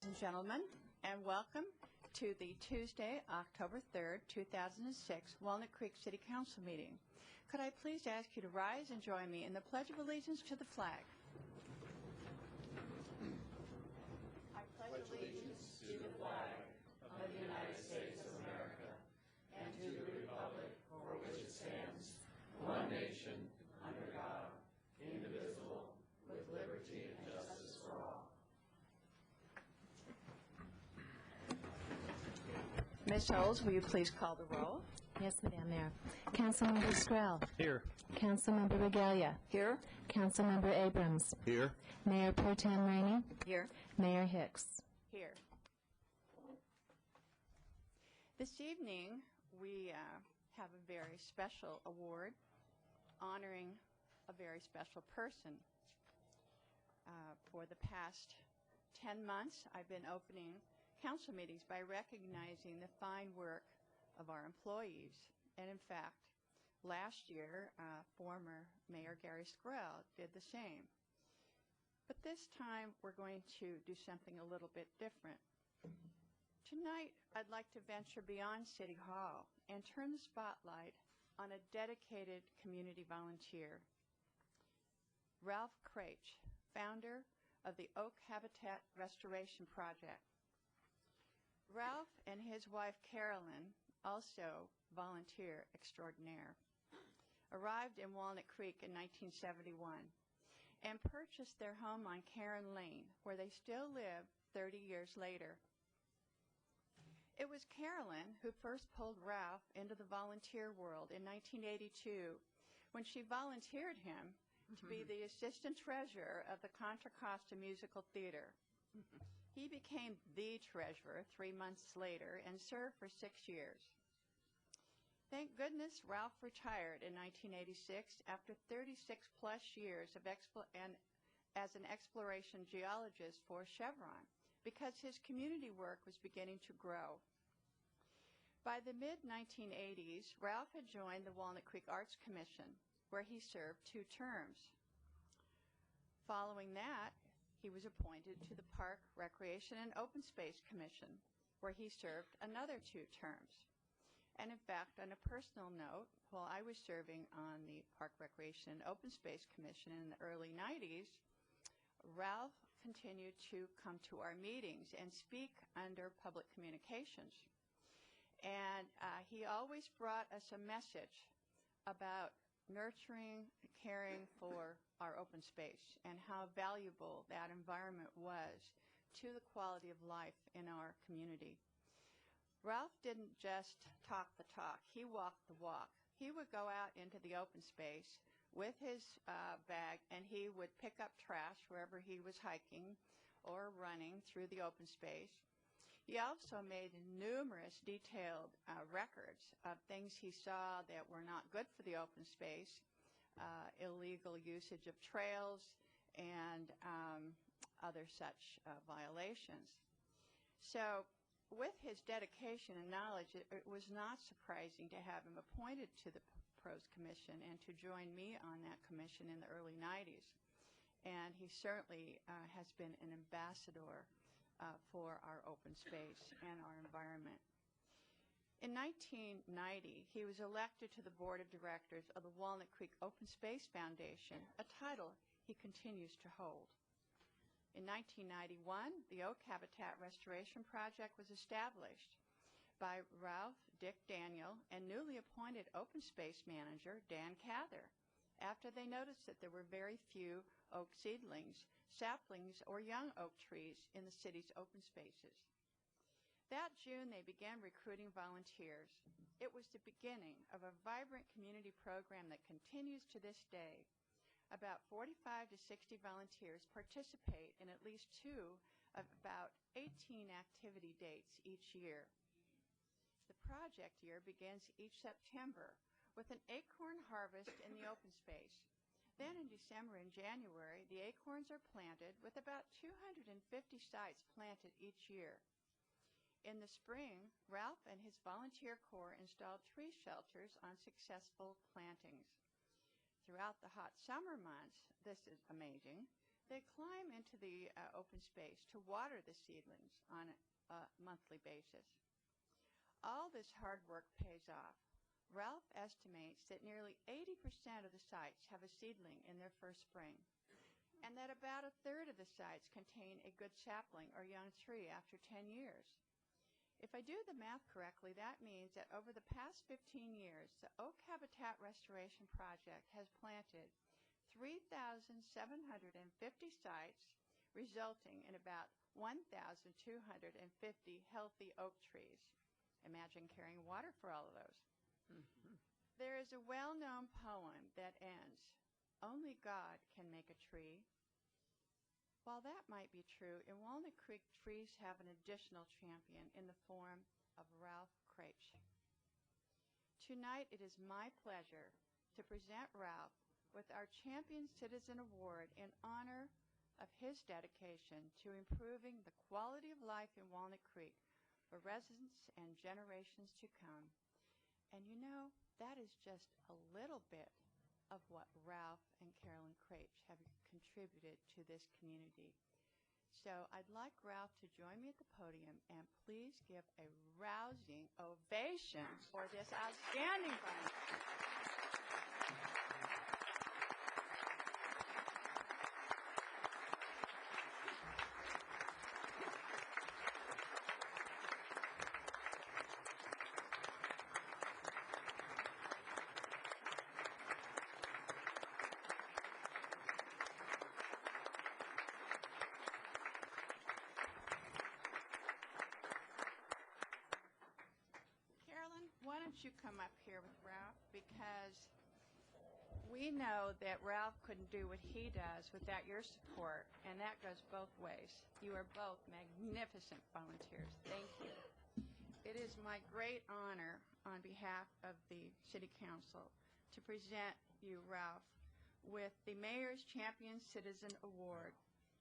and gentlemen, and welcome to the Tuesday, October 3rd, 2006 Walnut Creek City Council meeting. Could I please ask you to rise and join me in the Pledge of Allegiance to the flag? I pledge allegiance to the flag of the United States of America and to the republic for which it stands, one nation, under God, indivisible, with liberty and justice for all. Ms. Olds, will you please call the roll? Yes, Madam Mayor. Councilmember Skrell. Here. Councilmember Regalia. Here. Councilmember Abrams. Here. Mayor Pro Tem Rainey. Here. Mayor Hicks. Here. This evening, we have a very special award honoring a very special person. For the past 10 months, I've been opening council meetings by recognizing the fine work of our employees. And in fact, last year, former Mayor Gary Skrell did the same. But this time, we're going to do something a little bit different. Tonight, I'd like to venture beyond City Hall and turn the spotlight on a dedicated community volunteer, Ralph Craich, founder of the Oak Habitat Restoration Project. Ralph and his wife Carolyn, also volunteer extraordinaire, arrived in Walnut Creek in 1971 and purchased their home on Karen Lane, where they still live 30 years later. It was Carolyn who first pulled Ralph into the volunteer world in 1982 when she volunteered him to be the assistant treasurer of the Contra Costa Musical Theater. He became the treasurer 3 months later and served for 6 years. Thank goodness Ralph retired in 1986 after 36-plus years of as an exploration geologist for Chevron, because his community work was beginning to grow. By the mid-1980s, Ralph had joined the Walnut Creek Arts Commission, where he served 2 terms. Following that, he was appointed to the Park, Recreation, and Open Space Commission, where he served another 2 terms. And in fact, on a personal note, while I was serving on the Park, Recreation, and Open Space Commission in the early 90s, Ralph continued to come to our meetings and speak under public communications. And he always brought us a message about nurturing, caring for our open space and how valuable that environment was to the quality of life in our community. Ralph didn't just talk the talk, he walked the walk. He would go out into the open space with his bag, and he would pick up trash wherever he was hiking or running through the open space. He also made numerous detailed records of things he saw that were not good for the open space, illegal usage of trails, and other such violations. So with his dedication and knowledge, it was not surprising to have him appointed to the Pros Commission and to join me on that commission in the early 90s. And he certainly has been an ambassador for our open space and our environment. In 1990, he was elected to the board of directors of the Walnut Creek Open Space Foundation, a title he continues to hold. In 1991, the Oak Habitat Restoration Project was established by Ralph Dick Daniel and newly appointed open space manager Dan Cather, after they noticed that there were very few oak seedlings, saplings, or young oak trees in the city's open spaces. That June, they began recruiting volunteers. It was the beginning of a vibrant community program that continues to this day. About 45 to 60 volunteers participate in at least 2 of about 18 activity dates each year. The project year begins each September with an acorn harvest in the open space. Then in December and January, the acorns are planted, with about 250 sites planted each year. In the spring, Ralph and his volunteer corps installed tree shelters on successful plantings. Throughout the hot summer months, this is amazing, They climb into the open space to water the seedlings on a monthly basis. All this hard work pays off. Ralph estimates that nearly 80% of the sites have a seedling in their first spring, and that about a third of the sites contain a good sapling or young tree after 10 years. If I do the math correctly, that means that over the past 15 years, the Oak Habitat Restoration Project has planted 3,750 sites, resulting in about 1,250 healthy oak trees. Imagine carrying water for all of those. There is a well-known poem that ends, "Only God can make a tree." While that might be true, in Walnut Creek, trees have an additional champion in the form of Ralph Craich. Tonight, it is my pleasure to present Ralph with our Champion Citizen Award in honor of his dedication to improving the quality of life in Walnut Creek for residents and generations to come. And you know, that is just a little bit of what Ralph and Carolyn Craich have contributed to this community. So I'd like Ralph to join me at the podium, and please give a rousing ovation for this outstanding volunteer. Why don't you come up here with Ralph, because we know that Ralph couldn't do what he does without your support, and that goes both ways. You are both magnificent volunteers. Thank you. It is my great honor on behalf of the City Council to present you, Ralph, with the Mayor's Champion Citizen Award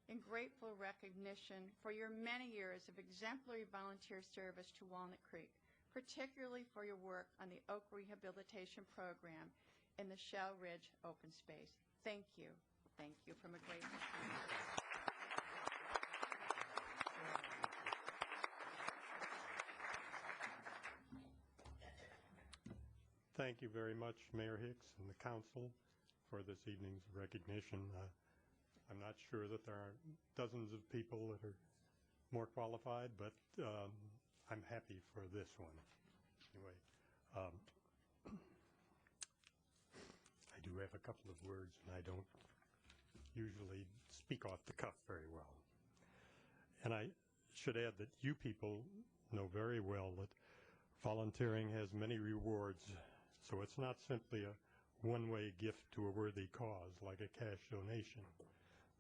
in grateful recognition for your many years of exemplary volunteer service to Walnut Creek, particularly for your work on the Oak Rehabilitation Program in the Shell Ridge open space. Thank you. Thank you from a grateful community. Thank you very much, Mayor Hicks and the council, for this evening's recognition. I'm not sure that there are dozens of people that are more qualified, but I'm happy for this one. Anyway, I do have a couple of words, and I don't usually speak off the cuff very well. And I should add that you people know very well that volunteering has many rewards, so it's not simply a one-way gift to a worthy cause like a cash donation.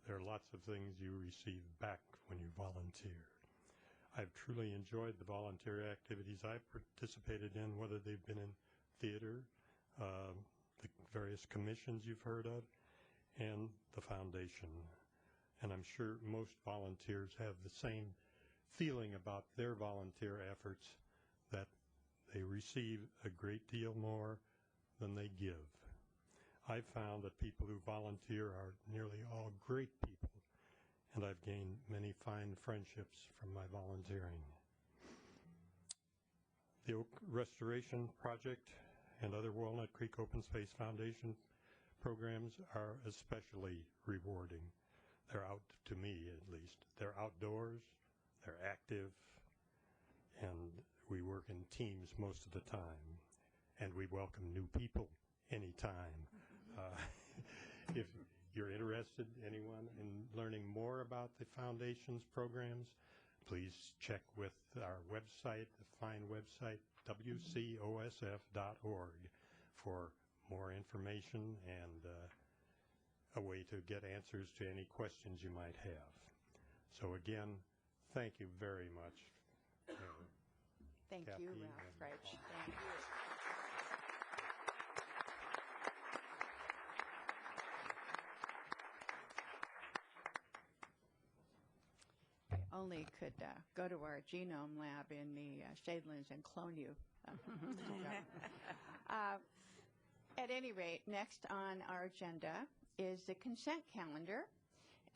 There are lots of things you receive back when you volunteer. I've truly enjoyed the volunteer activities I've participated in, whether they've been in theater, the various commissions you've heard of, and the foundation. And I'm sure most volunteers have the same feeling about their volunteer efforts, that they receive a great deal more than they give. I've found that people who volunteer are nearly all great people, and I've gained many fine friendships from my volunteering. The Oak Restoration Project and other Walnut Creek Open Space Foundation programs are especially rewarding. They're out, to me at least, they're outdoors, they're active, and we work in teams most of the time, and we welcome new people anytime. If you're interested, anyone, in learning more about the Foundation's programs, please check with our website, the fine website, wcosf.org, for more information and a way to get answers to any questions you might have. So again, thank you very much. Thank Kathy you, Ralph Craich. Thank you. Only could go to our genome lab in the Shadelands and clone you. At any rate, next on our agenda is the consent calendar.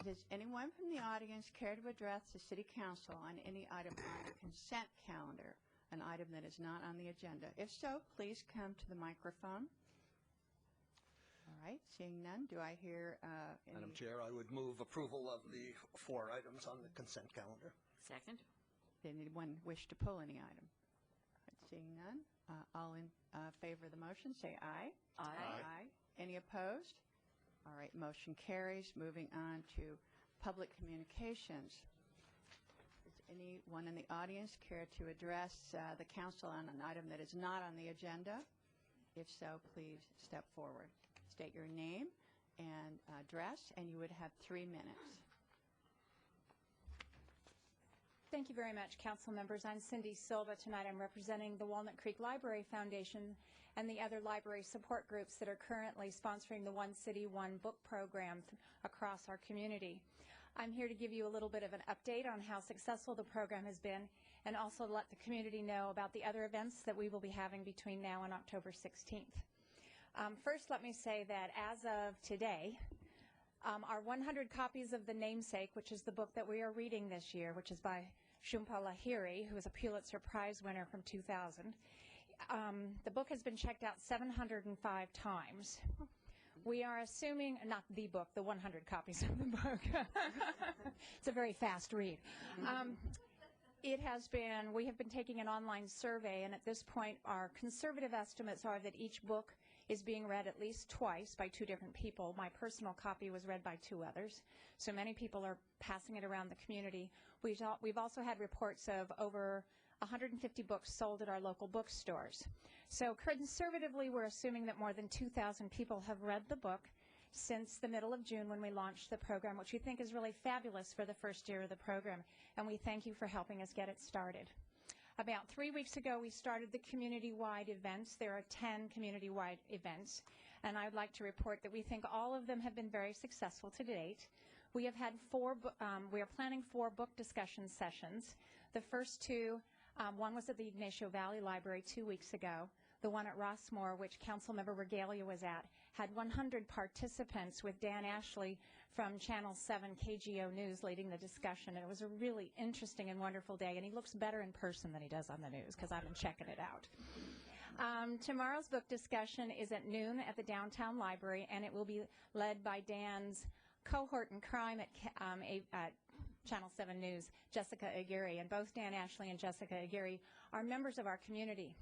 Does anyone from the audience care to address the City Council on any item on the consent calendar, an item that is not on the agenda? If so, please come to the microphone. All right, seeing none, do I hear any? Madam Chair, I would move approval of the 4 items on the consent calendar. Second. Did anyone wish to pull any item? All right, seeing none, all in favor of the motion, say aye. Aye. Any opposed? All right, motion carries. Moving on to public communications. Does anyone in the audience care to address the council on an item that is not on the agenda? If so, please step forward. State your name and address, and you would have 3 minutes. Thank you very much, council members. I'm Cindy Silva. Tonight I'm representing the Walnut Creek Library Foundation and the other library support groups that are currently sponsoring the One City, One Book program across our community. I'm here to give you a little bit of an update on how successful the program has been and also let the community know about the other events that we will be having between now and October 16th. First, let me say that as of today, our 100 copies of The Namesake, which is the book that we are reading this year, which is by Shumpa Lahiri, who is a Pulitzer Prize winner from 2000. The book has been checked out 705 times. We are assuming, not the book, the 100 copies of the book. It's a very fast read. We have been taking an online survey, and at this point, our conservative estimates are that each book is being read at least twice by 2 different people. My personal copy was read by 2 others. So many people are passing it around the community. We've also had reports of over 150 books sold at our local bookstores. So conservatively, we're assuming that more than 2,000 people have read the book since the middle of June when we launched the program, which we think is really fabulous for the first year of the program. And we thank you for helping us get it started. About 3 weeks ago, we started the community-wide events. There are 10 community-wide events, and I'd like to report that we think all of them have been very successful to date. We have had we are planning 4 book discussion sessions. The first 2, one was at the Ignacio Valley Library 2 weeks ago. The one at Rossmore, which Councilmember Regalia was at, had 100 participants with Dan Ashley from Channel 7 KGO News leading the discussion. And it was a really interesting and wonderful day. And he looks better in person than he does on the news because I've been checking it out. Tomorrow's book discussion is at noon at the Downtown Library, and it will be led by Dan's cohort in crime at Channel 7 News, Jessica Aguirre. And both Dan Ashley and Jessica Aguirre are members of our community.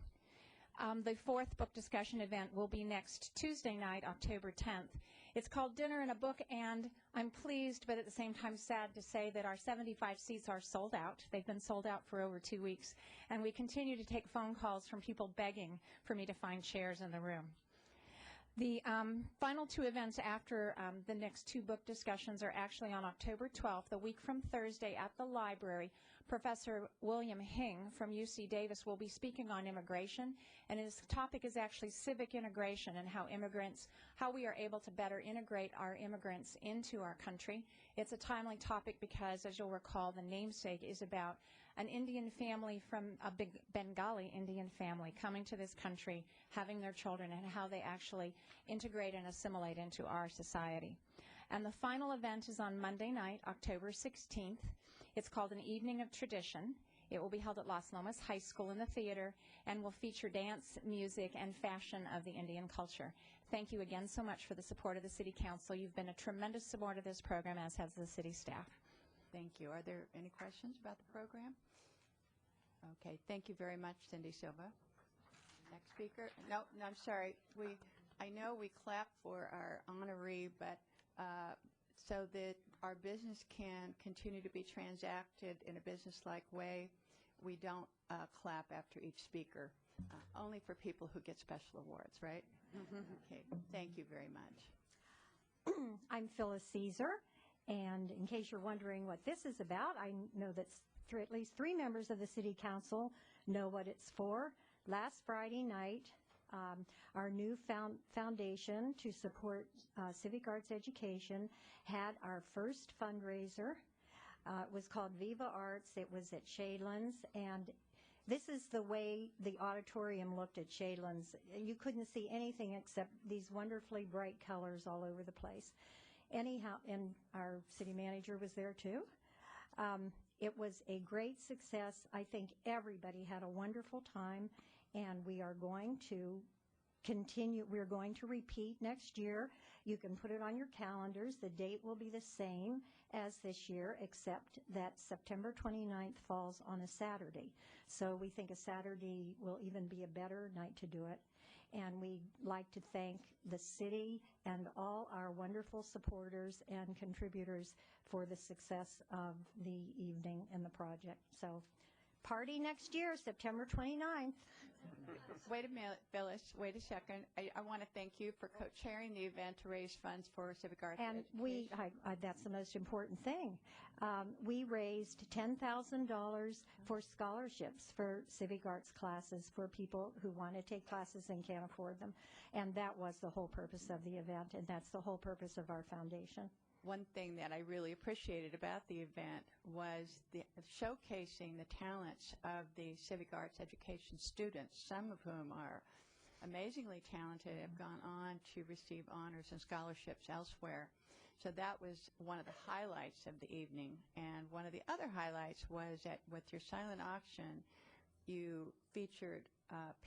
The 4th book discussion event will be next Tuesday night, October 10th. It's called Dinner and a Book, and I'm pleased, but at the same time sad to say that our 75 seats are sold out. They've been sold out for over 2 weeks, and we continue to take phone calls from people begging for me to find chairs in the room. The final 2 events after the next 2 book discussions are actually on October 12th, a week from Thursday at the library. Professor William Hing from UC Davis will be speaking on immigration, and his topic is actually civic integration and how we are able to better integrate our immigrants into our country. It's a timely topic because, as you'll recall, The Namesake is about an Indian family from a big Bengali Indian family coming to this country, having their children, and how they actually integrate and assimilate into our society. And the final event is on Monday night, October 16th. It's called An Evening of Tradition. It will be held at Las Lomas High School in the theater and will feature dance, music, and fashion of the Indian culture. Thank you again so much for the support of the City Council. You've been a tremendous support of this program, as has the city staff. Thank you. Are there any questions about the program? Okay, thank you very much, Cindy Silva. Next speaker. No, I'm sorry. I know we clap for our honoree, but so that our business can continue to be transacted in a business-like way, we don't clap after each speaker, only for people who get special awards, right? Okay, thank you very much. I'm Phyllis Caesar, and in case you're wondering what this is about, I know that at least 3 members of the City Council know what it's for. Last Friday night, our new foundation to support civic arts education had our first fundraiser. It was called Viva Arts. It was at Shadelands, and this is the way the auditorium looked at Shadelands. You couldn't see anything except these wonderfully bright colors all over the place. anyhow, and our city manager was there too. It was a great success. I think everybody had a wonderful time, and we are going to continue. We're going to repeat next year. You can put it on your calendars. The date will be the same as this year, except that September 29th falls on a Saturday. So we think a Saturday will even be a better night to do it. And we'd like to thank the city and all our wonderful supporters and contributors for the success of the evening and the project. So party next year, September 29th. Wait a minute, Phyllis. Wait a second. I want to thank you for co-chairing the event to raise funds for civic arts And education. that's the most important thing. We raised $10,000 for scholarships for civic arts classes for people who want to take classes and can't afford them. And that was the whole purpose of the event, and that's the whole purpose of our foundation. One thing that I really appreciated about the event was the showcasing the talents of the civic arts education students, some of whom are amazingly talented, have gone on to receive honors and scholarships elsewhere. So that was one of the highlights of the evening. And one of the other highlights was that with your silent auction, you featured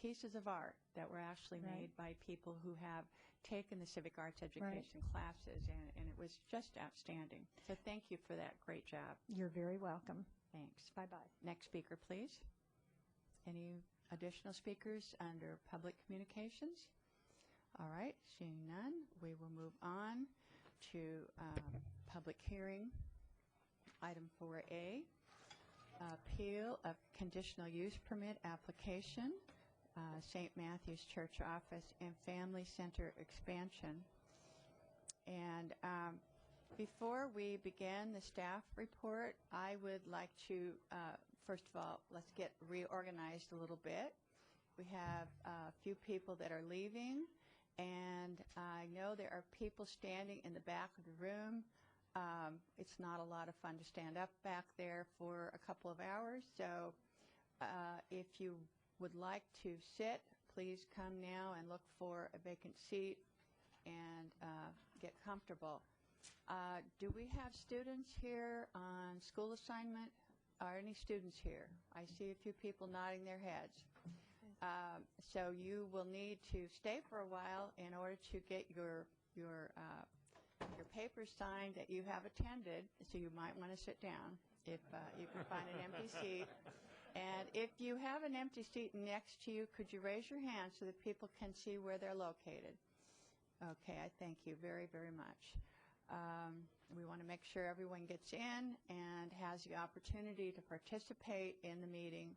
pieces of art that were actually made by people who have taken the civic arts education classes, and it was just outstanding. So thank you for that great job. You're very welcome. Thanks. Bye-bye. Next speaker, please. Any additional speakers under public communications? All right, seeing none, we will move on to public hearing. Item 4A, appeal of conditional use permit application, St. Matthew's Church Office and Family Center expansion. And before we begin the staff report, I would like to, first of all, let's get reorganized a little bit. We have a few people that are leaving, and I know there are people standing in the back of the room. It's not a lot of fun to stand up back there for a couple of hours, so if you would like to sit, please come now and look for a vacant seat and get comfortable. Do we have students here on school assignment? Are any students here? I see a few people nodding their heads. So you will need to stay for a while in order to get your papers signed that you have attended, so you might want to sit down if you can find an empty seat. And if you have an empty seat next to you, could you raise your hand so that people can see where they're located? Okay, I thank you very, very much. We want to make sure everyone gets in and has the opportunity to participate in the meeting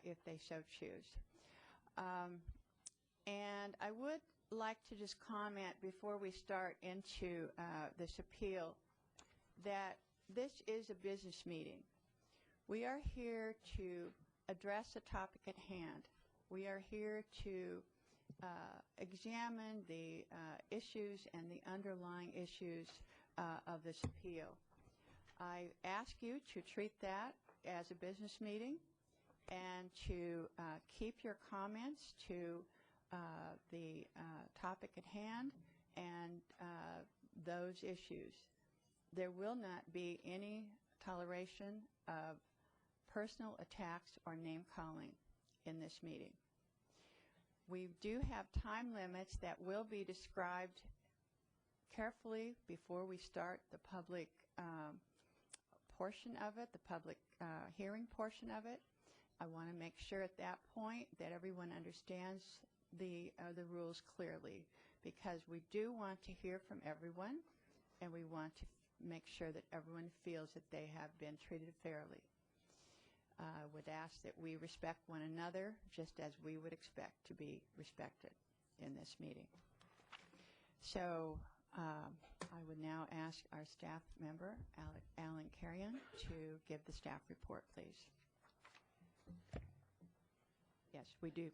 if they so choose. And I would like to just comment before we start into this appeal that this is a business meeting. We are here to address the topic at hand. We are here to examine the issues and the underlying issues of this appeal. I ask you to treat that as a business meeting and to keep your comments to the topic at hand and those issues. There will not be any toleration of personal attacks or name-calling in this meeting. We do have time limits that will be described carefully before we start the public portion of it, the public hearing portion of it. I want to make sure at that point that everyone understands the rules clearly, because we do want to hear from everyone, and we want to make sure that everyone feels that they have been treated fairly. Would ask that we respect one another just as we would expect to be respected in this meeting. So I would now ask our staff member, Alan Carrion, to give the staff report, please. Yes, we do.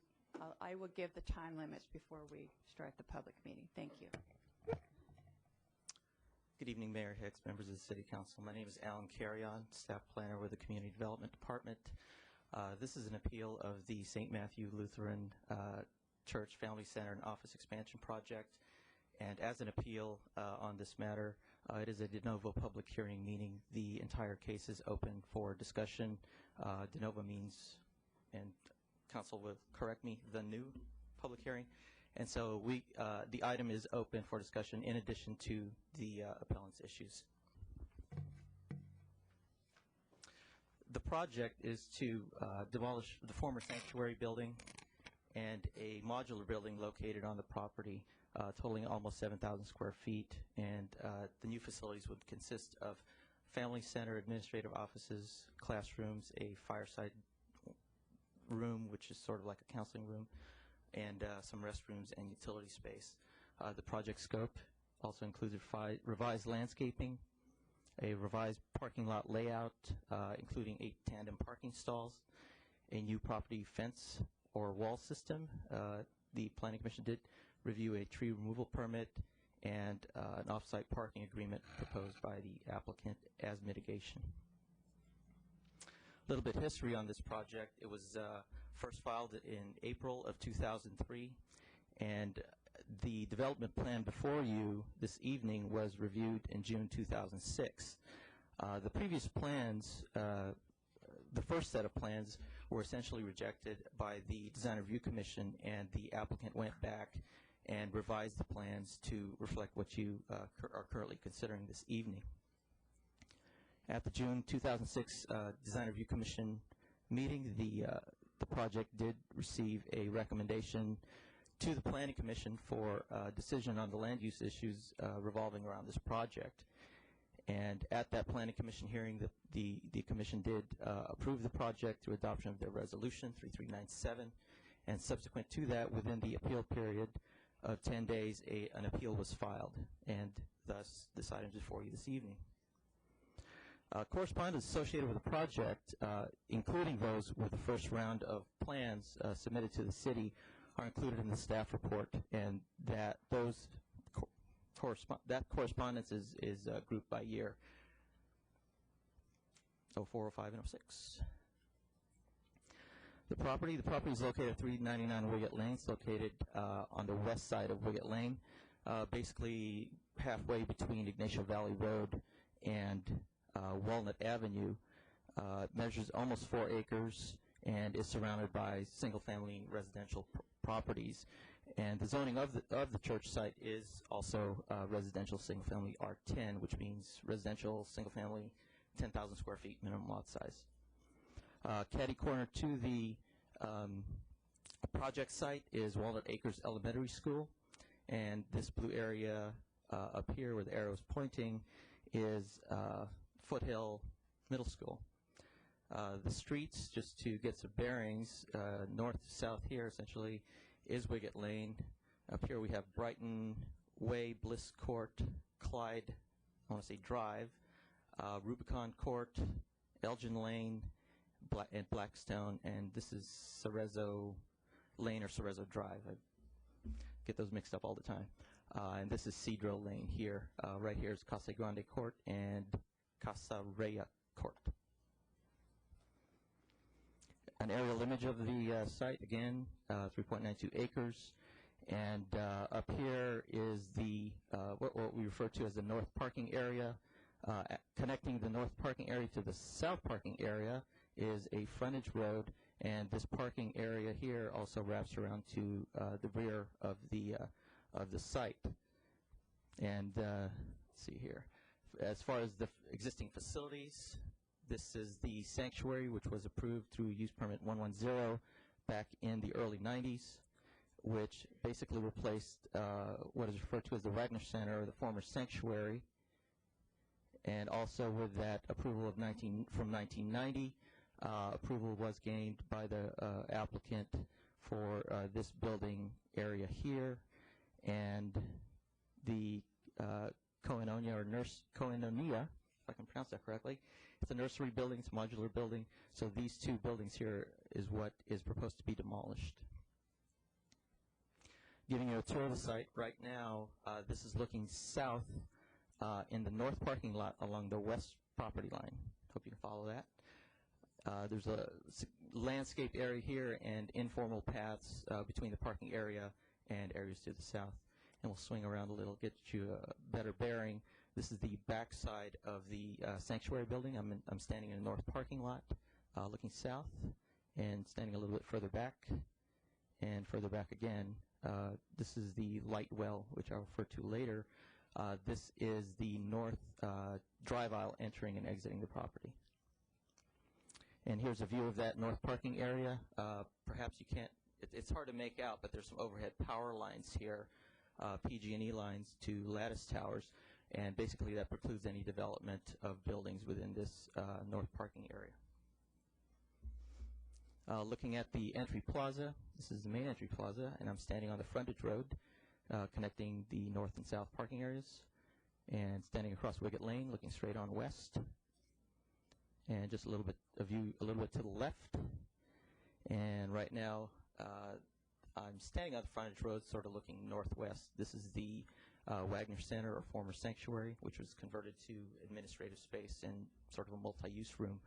I will give the time limits before we start the public meeting. Thank you. Good evening, Mayor Hicks, members of the City Council. My name is Alan Carrion, staff planner with the Community Development Department. This is an appeal of the St. Matthew Lutheran Church Family Center and Office Expansion Project. And as an appeal on this matter, it is a de novo public hearing, meaning the entire case is open for discussion. De novo means, and counsel will correct me, the new public hearing. And so the item is open for discussion in addition to the appellant's issues. The project is to demolish the former sanctuary building and a modular building located on the property, totaling almost 7,000 square feet. And the new facilities would consist of family center, administrative offices, classrooms, a fireside room, which is sort of like a counseling room, and some restrooms and utility space. The project scope also includes revised landscaping, a revised parking lot layout, including 8 tandem parking stalls, a new property fence or wall system. The Planning Commission did review a tree removal permit and an off-site parking agreement proposed by the applicant as mitigation. A little bit history on this project. It was first filed in April of 2003, and the development plan before you this evening was reviewed in June 2006. The previous plans, the first set of plans, were essentially rejected by the Design Review Commission, and the applicant went back and revised the plans to reflect what you are currently considering this evening. At the June 2006 Design Review Commission meeting, the project did receive a recommendation to the Planning Commission for a decision on the land use issues revolving around this project. And at that Planning Commission hearing, the Commission did approve the project through adoption of their resolution 3397, and subsequent to that, within the appeal period of 10 days, an appeal was filed, and thus this item is before you this evening. Correspondence associated with the project, including those with the first round of plans submitted to the city, are included in the staff report, and that that correspondence is grouped by year, 04, 05, and 06. The property is located at 399 Wiggett Lane. It's located on the west side of Wiggett Lane, basically halfway between Ignacio Valley Road and Walnut Avenue. It measures almost 4 acres and is surrounded by single-family residential properties. And the zoning of the church site is also residential single-family R10, which means residential single-family 10,000 square feet minimum lot size. Catty corner to the project site is Walnut Acres Elementary School, and this blue area up here where the arrow is pointing is Foothill Middle School. The streets, just to get some bearings, north to south here essentially is Wiggett Lane. Up here we have Brighton Way, Bliss Court, Clyde, I want to say Drive, Rubicon Court, Elgin Lane, and Blackstone, and this is Cerezo Lane or Cerezo Drive. I get those mixed up all the time. And this is Cedro Lane here. Right here is Casa Grande Court and Casa Rea Court. An aerial image of the site, again, 3.92 acres. And up here is the what we refer to as the north parking area. Connecting the north parking area to the south parking area is a frontage road, and this parking area here also wraps around to the rear of the site. And let's see here. As far as the existing facilities, this is the sanctuary, which was approved through Use Permit 110 back in the early 90s, which basically replaced what is referred to as the Wagner Center, or the former sanctuary. And also with that approval of from 1990, approval was gained by the applicant for this building area here, and the Koinonia, or Koinonia, if I can pronounce that correctly. It's a nursery building, it's a modular building, so these two buildings here is what is proposed to be demolished. Giving you a tour of the site right now, this is looking south in the north parking lot along the west property line. Hope you can follow that. There's a landscape area here and informal paths between the parking area and areas to the south. and we'll swing around a little, get you a better bearing. This is the back side of the sanctuary building. I'm standing in a north parking lot, looking south, and standing a little bit further back, and further back again. This is the light well, which I'll refer to later. This is the north drive aisle entering and exiting the property. And here's a view of that north parking area. Perhaps you can't, it's hard to make out, but there's some overhead power lines here, PG&E lines to lattice towers, and basically that precludes any development of buildings within this north parking area. Looking at the entry plaza, this is the main entry plaza, and I'm standing on the frontage road connecting the north and south parking areas, and standing across Wiggett Lane, looking straight on west, and just a little bit of view, a little bit to the left. And right now, I'm standing on the frontage road, sort of looking northwest. This is the Wagner Center, or former sanctuary, which was converted to administrative space and sort of a multi-use room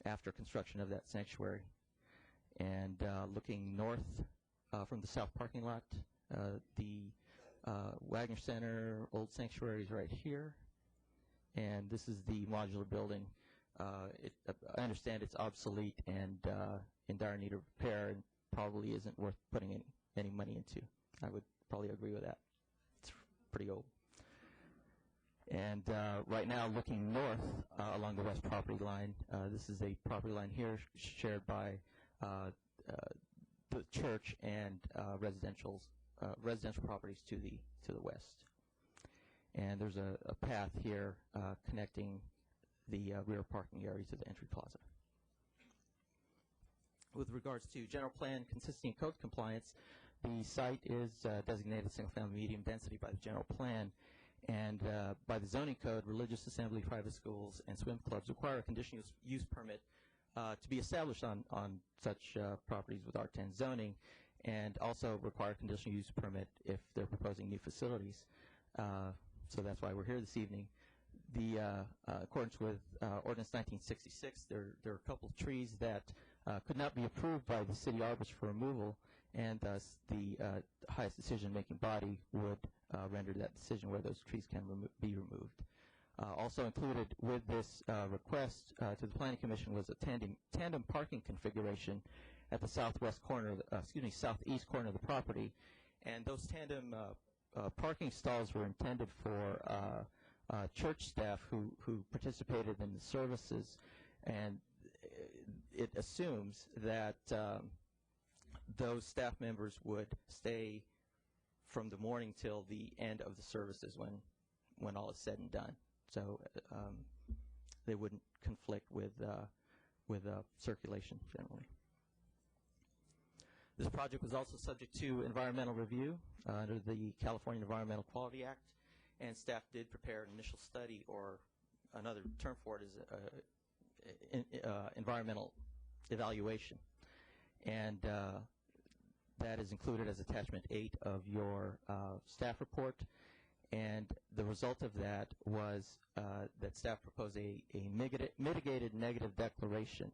after construction of that sanctuary. And looking north from the south parking lot, the Wagner Center old sanctuary is right here, and this is the modular building. I understand it's obsolete and in dire need of repair, and probably isn't worth putting any money into. I would probably agree with that. It's pretty old. And right now, looking north along the west property line, this is a property line here shared by the church and residential properties to the west. And there's a path here connecting the rear parking area to the entry plaza. With regards to general plan consistency and code compliance, the site is designated single-family medium density by the general plan, and by the zoning code, religious assembly, private schools, and swim clubs require a conditional use permit to be established on such properties with R10 zoning, and also require a conditional use permit if they're proposing new facilities. So that's why we're here this evening. The accordance with Ordinance 1966, there are a couple of trees that could not be approved by the city arborist for removal, and thus the highest decision-making body would render that decision where those trees can be removed. Also included with this request to the Planning Commission was a tandem parking configuration at the southeast corner of the property, and those tandem parking stalls were intended for church staff who participated in the services, and it assumes that those staff members would stay from the morning till the end of the services when all is said and done. So they wouldn't conflict with circulation generally. This project was also subject to environmental review under the California Environmental Quality Act, and staff did prepare an initial study, or another term for it is environmental evaluation. And that is included as attachment 8 of your staff report. And the result of that was that staff proposed a mitigated negative declaration.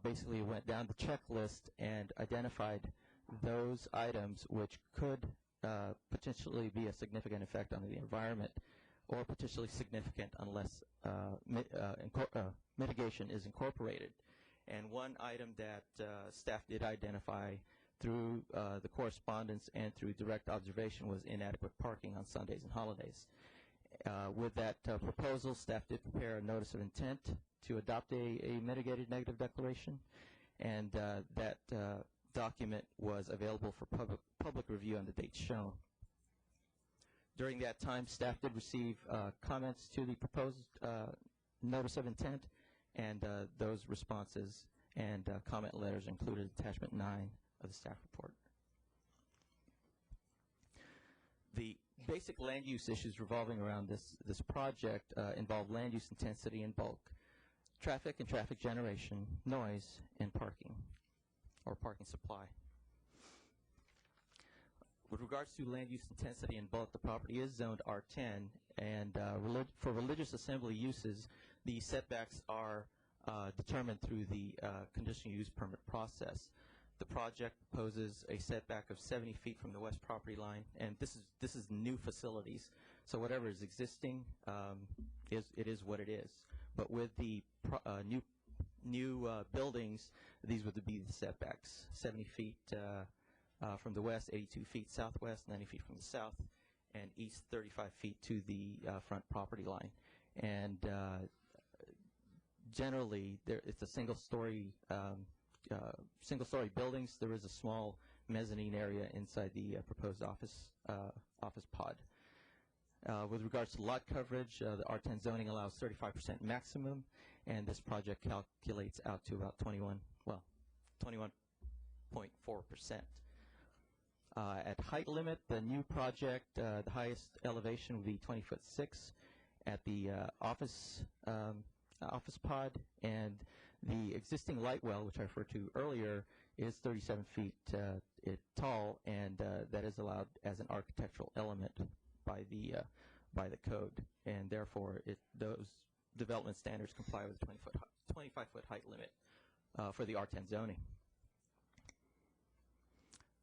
Basically, it went down the checklist and identified those items which could potentially be a significant effect on the environment, or potentially significant unless mitigation is incorporated. And one item that staff did identify through the correspondence and through direct observation was inadequate parking on Sundays and holidays. With that proposal, staff did prepare a notice of intent to adopt a mitigated negative declaration, and that document was available for public review on the dates shown. During that time, staff did receive comments to the proposed notice of intent, and those responses and comment letters included attachment 9 of the staff report. The basic land use issues revolving around this project involve land use intensity and bulk, traffic and traffic generation, noise, and parking, or parking supply. With regards to land use intensity and bulk, the property is zoned R10, and for religious assembly uses, the setbacks are determined through the conditional use permit process. The project proposes a setback of 70 feet from the west property line, and this is new facilities. So whatever is existing, it is what it is. But with the new buildings, these would be the setbacks: 70 feet from the west, 82 feet southwest, 90 feet from the south, and east 35 feet to the front property line. And generally, it's a single-story buildings. There is a small mezzanine area inside the proposed office pod. With regards to lot coverage, the R10 zoning allows 35% maximum, and this project calculates out to about 21.4%. At height limit, the new project, the highest elevation would be 20'6" at the office pod, and the existing light well, which I referred to earlier, is 37 feet tall, and that is allowed as an architectural element by the code, and therefore those development standards comply with the 25-foot height limit for the R10 zoning.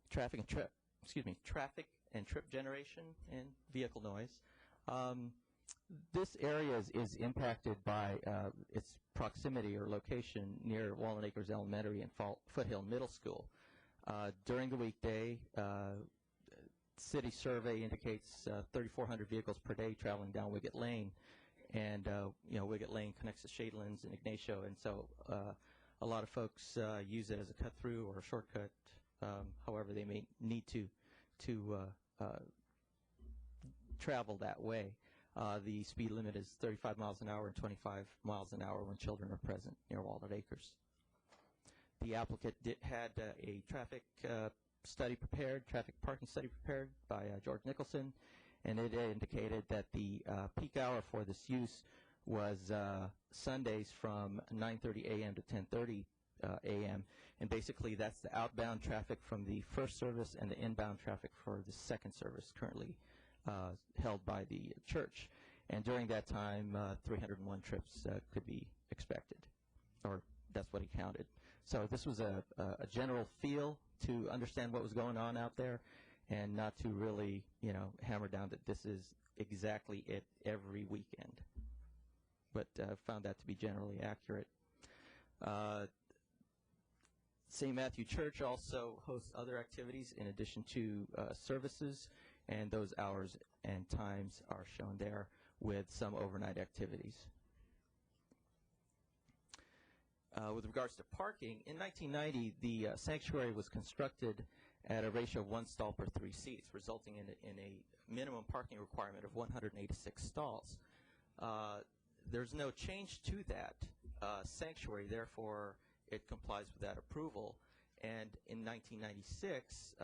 Traffic and trip generation and vehicle noise. This area is impacted by its proximity or location near Walnut Acres Elementary and Foothill Middle School. During the weekday, city survey indicates 3,400 vehicles per day traveling down Wiggett Lane, and Wiggett Lane connects to Shadelands and Ignacio, and so a lot of folks use it as a cut-through or a shortcut. However, they may need to travel that way. The speed limit is 35 miles an hour and 25 miles an hour when children are present near Walnut Acres. The applicant had a traffic parking study prepared by George Nicholson, and it indicated that the peak hour for this use was Sundays from 9:30 a.m. to 10:30 a.m., and basically that's the outbound traffic from the first service and the inbound traffic for the second service currently held by the church. And during that time, 301 trips could be expected, or that's what he counted. So this was a general feel to understand what was going on out there, and not to really, hammer down that this is exactly it every weekend. But found that to be generally accurate. St. Matthew Church also hosts other activities in addition to services, and those hours and times are shown there with some overnight activities. With regards to parking, in 1990, the sanctuary was constructed at a ratio of 1 stall per 3 seats, resulting in a minimum parking requirement of 186 stalls. There's no change to that sanctuary, therefore it complies with that approval. And in 1996,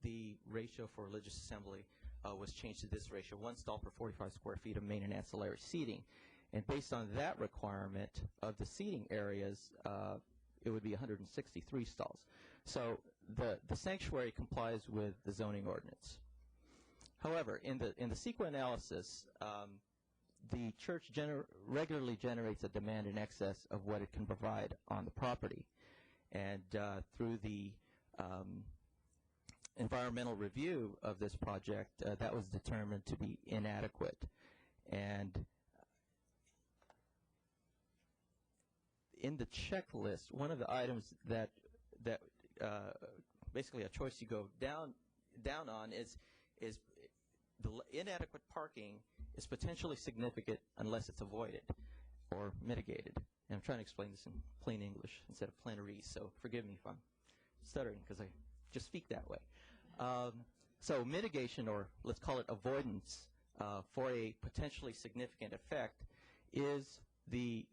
the ratio for religious assembly was changed to this ratio: 1 stall per 45 square feet of main and ancillary seating. And based on that requirement of the seating areas, it would be 163 stalls. So the sanctuary complies with the zoning ordinance. However, in the CEQA analysis, the church regularly generates a demand in excess of what it can provide on the property. And through the environmental review of this project, that was determined to be inadequate. And in the checklist, one of the items that basically a choice you go down on is the inadequate parking is potentially significant unless it's avoided or mitigated. And I'm trying to explain this in plain English instead of plainarese, so forgive me if I'm stuttering because I just speak that way. So mitigation, or let's call it avoidance, for a potentially significant effect is the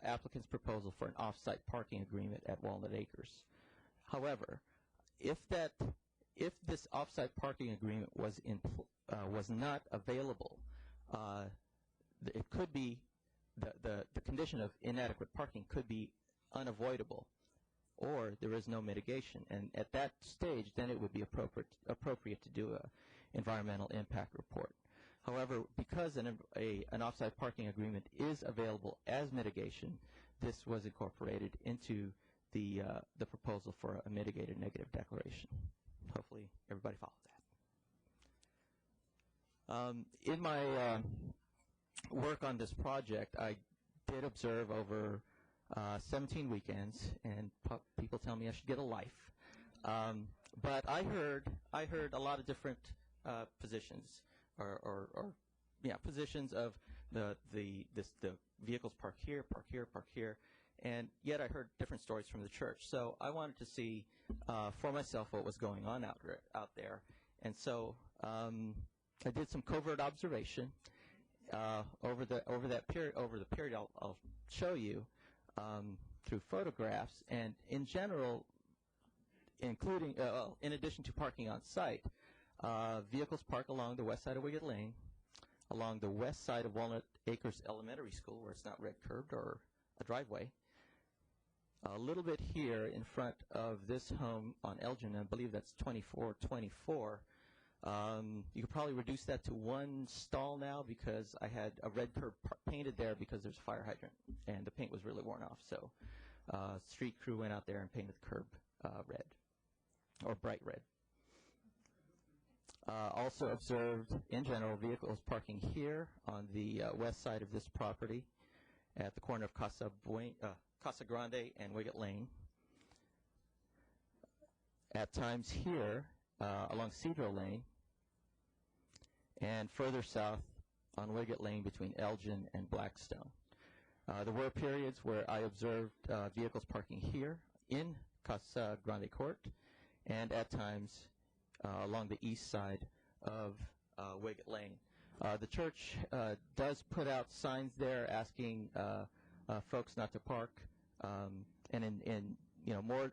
applicant's proposal for an off-site parking agreement at Walnut Acres. However, if this off-site parking agreement was not available, it could be the condition of inadequate parking could be unavoidable, or there is no mitigation. And at that stage, then it would be appropriate to do an environmental impact report. However, because an off-site parking agreement is available as mitigation, this was incorporated into the proposal for a mitigated negative declaration. Hopefully, everybody followed that. In my work on this project, I did observe over 17 weekends, and people tell me I should get a life. But I heard a lot of different positions, or positions of the vehicles park here, and yet I heard different stories from the church. So I wanted to see for myself what was going on out there, and so I did some covert observation over the period I'll show you through photographs, and in general, including in addition to parking on site, vehicles park along the west side of Wiggett Lane, along the west side of Walnut Acres Elementary School, where it's not red curbed or a driveway, a little bit here in front of this home on Elgin. I believe that's 2424. You could probably reduce that to one stall now, because I had a red curb painted there because there's a fire hydrant and the paint was really worn off. So street crew went out there and painted the curb red, or bright red. Also observed, in general, vehicles parking here on the west side of this property at the corner of Casa Grande and Wiggett Lane. At times here along Cedro Lane, and further south on Wiggett Lane between Elgin and Blackstone. There were periods where I observed vehicles parking here in Casa Grande Court, and at times along the east side of Wiggett Lane. The church does put out signs there asking folks not to park, and in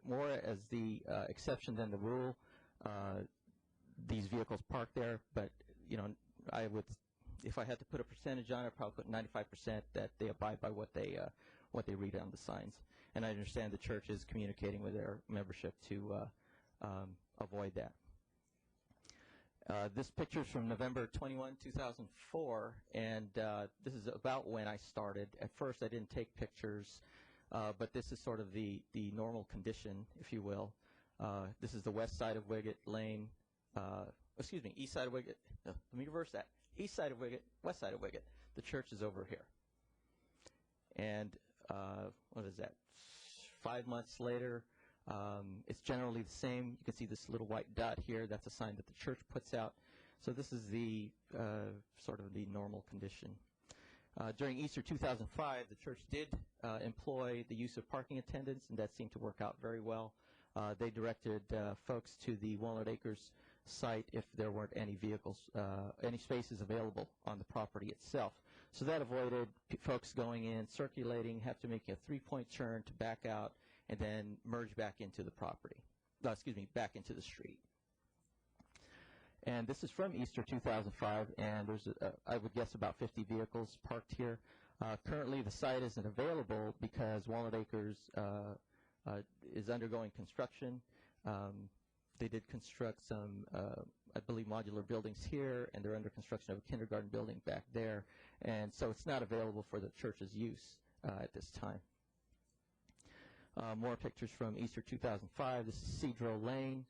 more as the exception than the rule. These vehicles park there, but I would, if I had to put a percentage on it, I'd probably put 95% that they abide by what they read on the signs. And I understand the church is communicating with their membership to avoid that. This picture is from November 21, 2004, and this is about when I started. At first, I didn't take pictures, but this is sort of the normal condition, if you will. This is the west side of Wiggett Lane. East side of Wiggett. Let me reverse that. East side of Wiggett, west side of Wiggett. The church is over here. And what is that? 5 months later, it's generally the same. You can see this little white dot here. That's a sign that the church puts out. So this is the sort of the normal condition. During Easter 2005, the church did employ the use of parking attendants, and that seemed to work out very well. They directed folks to the Walnut Acres site if there weren't any vehicles, any spaces available on the property itself. So that avoided folks going in, circulating, have to make a three-point turn to back out, and then merge back into the property. Back into the street. And this is from Easter 2005, and there's, I would guess, about 50 vehicles parked here. Currently, the site isn't available because Walnut Acres is undergoing construction. They did construct some, I believe, modular buildings here, and they're under construction of a kindergarten building back there. And so it's not available for the church's use at this time. More pictures from Easter 2005. This is Cedro Lane.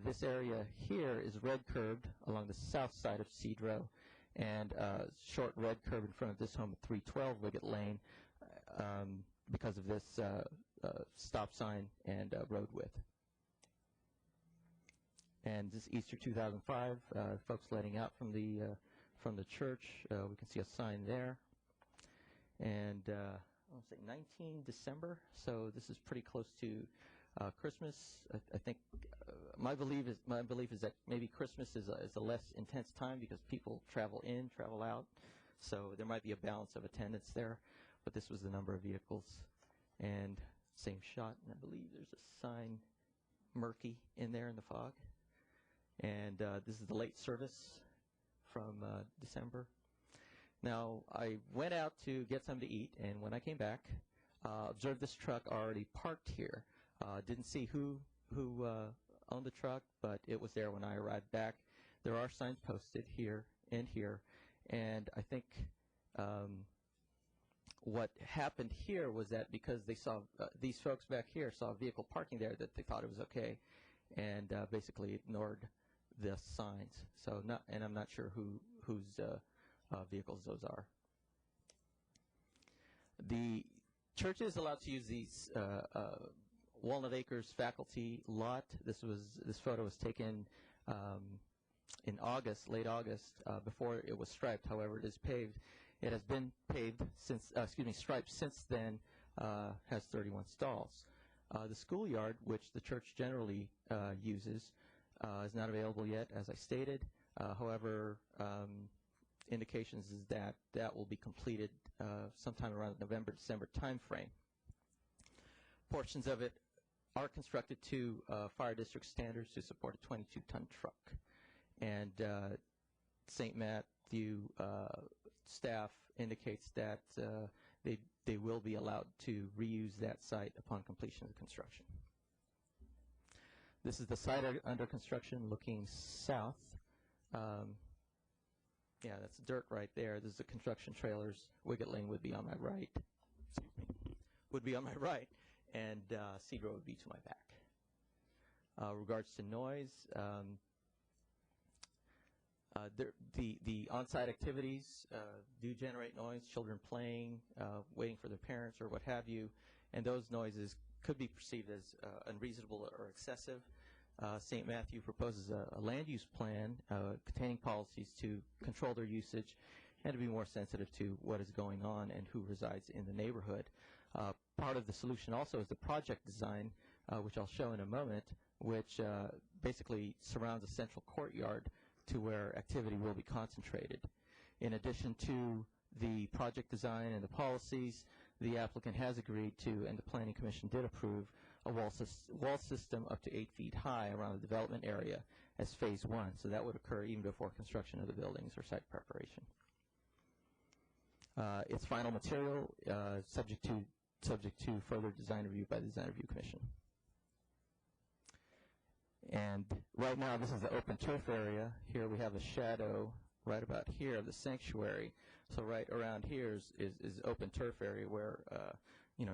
This area here is red curbed along the south side of Cedro, and short red curb in front of this home at 312 Wiggett Lane because of this stop sign and road width. And this Easter 2005, folks letting out from the church. We can see a sign there. And I'll say 19 December, so this is pretty close to Christmas. I think my belief is that maybe Christmas is a less intense time because people travel in, travel out, so there might be a balance of attendance there. But this was the number of vehicles, and same shot. And I believe there's a sign, murky, in there in the fog. And this is the late service from December. Now, I went out to get something to eat, and when I came back, observed this truck already parked here. Didn't see who owned the truck, but it was there when I arrived back. There are signs posted here and here, and I think what happened here was that because they saw these folks back here saw vehicle parking there, that they thought it was okay, and basically ignored the signs. So and I'm not sure whose vehicles those are. The church is allowed to use these Walnut Acres faculty lot. This photo was taken in August, late August, before it was striped. However, it is paved. It has been paved since, striped since then, has 31 stalls. The schoolyard, which the church generally uses, is not available yet, as I stated. However, indications is that that will be completed sometime around the November-December timeframe. Portions of it are constructed to fire district standards to support a 22-ton truck. And St. Matthew staff indicates that they will be allowed to reuse that site upon completion of the construction. This is the site under construction looking south. Yeah, that's dirt right there. This is the construction trailers. Wicket Lane would be on my right. Excuse me. Would be on my right, and Cedar would be to my back. Regards to noise, the on-site activities do generate noise, children playing, waiting for their parents or what have you, and those noises could be perceived as unreasonable or excessive. St. Matthew proposes a land use plan containing policies to control their usage and to be more sensitive to what is going on and who resides in the neighborhood. Part of the solution also is the project design, which I'll show in a moment, which basically surrounds a central courtyard to where activity will be concentrated. In addition to the project design and the policies, the applicant has agreed to, and the Planning Commission did approve, a wall system up to 8 feet high around the development area as phase 1. So that would occur even before construction of the buildings or site preparation. Its final material subject to further design review by the Design Review Commission. And right now, this is the open turf area. Here we have a shadow right about here of the sanctuary. So right around here is open turf area where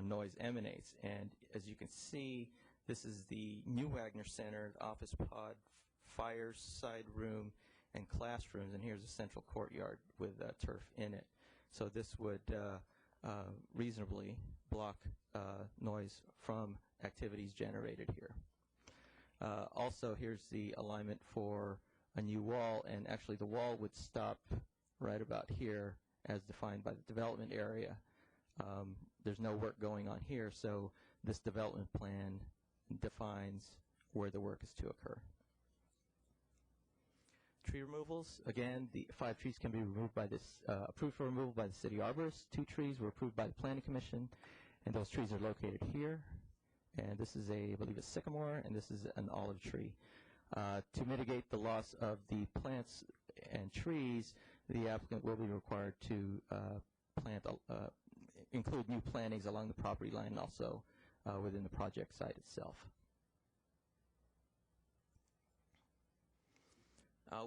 noise emanates. And as you can see, this is the New Wagner Center, office pod, fireside room, and classrooms. And here's a central courtyard with turf in it. So this would reasonably block noise from activities generated here. Also, here's the alignment for a new wall, and actually the wall would stop right about here as defined by the development area. There's no work going on here, so this development plan defines where the work is to occur. Tree removals, again, the 5 trees can be removed by this, approved for removal by the city arborist. 2 trees were approved by the Planning Commission, and those trees are located here. And this is I believe, a sycamore, and this is an olive tree. To mitigate the loss of the plants and trees, the applicant will be required to include new plantings along the property line and also within the project site itself.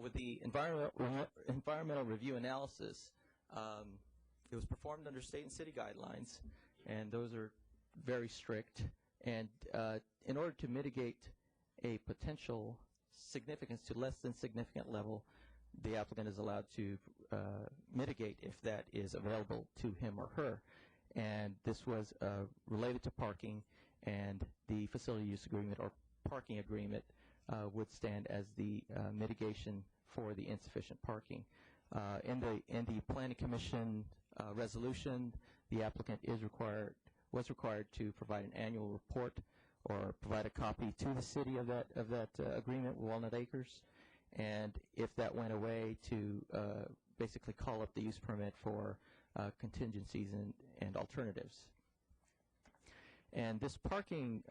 With the environmental review analysis, it was performed under state and city guidelines, and those are very strict. And in order to mitigate a potential significance to less than significant level, the applicant is allowed to mitigate if that is available to him or her. And this was related to parking, and the facility use agreement or parking agreement would stand as the mitigation for the insufficient parking. In the Planning Commission resolution, the applicant was required to provide an annual report or provide a copy to the city of that agreement with Walnut Acres, and if that went away, to basically call up the use permit for contingencies and alternatives. And this parking,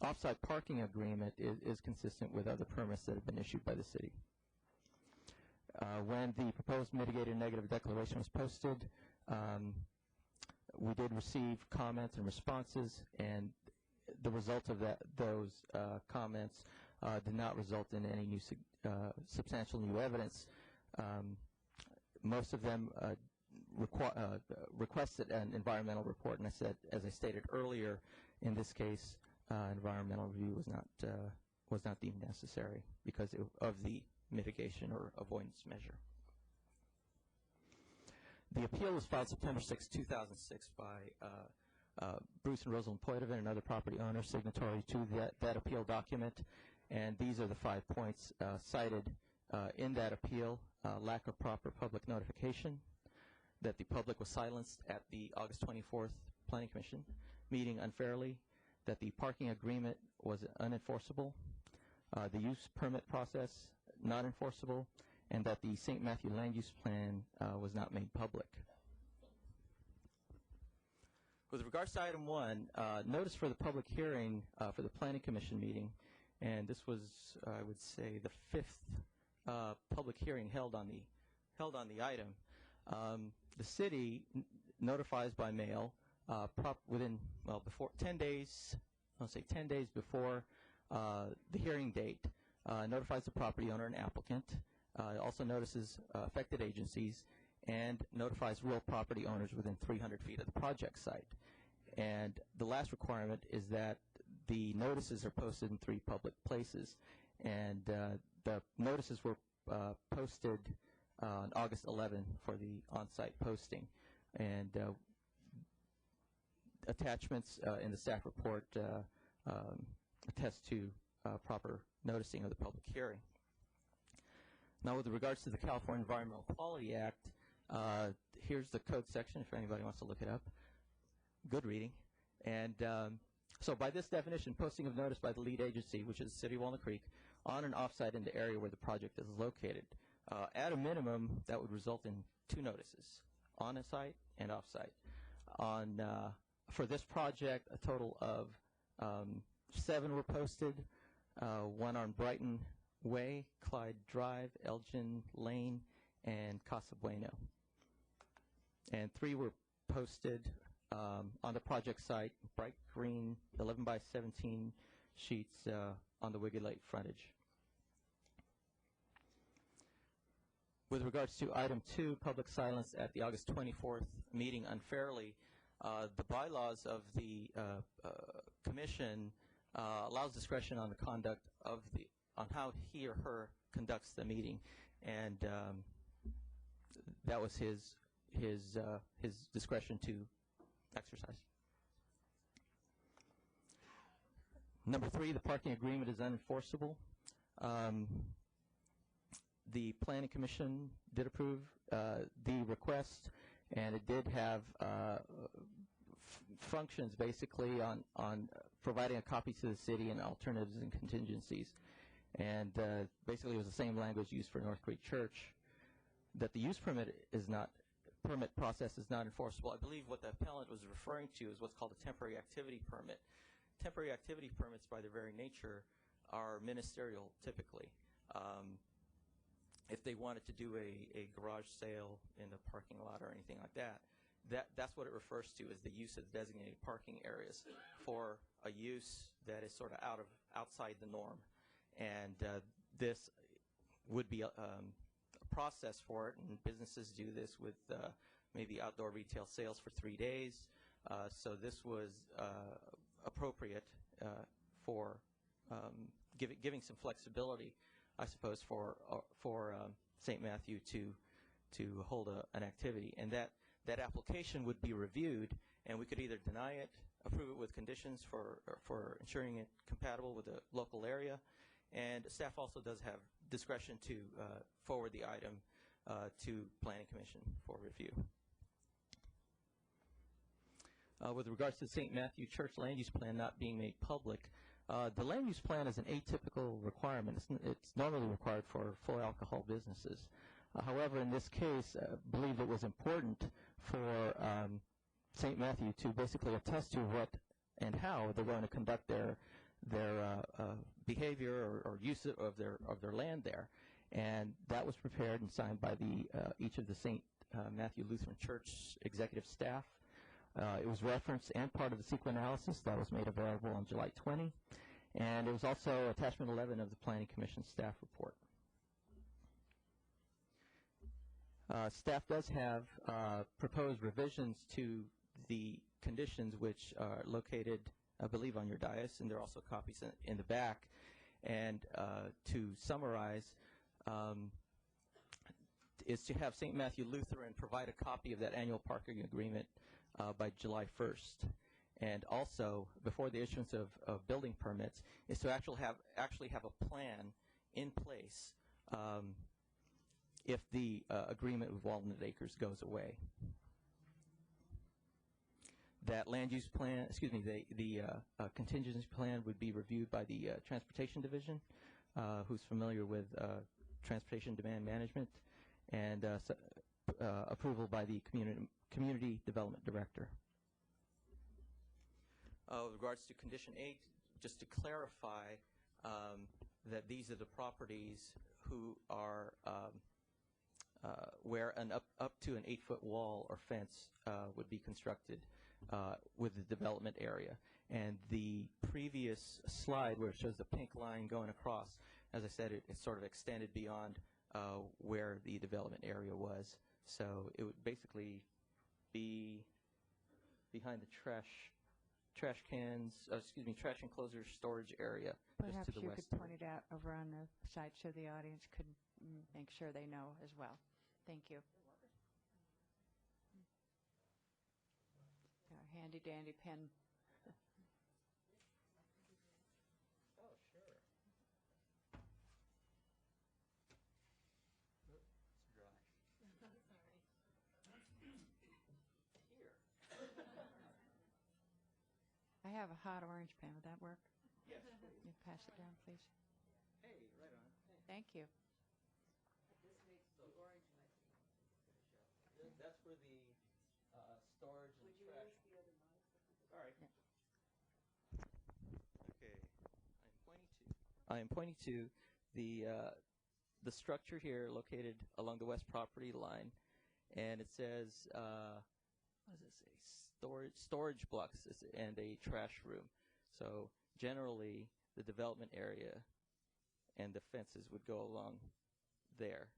off-site parking agreement is consistent with other permits that have been issued by the city. When the proposed mitigated negative declaration was posted, we did receive comments and responses, and the result of those comments did not result in any new substantial new evidence. Most of them requested an environmental report, and I said, as I stated earlier, in this case, environmental review was not deemed necessary because of the mitigation or avoidance measure. The appeal was filed September 6, 2006 by Bruce and Rosalind Poitevin, another property owner, signatory to that appeal document. And these are the 5 points cited in that appeal. Lack of proper public notification, that the public was silenced at the August 24th Planning Commission meeting unfairly, that the parking agreement was unenforceable, the use permit process not enforceable, and that the St. Matthew Land Use Plan was not made public. With regards to item 1, notice for the public hearing for the Planning Commission meeting, and this was, I would say, the 5th public hearing held on the item. The city notifies by mail before 10 days. I'll say 10 days before the hearing date. Notifies the property owner and applicant. Also notices affected agencies and notifies real property owners within 300 feet of the project site. And the last requirement is that the notices are posted in 3 public places. And the notices were posted on August 11 for the on-site posting. And attachments in the staff report attest to proper noticing of the public hearing. Now, with regards to the California Environmental Quality Act, here's the code section if anybody wants to look it up. Good reading. And so by this definition, posting of notice by the lead agency, which is the City of Walnut Creek, on and off-site in the area where the project is located. At a minimum, that would result in 2 notices, on a site and off-site. For this project, a total of 7 were posted, 1 on Brighton Way, Clyde Drive, Elgin Lane, and Casa Bueno. And 3 were posted on the project site, bright green 11 by 17 sheets on the Wicked Lake frontage. With regards to item 2, public silence at the August 24th meeting unfairly, the bylaws of the commission allows discretion on the conduct of on how he or her conducts the meeting, and that was his discretion to exercise. Number 3, the parking agreement is unenforceable. The Planning Commission did approve the request, and it did have functions basically on providing a copy to the city and alternatives and contingencies. And basically it was the same language used for North Creek Church, that the use permit process is not enforceable. I believe what the appellant was referring to is what's called a temporary activity permit. Temporary activity permits, by their very nature, are ministerial typically. If they wanted to do a garage sale in the parking lot or anything like that, that's what it refers to as the use of designated parking areas for a use that is sort of outside the norm. And this would be a process for it, and businesses do this with maybe outdoor retail sales for 3 days. So this was appropriate for giving some flexibility, I suppose, for St. Matthew to hold an activity. And that application would be reviewed, and we could either deny it, approve it with conditions for ensuring it compatible with the local area, and staff also does have discretion to forward the item to Planning Commission for review. With regards to the St. Matthew Church Land Use Plan not being made public, the land use plan is an atypical requirement. It's normally required for full alcohol businesses. However, in this case, I believe it was important for St. Matthew to basically attest to what and how they're going to conduct their behavior or use of their land there, and that was prepared and signed by each of the St. Matthew Lutheran Church executive staff. It was referenced and part of the CEQA analysis that was made available on July 20, and it was also attachment 11 of the Planning Commission staff report. Staff does have proposed revisions to the conditions, which are located, I believe, on your dais, and there are also copies in the back. And to summarize, is to have St. Matthew Lutheran provide a copy of that annual parking agreement by July 1st. And also, before the issuance of building permits, is to actually have a plan in place if the agreement with Walnut Acres goes away. That land use plan, the contingency plan would be reviewed by the Transportation Division, who's familiar with transportation demand management, and approval by the Community Development Director. With regards to Condition 8, just to clarify that these are the properties who are where up to an 8-foot wall or fence would be constructed with the development area. And the previous slide where it shows the pink line going across, as I said, it sort of extended beyond where the development area was. So it would basically be behind the trash enclosure storage area. Perhaps just to the you west could point it out over on the side so the audience could make sure they know as well. Thank you. Our handy dandy pen. Oh, sure. It's dry. Here. I have a hot orange pen. Would that work? Yes, please. You pass it down, please. Hey, right on. Thank you. This makes the orange nice and finish up. That's for the storage and trash. All right. Yeah. Okay. I am pointing to the structure here located along the west property line, and it says what does it say? Storage blocks and a trash room. So generally, the development area and the fences would go along there,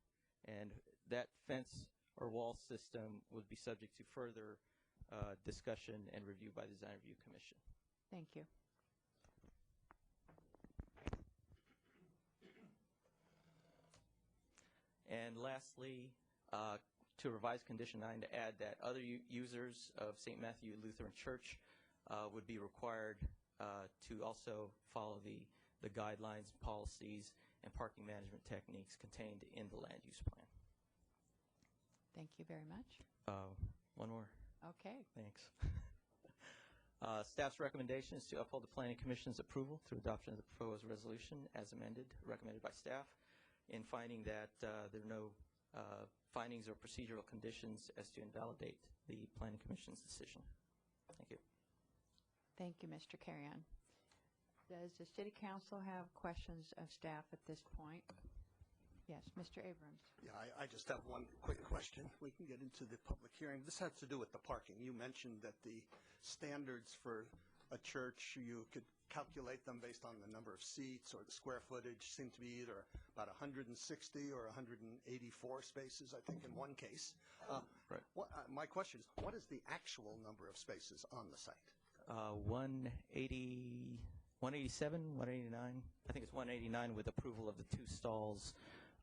and that fence or wall system would be subject to further discussion and review by the Design Review Commission. Thank you. And lastly, to revise Condition 9 to add that other users of St. Matthew Lutheran Church would be required to also follow the guidelines, policies, and parking management techniques contained in the land use plan. Thank you very much. One more. Okay. Thanks. Staff's recommendation is to uphold the Planning Commission's approval through adoption of the proposed resolution as amended, recommended by staff, in finding that there are no findings or procedural conditions as to invalidate the Planning Commission's decision. Thank you. Thank you, Mr. Carrion. Does the City Council have questions of staff at this point? Yes, Mr. Abrams. Yeah, I just have one quick question. We can get into the public hearing. This has to do with the parking. You mentioned that the standards for a church, you could calculate them based on the number of seats or the square footage, seem to be either about 160 or 184 spaces, I think, in one case. Right. My question is, what is the actual number of spaces on the site? 187, 189. I think it's 189 with approval of the 2 stalls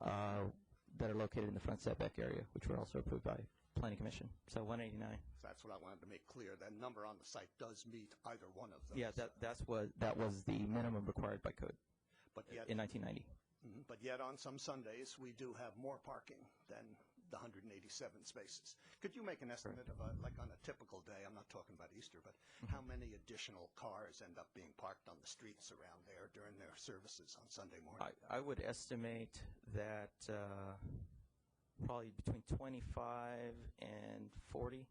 that are located in the front setback area, which were also approved by Planning Commission. So 189. So that's what I wanted to make clear. That number on the site does meet either one of those. Yeah, that was the minimum required by code But yet, in 1990. But yet on some Sundays, we do have more parking than the 187 spaces. Could you make an estimate of, like on a typical day, I'm not talking about Easter, but how many additional cars end up being parked on the streets around there during their services on Sunday morning? I would estimate that probably between 25 and 40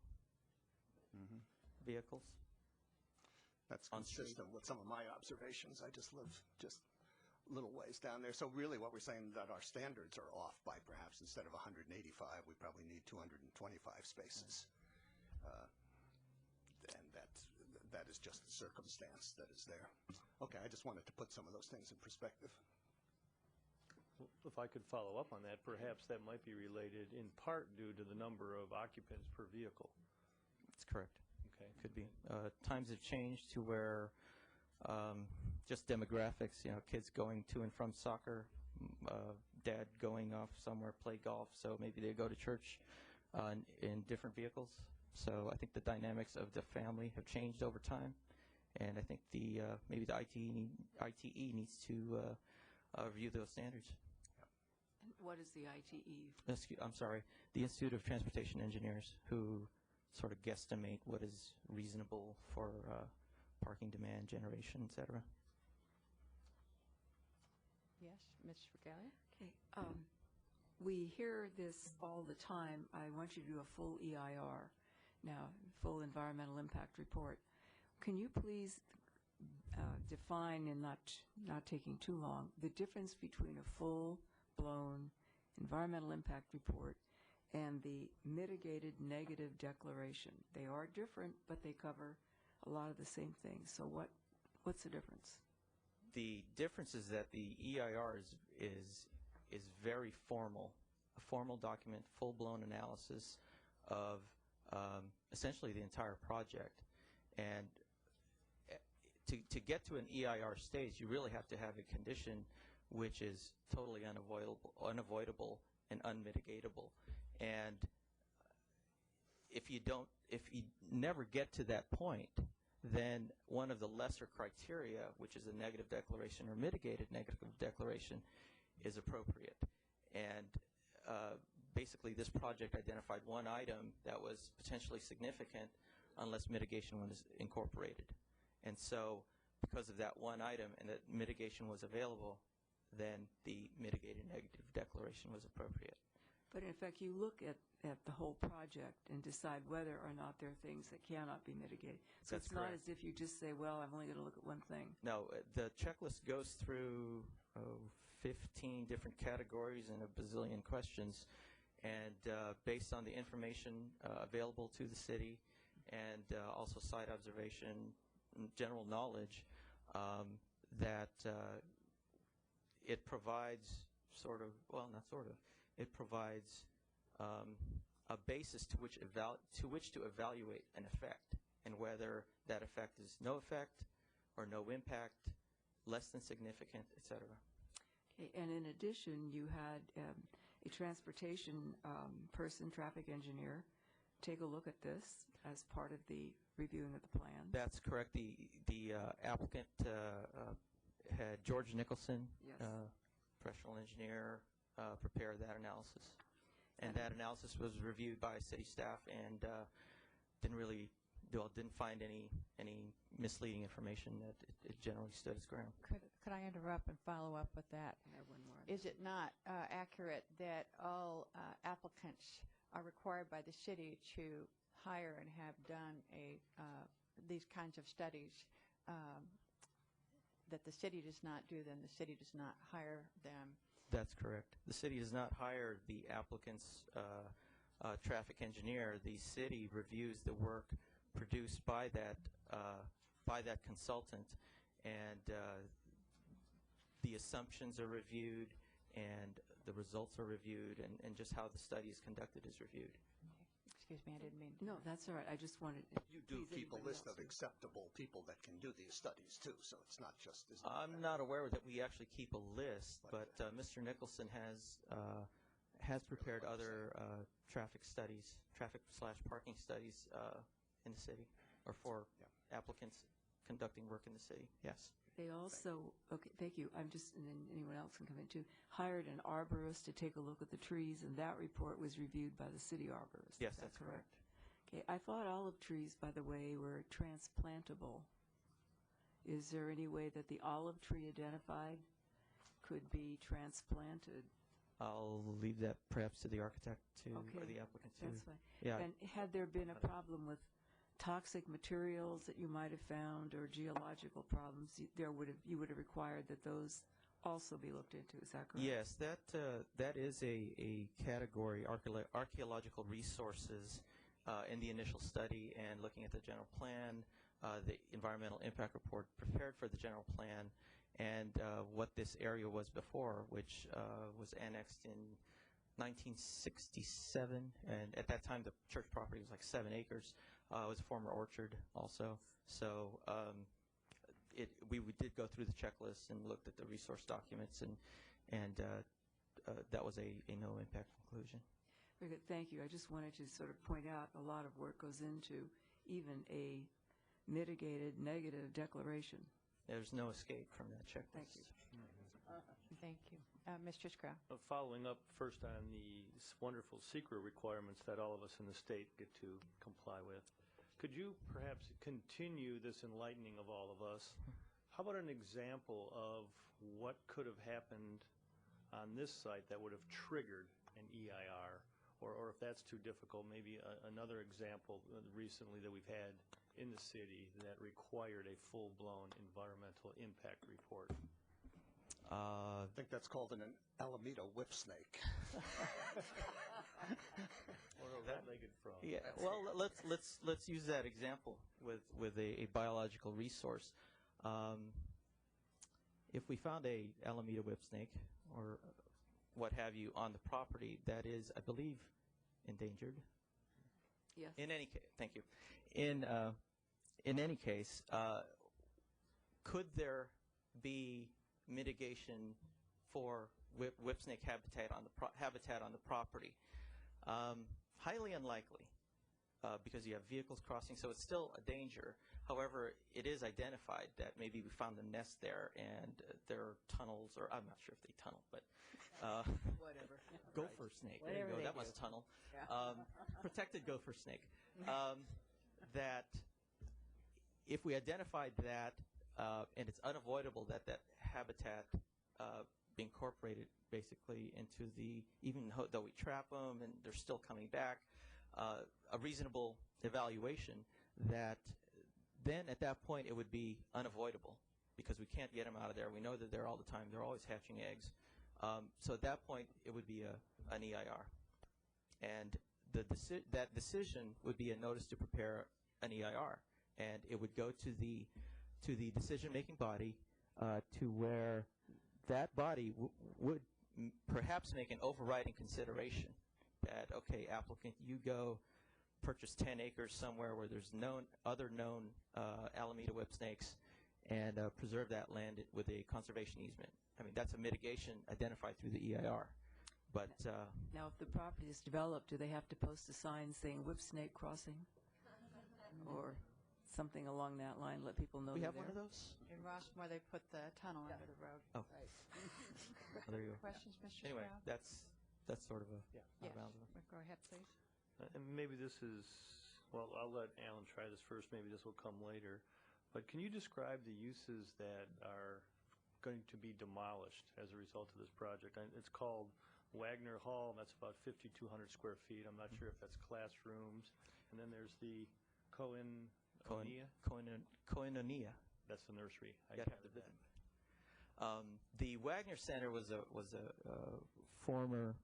vehicles. That's on street. consistent with some of my observations. I just live just little ways down there. So really what we're saying that our standards are off by perhaps instead of 185, we probably need 225 spaces. And that is just the circumstance that is there. Okay, I just wanted to put some of those things in perspective. If I could follow up on that, perhaps that might be related in part due to the number of occupants per vehicle. That's correct. Okay. Could be. Times have changed to where just demographics, kids going to and from soccer, dad going off somewhere, play golf, so maybe they go to church in different vehicles. So I think the dynamics of the family have changed over time, and I think maybe the ITE needs to review those standards. And what is the ITE? I'm sorry, the Institute of Transportation Engineers, who sort of guesstimate what is reasonable for parking demand generation, et cetera. Yes, Ms. Regalia? Okay. We hear this all the time. I want you to do a full EIR, now, full environmental impact report. Can you please define, and not taking too long, the difference between a full-blown environmental impact report and the mitigated negative declaration? They are different, but they cover a lot of the same things. So what's the difference? The difference is that the EIR is very formal, a formal document, full-blown analysis of essentially the entire project. And to get to an EIR stage, you really have to have a condition which is totally unavoidable and unmitigatable. And if you never get to that point, then one of the lesser criteria, which is a negative declaration or mitigated negative declaration, is appropriate. And basically this project identified one item that was potentially significant unless mitigation was incorporated. And so because of that one item and that mitigation was available, then the mitigated negative declaration was appropriate. But in effect, you look at the whole project and decide whether or not there are things that cannot be mitigated. So That's it's correct. not as if you just say, well, I'm only going to look at one thing. No, the checklist goes through 15 different categories and a bazillion questions. And based on the information available to the city and also site observation, general knowledge, that it provides it provides a basis to which to evaluate an effect, and whether that effect is no effect or no impact, less than significant, et cetera. Okay, and in addition, you had a transportation person, traffic engineer, take a look at this as part of the reviewing of the plan. That's correct. The applicant had George Nicholson, Yes. professional engineer, prepare that analysis. And that analysis was reviewed by city staff and didn't find any misleading information. That it generally stood its ground. Could I interrupt and follow up with that? I have one more. Is it not accurate that all applicants are required by the city to hire and have done these kinds of studies, that the city does not do them, the city does not hire them? That's correct. The city does not hire the applicant's traffic engineer. The city reviews the work produced by that consultant, and the assumptions are reviewed, and the results are reviewed, and just how the study is conducted is reviewed. Excuse me, I didn't mean. No, that's all right. I just wanted. You do please keep a anybody list else of acceptable people that can do these studies too, so it's not just. I'm not aware that we actually keep a list, but Mr. Nicholson has prepared other traffic/parking studies in the city, or for applicants conducting work in the city. Yes. They also, okay, thank you. I'm just, and then anyone else can come in too, hired an arborist to take a look at the trees, and that report was reviewed by the city arborist. Yes, Is that that's correct. Okay, I thought olive trees, by the way, were transplantable. Is there any way that the olive tree identified could be transplanted? I'll leave that perhaps to the architect or Okay, the applicant to. That's fine. Yeah. And had there been a problem with toxic materials that you might have found, or geological problems, you would have required that those also be looked into. Is that correct? Yes, that is a category, archaeological resources in the initial study, and looking at the general plan, the environmental impact report prepared for the general plan, and what this area was before, which was annexed in 1967, and at that time the church property was like 7 acres. It was a former orchard also. So we did go through the checklist and looked at the resource documents, and that was a no impact conclusion. Very good, thank you. I just wanted to sort of point out a lot of work goes into even a mitigated negative declaration. There's no escape from that checklist. Thank you. Thank you. Mr. Scrow. Following up first on the wonderful secret requirements that all of us in the state get to comply with, could you perhaps continue this enlightening of all of us? How about an example of what could have happened on this site that would have triggered an EIR? Or if that's too difficult, maybe another example recently that we've had in the city that required a full-blown environmental impact report. I think that's called an Alameda whip snake. Or a red-legged frog. Yeah. Well, let's use that example with a biological resource. If we found a Alameda whip snake or what have you on the property that is, I believe, endangered. Yes. In any case, thank you. In any case, could there be mitigation for whip snake habitat on the property? Highly unlikely, because you have vehicles crossing, so it's still a danger. However, it is identified that maybe we found a nest there, and there are tunnels, or I'm not sure if they tunnel, but Whatever. gopher snake. There you go. That was tunnel. Yeah. Protected gopher snake. That if we identified that, and it's unavoidable that habitat be incorporated basically into even though we trap them and they're still coming back, a reasonable evaluation, that then at that point it would be unavoidable because we can't get them out of there. We know that they're all the time. They're always hatching eggs. So at that point it would be an EIR. And that decision would be a notice to prepare an EIR. And it would go to the decision-making body to where that body would perhaps make an overriding consideration that, okay, applicant, you go purchase 10 acres somewhere where there's other known Alameda whip snakes and preserve that land with a conservation easement. I mean, that's a mitigation identified through the EIR. But Now, if the property is developed, do they have to post a sign saying whip snake crossing? Or something along that line, let people know we they're have one there? of those? In Rossmore, they put the tunnel under the road. Oh. There you go. Questions, Mr. Anyway, Stroud? that's sort of a Yes. out of bounds. Go ahead, please. And maybe this is, well, I'll let Alan try this first. Maybe this will come later. But can you describe the uses that are going to be demolished as a result of this project? It's called Wagner Hall, and that's about 5,200 square feet. I'm not sure if that's classrooms. And then there's the Koinonia. That's the nursery. I Gotta have gathered the that. The Wagner Center was a former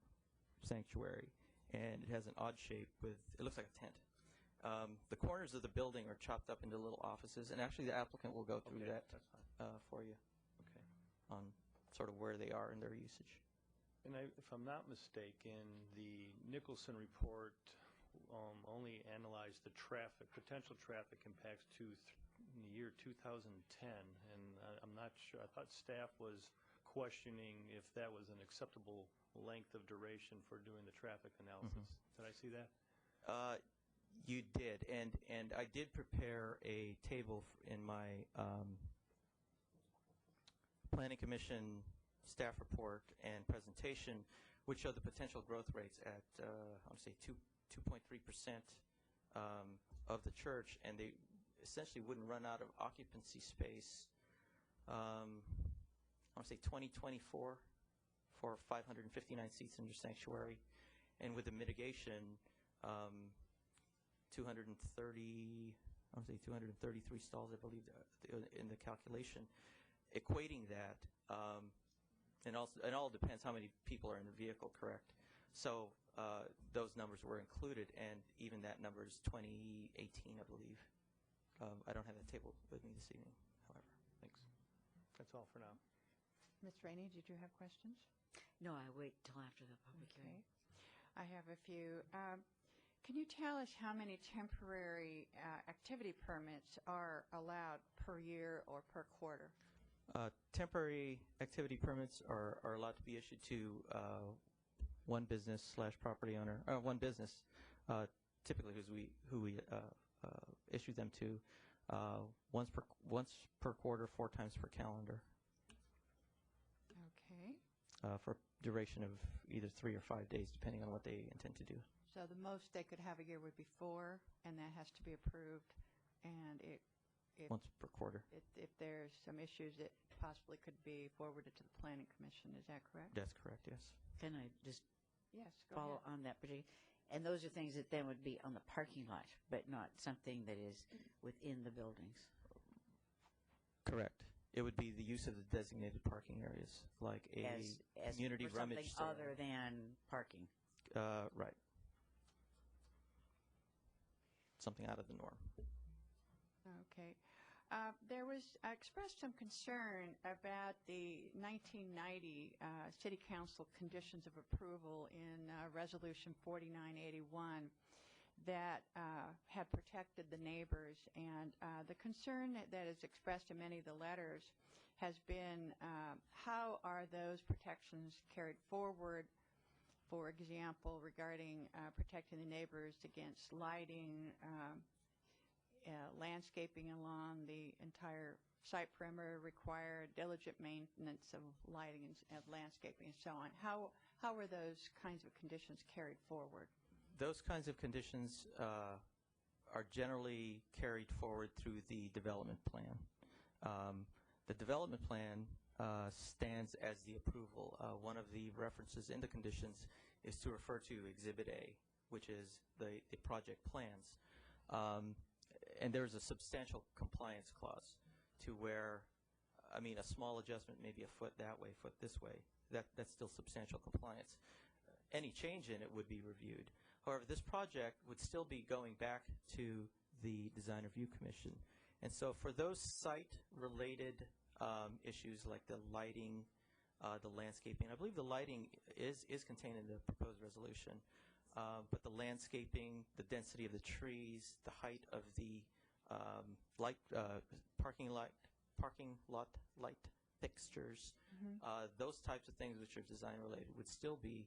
sanctuary, and it has an odd shape with, it looks like a tent. The corners of the building are chopped up into little offices, and actually the applicant will go through Okay, that that's fine. for you Okay. on sort of where they are in their usage. And if I'm not mistaken, the Nicholson report only analyzed the potential traffic impacts in the year 2010, and I'm not sure. I thought staff was questioning if that was an acceptable length of duration for doing the traffic analysis. Did I see that? You did, and I did prepare a table in my Planning Commission staff report and presentation, which showed the potential growth rates at, I would say, 2.3% of the church, and they essentially wouldn't run out of occupancy space, I would say 2024 for 559 seats in your sanctuary, and with the mitigation, 233 stalls, I believe, in the calculation, equating that, and also it all depends how many people are in the vehicle, correct? So those numbers were included, and even that number is 2018, I believe, I don't have that table with me this evening, however. Thanks. That's all for now. Ms. Rainey, did you have questions? No, I wait till after the public hearing. I have a few. Can you tell us how many temporary activity permits are allowed per year or per quarter? Temporary activity permits are allowed to be issued to one business / property owner, one business, typically who we issue them to once per quarter, 4 times per calendar. Okay. For duration of either 3 or 5 days, depending on what they intend to do. So the most they could have a year would be 4, and that has to be approved. And Once per quarter. If there's some issues, it possibly could be forwarded to the Planning Commission. Is that correct? That's correct, yes. Can I just Yes, go follow ahead. on that particular? And those are things that then would be on the parking lot, but not something that is within the buildings. Correct. It would be the use of the designated parking areas, like a as community for something rummage sale. other than parking. Right. Something out of the norm. Okay. There was expressed some concern about the 1990 City Council conditions of approval in Resolution 4981 that had protected the neighbors. And the concern that is expressed in many of the letters has been how are those protections carried forward, for example, regarding protecting the neighbors against lighting, landscaping along the entire site perimeter required, diligent maintenance of lighting and of landscaping and so on. How were those kinds of conditions carried forward? Those kinds of conditions are generally carried forward through the development plan. The development plan stands as the approval. One of the references in the conditions is to refer to Exhibit A, which is the project plans. And there's a substantial compliance clause to where, a small adjustment, maybe a foot that way, foot this way, that's still substantial compliance. Any change in it would be reviewed. However, this project would still be going back to the Design Review Commission. And so for those site-related issues like the lighting, the landscaping, I believe the lighting is contained in the proposed resolution. But the landscaping, the density of the trees, the height of the parking lot light fixtures, those types of things which are design related would still be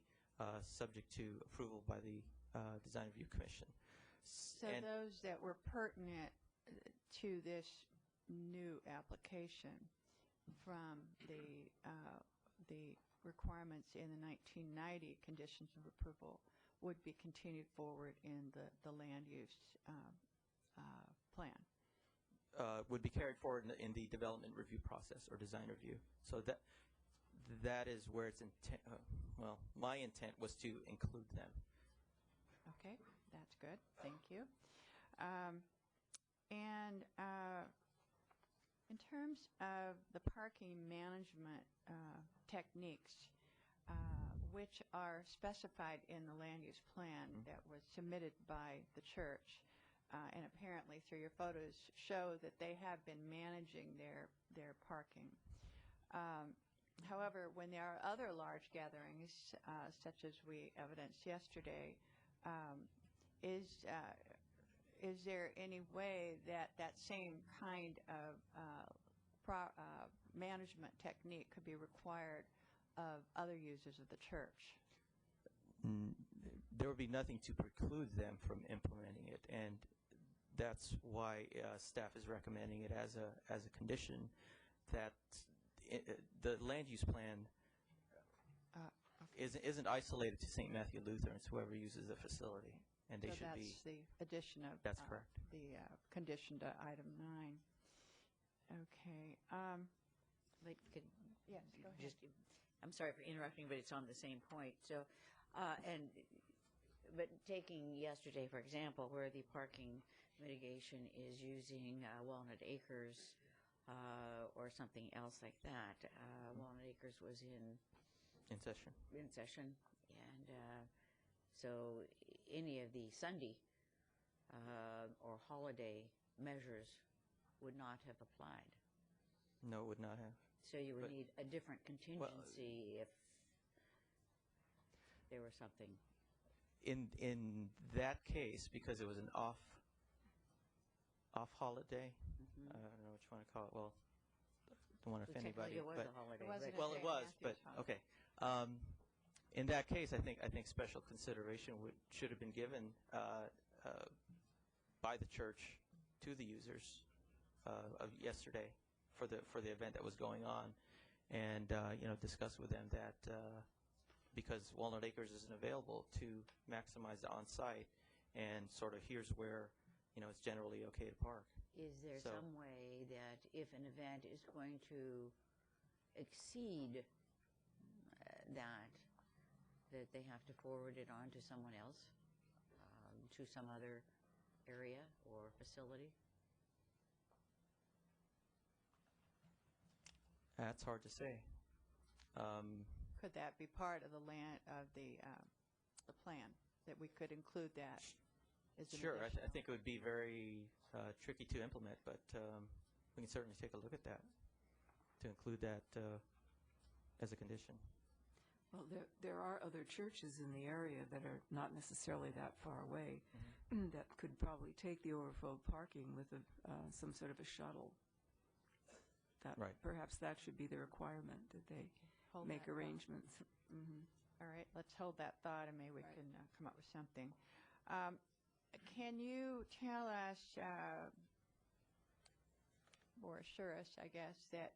subject to approval by the Design Review Commission. So those that were pertinent to this new application from the requirements in the 1990 conditions of approval would be continued forward in the land use plan. Would be carried forward in the development review process or design review. So that is where it's intent. Well, my intent was to include them. Okay, that's good. Thank you. In terms of the parking management techniques, which are specified in the land use plan that was submitted by the church, and apparently through your photos show that they have been managing their parking. However, when there are other large gatherings, such as we evidenced yesterday, is there any way that same kind of management technique could be required of other users of the church? There would be nothing to preclude them from implementing it, and that's why staff is recommending it as a condition that the land use plan isn't isolated to St. Matthew Lutheran. It's whoever uses the facility, and they should be. So that's the addition of That's correct. The condition to item 9. Okay. Yes, go ahead. I'm sorry for interrupting, but it's on the same point. So, but taking yesterday, for example, where the parking mitigation is using Walnut Acres or something else like that. Walnut Acres was in session. And so any of the Sunday or holiday measures would not have applied. No, it would not have. So you would But- need a different contingency if there was something. In that case, because it was an off holiday, I don't know what you want to call it. Well, don't want to offend anybody. It was but a holiday. It wasn't right? a well, day it was, Matthew's but holiday. okay. In that case, I think special consideration should have been given by the church to the users of yesterday for the event that was going on, and discuss with them that because Walnut Acres isn't available to maximize the on-site, and sort of here's where it's generally okay to park. Is there So- some way that if an event is going to exceed that they have to forward it on to someone else, to some other area or facility? That's hard to say. Could that be part of the plan, that we could include that as an Sure, I additional? think it would be very tricky to implement, but we can certainly take a look at that, to include that as a condition. Well, there are other churches in the area that are not necessarily that far away that could probably take the overflow parking with some sort of a shuttle. Right. Perhaps that should be the requirement, that they Hold make that thought. arrangements. All right, let's hold that thought, and maybe we can come up with something. Can you tell us, or assure us, I guess, that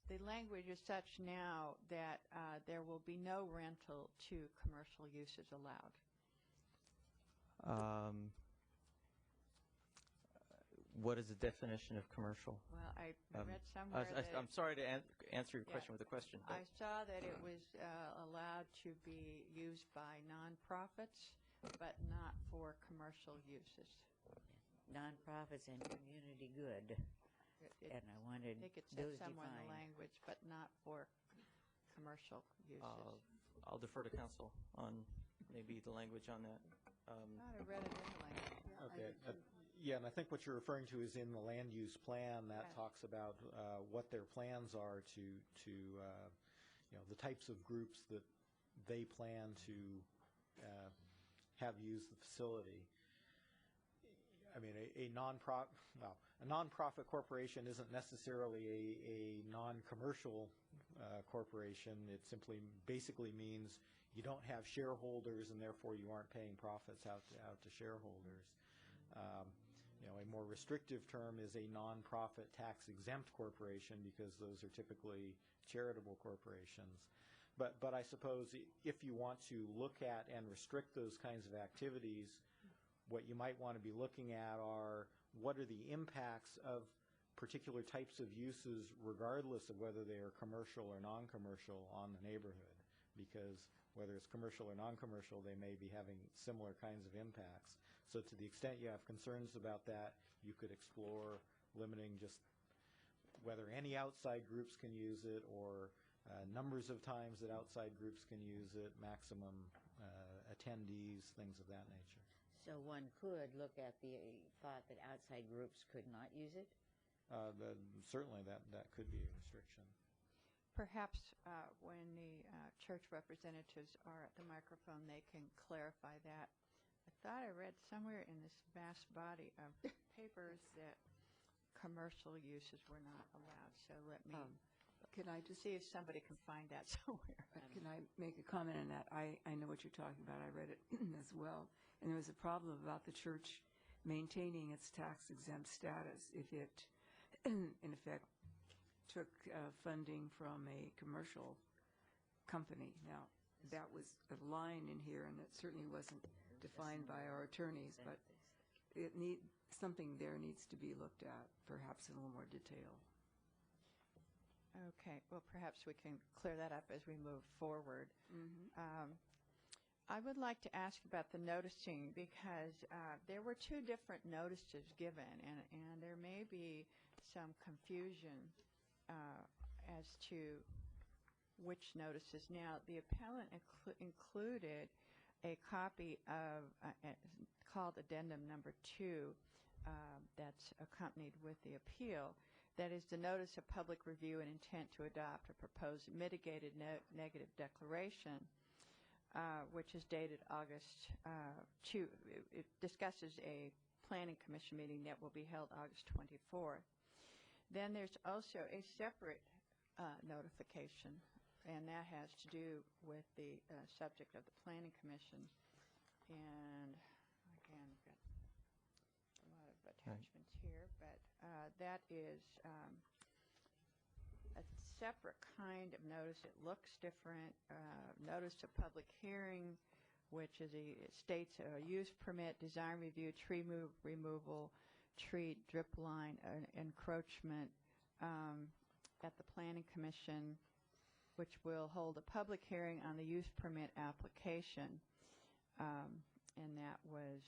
the language is such now that there will be no rental to commercial uses allowed? What is the definition of commercial? Well, I read somewhere that I'm sorry to answer your Yeah. question with a question. But I saw that it was allowed to be used by nonprofits, but not for commercial uses. Nonprofits and community good. And I I wanted think it those says somewhere in the defined. language, but not for commercial uses. I'll defer to council on maybe the language on that. I thought I read it in the language. Okay. Yeah, and I think what you're referring to is in the land use plan that Yes. talks about what their plans are to the types of groups that they plan to have use the facility. I mean, a nonprofit corporation isn't necessarily a non-commercial corporation. It simply basically means you don't have shareholders, and therefore you aren't paying profits out to shareholders. A more restrictive term is a nonprofit tax-exempt corporation, because those are typically charitable corporations. But I suppose if you want to look at and restrict those kinds of activities, what you might want to be looking at are what are the impacts of particular types of uses, regardless of whether they are commercial or non-commercial, on the neighborhood. Because whether it's commercial or non-commercial, they may be having similar kinds of impacts. So to the extent you have concerns about that, you could explore limiting just whether any outside groups can use it, or numbers of times that outside groups can use it, maximum attendees, things of that nature. So one could look at the thought that outside groups could not use it? Certainly that could be a restriction. Perhaps when the church representatives are at the microphone, they can clarify that. I thought I read somewhere in this vast body of papers that commercial uses were not allowed. So let me Can I just see if somebody can find that somewhere. Can I make a comment on that? I know what you're talking about. I read it as well. And there was a problem about the church maintaining its tax-exempt status if it, in effect, took funding from a commercial company. Now, that was a line in here, and it certainly wasn't defined by our attorneys, but something there needs to be looked at, perhaps in a little more detail. Okay, well, perhaps we can clear that up as we move forward. I would like to ask about the noticing, because there were two different notices given, and there may be some confusion as to which notices. Now, the appellant included a copy of called Addendum Number 2 that's accompanied with the appeal. That is the notice of public review and intent to adopt a proposed mitigated negative declaration, which is dated August 2. It discusses a planning commission meeting that will be held August 24th. Then there's also a separate notification, and that has to do with the subject of the planning commission. And again, we've got a lot of attachments here, but that is a separate kind of notice. It looks different. Notice of public hearing, which is it states a use permit, design review, tree removal, tree drip line, encroachment at the Planning Commission, which will hold a public hearing on the use permit application. And that was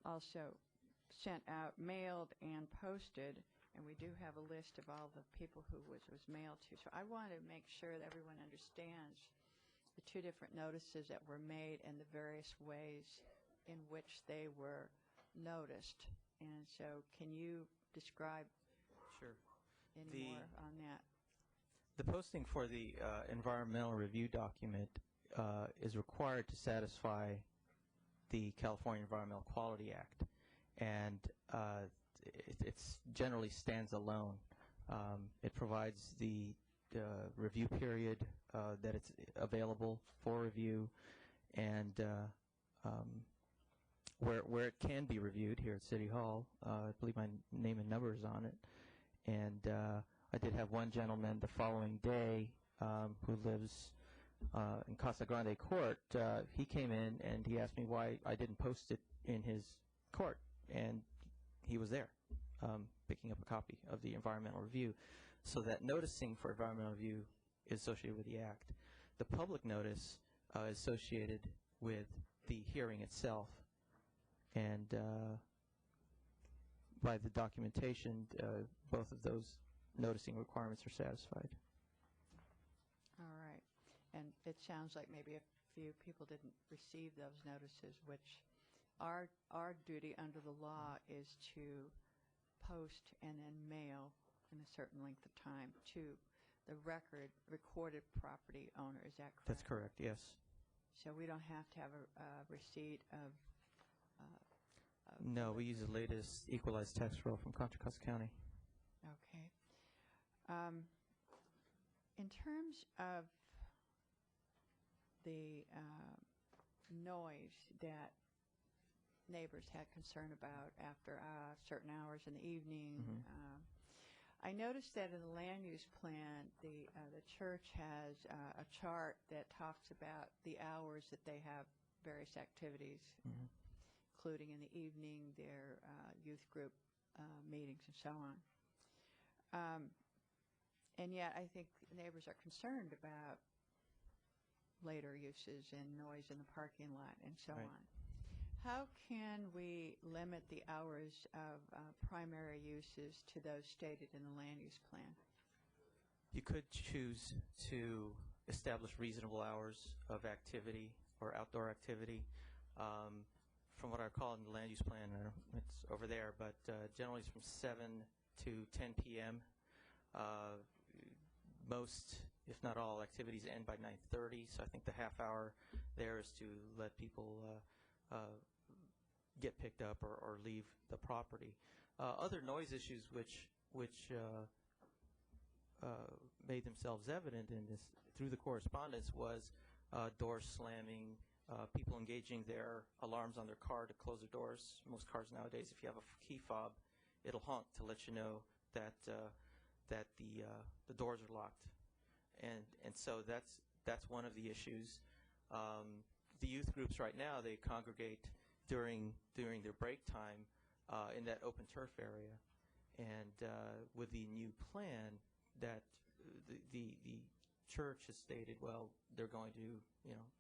also sent out, mailed, and posted. And we do have a list of all the people who was mailed to. So I want to make sure that everyone understands the two different notices that were made and the various ways in which they were noticed. And so can you describe any more on that? The posting for the environmental review document is required to satisfy the California Environmental Quality Act, and it generally stands alone. It provides the review period that it's available for review, and where it can be reviewed here at City Hall. I believe my name and number is on it. And I did have one gentleman the following day who lives in Casa Grande Court. He came in and he asked me why I didn't post it in his court, and he was there picking up a copy of the environmental review. So that noticing for environmental review is associated with the act. The public notice is associated with the hearing itself, and by the documentation, both of those noticing requirements are satisfied. All right. And it sounds like maybe a few people didn't receive those notices, which our duty under the law is to post and then mail in a certain length of time to the recorded property owner. Is that correct? That's correct, yes. So we don't have to have a receipt of no, we use the latest equalized tax roll from Contra Costa County. Okay. In terms of the noise that neighbors had concern about after certain hours in the evening, I noticed that in the land use plan, the church has a chart that talks about the hours that they have various activities, including in the evening, their youth group meetings and so on. And yet I think neighbors are concerned about later uses and noise in the parking lot and so on. How can we limit the hours of primary uses to those stated in the land use plan? You could choose to establish reasonable hours of activity or outdoor activity. From what I recall in the land use plan, it's over there, but generally it's from 7 to 10 p.m. Most, if not all, activities end by 9:30, so I think the half hour there is to let people get picked up or leave the property. Other noise issues which made themselves evident in this through the correspondence was doors slamming, people engaging their alarms on their car to close their doors. Most cars nowadays, if you have a key fob, it'll honk to let you know that the doors are locked, and so that's one of the issues. The youth groups right now, they congregate during their break time in that open turf area, and with the new plan that the church has stated, well, they're going to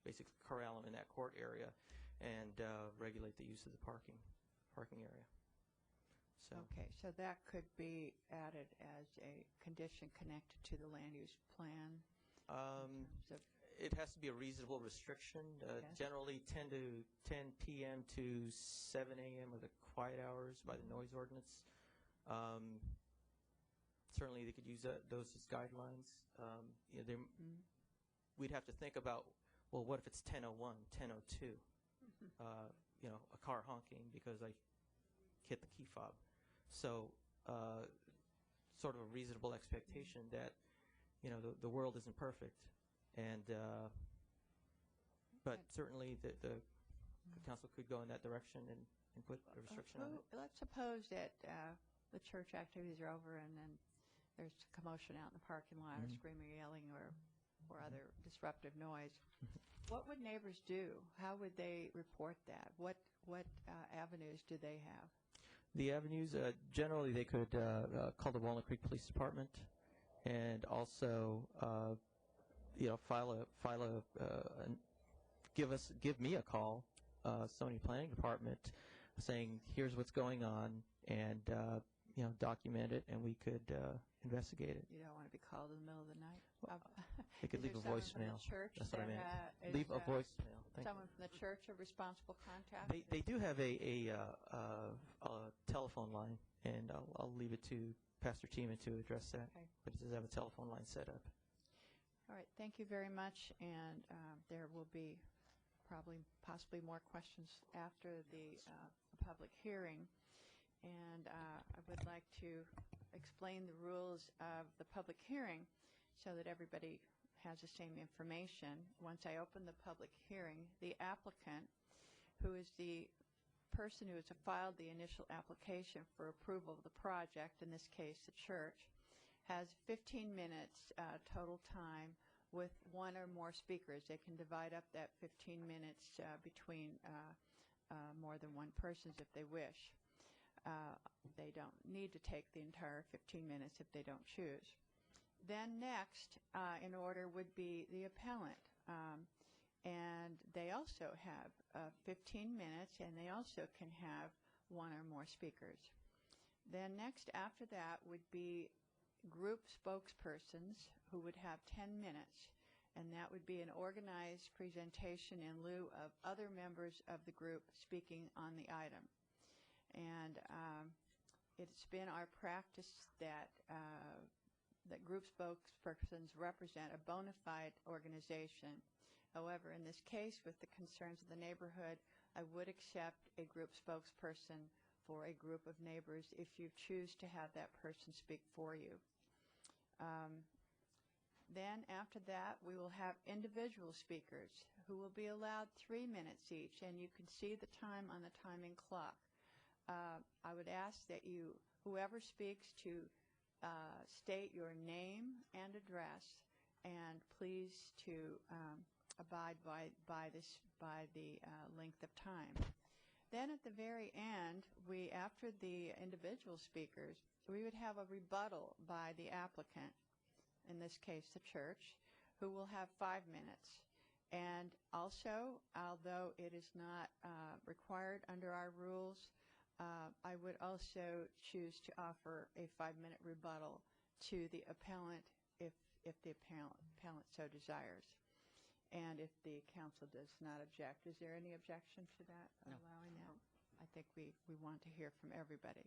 basically corral them in that court area and regulate the use of the parking area. So. Okay, so that could be added as a condition connected to the land use plan? It has to be a reasonable restriction. Generally, 10 p.m. to 7 a.m. are the quiet hours by the noise ordinance. Certainly, they could use those as guidelines. We'd have to think about, well, what if it's 10:01, 10:02? A car honking because I hit the key fob. So, sort of a reasonable expectation that, the world isn't perfect, and but certainly the council could go in that direction and put a restriction on it. Let's suppose that the church activities are over and then there's commotion out in the parking lot, or screaming, yelling, or other disruptive noise. What would neighbors do? How would they report that? What avenues do they have? The avenues, generally, they could call the Walnut Creek Police Department, and also, give me a call, Sony Planning Department, saying here's what's going on, and document it, and we could investigate it. You don't want to be called in the middle of the night. They could leave a voicemail. That's what I meant. Leave a voicemail. Someone from the church a responsible contact? They do have a telephone line, and I'll leave it to Pastor Tiemann to address that. Okay. But it does have a telephone line set up. All right. Thank you very much. And there will be possibly more questions after the public hearing. And I would like to explain the rules of the public hearing so that everybody has the same information. Once I open the public hearing, the applicant, who is the person who has filed the initial application for approval of the project, in this case the church, has 15 minutes total time with one or more speakers. They can divide up that 15 minutes between more than one person if they wish. They don't need to take the entire 15 minutes if they don't choose. Then next in order would be the appellant. And they also have 15 minutes, and they also can have one or more speakers. Then next after that would be group spokespersons who would have 10 minutes. And that would be an organized presentation in lieu of other members of the group speaking on the item. And it's been our practice that group spokespersons represent a bona fide organization. However, in this case, with the concerns of the neighborhood, I would accept a group spokesperson for a group of neighbors if you choose to have that person speak for you. Then after that, we will have individual speakers who will be allowed 3 minutes each, and you can see the time on the timing clock. I would ask that whoever speaks, to state your name and address, and please to abide by the length of time. Then at the very end, after the individual speakers, we would have a rebuttal by the applicant, in this case the church, who will have 5 minutes. And also, although it is not required under our rules, I would also choose to offer a 5-minute rebuttal to the appellant if the appellant so desires, and if the council does not object. Is there any objection to that, No. allowing that? I think we want to hear from everybody.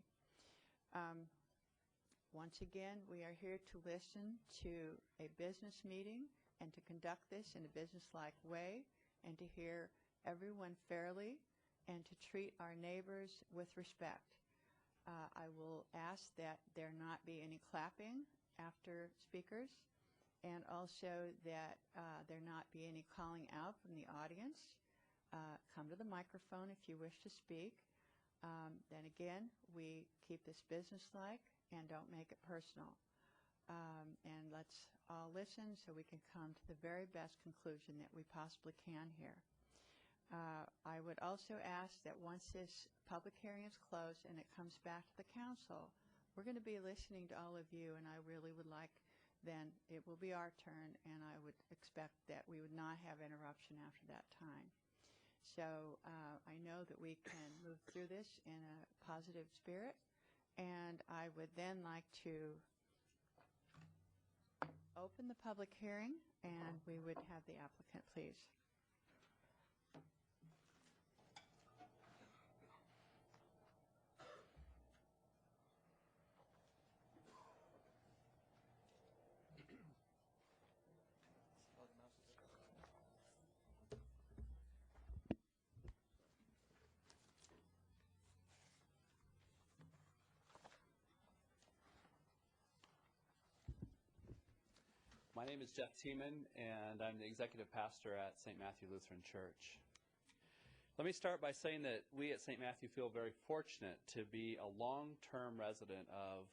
Once again, we are here to listen to a business meeting and to conduct this in a business-like way, and to hear everyone fairly, and to treat our neighbors with respect. I will ask that there not be any clapping after speakers, and also that there not be any calling out from the audience. Come to the microphone if you wish to speak. Then again, we keep this businesslike and don't make it personal. And let's all listen so we can come to the very best conclusion that we possibly can here. I would also ask that once this public hearing is closed and it comes back to the council, we're going to be listening to all of you, and I really would like, then it will be our turn, and I would expect that we would not have interruption after that time. So I know that we can move through this in a positive spirit, and I would then like to open open the public hearing, and we would have the applicant, please. My name is Jeff Tiemann, and I'm the executive pastor at St. Matthew Lutheran Church. Let me start by saying that we at St. Matthew feel very fortunate to be a long-term resident of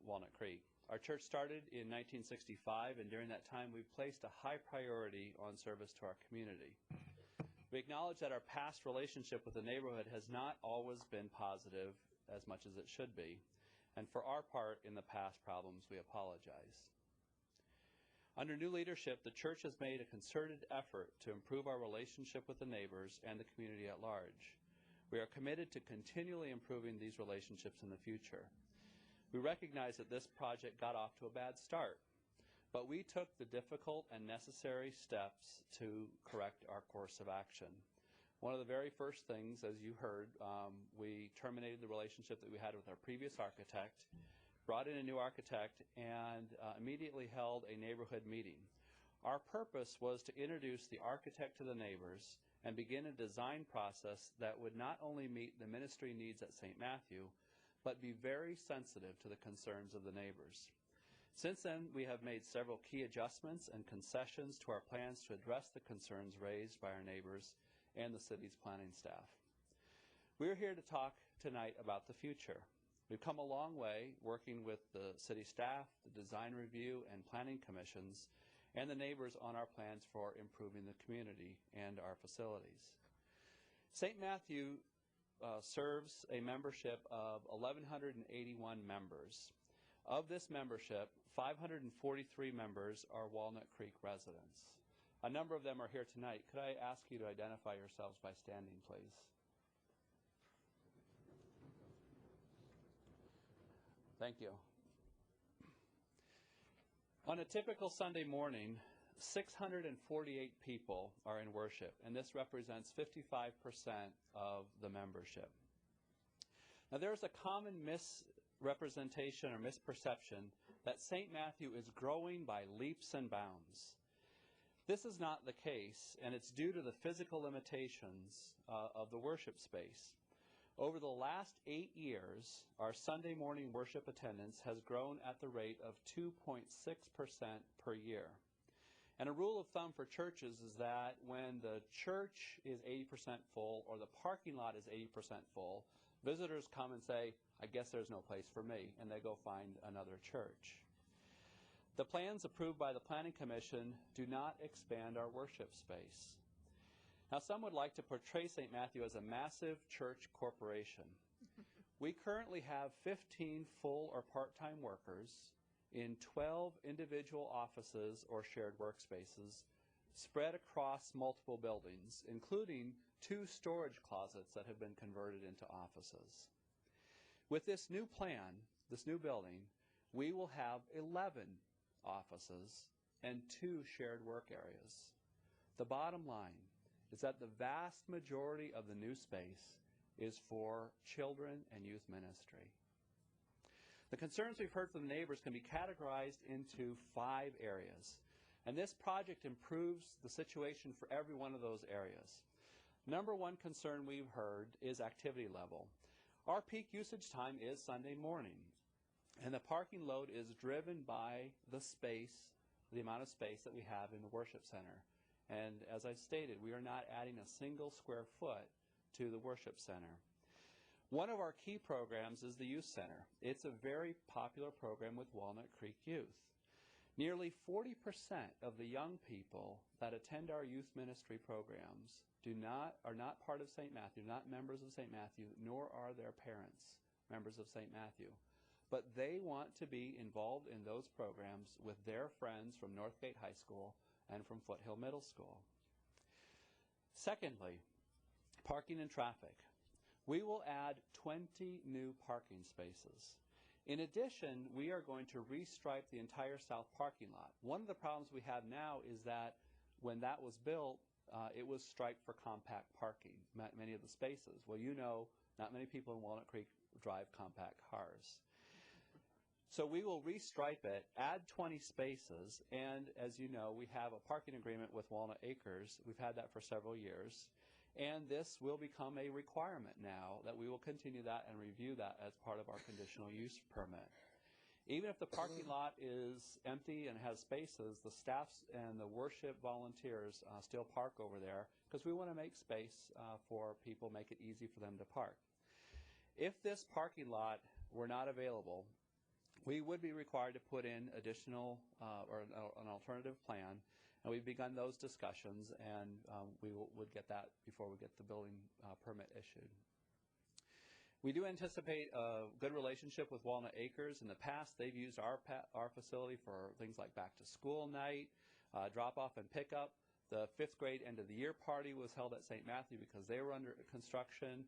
Walnut Creek. Our church started in 1965, and during that time we've placed a high priority on service to our community. We acknowledge that our past relationship with the neighborhood has not always been positive as much as it should be, and for our part in the past problems, we apologize. Under new leadership, the church has made a concerted effort to improve our relationship with the neighbors and the community at large. We are committed to continually improving these relationships in the future. We recognize that this project got off to a bad start, but we took the difficult and necessary steps to correct our course of action. One of the very first things, as you heard, we terminated the relationship that we had with our previous architect, brought in a new architect, and immediately held a neighborhood meeting. Our purpose was to introduce the architect to the neighbors and begin a design process that would not only meet the ministry needs at St. Matthew, but be very sensitive to the concerns of the neighbors. Since then, we have made several key adjustments and concessions to our plans to address the concerns raised by our neighbors and the city's planning staff. We're here to talk tonight about the future. We've come a long way working with the city staff, the design review and planning commissions, and the neighbors on our plans for improving the community and our facilities. St. Matthew serves a membership of 1,181 members. Of this membership, 543 members are Walnut Creek residents. A number of them are here tonight. Could I ask you to identify yourselves by standing, please? Thank you. On a typical Sunday morning, 648 people are in worship, and this represents 55% of the membership. Now, there's a common misrepresentation or misperception that St. Matthew is growing by leaps and bounds. This is not the case, and it's due to the physical limitations of the worship space. Over the last 8 years, our Sunday morning worship attendance has grown at the rate of 2.6% per year. And a rule of thumb for churches is that when the church is 80% full or the parking lot is 80% full, visitors come and say, I guess there's no place for me, and they go find another church. The plans approved by the Planning Commission do not expand our worship space. Now, some would like to portray St. Matthew as a massive church corporation. We currently have 15 full or part-time workers in 12 individual offices or shared workspaces spread across multiple buildings, including 2 storage closets that have been converted into offices. With this new plan, this new building, we will have 11 offices and 2 shared work areas. The bottom line is that the vast majority of the new space is for children and youth ministry. The concerns we've heard from the neighbors can be categorized into 5 areas, and this project improves the situation for every one of those areas. Number one concern we've heard is activity level. Our peak usage time is Sunday morning, and the parking load is driven by the space, the amount of space that we have in the worship center. And as I stated, we are not adding a single square foot to the worship center. One of our key programs is the Youth Center. It's a very popular program with Walnut Creek Youth. Nearly 40% of the young people that attend our youth ministry programs are not part of St. Matthew, not members of St. Matthew, nor are their parents members of St. Matthew. But they want to be involved in those programs with their friends from Northgate High School and from Foothill Middle School. Secondly, parking and traffic. We will add 20 new parking spaces. In addition, we are going to restripe the entire south parking lot. One of the problems we have now is that when that was built, it was striped for compact parking, many of the spaces. Well, you know, not many people in Walnut Creek drive compact cars. So we will restripe it, add 20 spaces, and as you know, we have a parking agreement with Walnut Acres. We've had that for several years. And this will become a requirement now that we will continue that and review that as part of our conditional use permit. Even if the parking lot is empty and has spaces, the staffs and the worship volunteers still park over there because we want to make space for people, make it easy for them to park. If this parking lot were not available, we would be required to put in additional or an alternative plan, and we've begun those discussions, and we would get that before we get the building permit issued. We do anticipate a good relationship with Walnut Acres. In the past, they've used our facility for things like back to school night, drop-off and pickup. The 5th grade end of the year party was held at St. Matthew because they were under construction.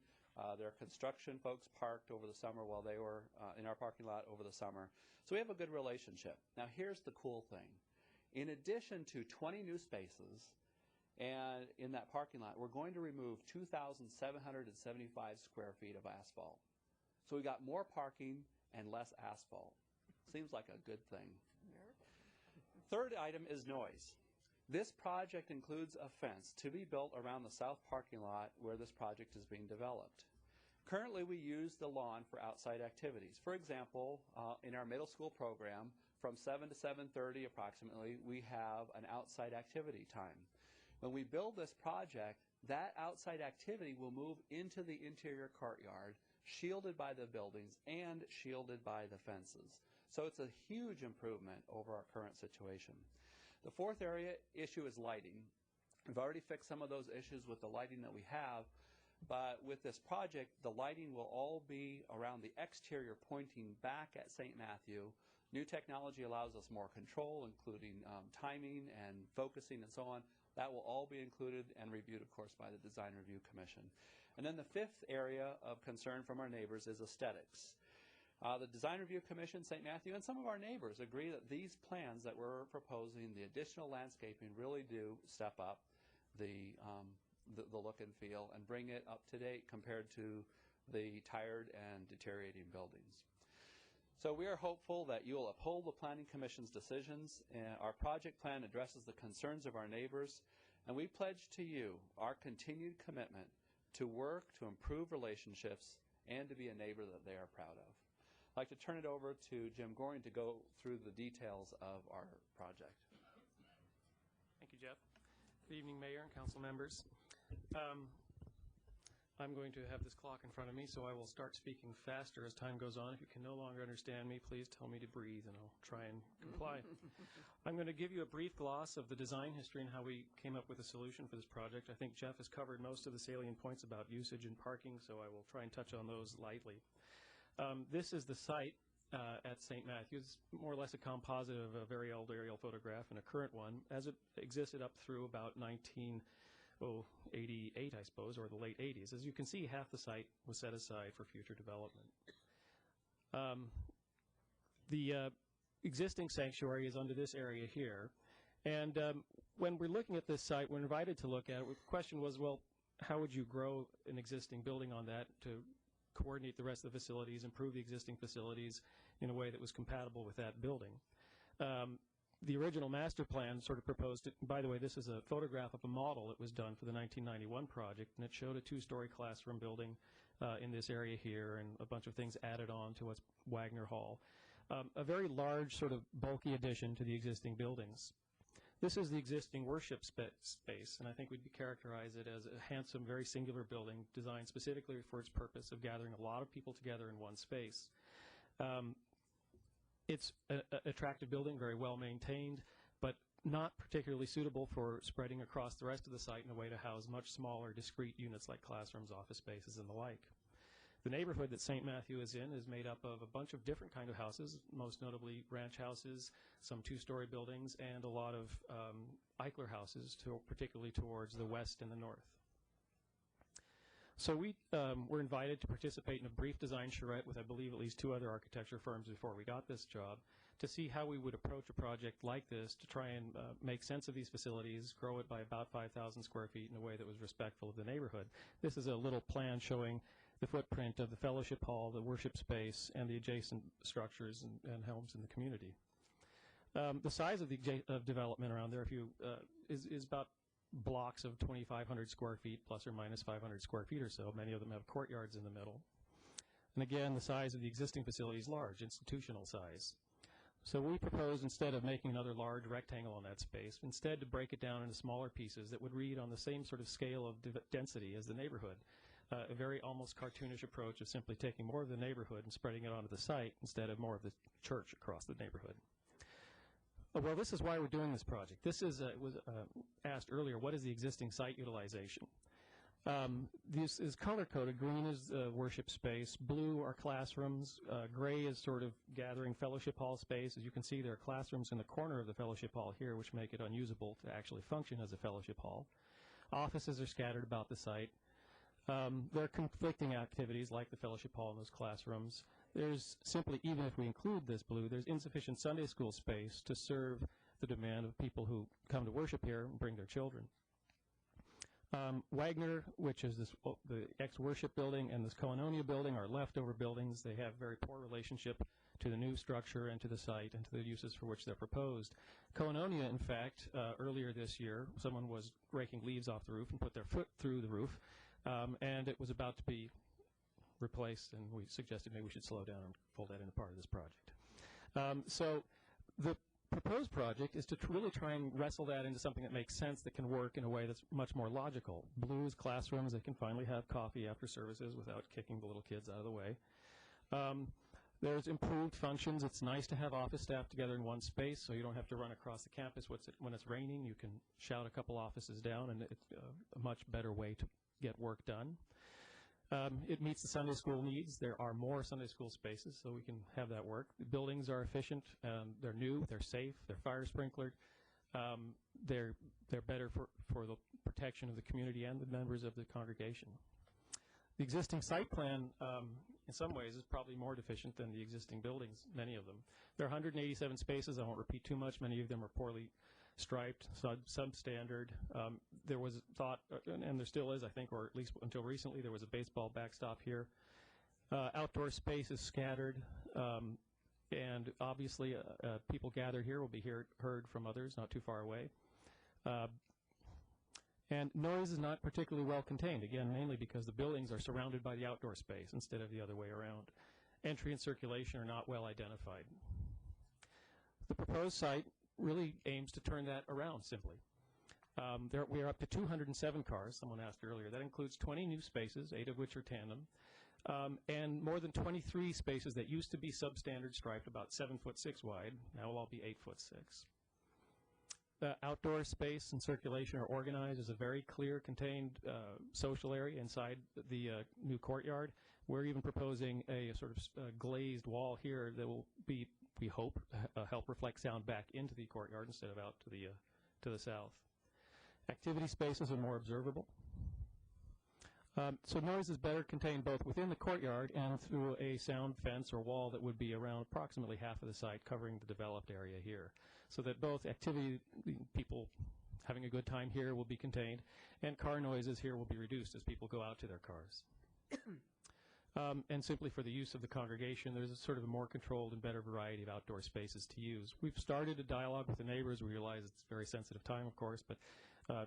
Their construction folks parked over the summer while they were in our parking lot over the summer. So we have a good relationship. Now here's the cool thing. In addition to 20 new spaces and in that parking lot, we're going to remove 2,775 square feet of asphalt. So we got more parking and less asphalt. Seems like a good thing. Third item is noise. This project includes a fence to be built around the south parking lot where this project is being developed. Currently, we use the lawn for outside activities. For example, in our middle school program, from 7 to 7:30 approximately, we have an outside activity time. When we build this project, that outside activity will move into the interior courtyard, shielded by the buildings and shielded by the fences. So it's a huge improvement over our current situation. The fourth issue is lighting. We've already fixed some of those issues with the lighting that we have, but with this project, the lighting will all be around the exterior pointing back at St. Matthew. New technology allows us more control, including timing and focusing and so on. That will all be included and reviewed, of course, by the Design Review Commission. And then the fifth area of concern from our neighbors is aesthetics. The Design Review Commission, St. Matthew, and some of our neighbors agree that these plans that we're proposing, the additional landscaping, really do step up the look and feel and bring it up to date compared to the tired and deteriorating buildings. So we are hopeful that you will uphold the Planning Commission's decisions. Our project plan addresses the concerns of our neighbors, and we pledge to you our continued commitment to work to improve relationships and to be a neighbor that they are proud of. I'd like to turn it over to Jim Goring to go through the details of our project. Thank you, Jeff. Good evening, Mayor and council members. I'm going to have this clock in front of me, so I will start speaking faster as time goes on. If you can no longer understand me, please tell me to breathe, and I'll try and comply. I'm going to give you a brief gloss of the design history and how we came up with a solution for this project. I think Jeff has covered most of the salient points about usage and parking, so I will try and touch on those lightly. This is the site at St. Matthew's, more or less a composite of a very old aerial photograph and a current one, as it existed up through about 1988, I suppose, or the late 80s. As you can see, half the site was set aside for future development. The existing sanctuary is under this area here, and when we're looking at this site, we're invited to look at it. The question was, well, how would you grow an existing building on that to coordinate the rest of the facilities, improve the existing facilities in a way that was compatible with that building? The original master plan sort of proposed it. By the way, this is a photograph of a model that was done for the 1991 project, and it showed a two-story classroom building in this area here and a bunch of things added on to what's Wagner Hall. A very large, sort of bulky addition to the existing buildings. This is the existing worship space, and I think we'd characterize it as a handsome, very singular building designed specifically for its purpose of gathering a lot of people together in one space. It's an attractive building, very well maintained, but not particularly suitable for spreading across the rest of the site in a way to house much smaller, discrete units like classrooms, office spaces, and the like. The neighborhood that St. Matthew is in is made up of a bunch of different kind of houses, most notably ranch houses, some two-story buildings, and a lot of Eichler houses, particularly towards the west and the north. So we were invited to participate in a brief design charrette with, I believe, at least 2 other architecture firms before we got this job, to see how we would approach a project like this to try and make sense of these facilities, grow it by about 5,000 square feet in a way that was respectful of the neighborhood. This is a little plan showing the footprint of the fellowship hall, the worship space, and the adjacent structures and homes in the community. The size of the development around there is about blocks of 2,500 square feet, plus or minus 500 square feet or so. Many of them have courtyards in the middle. And again, the size of the existing facility is large, institutional size. So we proposed, instead of making another large rectangle on that space, instead to break it down into smaller pieces that would read on the same sort of scale of density as the neighborhood. A very almost cartoonish approach of simply taking more of the neighborhood and spreading it onto the site instead of more of the church across the neighborhood. Well, this is why we're doing this project. This is was asked earlier, what is the existing site utilization? This is color-coded. Green is worship space. Blue are classrooms. Gray is sort of gathering fellowship hall space. As you can see, there are classrooms in the corner of the fellowship hall here, which make it unusable to actually function as a fellowship hall. Offices are scattered about the site. There are conflicting activities like the fellowship hall and those classrooms. There's simply, even if we include this blue, there's insufficient Sunday school space to serve the demand of people who come to worship here and bring their children. Wagner, which is the ex-worship building, and this Koinonia building are leftover buildings. They have very poor relationship to the new structure and to the site and to the uses for which they're proposed. Koinonia, in fact, earlier this year, someone was raking leaves off the roof and put their foot through the roof, and it was about to be replaced, and we suggested maybe we should slow down and pull that into part of this project. So the proposed project is to really try and wrestle that into something that makes sense, that can work in a way that's much more logical. Blues, classrooms, they can finally have coffee after services without kicking the little kids out of the way. There's improved functions. It's nice to have office staff together in one space, so you don't have to run across the campus when it's raining. You can shout a couple offices down, and it's a much better way to get work done. It meets the Sunday school needs. There are more Sunday school spaces, so we can have that work. The buildings are efficient. They're new. They're safe. They're fire sprinklered. They're better for the protection of the community and the members of the congregation. The existing site plan, in some ways, is probably more deficient than the existing buildings, many of them. There are 187 spaces. I won't repeat too much. Many of them are poorly striped, substandard. There was thought, and there still is, I think, or at least until recently, there was a baseball backstop here. Outdoor space is scattered, and obviously people gathered here will be heard from others not too far away. And noise is not particularly well contained, again, mainly because the buildings are surrounded by the outdoor space instead of the other way around. Entry and circulation are not well identified. The proposed site really aims to turn that around simply. We are up to 207 cars, someone asked earlier. That includes 20 new spaces, 8 of which are tandem, and more than 23 spaces that used to be substandard striped, about 7'6" wide, now will all be 8'6". The outdoor space and circulation are organized as a very clear, contained social area inside the new courtyard. We're even proposing a sort of glazed wall here that will be, we hope, help reflect sound back into the courtyard instead of out to the south. Activity spaces are more observable. So noise is better contained both within the courtyard and through a sound fence or wall that would be around approximately half of the site, covering the developed area here, so that both activity, people having a good time here, will be contained, and car noises here will be reduced as people go out to their cars. And simply for the use of the congregation, there's a sort of a more controlled and better variety of outdoor spaces to use. We've started a dialogue with the neighbors. We realize it's a very sensitive time, of course, but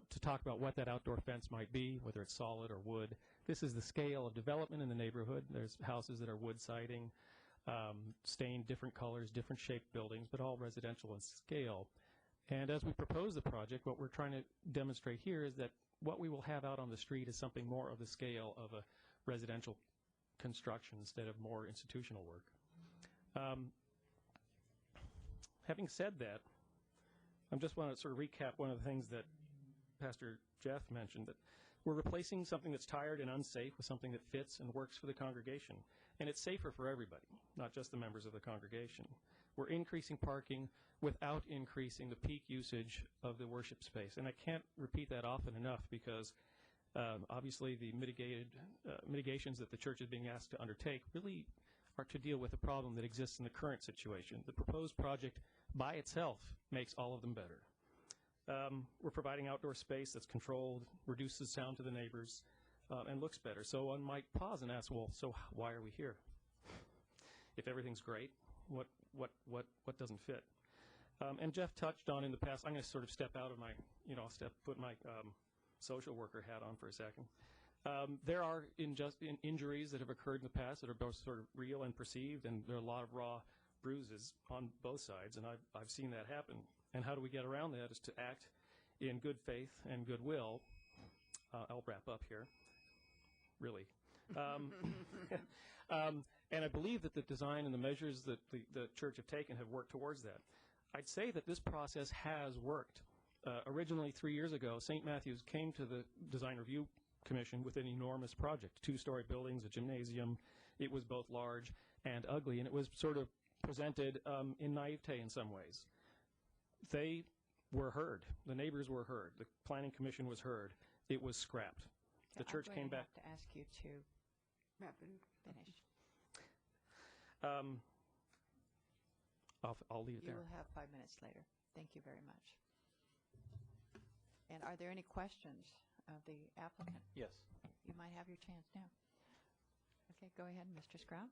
to talk about what that outdoor fence might be, whether it's solid or wood. This is the scale of development in the neighborhood. There's houses that are wood siding, stained different colors, different shaped buildings, but all residential in scale. And as we propose the project, what we're trying to demonstrate here is that what we will have out on the street is something more of the scale of a residential construction instead of more institutional work. Having said that, I just want to sort of recap one of the things that Pastor Jeff mentioned, that we're replacing something that's tired and unsafe with something that fits and works for the congregation. And it's safer for everybody, not just the members of the congregation. We're increasing parking without increasing the peak usage of the worship space. And I can't repeat that often enough, because Obviously, the mitigations that the church is being asked to undertake really are to deal with a problem that exists in the current situation. The proposed project by itself makes all of them better. We're providing outdoor space that's controlled, reduces sound to the neighbors, and looks better. So one might pause and ask, well, so why are we here? If everything's great, what doesn't fit? And Jeff touched on in the past, I'm going to sort of step out of my, put my social worker hat on for a second. There are injuries that have occurred in the past that are both sort of real and perceived, and there are a lot of raw bruises on both sides, and I've seen that happen. And how do we get around that is to act in good faith and goodwill. I'll wrap up here, really. And I believe that the design and the measures that the church have taken have worked towards that. I'd say that this process has worked. Originally, 3 years ago, St. Matthew's came to the Design Review Commission with an enormous project, 2-story buildings, a gymnasium. It was both large and ugly, and it was sort of presented in naivete in some ways. They were heard. The neighbors were heard. The Planning Commission was heard. It was scrapped. The church came back. I'm going to have to ask you to Wrap it. finish. I'll leave it You there. will have 5 minutes later. Thank you very much. And are there any questions of the applicant? Yes. You might have your chance now. Okay, go ahead, Mr. Scrout.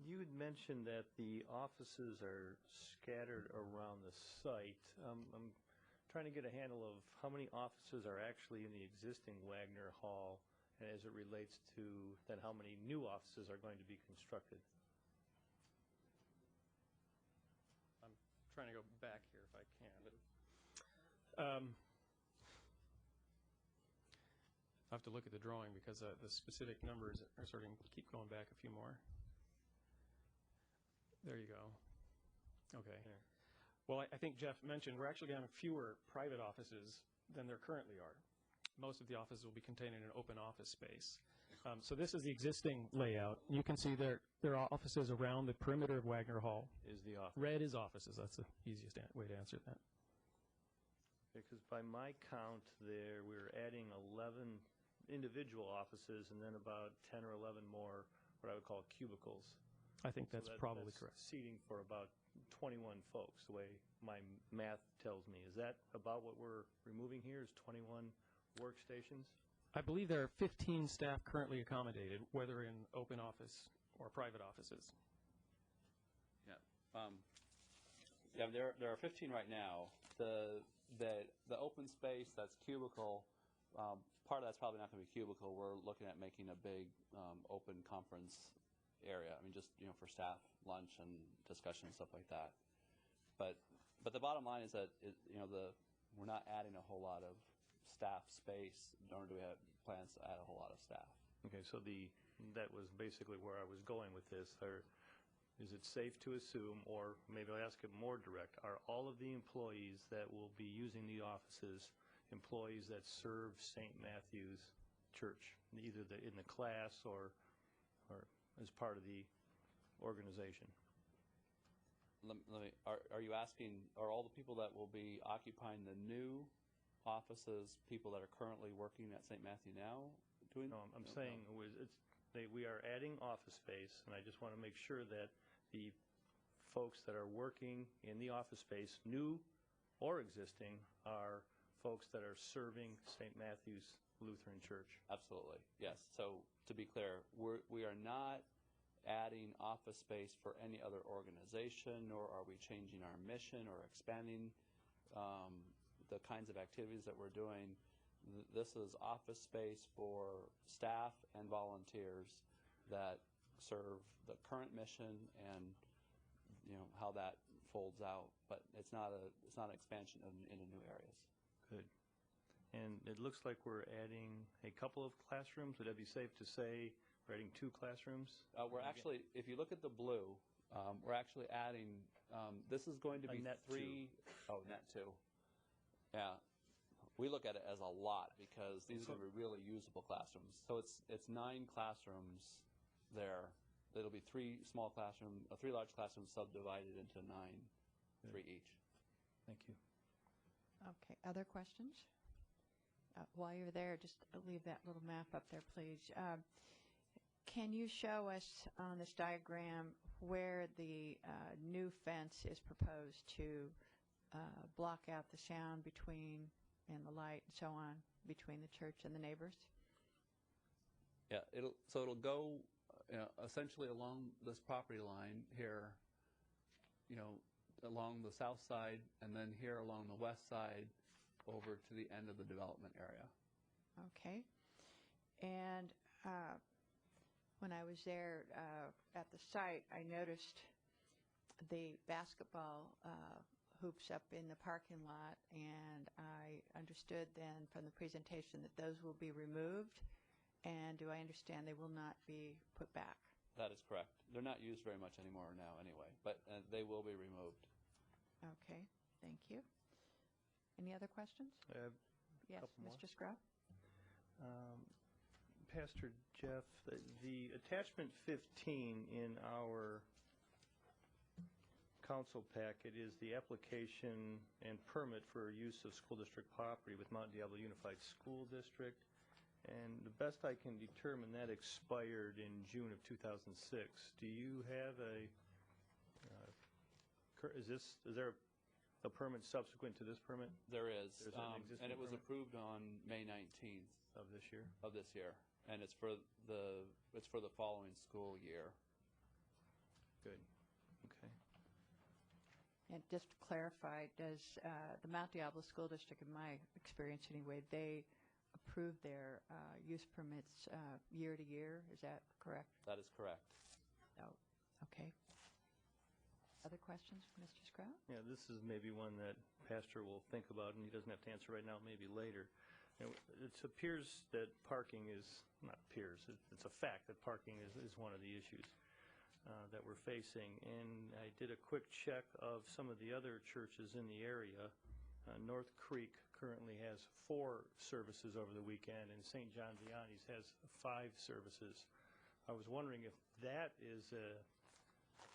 You had mentioned that the offices are scattered around the site. I'm trying to get a handle of how many offices are actually in the existing Wagner Hall, and as it relates to then how many new offices are going to be constructed. I'm trying to go back here if I can. But, I have to look at the drawing because the specific numbers are sort of keep going back a few more. There you go. Okay. There. Well, I think Jeff mentioned we're actually going to have fewer private offices than there currently are. Most of the offices will be contained in an open office space. So this is the existing layout. You can see there are offices around the perimeter of Wagner Hall. Is the office. Red is offices. That's the easiest way to answer that. Because by my count there, we're adding 11 individual offices and then about 10 or 11 more what I would call cubicles. I think that's probably that's correct. Seating for about 21 folks, the way my math tells me. Is that about what we're removing here, is 21 workstations? I believe there are 15 staff currently accommodated, whether in open office or private offices. Yeah. There are 15 right now. The open space that's cubicle, part of that's probably not going to be cubicle. We're looking at making a big open conference area. I mean, just for staff lunch and discussion and stuff like that. But the bottom line is that we're not adding a whole lot of staff space, nor do we have plans to add a whole lot of staff. Okay, so that was basically where I was going with this. Is it safe to assume, or maybe I'll ask it more direct, are all of the employees that will be using the offices employees that serve St. Matthew's Church, either in the class or as part of the organization? Are you asking, are all the people that will be occupying the new offices people that are currently working at St. Matthew now doing? No, I'm saying we are adding office space, and I just want to make sure that the folks that are working in the office space, new or existing, are folks that are serving St. Matthew's Lutheran Church. Absolutely, yes. So to be clear, we are not adding office space for any other organization, nor are we changing our mission or expanding the kinds of activities that we're doing. This is office space for staff and volunteers that serve the current mission and how that folds out. But it's not an expansion into new areas. Good. And it looks like we're adding a couple of classrooms. Would that be safe to say we're adding 2 classrooms? We're actually, if you look at the blue, we're actually adding, this is going to be net 3. Oh, net 2. Yeah. We look at it as a lot because these are going to be really usable classrooms. So it's 9 classrooms there. It'll be 3 large classrooms subdivided into 9, 3 each. Thank you. Okay, other questions? while you're there, just leave that little map up there, please. Can you show us on this diagram where the new fence is proposed to block out the sound between, and the light and so on, between the church and the neighbors? Yeah, it'll go essentially along this property line here, along the south side, and then here along the west side over to the end of the development area. Okay. And when I was there at the site, I noticed the basketball hoops up in the parking lot, and I understood then from the presentation that those will be removed, and do I understand they will not be put back? That is correct. They're not used very much anymore now anyway, but they will be removed. Okay, thank you. Any other questions? Yes, Mr. Scrub? Pastor Jeff, the attachment 15 in our council packet is the application and permit for use of school district property with Mount Diablo Unified School District. And the best I can determine, that expired in June of 2006. Do you have is there a permit subsequent to this permit? There is, and it was permit? approved on May 19th Of this year? of this year, and it's for the following school year. Good. Okay. And just to clarify, does the Mount Diablo School District, in my experience anyway, they approve their use permits year to year? Is that correct? That is correct. Oh, okay. Other questions for Mr. Scrub? Yeah, this is maybe one that Pastor will think about, and he doesn't have to answer right now, maybe later. It appears that parking is, not appears, it's a fact that parking is one of the issues that we're facing. And I did a quick check of some of the other churches in the area. North Creek currently has 4 services over the weekend, and St. John Vianney's has 5 services. I was wondering if that is a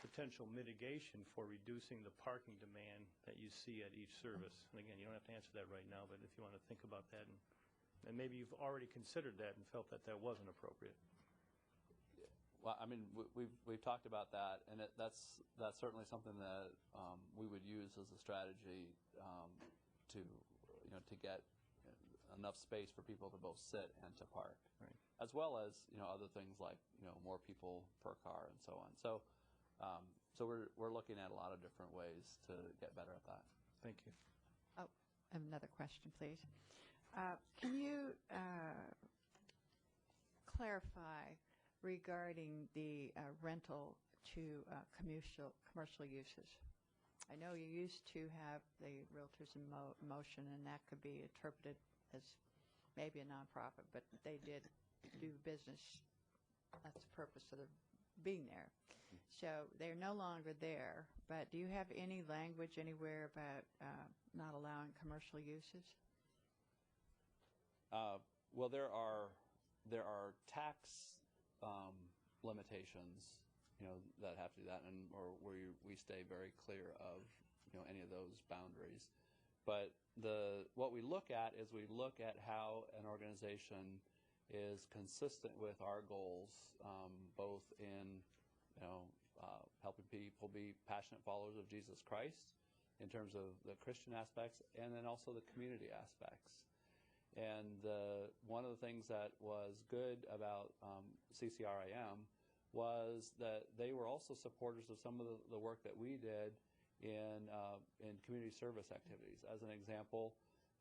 potential mitigation for reducing the parking demand that you see at each service. And again, you don't have to answer that right now, but if you want to think about that, and maybe you've already considered that and felt that that wasn't appropriate. Well, I mean, we've talked about that, and that's certainly something that we would use as a strategy to get enough space for people to both sit and to park, right. As well as other things like more people per car and so on. So we're looking at a lot of different ways to get better at that. Thank you. Oh, another question, please. Can you clarify regarding the rental to commercial uses? I know you used to have the realtors in motion, and that could be interpreted as maybe a nonprofit, but they did do business. That's the purpose of their being there. So they're no longer there, but do you have any language anywhere about not allowing commercial uses? Well, there are tax limitations, that have to do that, or where we stay very clear of, any of those boundaries. But what we look at is we look at how an organization is consistent with our goals, both in, helping people be passionate followers of Jesus Christ in terms of the Christian aspects, and then also the community aspects. And one of the things that was good about CCRIM was that they were also supporters of some of the work that we did in community service activities. As an example,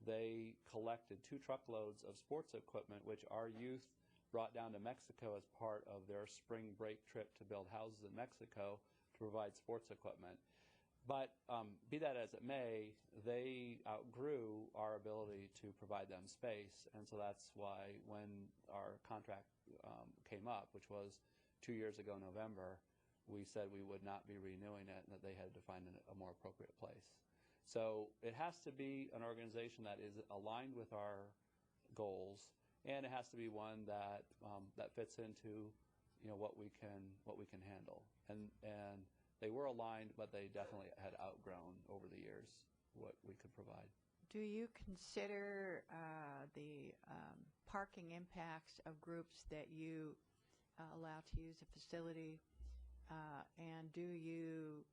they collected 2 truckloads of sports equipment, which our youth brought down to Mexico as part of their spring break trip to build houses in Mexico to provide sports equipment. But be that as it may, they outgrew our ability to provide them space, and so that's why when our contract came up, which was 2 years ago November, we said we would not be renewing it and that they had to find a more appropriate place. So it has to be an organization that is aligned with our goals, and it has to be one that fits into what we can handle. And they were aligned, but they definitely had outgrown over the years what we could provide. Do you consider the parking impacts of groups that you allow to use the facility, and do you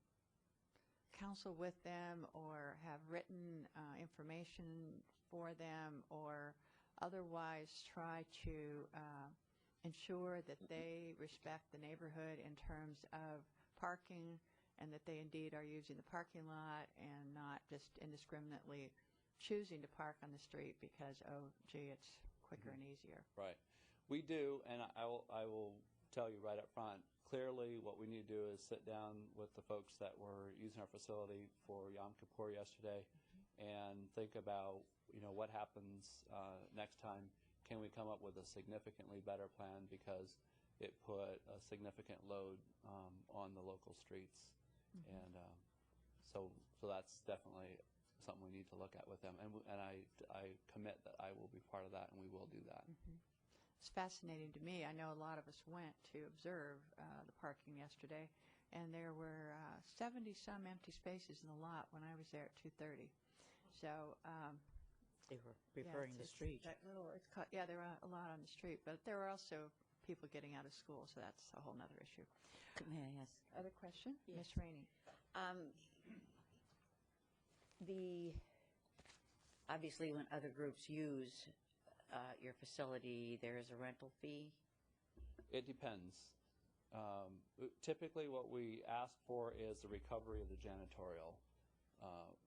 counsel with them or have written information for them or otherwise try to ensure that they respect the neighborhood in terms of parking and that they indeed are using the parking lot and not just indiscriminately choosing to park on the street because, oh, gee, it's quicker and easier? Right. We do, and I will tell you right up front, clearly what we need to do is sit down with the folks that were using our facility for Yom Kippur yesterday and think about, what happens next time. Can we come up with a significantly better plan because it put a significant load on the local streets? And so that's definitely something we need to look at with them. And I commit that I will be part of that, and we will do that. It's fascinating to me. I know a lot of us went to observe the parking yesterday, and there were 70-some empty spaces in the lot when I was there at 2:30. So They were preferring the street. There were a lot on the street, but there were also people getting out of school, so that's a whole other issue. May I ask? Other question? Yes. Ms. Rainey. Obviously, when other groups use your facility, there is a rental fee? It depends. Typically what we ask for is the recovery of the janitorial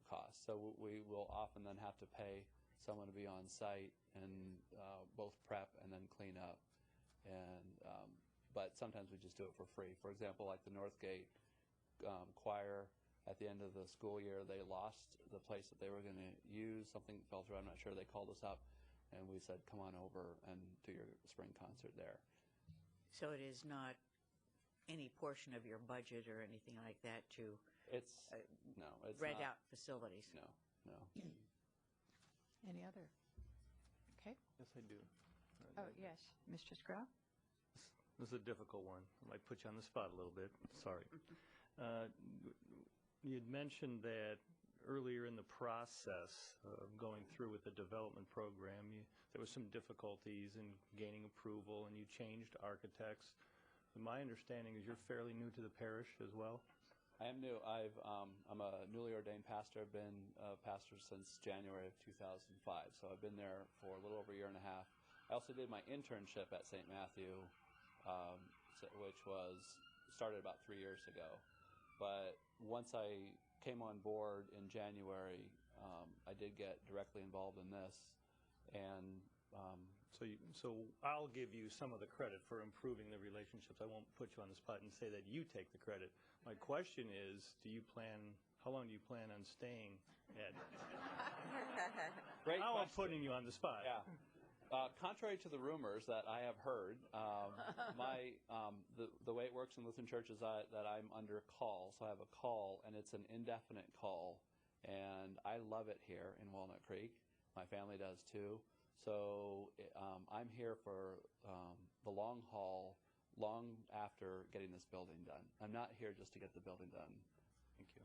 costs. So we will often then have to pay someone to be on site and both prep and then clean up. But sometimes we just do it for free. For example, like the Northgate choir, at the end of the school year, they lost the place that they were going to use. Something fell through, I'm not sure. They called us up, and we said, come on over and do your spring concert there. So it is not any portion of your budget or anything like that to no, it's rent not. out facilities? No. Any other? Okay. Yes, I do. Oh, yes. Mr. Screll? This is a difficult one. I might put you on the spot a little bit. Sorry. You'd mentioned that earlier in the process of going through with the development program, there was some difficulties in gaining approval, and you changed architects. My understanding is you're fairly new to the parish as well? I am new. I'm a newly ordained pastor. I've been a pastor since January of 2005, so I've been there for a little over a year and a half. I also did my internship at St. Matthew, which started about 3 years ago. But once I came on board in January, I did get directly involved in this. And so I'll give you some of the credit for improving the relationships. I won't put you on the spot and say that you take the credit. My question is, how long do you plan on staying at? Great Now question. I'm putting you on the spot. Yeah. Contrary to the rumors that I have heard, the way it works in Lutheran Church is that I'm under call. So I have a call, and it's an indefinite call. And I love it here in Walnut Creek. My family does too. So I'm here for the long haul, long after getting this building done. I'm not here just to get the building done. Thank you.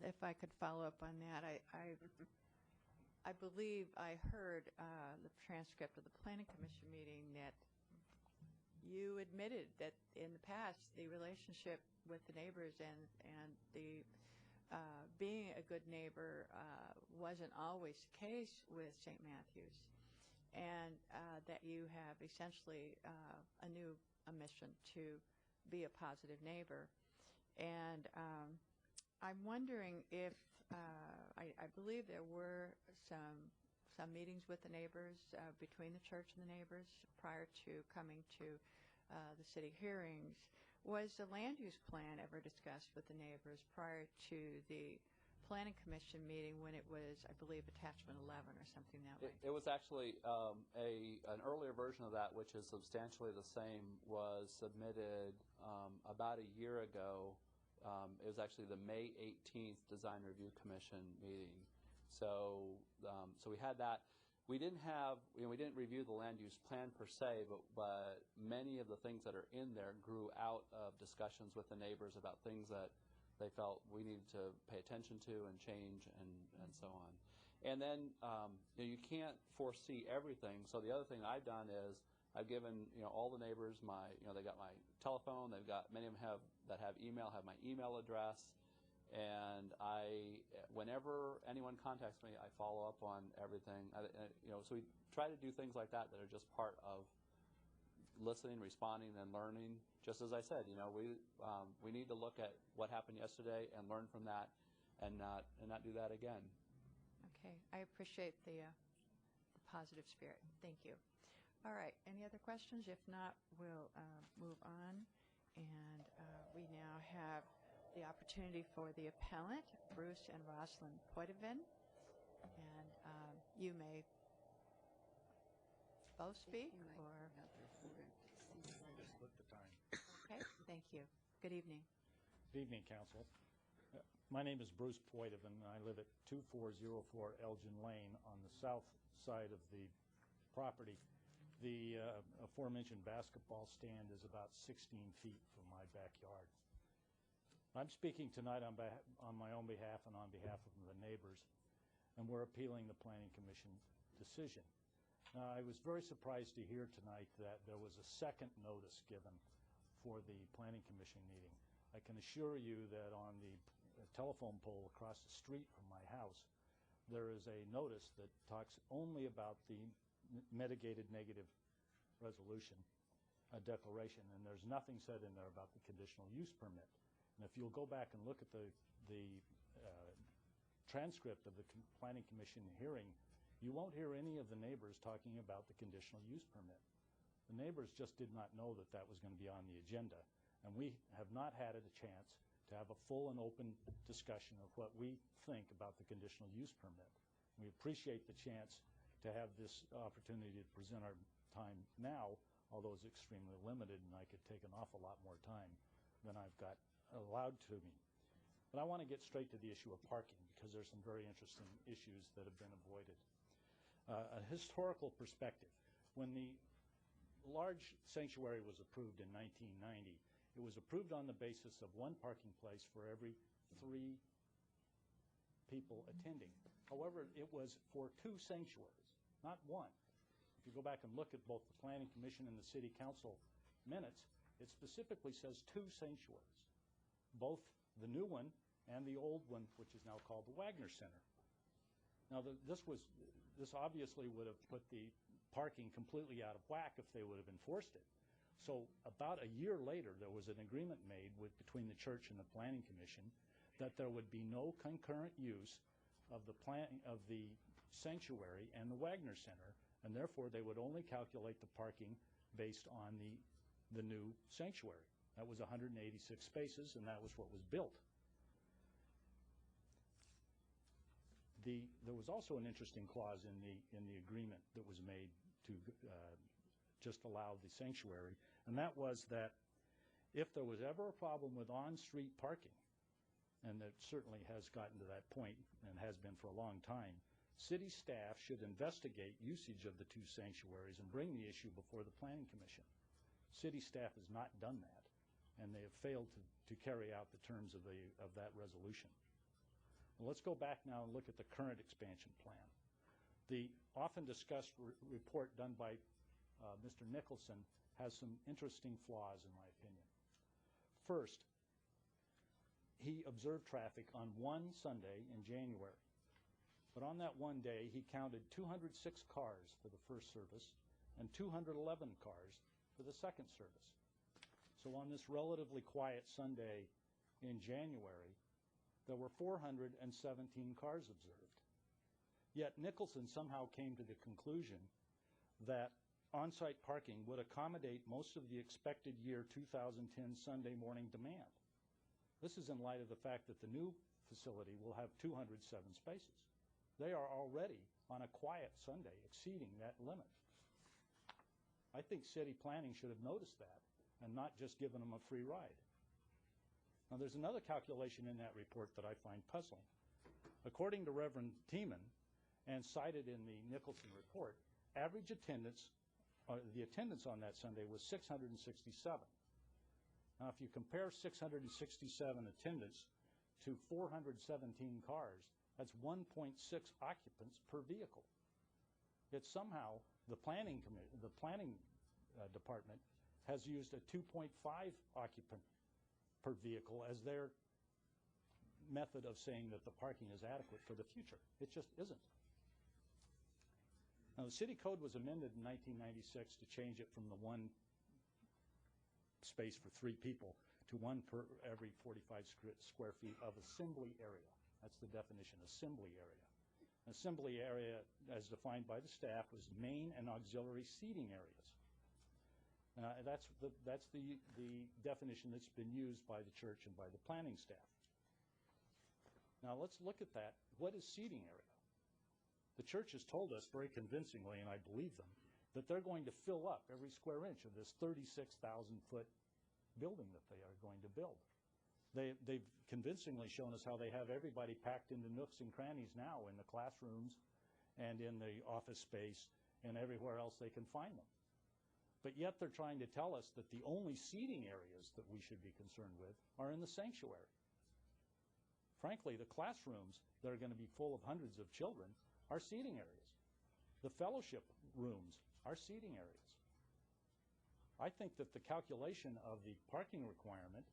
If I could follow up on that, I believe I heard the transcript of the Planning Commission meeting that you admitted that in the past the relationship with the neighbors and the being a good neighbor wasn't always the case with St. Matthew's, and that you have essentially a mission to be a positive neighbor. And I'm wondering if I believe there were some meetings with the neighbors, between the church and the neighbors prior to coming to the city hearings. Was the land use plan ever discussed with the neighbors prior to the Planning Commission meeting when it was, I believe, attachment 11 or something that way? It was actually an earlier version of that, which is substantially the same, was submitted about a year ago. It was actually the May 18th Design Review Commission meeting. So we had that. We didn't review the land use plan per se, but many of the things that are in there grew out of discussions with the neighbors about things that they felt we needed to pay attention to and change and so on. And then you can't foresee everything. So the other thing I've done is I've given all the neighbors they got my telephone. They've got many of them that have email have my email address. And whenever anyone contacts me, I follow up on everything. So we try to do things like that are just part of listening, responding, and learning. Just as I said, we need to look at what happened yesterday and learn from that, and not do that again. Okay, I appreciate the positive spirit. Thank you. All right, any other questions? If not, we'll move on. And we now have the opportunity for the appellant, Bruce and Rosalind Poitevin. And you may both speak, or... Split the time. Okay, thank you. Good evening. Good evening, Council. My name is Bruce Poitevin, and I live at 2404 Elgin Lane on the south side of the property. The aforementioned basketball stand is about 16 feet from my backyard. I'm speaking tonight on my own behalf and on behalf of the neighbors, and we're appealing the Planning Commission decision. I was very surprised to hear tonight that there was a second notice given for the Planning Commission meeting. I can assure you that on the telephone pole across the street from my house, there is a notice that talks only about the mitigated negative resolution, a declaration, and there's nothing said in there about the conditional use permit. And if you'll go back and look at the transcript of the Planning Commission hearing, you won't hear any of the neighbors talking about the conditional use permit. The neighbors just did not know that that was going to be on the agenda, and we have not had a chance to have a full and open discussion of what we think about the conditional use permit. We appreciate the chance to have this opportunity to present our time now, although it's extremely limited and I could take an awful lot more time than I've got allowed to me. But I want to get straight to the issue of parking because there's some very interesting issues that have been avoided. A historical perspective. When the large sanctuary was approved in 1990, it was approved on the basis of one parking place for every 3 people attending. However, it was for 2 sanctuaries, not one. If you go back and look at both the Planning Commission and the City Council minutes, it specifically says 2 sanctuaries, both the new one and the old one, which is now called the Wagner Center. Now, this obviously would have put the parking completely out of whack if they would have enforced it. So about a year later, there was an agreement made between the church and the Planning Commission that there would be no concurrent use of the sanctuary and the Wagner Center, and therefore they would only calculate the parking based on the new sanctuary. That was 186 spaces, and that was what was built. There was also an interesting clause in the agreement that was made to just allow the sanctuary, and that was that if there was ever a problem with on-street parking, and it certainly has gotten to that point and has been for a long time, city staff should investigate usage of the 2 sanctuaries and bring the issue before the Planning Commission. City staff has not done that, and they have failed to carry out the terms of that resolution. Well, let's go back now and look at the current expansion plan. The often discussed report done by Mr. Nicholson has some interesting flaws, in my opinion. First, he observed traffic on one Sunday in January. But on that one day, he counted 206 cars for the first service and 211 cars for the second service. So on this relatively quiet Sunday in January, there were 417 cars observed. Yet Nicholson somehow came to the conclusion that on-site parking would accommodate most of the expected year 2010 Sunday morning demand. This is in light of the fact that the new facility will have 207 spaces. They are already on a quiet Sunday exceeding that limit. I think city planning should have noticed that and not just given them a free ride. Now, there's another calculation in that report that I find puzzling. According to Reverend Tiemann, and cited in the Nicholson report, average attendance, the attendance on that Sunday was 667. Now, if you compare 667 attendance to 417 cars, That's 1.6 occupants per vehicle. It's somehow the planning department has used a 2.5 occupant per vehicle as their method of saying that the parking is adequate for the future. It just isn't. Now, the city code was amended in 1996 to change it from the one space for 3 people to 1 per every 45 square feet of assembly area. That's the definition, assembly area. Assembly area, as defined by the staff, was main and auxiliary seating areas. That's the definition that's been used by the church and by the planning staff. Now let's look at that. What is seating area? The church has told us very convincingly, and I believe them, that they're going to fill up every square inch of this 36,000-foot building that they are going to build. They've convincingly shown us how they have everybody packed into nooks and crannies now in the classrooms and in the office space and everywhere else they can find them. But yet they're trying to tell us that the only seating areas that we should be concerned with are in the sanctuary. Frankly, the classrooms that are going to be full of hundreds of children are seating areas. The fellowship rooms are seating areas. I think that the calculation of the parking requirement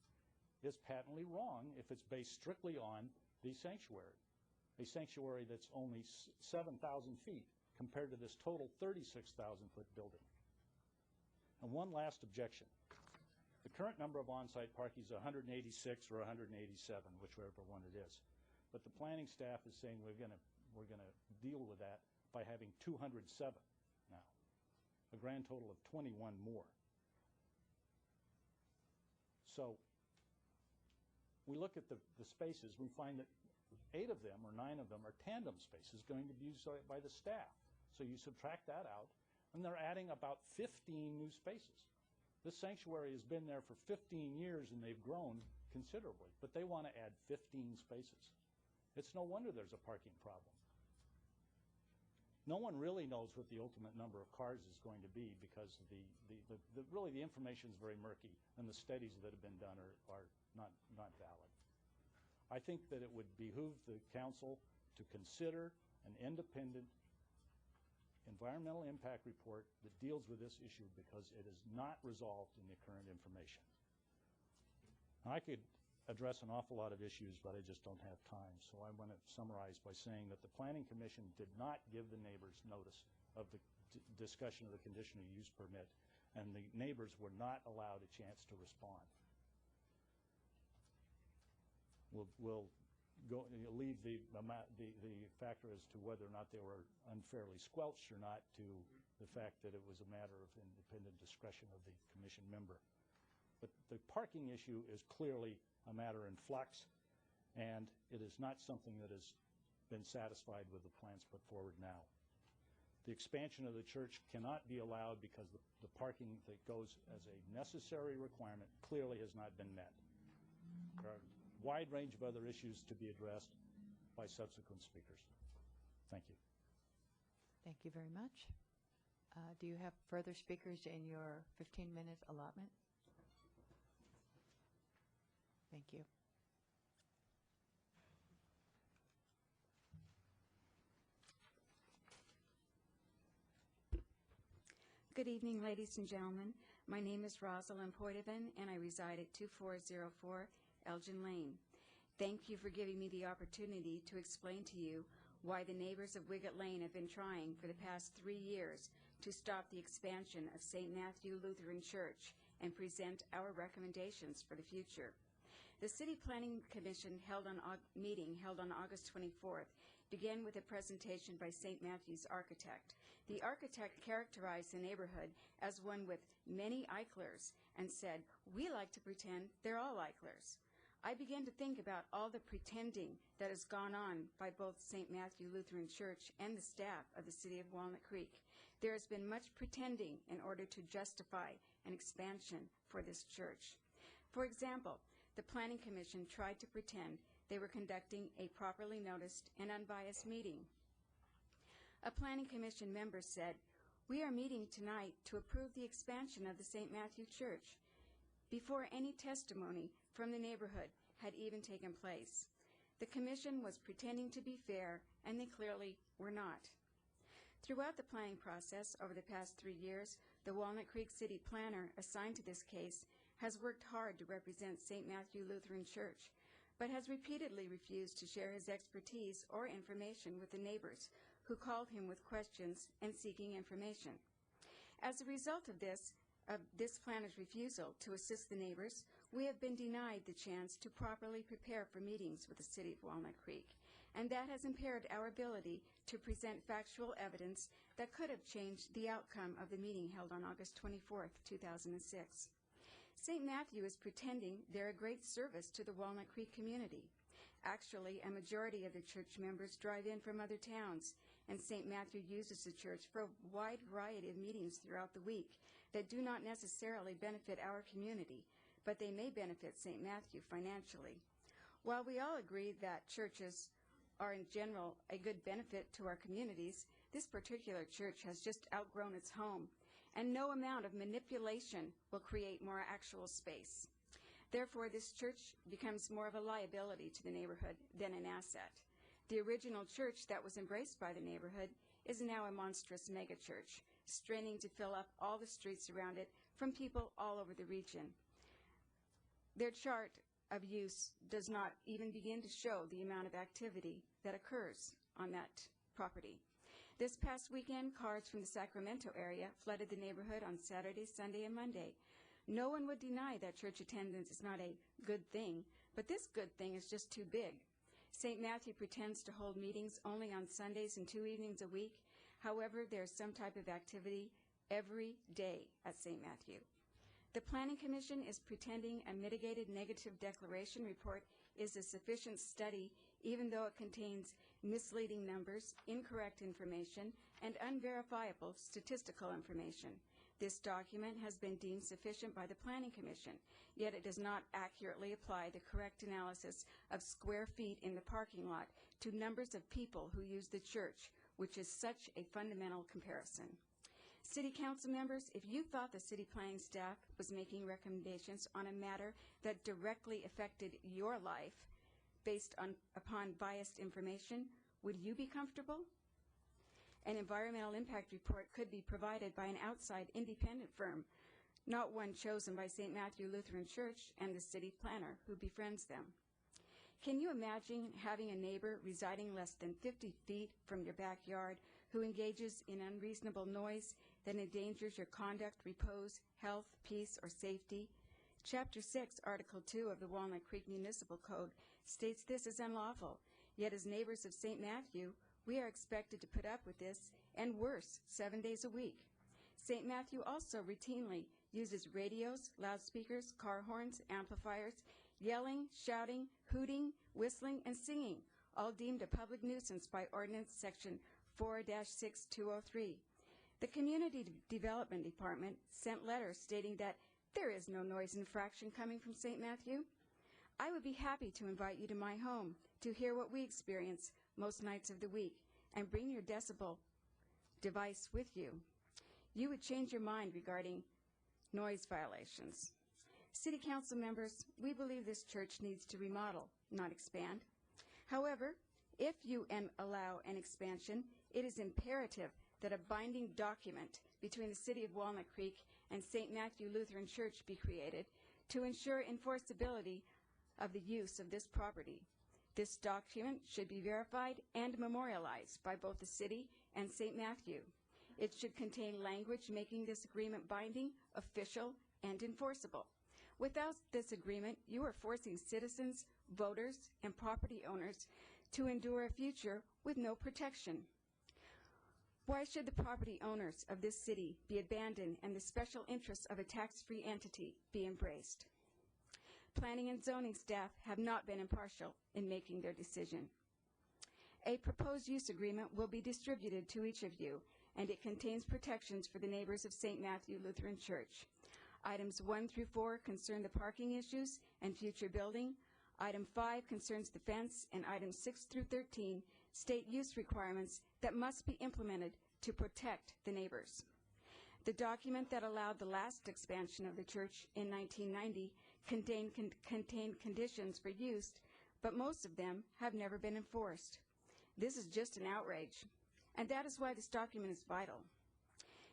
is patently wrong if it's based strictly on the sanctuary, a sanctuary that's only 7,000 feet compared to this total 36,000-foot building. And one last objection. The current number of on-site parking is 186 or 187, whichever one it is. But the planning staff is saying we're going to deal with that by having 207 now, a grand total of 21 more. So we look at the spaces, we find that 8 of them or 9 of them are tandem spaces going to be used by the staff. So you subtract that out, and they're adding about 15 new spaces. This sanctuary has been there for 15 years, and they've grown considerably, but they want to add 15 spaces. It's no wonder there's a parking problem. No one really knows what the ultimate number of cars is going to be because really the information is very murky, and the studies that have been done are not valid. I think that it would behoove the council to consider an independent environmental impact report that deals with this issue because it is not resolved in the current information. Now, I could address an awful lot of issues, but I just don't have time. So I want to summarize by saying that the Planning Commission did not give the neighbors notice of the discussion of the conditional use permit, and the neighbors were not allowed a chance to respond. We'll leave the factor as to whether or not they were unfairly squelched or not to the fact that it was a matter of independent discretion of the commission member. But the parking issue is clearly a matter in flux, and it is not something that has been satisfied with the plans put forward now. The expansion of the church cannot be allowed because the parking that goes as a necessary requirement clearly has not been met. There are a wide range of other issues to be addressed by subsequent speakers. Thank you. Thank you very much. Do you have further speakers in your 15-minute allotment? Thank you. Good evening, ladies and gentlemen. My name is Rosalind Poitevin, and I reside at 2404 Elgin Lane. Thank you for giving me the opportunity to explain to you why the neighbors of Wiggett Lane have been trying for the past 3 years to stop the expansion of St. Matthew Lutheran Church and present our recommendations for the future. The City Planning Commission meeting held on August 24th began with a presentation by St. Matthew's architect. The architect characterized the neighborhood as one with many Eichlers and said, "We like to pretend they're all Eichlers." I began to think about all the pretending that has gone on by both St. Matthew Lutheran Church and the staff of the City of Walnut Creek. There has been much pretending in order to justify an expansion for this church. For example, the Planning Commission tried to pretend they were conducting a properly noticed and unbiased meeting. A Planning Commission member said, "We are meeting tonight to approve the expansion of the St. Matthew Church," before any testimony from the neighborhood had even taken place. The commission was pretending to be fair, and they clearly were not. Throughout the planning process over the past 3 years, the Walnut Creek City Planner assigned to this case has worked hard to represent St. Matthew Lutheran Church, but has repeatedly refused to share his expertise or information with the neighbors who called him with questions and seeking information. As a result of this planner's refusal to assist the neighbors, we have been denied the chance to properly prepare for meetings with the City of Walnut Creek, and that has impaired our ability to present factual evidence that could have changed the outcome of the meeting held on August 24, 2006. St. Matthew is pretending they're a great service to the Walnut Creek community. Actually, a majority of the church members drive in from other towns, and St. Matthew uses the church for a wide variety of meetings throughout the week that do not necessarily benefit our community, but they may benefit St. Matthew financially. While we all agree that churches are in general a good benefit to our communities, this particular church has just outgrown its home, and no amount of manipulation will create more actual space. Therefore, this church becomes more of a liability to the neighborhood than an asset. The original church that was embraced by the neighborhood is now a monstrous megachurch, straining to fill up all the streets around it from people all over the region. Their chart of use does not even begin to show the amount of activity that occurs on that property. This past weekend, cars from the Sacramento area flooded the neighborhood on Saturday, Sunday, and Monday. No one would deny that church attendance is not a good thing, but this good thing is just too big. St. Matthew pretends to hold meetings only on Sundays and 2 evenings a week. However, there's some type of activity every day at St. Matthew. The Planning Commission is pretending a mitigated negative declaration report is a sufficient study, even though it contains misleading numbers, incorrect information, and unverifiable statistical information. This document has been deemed sufficient by the Planning Commission, yet it does not accurately apply the correct analysis of square feet in the parking lot to numbers of people who use the church, which is such a fundamental comparison. City Council members, if you thought the city planning staff was making recommendations on a matter that directly affected your life based upon biased information, would you be comfortable? An environmental impact report could be provided by an outside independent firm, not one chosen by St. Matthew Lutheran Church and the city planner who befriends them. Can you imagine having a neighbor residing less than 50 feet from your backyard who engages in unreasonable noise that endangers your conduct, repose, health, peace, or safety? Chapter 6, Article 2 of the Walnut Creek Municipal Code states this is unlawful, yet as neighbors of St. Matthew, we are expected to put up with this, and worse, 7 days a week. St. Matthew also routinely uses radios, loudspeakers, car horns, amplifiers, yelling, shouting, hooting, whistling, and singing, all deemed a public nuisance by Ordinance Section 4-6203. The Community Development Department sent letters stating that there is no noise infraction coming from St. Matthew. I would be happy to invite you to my home to hear what we experience most nights of the week and bring your decibel device with you. You would change your mind regarding noise violations. City Council members, we believe this church needs to remodel, not expand. However, if you allow an expansion, it is imperative that a binding document between the City of Walnut Creek and St. Matthew Lutheran Church be created to ensure enforceability of the use of this property. This document should be verified and memorialized by both the city and St. Matthew. It should contain language making this agreement binding, official, and enforceable. Without this agreement, you are forcing citizens, voters, and property owners to endure a future with no protection. Why should the property owners of this city be abandoned and the special interests of a tax-free entity be embraced? Planning and zoning staff have not been impartial in making their decision. A proposed use agreement will be distributed to each of you, and it contains protections for the neighbors of St. Matthew Lutheran Church. Items 1 through 4 concern the parking issues and future building. Item 5 concerns the fence, and items 6 through 13 state use requirements that must be implemented to protect the neighbors. The document that allowed the last expansion of the church in 1990 contained conditions for use but most of them have never been enforced. This is just an outrage, and that is why this document is vital.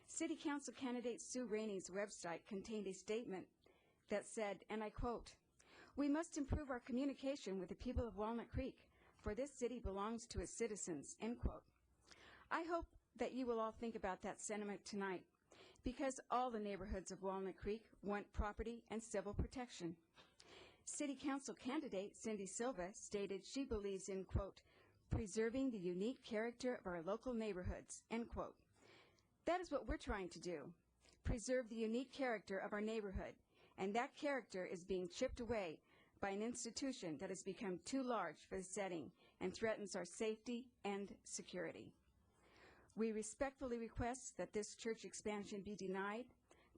City Council candidate Sue Rainey's website contained a statement that said, and I quote, "We must improve our communication with the people of Walnut Creek, for this city belongs to its citizens," end quote. I hope that you will all think about that sentiment tonight, because all the neighborhoods of Walnut Creek want property and civil protection. City Council candidate Cindy Silva stated she believes in, quote, "preserving the unique character of our local neighborhoods," end quote. That is what we're trying to do, preserve the unique character of our neighborhood, and that character is being chipped away by an institution that has become too large for the setting and threatens our safety and security. We respectfully request that this church expansion be denied,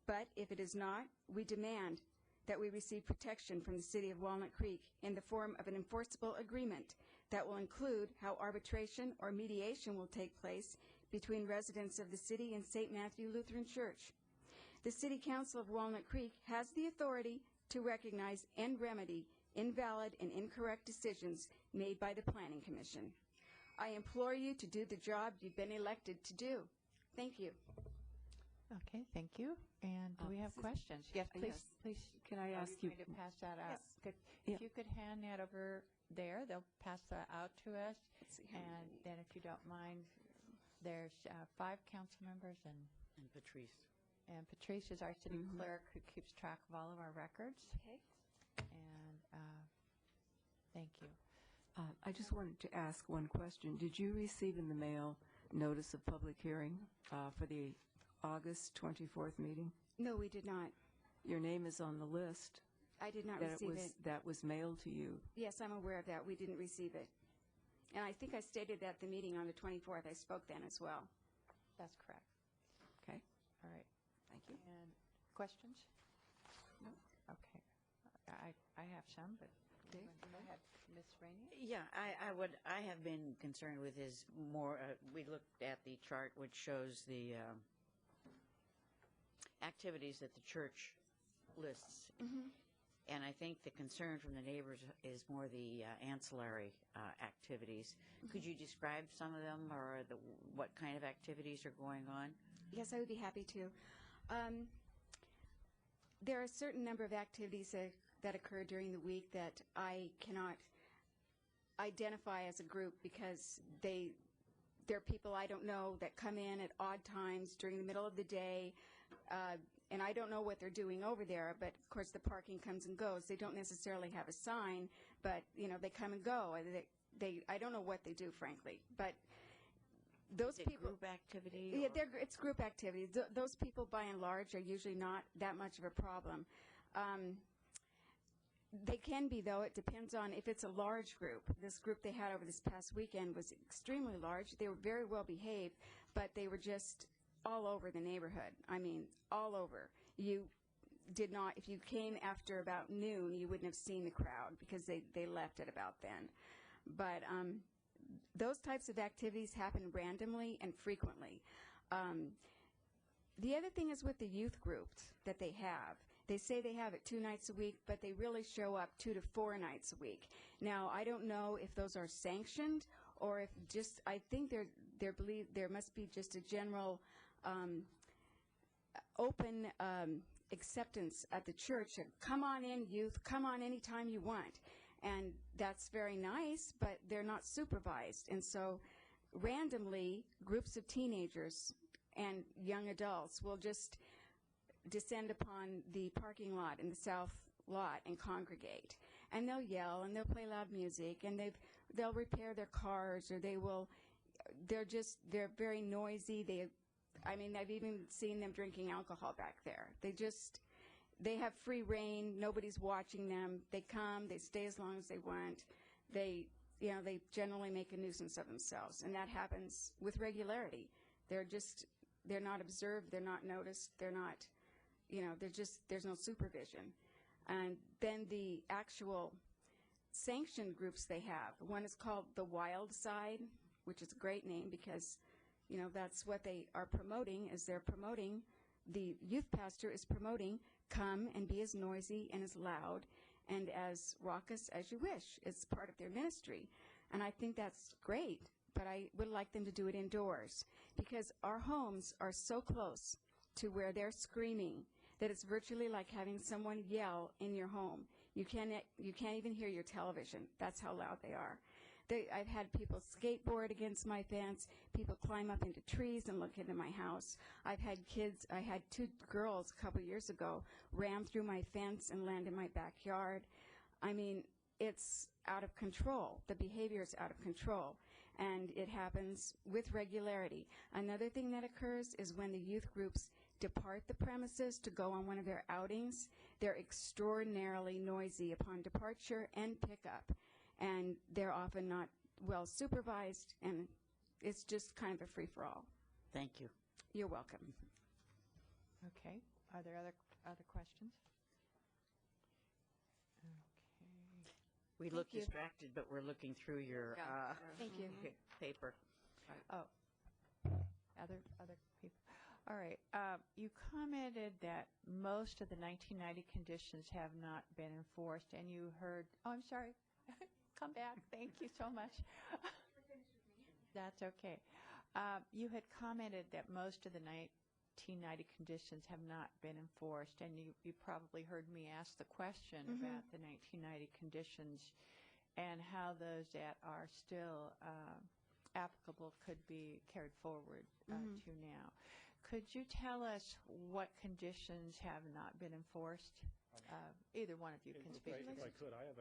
but if it is not, we demand that we receive protection from the City of Walnut Creek in the form of an enforceable agreement that will include how arbitration or mediation will take place between residents of the city and St. Matthew Lutheran Church. The City Council of Walnut Creek has the authority to recognize and remedy invalid and incorrect decisions made by the Planning Commission. I implore you to do the job you've been elected to do. Thank you. Okay, thank you. And do we have questions? Yes, please. yes. Please. Can I ask you? Going to pass that out. Yes. If Yeah. you could hand that over there, they'll pass that out to us. And then, if you don't mind, there's 5 council members and Patrice. And Patrice is our city clerk who keeps track of all of our records. Okay. And thank you. I just wanted to ask one question. Did you receive in the mail notice of public hearing for the August 24th meeting? No, we did not. Your name is on the list. I did not that receive it. That was mailed to you. Yes, I'm aware of that. We didn't receive it. And I think I stated that at the meeting on the 24th. I spoke then as well. That's correct. Okay. All right. Thank you. And questions? No. Okay. I have some, but Okay. go ahead, Ms. Rainey. Yeah, I have been concerned with his more, we looked at the chart which shows the activities that the church lists. And I think the concern from the neighbors is more the ancillary activities. Could you describe some of them, or what kind of activities are going on? Yes, I would be happy to. There are a certain number of activities that occur during the week that I cannot identify as a group because they're people I don't know that come in at odd times during the middle of the day, and I don't know what they're doing over there, but of course the parking comes and goes. They don't necessarily have a sign, but they come and go. I don't know what they do, frankly, but those people. Group activity? Yeah, it's group activity. Those people, by and large, are usually not that much of a problem. They can be, though. It depends on if it's a large group. This group they had over this past weekend was extremely large. They were very well behaved, but they were just all over the neighborhood. I mean, all over. You did not, if you came after about noon, you wouldn't have seen the crowd because they left at about then. But those types of activities happen randomly and frequently. The other thing is with the youth groups that they have. They say they have it 2 nights a week, but they really show up 2 to 4 nights a week. Now, I don't know if those are sanctioned or if just, I think there must be just a general open acceptance at the church. Come on in, youth. Come on anytime you want. And that's very nice, but they're not supervised. And so randomly, groups of teenagers and young adults will just descend upon the parking lot in the south lot and congregate. And they'll yell and they'll play loud music and they'll repair their cars, or they're very noisy. I've even seen them drinking alcohol back there. They have free reign. Nobody's watching them. They come, they stay as long as they want. They generally make a nuisance of themselves, and that happens with regularity. They're not observed, they're not noticed, there's no supervision. And then the actual sanctioned groups they have, one is called the Wild Side, which is a great name because, that's what they are promoting, the youth pastor is promoting, come and be as noisy and as loud and as raucous as you wish. It's part of their ministry. And I think that's great, but I would like them to do it indoors because our homes are so close to where they're screaming that it's virtually like having someone yell in your home. You can't even hear your television. That's how loud they are. I've had people skateboard against my fence, people climb up into trees and look into my house. I had 2 girls a couple years ago ram through my fence and land in my backyard. I mean, it's out of control. The behavior is out of control, and it happens with regularity. Another thing that occurs is when the youth groups depart the premises to go on one of their outings, they're extraordinarily noisy upon departure and pickup, and they're often not well supervised, and it's just kind of a free-for-all. Thank you. You're welcome. Okay. Are there other questions? We look distracted, but we're looking through your Thank you. paper. Oh, other people. All right. You commented that most of the 1990 conditions have not been enforced, and you heard. Oh, I'm sorry. Come back. Thank you so much. That's okay. You had commented that most of the 1990 conditions have not been enforced, and you probably heard me ask the question about the 1990 conditions and how those that are still applicable could be carried forward to now. Could you tell us what conditions have not been enforced? Either one of you can speak. If I could, I have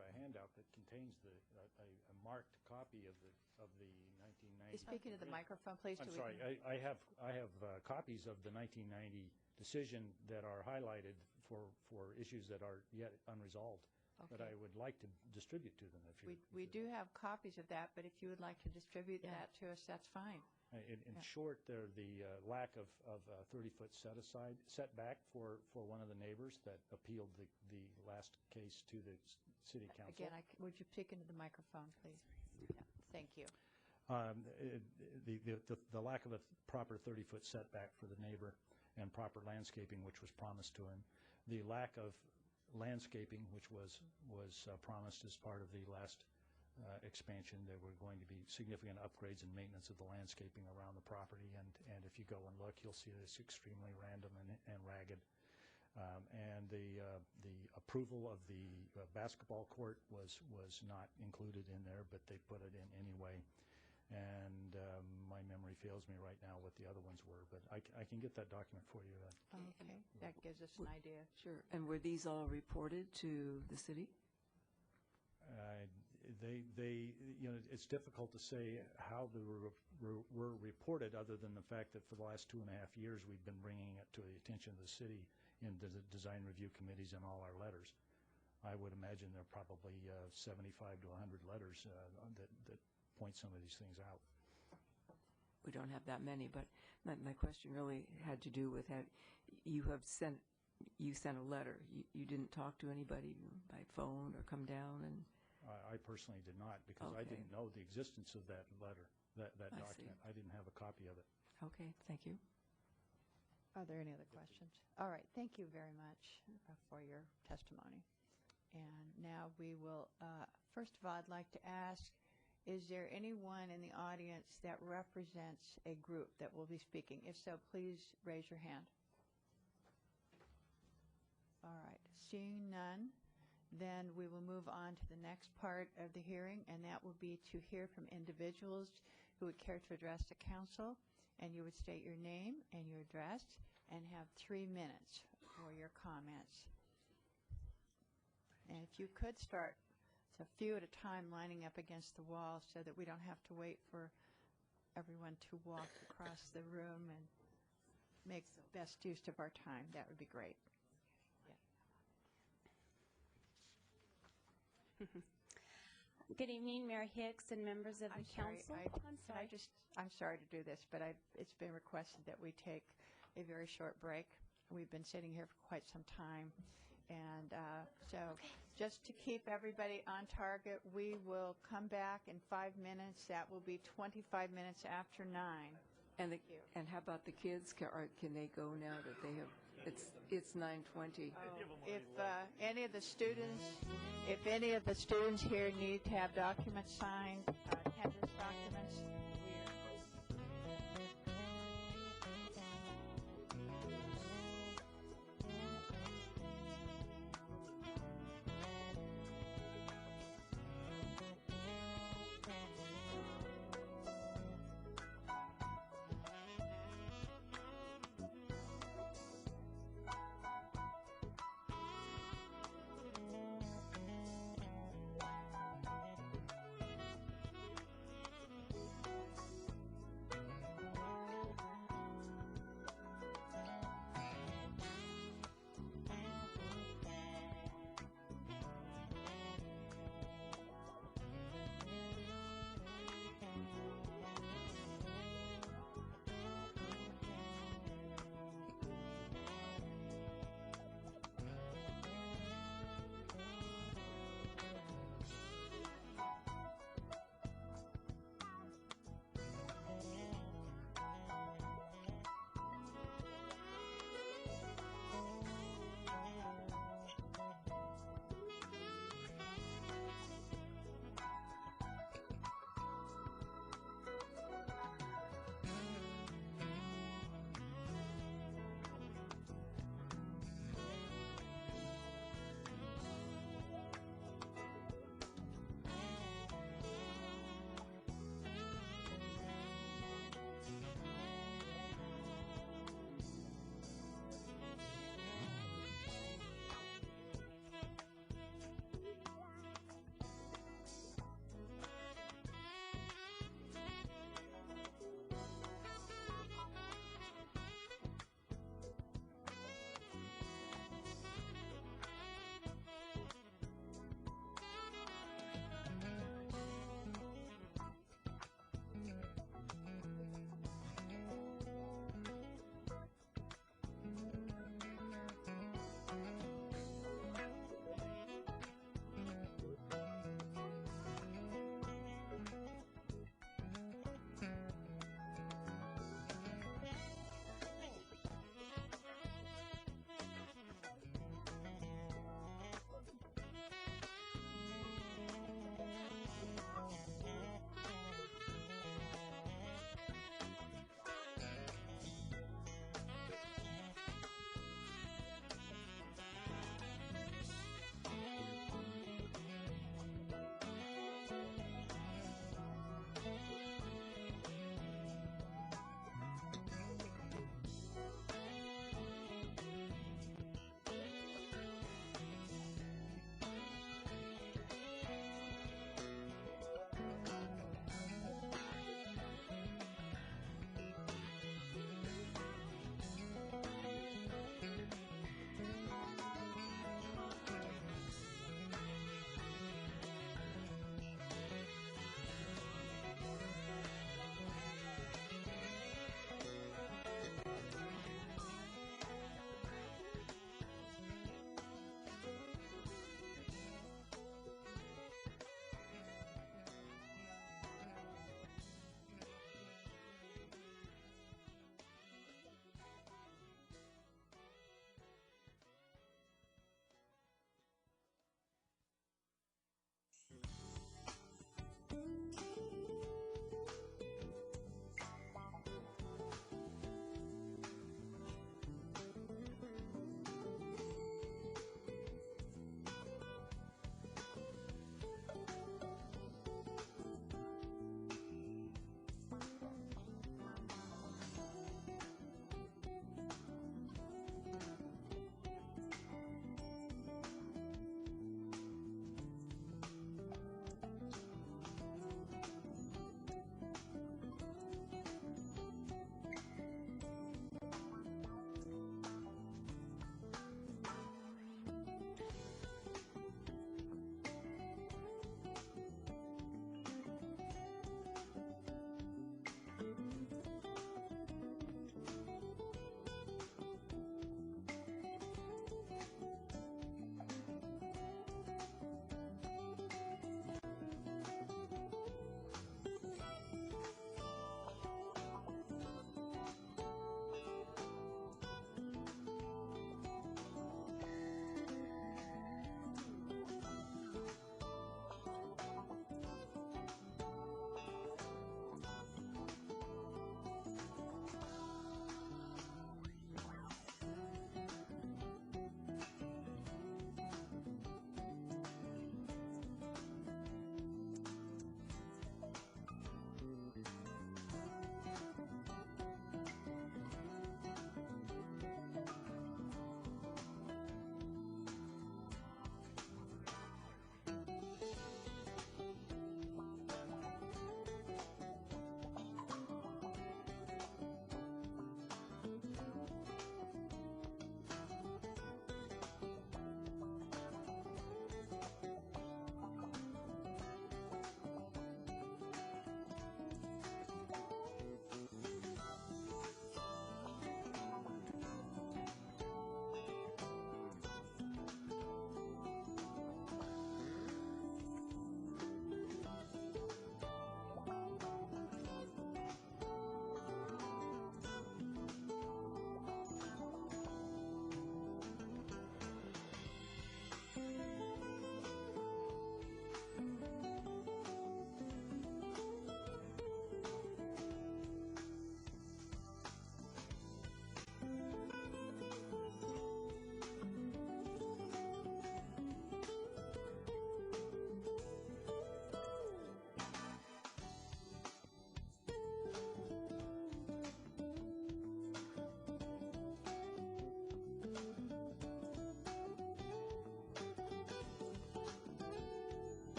a handout that contains a marked copy of the 1990. Speaking to the microphone, please. I'm sorry. I have copies of the 1990 decision that are highlighted for issues that are yet unresolved. Okay. That I would like to distribute to them. We do have copies of that, but if you would like to distribute that to us, that's fine. In short, the lack of a 30-foot setback for one of the neighbors that appealed the last case to the city council. Again, would you speak into the microphone, please? Yeah, thank you. The lack of a proper 30-foot setback for the neighbor and proper landscaping, which was promised to him. The lack of landscaping, which was promised as part of the last expansion. There were going to be significant upgrades and maintenance of the landscaping around the property, and if you go and look, you'll see that it's extremely random and ragged. And the approval of the basketball court was not included in there, but they put it in anyway. And my memory fails me right now what the other ones were, but I can get that document for you. Okay, that gives us an idea. Sure. And were these all reported to the city? It's difficult to say how they were reported, other than the fact that for the last 2.5 years we've been bringing it to the attention of the city in the design review committees and all our letters. I would imagine there are probably 75 to 100 letters that point some of these things out. We don't have that many, but my question really had to do with how you sent a letter. You didn't talk to anybody by phone or come down and. I personally did not, because I didn't know the existence of that letter, that document. I didn't have a copy of it. Okay, thank you. Are there any other questions? All right, thank you very much for your testimony. And now we will, first of all, I'd like to ask, is there anyone in the audience that represents a group that will be speaking? If so, please raise your hand. All right, seeing none, then we will move on to the next part of the hearing, and that will be to hear from individuals who would care to address the council, and you would state your name and your address and have 3 minutes for your comments. And if you could start, it's a few at a time, lining up against the wall so that we don't have to wait for everyone to walk across the room and make the best use of our time. That would be great. Good evening, Mayor Hicks and members of the council. I'm sorry to do this, but it's been requested that we take a very short break. We've been sitting here for quite some time, and so just to keep everybody on target, we will come back in 5 minutes. That will be 25 minutes after 9. And how about the kids? Can they go now that they have? It's 9:20. If any of the students here need to have documents signed, attendance documents,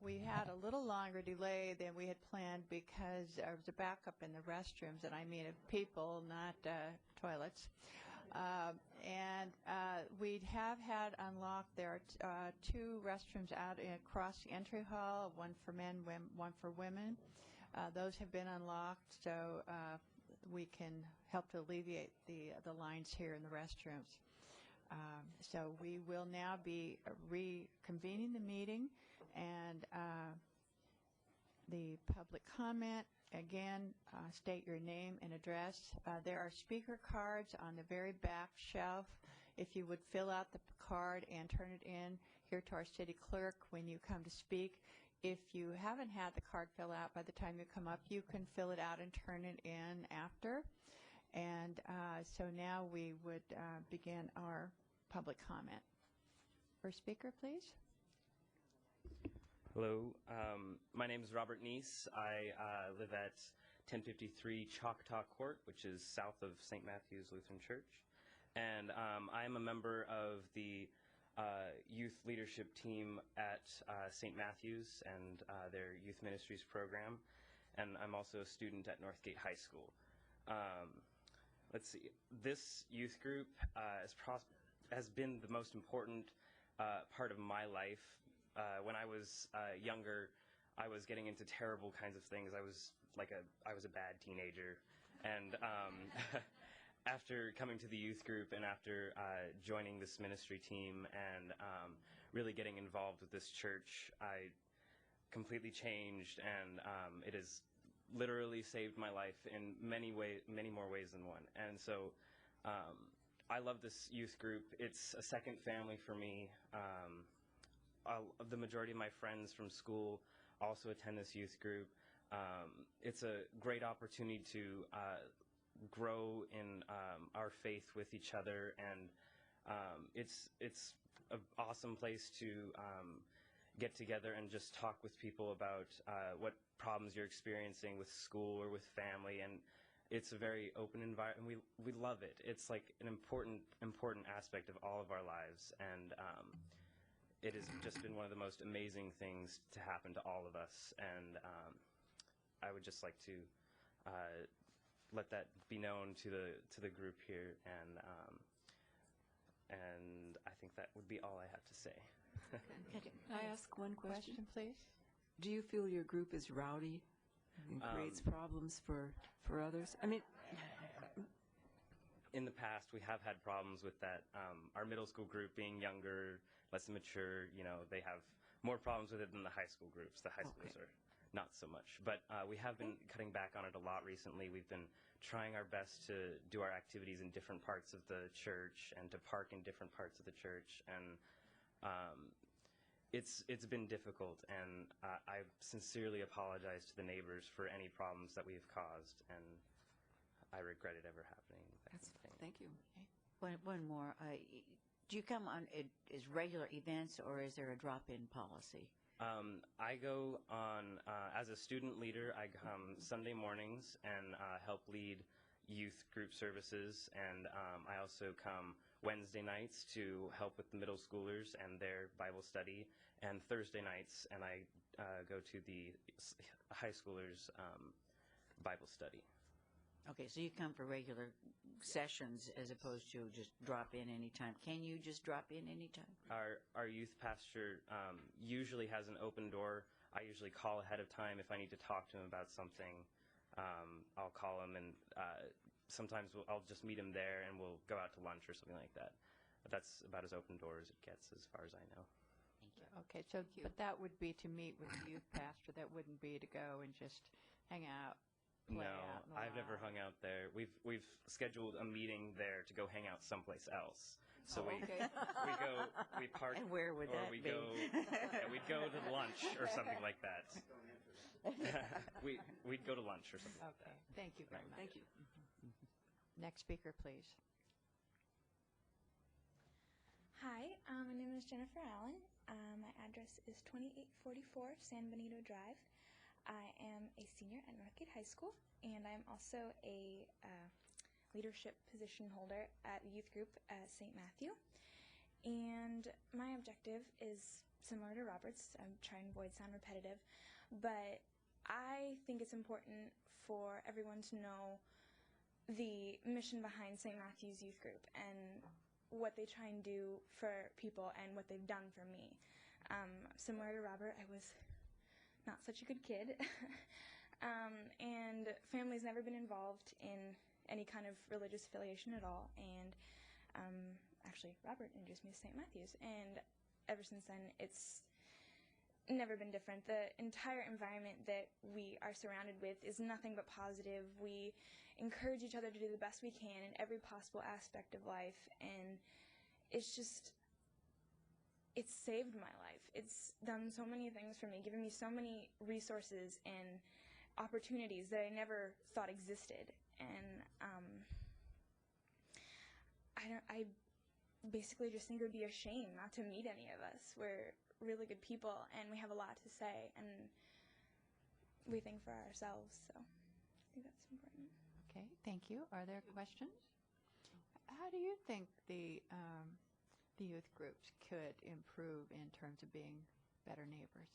We had a little longer delay than we had planned because there was a backup in the restrooms, and I mean of people, not toilets. We have had unlocked. There are two restrooms out across the entry hall, one for men, one for women. Those have been unlocked, so we can help to alleviate the lines here in the restrooms. So we will now be reconvening the meeting, and the public comment. Again, state your name and address. There are speaker cards on the very back shelf. If you would fill out the card and turn it in here to our city clerk when you come to speak. If you haven't had the card fill out by the time you come up, you can fill it out and turn it in after. And so now we would begin our public comment. First speaker, please. Hello, my name is Robert Neese. I live at 1053 Choctaw Court, which is south of St. Matthew's Lutheran Church. And I am a member of the youth leadership team at St. Matthew's and their youth ministries program. And I'm also a student at Northgate High School. Let's see, this youth group has been the most important part of my life. When I was younger, I was getting into terrible kinds of things. I was a bad teenager, and after coming to the youth group and after joining this ministry team and really getting involved with this church, I completely changed, and it has literally saved my life in many more ways than one. And so I love this youth group. It's a second family for me. The majority of my friends from school also attend this youth group. It's a great opportunity to grow in our faith with each other, and it's an awesome place to get together and just talk with people about what problems you're experiencing with school or with family, and it's a very open environment. We love it. It's like an important aspect of all of our lives, and it has just been one of the most amazing things to happen to all of us, and I would just like to let that be known to the group here, and I think that would be all I have to say. Can I ask one question? Please. Do you feel your group is rowdy and creates problems for others? I mean, in the past, we have had problems with that. Our middle school group being younger, less mature, they have more problems with it than the high school groups. The high schoolers are not so much. But we have been cutting back on it a lot recently. We've been trying our best to do our activities in different parts of the church and to park in different parts of the church. And it's been difficult, and I sincerely apologize to the neighbors for any problems that we've caused, and I regret it ever happening. Thank you. One more. Do you come on as regular events, or is there a drop-in policy? I go on, as a student leader, I come Sunday mornings and help lead youth group services, and I also come Wednesday nights to help with the middle schoolers and their Bible study, and Thursday nights, and I go to the high schoolers' Bible study. Okay, so you come for regular sessions as opposed to just drop in anytime. Can you just drop in anytime? Our youth pastor usually has an open door. I usually call ahead of time if I need to talk to him about something. I'll call him, and sometimes I'll just meet him there, and we'll go out to lunch or something like that. But that's about as open door as it gets, as far as I know. Thank you. Okay, so but that would be to meet with the youth pastor. That wouldn't be to go and just hang out. No, I've never hung out there. We've scheduled a meeting there to go hang out someplace else. So we park. And where would that we'd be? We'd go to lunch or something like that. We'd go to lunch or something like that. Okay, thank you very much. Thank you. Next speaker, please. Hi, my name is Jennifer Allen. My address is 2844 San Benito Drive. I am a senior at Northgate High School, and I'm also a leadership position holder at a youth group at St. Matthew. And my objective is similar to Robert's. I'm trying to avoid sound repetitive, but I think it's important for everyone to know the mission behind St. Matthew's Youth Group and what they try and do for people and what they've done for me. Similar to Robert, I was not such a good kid, and family's never been involved in any kind of religious affiliation at all, and actually Robert introduced me to St. Matthew's, and ever since then it's never been different. The entire environment that we are surrounded with is nothing but positive. We encourage each other to do the best we can in every possible aspect of life, and it's saved my life. It's done so many things for me, given me so many resources and opportunities that I never thought existed. And I basically just think it would be a shame not to meet any of us. We're really good people, and we have a lot to say, and we think for ourselves, so I think that's important. Okay, thank you. Are there questions? How do you think the youth groups could improve in terms of being better neighbors?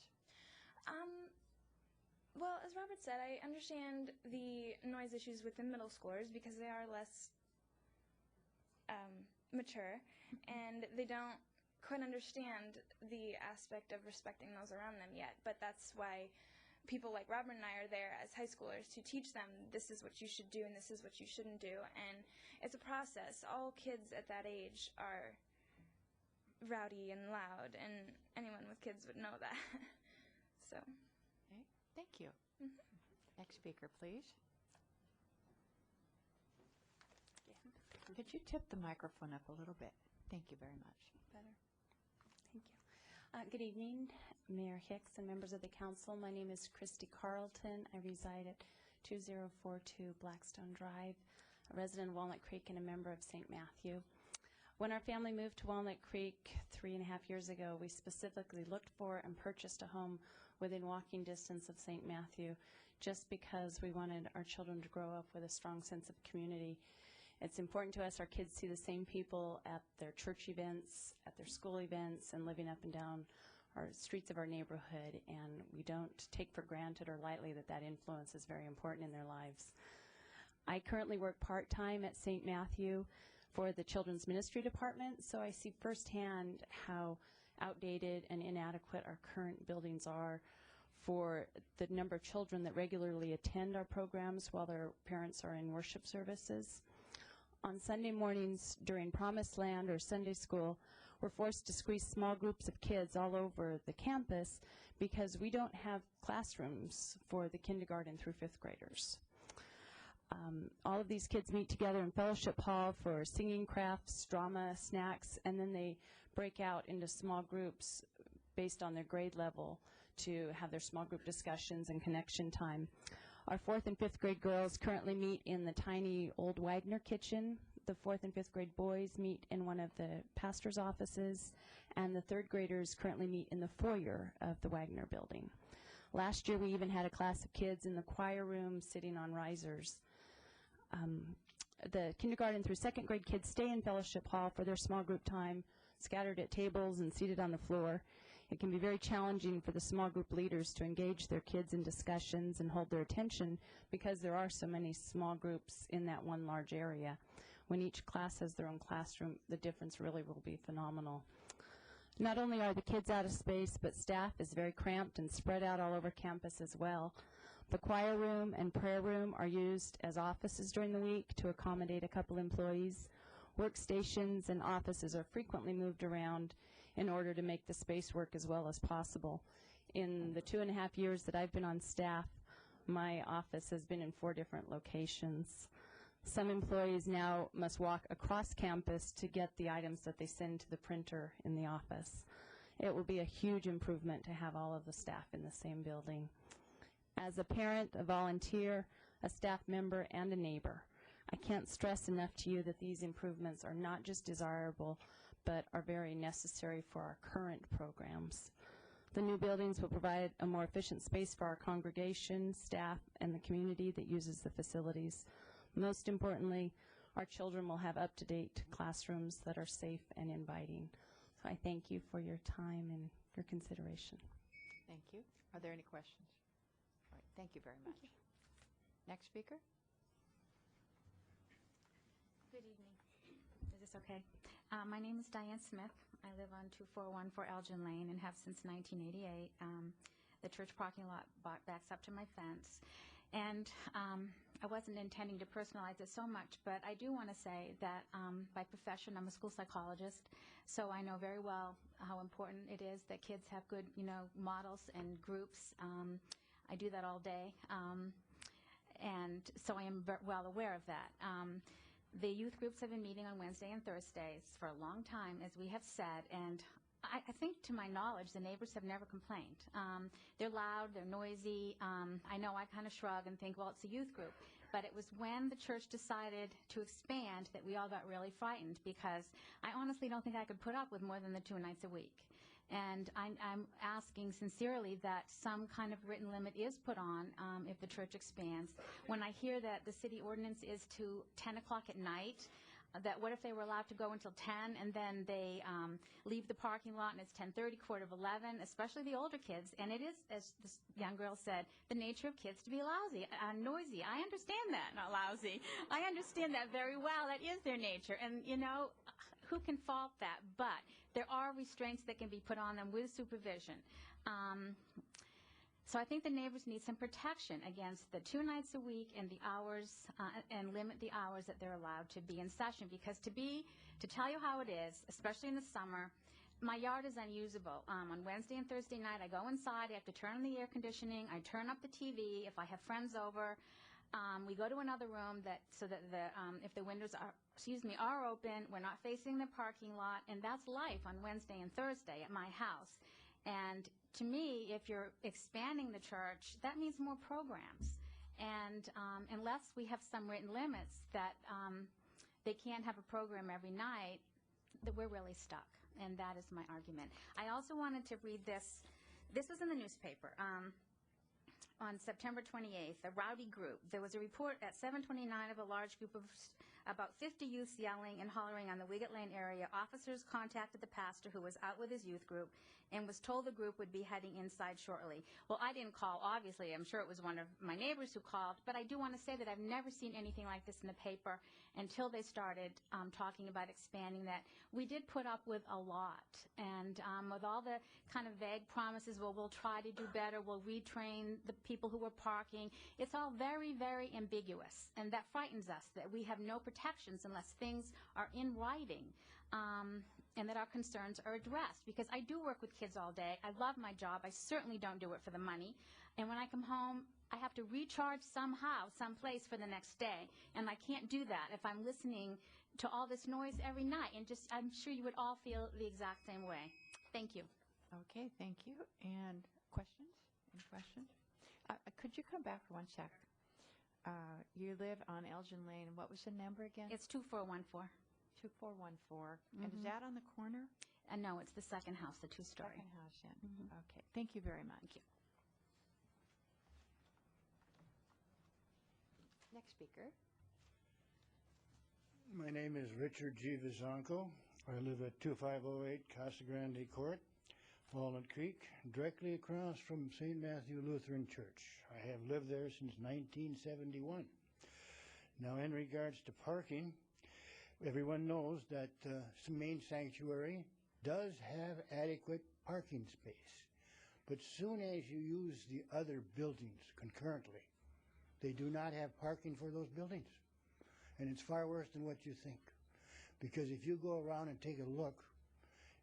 Well, as Robert said, I understand the noise issues within middle schoolers because they are less mature, and they don't quite understand the aspect of respecting those around them yet. But that's why people like Robert and I are there as high schoolers to teach them this is what you should do and this is what you shouldn't do. And it's a process. All kids at that age are rowdy and loud, and anyone with kids would know that. So. Okay, thank you. Next speaker, please. Could you tip the microphone up a little bit? Thank you very much. Better. Thank you. Good evening, Mayor Hicks and members of the council. My name is Christy Carlton. I reside at 2042 Blackstone Drive, a resident of Walnut Creek and a member of St. Matthew. When our family moved to Walnut Creek 3.5 years ago, we specifically looked for and purchased a home within walking distance of St. Matthew, just because we wanted our children to grow up with a strong sense of community. It's important to us our kids see the same people at their church events, at their school events, and living up and down our streets of our neighborhood, and we don't take for granted or lightly that that influence is very important in their lives. I currently work part-time at St. Matthew for the Children's Ministry Department, so I see firsthand how outdated and inadequate our current buildings are for the number of children that regularly attend our programs while their parents are in worship services. On Sunday mornings during Promised Land or Sunday school, we're forced to squeeze small groups of kids all over the campus because we don't have classrooms for the kindergarten through 5th graders. All of these kids meet together in fellowship hall for singing, crafts, drama, snacks, and then they break out into small groups based on their grade level to have their small group discussions and connection time. Our 4th and 5th grade girls currently meet in the tiny old Wagner kitchen. The 4th and 5th grade boys meet in one of the pastor's offices, and the 3rd graders currently meet in the foyer of the Wagner building. Last year we even had a class of kids in the choir room sitting on risers. The kindergarten through 2nd grade kids stay in fellowship hall for their small group time, scattered at tables and seated on the floor. It can be very challenging for the small group leaders to engage their kids in discussions and hold their attention because there are so many small groups in that one large area. When each class has their own classroom, the difference really will be phenomenal. Not only are the kids out of space, but staff is very cramped and spread out all over campus as well. The choir room and prayer room are used as offices during the week to accommodate a couple employees. Workstations and offices are frequently moved around in order to make the space work as well as possible. In the 2.5 years that I've been on staff, my office has been in 4 different locations. Some employees now must walk across campus to get the items that they send to the printer in the office. It will be a huge improvement to have all of the staff in the same building. As a parent, a volunteer, a staff member, and a neighbor, I can't stress enough to you that these improvements are not just desirable, but are very necessary for our current programs. The new buildings will provide a more efficient space for our congregation, staff, and the community that uses the facilities. Most importantly, our children will have up-to-date classrooms that are safe and inviting. So I thank you for your time and your consideration. Thank you. Are there any questions? All right, thank you very much. Next speaker. Good evening. Is this okay? My name is Diane Smith. I live on 2414 Elgin Lane and have since 1988. The church parking lot backs up to my fence. And I wasn't intending to personalize it so much, but I do want to say that by profession I'm a school psychologist, so I know very well how important it is that kids have good, models and groups. I do that all day, and so I am well aware of that. The youth groups have been meeting on Wednesday and Thursdays for a long time, as we have said, and I think, to my knowledge, the neighbors have never complained. They're loud, they're noisy. I know I kind of shrug and think, well, it's a youth group. But it was when the church decided to expand that we all got really frightened, because I honestly don't think I could put up with more than the 2 nights a week. And I'm asking sincerely that some kind of written limit is put on if the church expands. When I hear that the city ordinance is to 10 o'clock at night, that what if they were allowed to go until 10 and then they leave the parking lot and it's 10:30, 10:45, especially the older kids. And it is, as this young girl said, the nature of kids to be lousy, noisy. I understand that, not lousy. I understand that very well. That is their nature. And, who can fault that? But there are restraints that can be put on them with supervision. So I think the neighbors need some protection against the 2 nights a week and the hours, and limit the hours that they're allowed to be in session. Because to tell you how it is, especially in the summer, my yard is unusable. On Wednesday and Thursday night, I go inside, I have to turn on the air conditioning, I turn up the TV. If I have friends over, we go to another room so that if the windows are open, we're not facing the parking lot, and that's life on Wednesday and Thursday at my house. And to me, if you're expanding the church, that means more programs. And unless we have some written limits that they can't have a program every night, that we're really stuck. And that is my argument. I also wanted to read this. This was in the newspaper. On September 28th, a rowdy group. There was a report at 7:29 of a large group of about 50 youths yelling and hollering on the Wiggett Lane area. Officers contacted the pastor, who was out with his youth group, and was told the group would be heading inside shortly. Well, I didn't call, obviously. I'm sure it was one of my neighbors who called, but I do want to say that I've never seen anything like this in the paper until they started talking about expanding that. We did put up with a lot, and with all the kind of vague promises, well, we'll try to do better, we'll retrain the people who are parking. It's all very, very ambiguous, and that frightens us, that we have no protections unless things are in writing, and that our concerns are addressed. Because I do work with kids all day. I love my job. I certainly don't do it for the money. And when I come home, I have to recharge somehow, someplace for the next day. And I can't do that if I'm listening to all this noise every night. And I'm sure you would all feel the exact same way. Thank you. Okay, thank you. And questions? Any questions? Could you come back for 1 sec? You live on Elgin Lane. What was the number again? It's 2414. 2414. And is that on the corner? No, it's the second house, the two-story. Second house, yeah. Okay. Thank you very much. Thank you. Next speaker. My name is Richard G. Vizanco. I live at 2508 Casa Grande Court, Walnut Creek, directly across from St. Matthew Lutheran Church. I have lived there since 1971. Now, in regards to parking, everyone knows that the main sanctuary does have adequate parking space. But soon as you use the other buildings concurrently, they do not have parking for those buildings. And it's far worse than what you think. Because if you go around and take a look,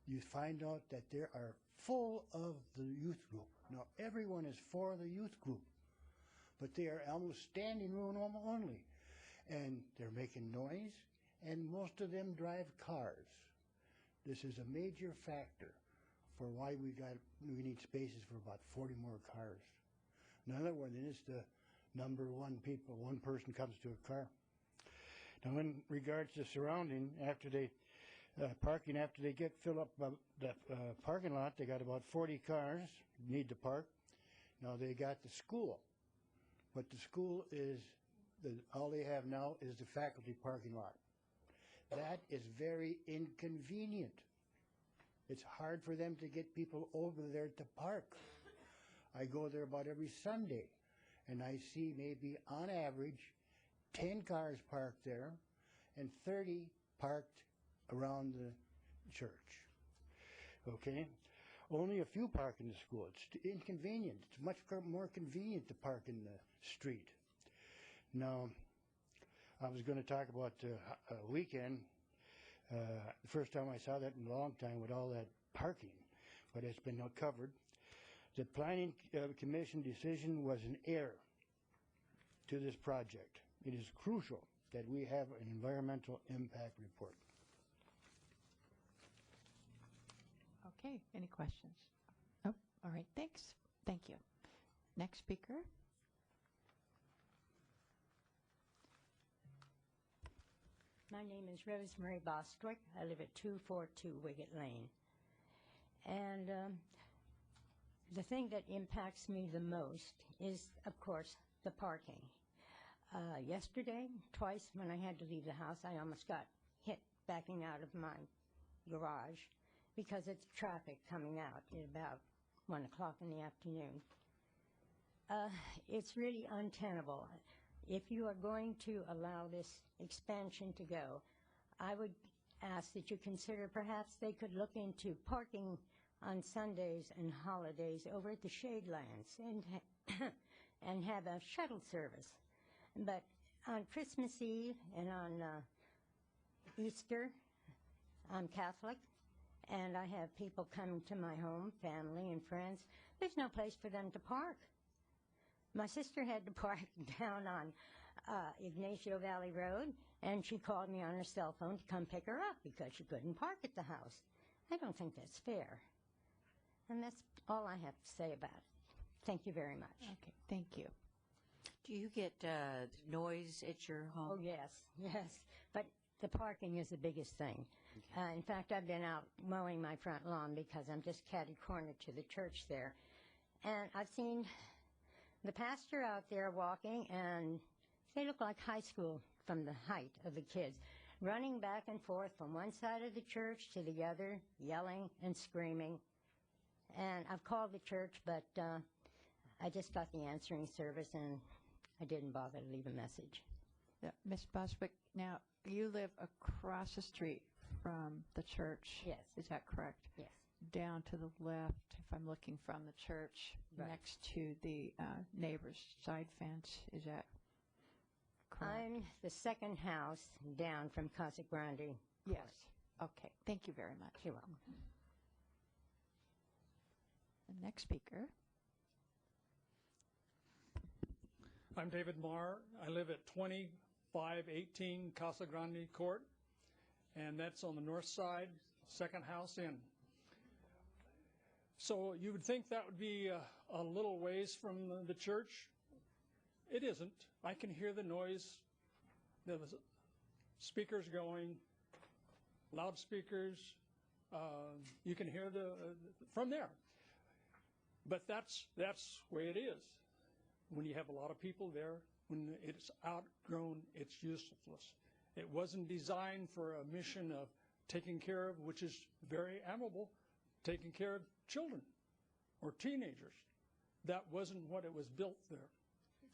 you find out that they are full of the youth group. Now, everyone is for the youth group, but they are almost standing room only. And they're making noise, and most of them drive cars. This is a major factor for why we need spaces for about 40 more cars. Another one is the number one people. One person comes to a car. Now, in regards to surrounding, after they parking, after they get fill up the parking lot, they got about 40 cars need to park. Now they got the school, but the school is all they have now is the faculty parking lot. That is very inconvenient. It's hard for them to get people over there to park. I go there about every Sunday, and I see maybe on average 10 cars parked there and 30 parked around the church. Okay? Only a few park in the school. It's inconvenient. It's much more convenient to park in the street. Now, I was going to talk about the weekend. The first time I saw that in a long time with all that parking, but it's been covered. The Planning Commission decision was an error to this project. It is crucial that we have an environmental impact report. Okay, any questions? Oh, all right, thanks. Thank you. Next speaker. My name is Rosemary Bostwick. I live at 242 Wiggett Lane. And the thing that impacts me the most is, of course, the parking. Yesterday, twice when I had to leave the house, I almost got hit backing out of my garage because it's traffic coming out at about 1 o'clock in the afternoon. It's really untenable. If you are going to allow this expansion to go, I would ask that you consider perhaps they could look into parking on Sundays and holidays over at the Shade Lands and have a shuttle service. But on Christmas Eve and on Easter, I'm Catholic, and I have people coming to my home, family and friends. There's no place for them to park. My sister had to park down on Ignacio Valley Road, and she called me on her cell phone to come pick her up because she couldn't park at the house. I don't think that's fair. And that's all I have to say about it. Thank you very much. Okay, thank you. Do you get noise at your home? Oh, yes, yes. But the parking is the biggest thing. In fact, I've been out mowing my front lawn because I'm just catty-corner to the church there. And I've seen the pastor out there walking, and they look like high school from the height of the kids, running back and forth from one side of the church to the other, yelling and screaming. And I've called the church, but I just got the answering service, and I didn't bother to leave a message. Ms. Bostwick, now you live across the street from the church. Yes. Is that correct? Yes. Down to the left, if I'm looking from the church, Right. next to the neighbor's side fence. Is that correct? I'm the second house down from Casa Grande. Yes. Okay. Thank you very much. You're welcome. The next speaker. I'm David Marr. I live at 2518 Casa Grande Court, and that's on the north side, second house in. So you would think that would be a little ways from the church. It isn't. I can hear the noise, the speakers going, loudspeakers. You can hear from there. But that's the way it is. When you have a lot of people there, when it's outgrown, it's useless. It wasn't designed for a mission of taking care of, which is very admirable, taking care of children or teenagers. That wasn't what it was built there.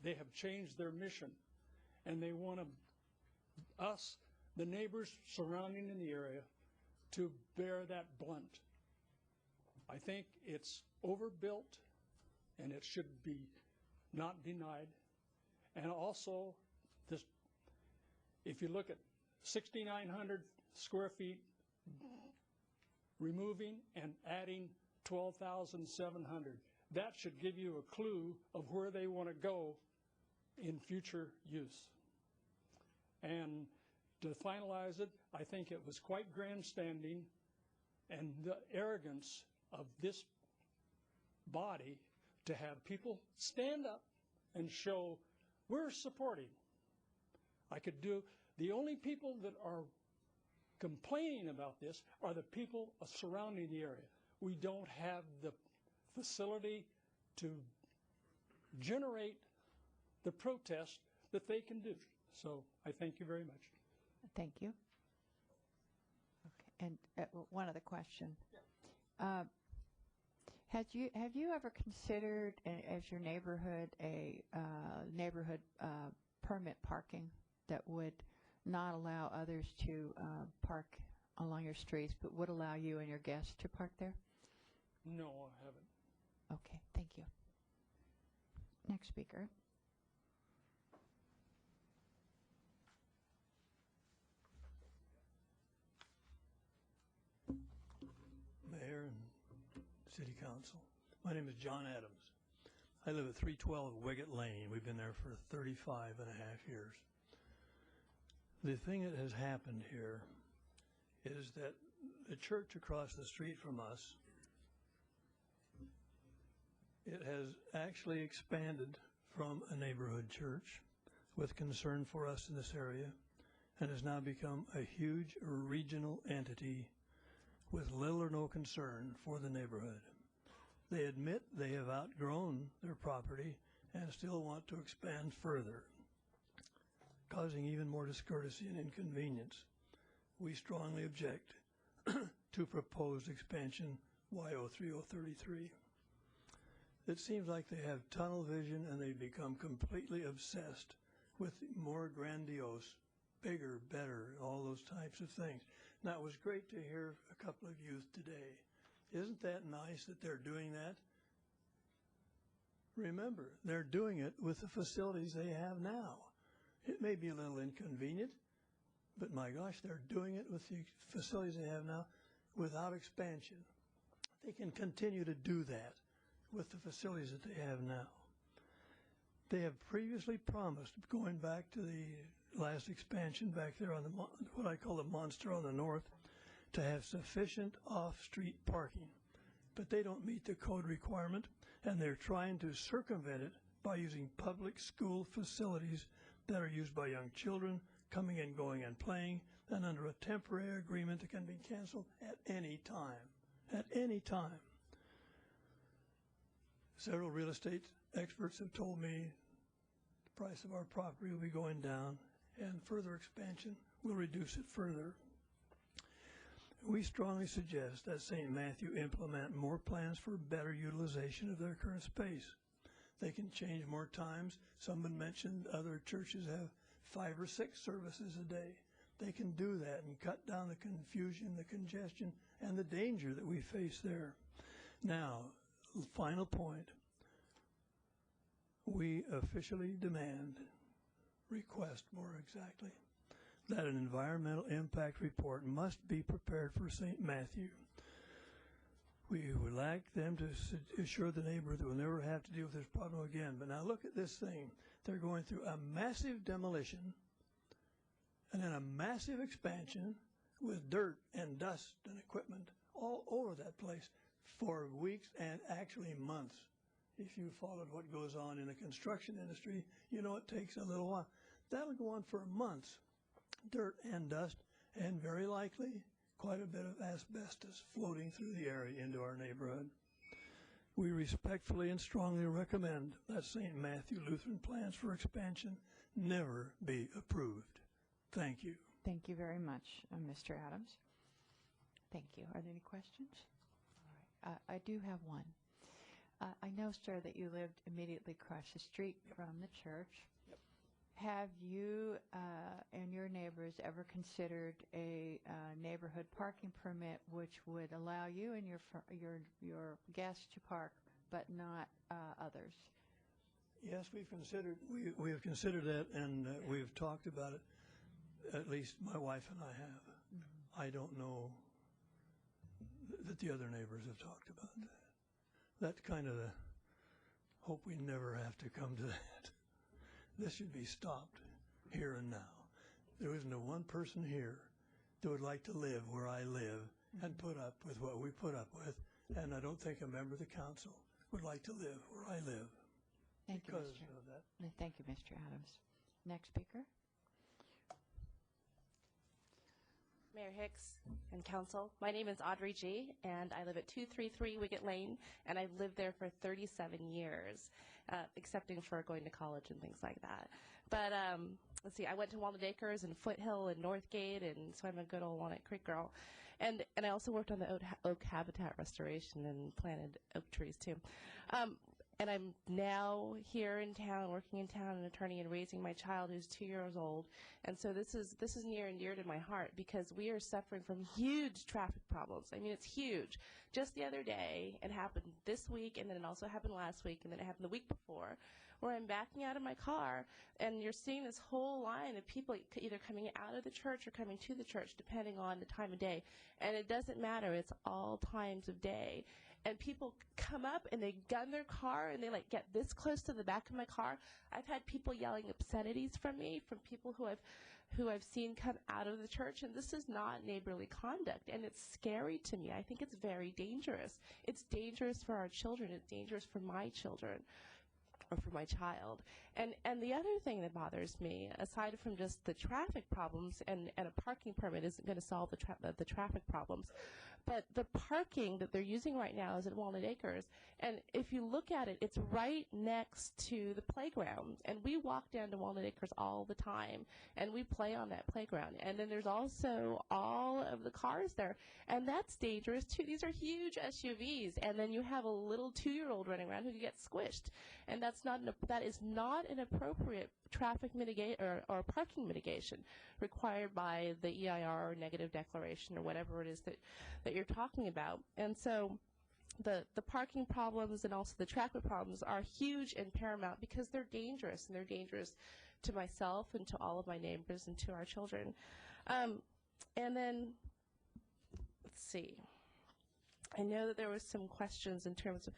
They have changed their mission, and they want us, the neighbors surrounding in the area, to bear that blunt. I think it's overbuilt, and it should be not denied. And also, this, if you look at 6,900 square feet, removing and adding 12,700, that should give you a clue of where they want to go in future use. And to finalize it, I think it was quite grandstanding, and the arrogance of this body to have people stand up and show we're supporting. The only people that are complaining about this are the people surrounding the area. We don't have the facility to generate the protest that they can do. So I thank you very much. Thank you. Okay. And one other question. Have you ever considered, as your neighborhood, a neighborhood permit parking that would not allow others to park along your streets, but would allow you and your guests to park there? No, I haven't. Okay, thank you. Next speaker. Mayor and City Council. My name is John Adams. I live at 312 Wiggett Lane. We've been there for 35 and a half years. The thing that has happened here is that the church across the street from us, it has actually expanded from a neighborhood church with concern for us in this area and has now become a huge regional entity with little or no concern for the neighborhood. They admit they have outgrown their property and still want to expand further, causing even more discourtesy and inconvenience. We strongly object to proposed expansion Y03033. It seems like they have tunnel vision and they become completely obsessed with more grandiose, bigger, better, all those types of things. Now, it was great to hear a couple of youth today. Isn't that nice that they're doing that? Remember, they're doing it with the facilities they have now. It may be a little inconvenient, but my gosh, they're doing it with the facilities they have now without expansion. They can continue to do that with the facilities that they have now. They have previously promised, going back to the last expansion back there on the what I call the monster on the north, to have sufficient off-street parking. But they don't meet the code requirement, and they're trying to circumvent it by using public school facilities that are used by young children coming and going and playing, and under a temporary agreement that can be canceled at any time. At any time. Several real estate experts have told me the price of our property will be going down, and further expansion will reduce it further. We strongly suggest that St. Matthew implement more plans for better utilization of their current space. They can change more times. Someone mentioned other churches have 5 or 6 services a day. They can do that and cut down the confusion, the congestion, and the danger that we face there. Now, final point. We officially request more exactly, that an environmental impact report must be prepared for St. Matthew. We would like them to assure the neighbor that we'll never have to deal with this problem again. But now look at this thing. They're going through a massive demolition and then a massive expansion with dirt and dust and equipment all over that place for weeks and actually months. If you followed what goes on in the construction industry, you know it takes a little while. That'll go on for months. Dirt and dust, and very likely quite a bit of asbestos floating through the area into our neighborhood. We respectfully and strongly recommend that St. Matthew Lutheran plans for expansion never be approved. Thank you. Thank you very much, Mr. Adams. Thank you. Are there any questions? All right. I do have one. I know, sir, that you lived immediately across the street from the church. Yep. Have you and your neighbors ever considered a neighborhood parking permit which would allow you and your guests to park, but not others? Yes, we have considered that, and we've talked about it. At least my wife and I have. Mm-hmm. I don't know that the other neighbors have talked about that. That's kind of the hope we never have to come to that. This should be stopped here and now. There isn't a one person here that would like to live where I live and put up with what we put up with, and I don't think a member of the council would like to live where I live. Thank you, because of that. Thank you, Mr. Adams. Next speaker. Mayor Hicks and Council, my name is Audrey G., and I live at 233 Wiggett Lane, and I've lived there for 37 years, excepting for going to college and things like that. But let's see, I went to Walnut Acres and Foothill and Northgate, and so I'm a good old Walnut Creek girl. And I also worked on the oak habitat restoration and planted oak trees, too. And I'm now here in town, working in town, an attorney, and raising my child who's 2 years old. And so this is near and dear to my heart because we are suffering from huge traffic problems. I mean, it's huge. Just the other day, it happened this week, and then it also happened last week, and then it happened the week before, where I'm backing out of my car, and you're seeing this whole line of people either coming out of the church or coming to the church, depending on the time of day. And it doesn't matter. It's all times of day. and people come up and they gun their car and they like get this close to the back of my car. I've had people yelling obscenities from me, from people who I've seen come out of the church, and this is not neighborly conduct, and it's scary to me. I think it's very dangerous. It's dangerous for our children. It's dangerous for my children, or for my child. And the other thing that bothers me, aside from just the traffic problems, and a parking permit isn't going to solve the traffic problems, but the parking that they're using right now is at Walnut Acres. And if you look at it, it's right next to the playground. And we walk down to Walnut Acres all the time, and we play on that playground. And then there's also all of the cars there. And that's dangerous, too. These are huge SUVs. And then you have a little 2-year-old running around who could get squished. And that is not an appropriate traffic or parking mitigation required by the EIR or negative declaration or whatever it is that you're talking about. And so the parking problems and also the traffic problems are huge and paramount because they're dangerous, and they're dangerous to myself and to all of my neighbors and to our children. And then, let's see. I know that there was some questions in terms of,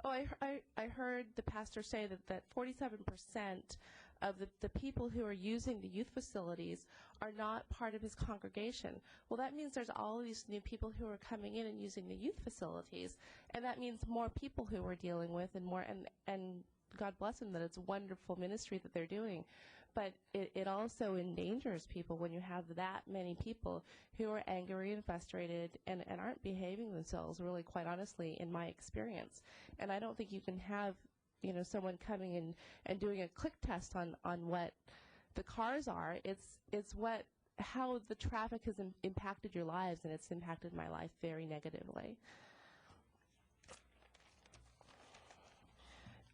I heard the pastor say that 47% of the people who are using the youth facilities are not part of his congregation. Well, that means there's all of these new people who are coming in and using the youth facilities, and that means more people who we're dealing with, and God bless them that it's wonderful ministry that they're doing. But it also endangers people when you have that many people who are angry and frustrated and aren't behaving themselves, really, quite honestly, in my experience. And I don't think you can have, someone coming in and doing a click test on what the cars are. It's how the traffic has impacted your lives, and it's impacted my life very negatively.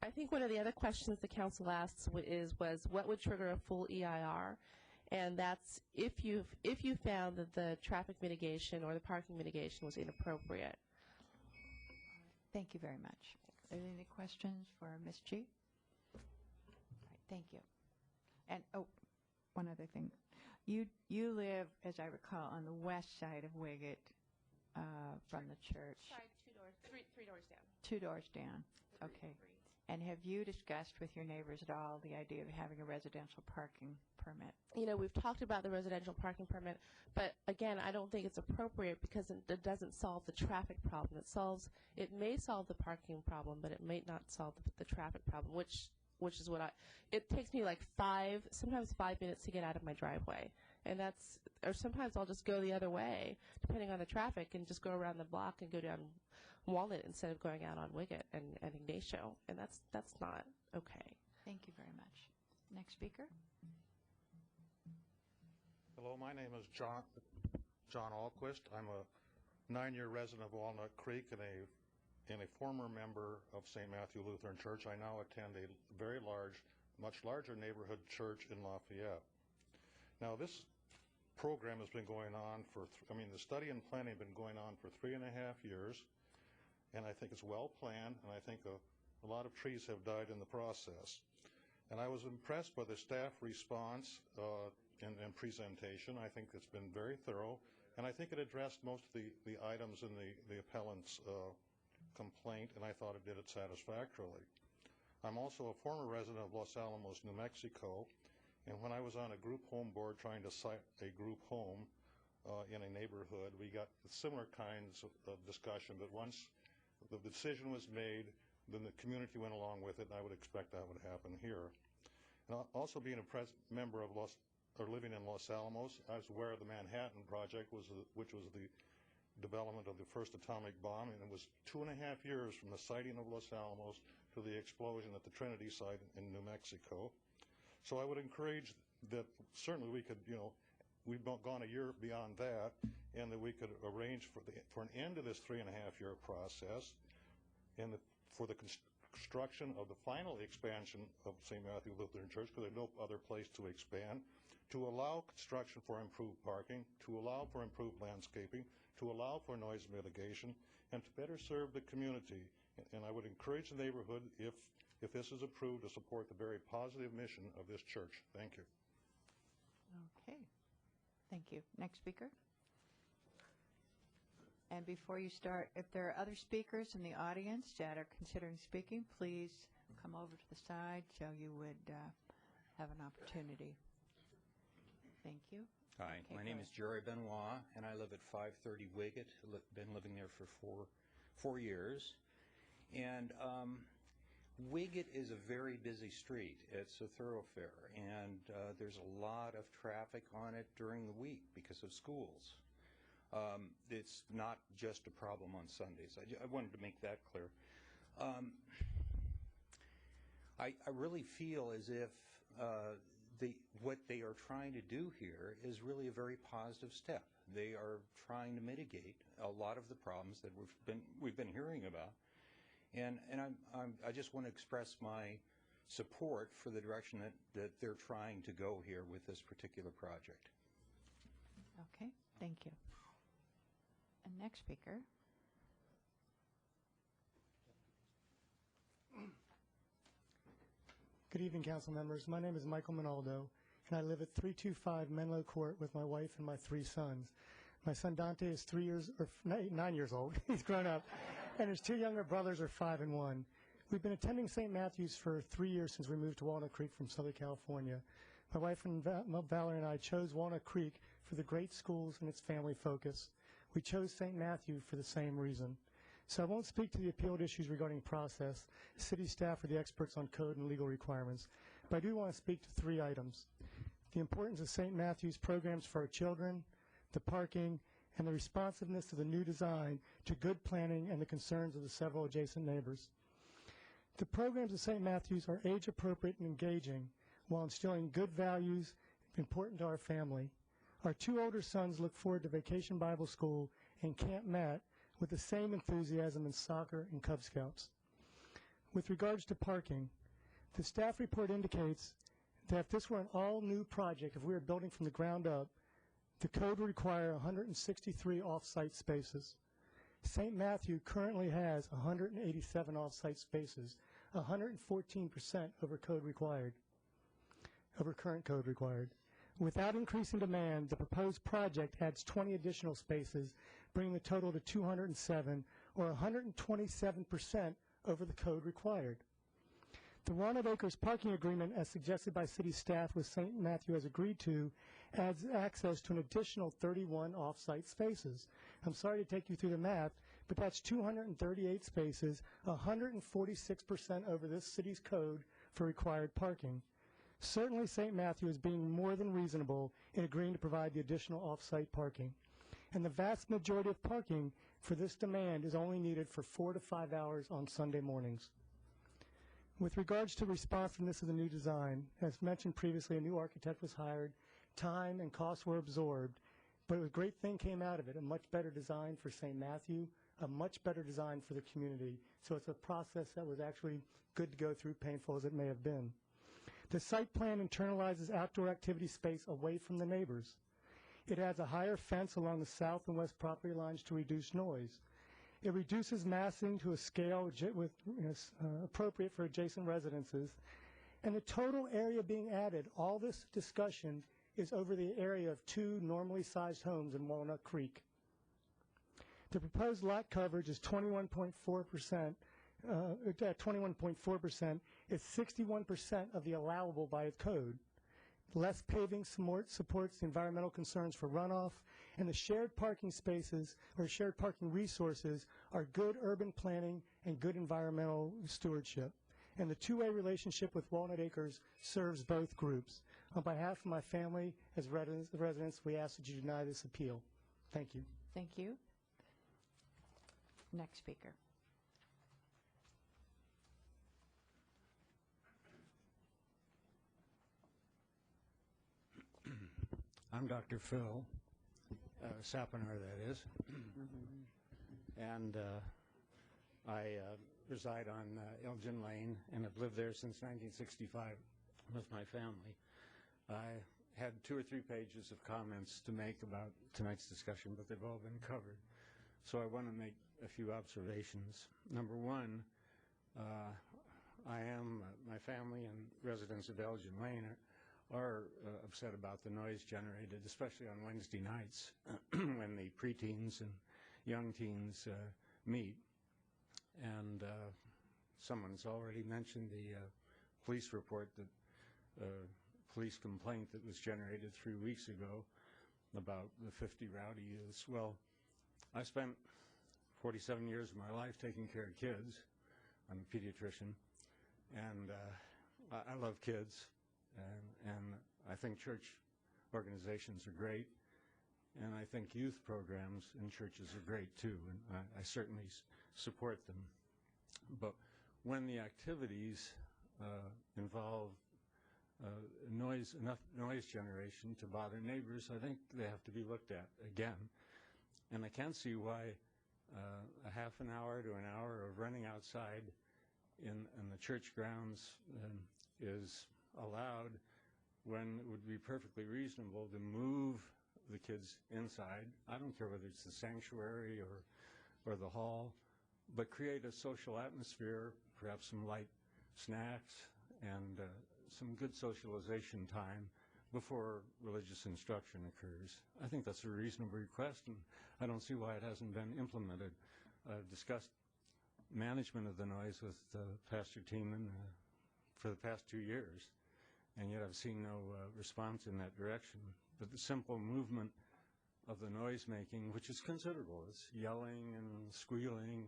I think one of the other questions the council asked was what would trigger a full EIR, and that's if you found that the traffic mitigation or the parking mitigation was inappropriate. Thank you very much. Are there any questions for Ms. G? All right, thank you. And one other thing. You live, as I recall, on the west side of Wiggett from the church. Sorry, three doors down. 2 doors down. Okay. And have you discussed with your neighbors at all the idea of having a residential parking permit? We've talked about the residential parking permit, but again, I don't think it's appropriate because it doesn't solve the traffic problem. It may solve the parking problem, but it may not solve the traffic problem, which is it takes me like sometimes 5 minutes to get out of my driveway. And or sometimes I'll just go the other way, depending on the traffic, and just go around the block and go down Walnut instead of going out on Wiggett and Ignacio, and that's not okay. Thank you very much. Next speaker. Hello, my name is John Alquist. I'm a 9-year resident of Walnut Creek and a former member of St. Matthew Lutheran Church. I now attend a very large, much larger neighborhood church in Lafayette. Now, this program has been going on the study and planning have been going on for 3.5 years. And I think it's well planned, and I think a lot of trees have died in the process. And I was impressed by the staff response and presentation. I think it's been very thorough, and I think it addressed most of the items in the appellant's complaint, and I thought it did it satisfactorily. I'm also a former resident of Los Alamos, New Mexico, and when I was on a group home board trying to site a group home in a neighborhood, we got similar kinds of discussion, but once the decision was made, then the community went along with it, and I would expect that would happen here. And also being a member of living in Los Alamos, I was aware of the Manhattan Project, which was the development of the first atomic bomb, and it was 2.5 years from the sighting of Los Alamos to the explosion at the Trinity site in New Mexico. So I would encourage that certainly we could, we've gone a year beyond that, and that we could arrange for an end to this 3.5-year process, and for the construction of the final expansion of St. Matthew Lutheran Church, because there's no other place to expand, to allow construction for improved parking, to allow for improved landscaping, to allow for noise mitigation, and to better serve the community. And I would encourage the neighborhood, if this is approved, to support the very positive mission of this church. Thank you. Okay. Thank you. Next speaker. And before you start, if there are other speakers in the audience that are considering speaking, please come over to the side so you would have an opportunity. Thank you. Hi, Okay, my go name ahead. is Jerry Benoit, and I live at 530 Wiggett. Been living there for four years. And Wiggett is a very busy street. It's a thoroughfare, and there's a lot of traffic on it during the week because of schools. It's not just a problem on Sundays. I wanted to make that clear. I really feel as if what they are trying to do here is really a very positive step. They are trying to mitigate a lot of the problems that we've been hearing about, and I just want to express my support for the direction that they're trying to go here with this particular project. Okay, thank you. And next speaker. Good evening, council members. My name is Michael Minaldo, and I live at 325 Menlo Court with my wife and my 3 sons. My son Dante is 9 years old. He's grown up. And his 2 younger brothers are 5 and 1. We've been attending St. Matthew's for 3 years since we moved to Walnut Creek from Southern California. My wife and Valerie and I chose Walnut Creek for the great schools and its family focus. We chose St. Matthew for the same reason. So I won't speak to the appealed issues regarding process. City staff are the experts on code and legal requirements. But I do want to speak to 3 items: the importance of St. Matthew's programs for our children, the parking, and the responsiveness of the new design to good planning and the concerns of the several adjacent neighbors. The programs at St. Matthew's are age-appropriate and engaging while instilling good values important to our family. Our 2 older sons look forward to Vacation Bible School and Camp Matt with the same enthusiasm in soccer and Cub Scouts. With regards to parking, the staff report indicates that if this were an all-new project, if we were building from the ground up, the code would require 163 off-site spaces. St. Matthew currently has 187 off-site spaces, 114% over current code required. Without increasing demand, the proposed project adds 20 additional spaces, bringing the total to 207, or 127% over the code required. The Walnut Acres parking agreement, as suggested by city staff with St. Matthew has agreed to, adds access to an additional 31 off-site spaces. I'm sorry to take you through the math, but that's 238 spaces, 146% over this city's code for required parking. Certainly, St. Matthew is being more than reasonable in agreeing to provide the additional off-site parking. And the vast majority of parking for this demand is only needed for 4 to 5 hours on Sunday mornings. With regards to responsiveness of the new design, as mentioned previously, a new architect was hired, time and costs were absorbed, but a great thing came out of it, a much better design for St. Matthew, a much better design for the community. So it's a process that was actually good to go through, painful as it may have been. The site plan internalizes outdoor activity space away from the neighbors. It adds a higher fence along the south and west property lines to reduce noise. It reduces massing to a scale appropriate for adjacent residences. And the total area being added, all this discussion is over the area of 2 normally sized homes in Walnut Creek. The proposed lot coverage is 21.4%. At 21.4% is 61% of the allowable by code. Less paving supports the environmental concerns for runoff, and the shared parking spaces or shared parking resources are good urban planning and good environmental stewardship. And the two-way relationship with Walnut Acres serves both groups. On behalf of my family as residents, we ask that you deny this appeal. Thank you. Thank you. Next speaker. I'm Dr. Phil Sappener, that is, and I reside on Elgin Lane and have lived there since 1965 with my family. I had 2 or 3 pages of comments to make about tonight's discussion, but they've all been covered. So I want to make a few observations. Number 1, my family and residents of Elgin Lane are upset about the noise generated, especially on Wednesday nights when the preteens and young teens meet. And someone's already mentioned the police report, that police complaint that was generated 3 weeks ago about the 50 rowdy youths. Well, I spent 47 years of my life taking care of kids. I'm a pediatrician, and I love kids, and I think church organizations are great, and I think youth programs in churches are great too, and I certainly support them. But when the activities involve enough noise generation to bother neighbors, I think they have to be looked at again. And I can't see why a half an hour to an hour of running outside in the church grounds is allowed when it would be perfectly reasonable to move the kids inside. I don't care whether it's the sanctuary or the hall, but create a social atmosphere, perhaps some light snacks and some good socialization time before religious instruction occurs. I think that's a reasonable request, and I don't see why it hasn't been implemented. I've discussed management of the noise with Pastor Tiemann for the past 2 years, and yet I've seen no response in that direction. But the simple movement of the noise making, which is considerable, it's yelling and squealing,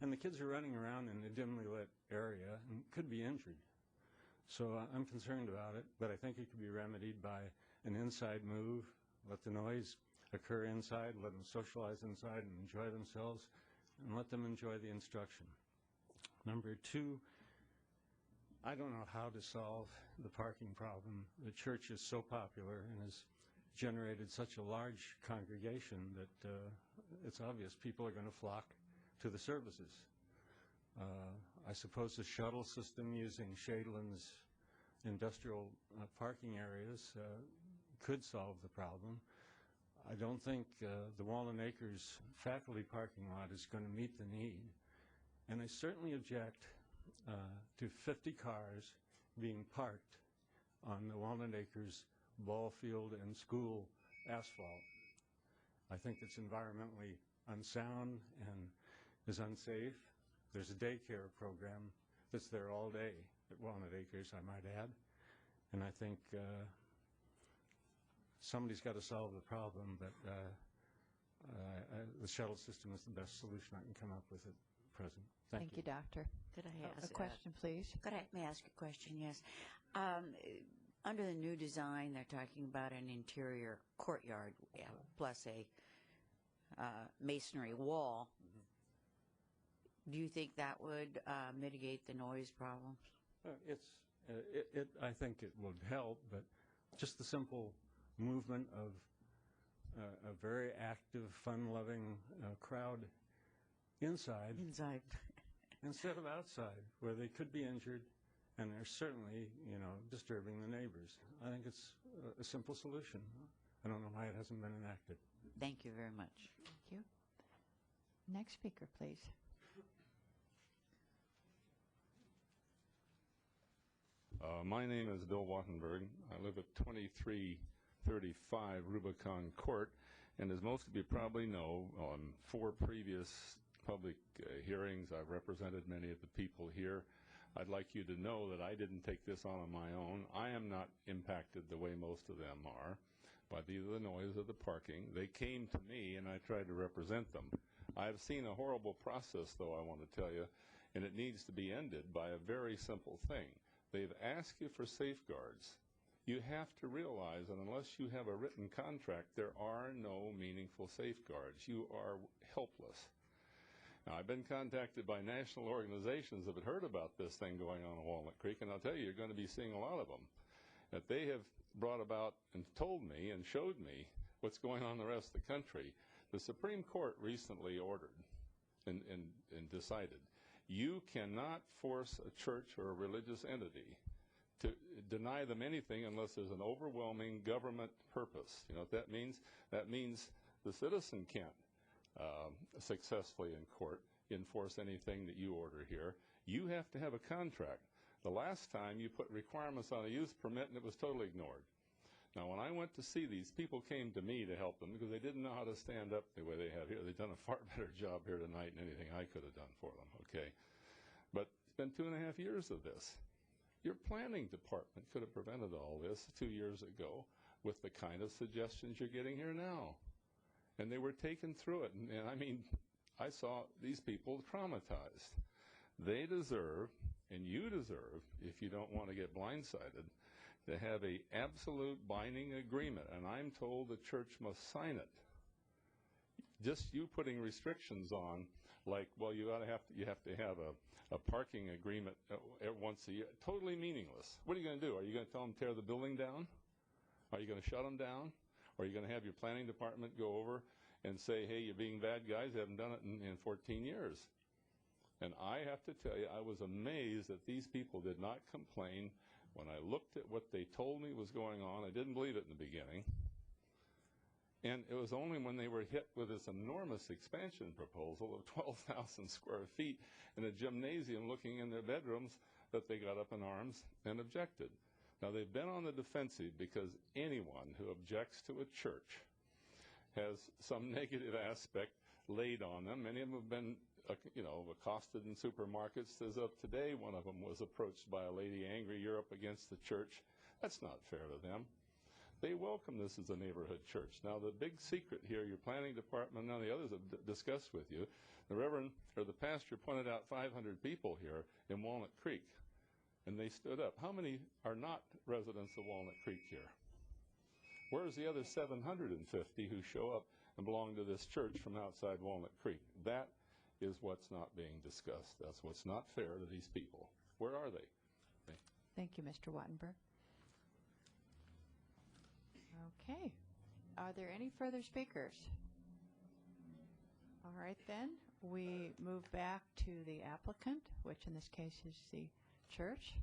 and the kids are running around in a dimly lit area and could be injured. So I'm concerned about it, but I think it could be remedied by an inside move, let the noise occur inside, let them socialize inside and enjoy themselves, and let them enjoy the instruction. Number 2, I don't know how to solve the parking problem. The church is so popular and has generated such a large congregation that it's obvious people are going to flock to the services. I suppose the shuttle system using Shadeland's industrial parking areas could solve the problem. I don't think the Walnut Acres faculty parking lot is going to meet the need. And I certainly object to 50 cars being parked on the Walnut Acres ball field and school asphalt. I think it's environmentally unsound and is unsafe. There's a daycare program that's there all day at Walnut Acres, I might add. And I think somebody's got to solve the problem, but the shuttle system is the best solution I can come up with at present. Thank you, Doctor. Could I ask a question, please? May I ask a question? Yes. Under the new design, they're talking about an interior courtyard plus a masonry wall. Do you think that would mitigate the noise problems? I think it would help, but just the simple movement of a very active, fun-loving crowd inside instead of outside, where they could be injured, and they're certainly, disturbing the neighbors. I think it's a simple solution. I don't know why it hasn't been enacted. Thank you very much. Thank you. Next speaker, please. My name is Bill Wattenberg. I live at 2335 Rubicon Court, and as most of you probably know, on 4 previous public hearings, I've represented many of the people here. I'd like you to know that I didn't take this on my own. I am not impacted the way most of them are by either the noise or the parking. They came to me, and I tried to represent them. I've seen a horrible process, though, I want to tell you, and it needs to be ended by a very simple thing. They've asked you for safeguards. You have to realize that unless you have a written contract, there are no meaningful safeguards. You are helpless. Now, I've been contacted by national organizations that have heard about this thing going on in Walnut Creek, and I'll tell you, you're going to be seeing a lot of them. That they have brought about and told me and showed me what's going on in the rest of the country. The Supreme Court recently ordered and decided you cannot force a church or a religious entity to deny them anything unless there's an overwhelming government purpose. You know what that means? That means the citizen can't successfully in court enforce anything that you order here. You have to have a contract. The last time you put requirements on a youth permit and it was totally ignored. Now, when I went to see these, people came to me to help them because they didn't know how to stand up the way they have here. They've done a far better job here tonight than anything I could have done for them, okay? But it's been 2.5 years of this. Your planning department could have prevented all this 2 years ago with the kind of suggestions you're getting here now. And they were taken through it. And I mean, I saw these people traumatized. They deserve, and you deserve, if you don't want to get blindsided, to have a absolute binding agreement, and I'm told the church must sign it. Just you putting restrictions on, like, well, you have to have a parking agreement once a year, totally meaningless. What are you going to do? Are you going to tell them to tear the building down? Are you going to shut them down? Or are you going to have your planning department go over and say, hey, you're being bad guys, you haven't done it in 14 years? And I have to tell you, I was amazed that these people did not complain. When I looked at what they told me was going on, I didn't believe it in the beginning. And it was only when they were hit with this enormous expansion proposal of 12,000 square feet in a gymnasium looking in their bedrooms that they got up in arms and objected. Now, they've been on the defensive because anyone who objects to a church has some negative aspect laid on them. Many of them have been accosted in supermarkets. As of today, one of them was approached by a lady angry, you're up against the church. That's not fair to them. They welcome this as a neighborhood church. Now, the big secret here, your planning department and the others have discussed with you, the pastor pointed out 500 people here in Walnut Creek, and they stood up. How many are not residents of Walnut Creek here? Where's the other 750 who show up and belong to this church from outside Walnut Creek? That is what's not being discussed. That's what's not fair to these people. Where are they? Thank you, Mr. Wattenberg. Okay. Are there any further speakers? All right, then. We move back to the applicant, which in this case is the church,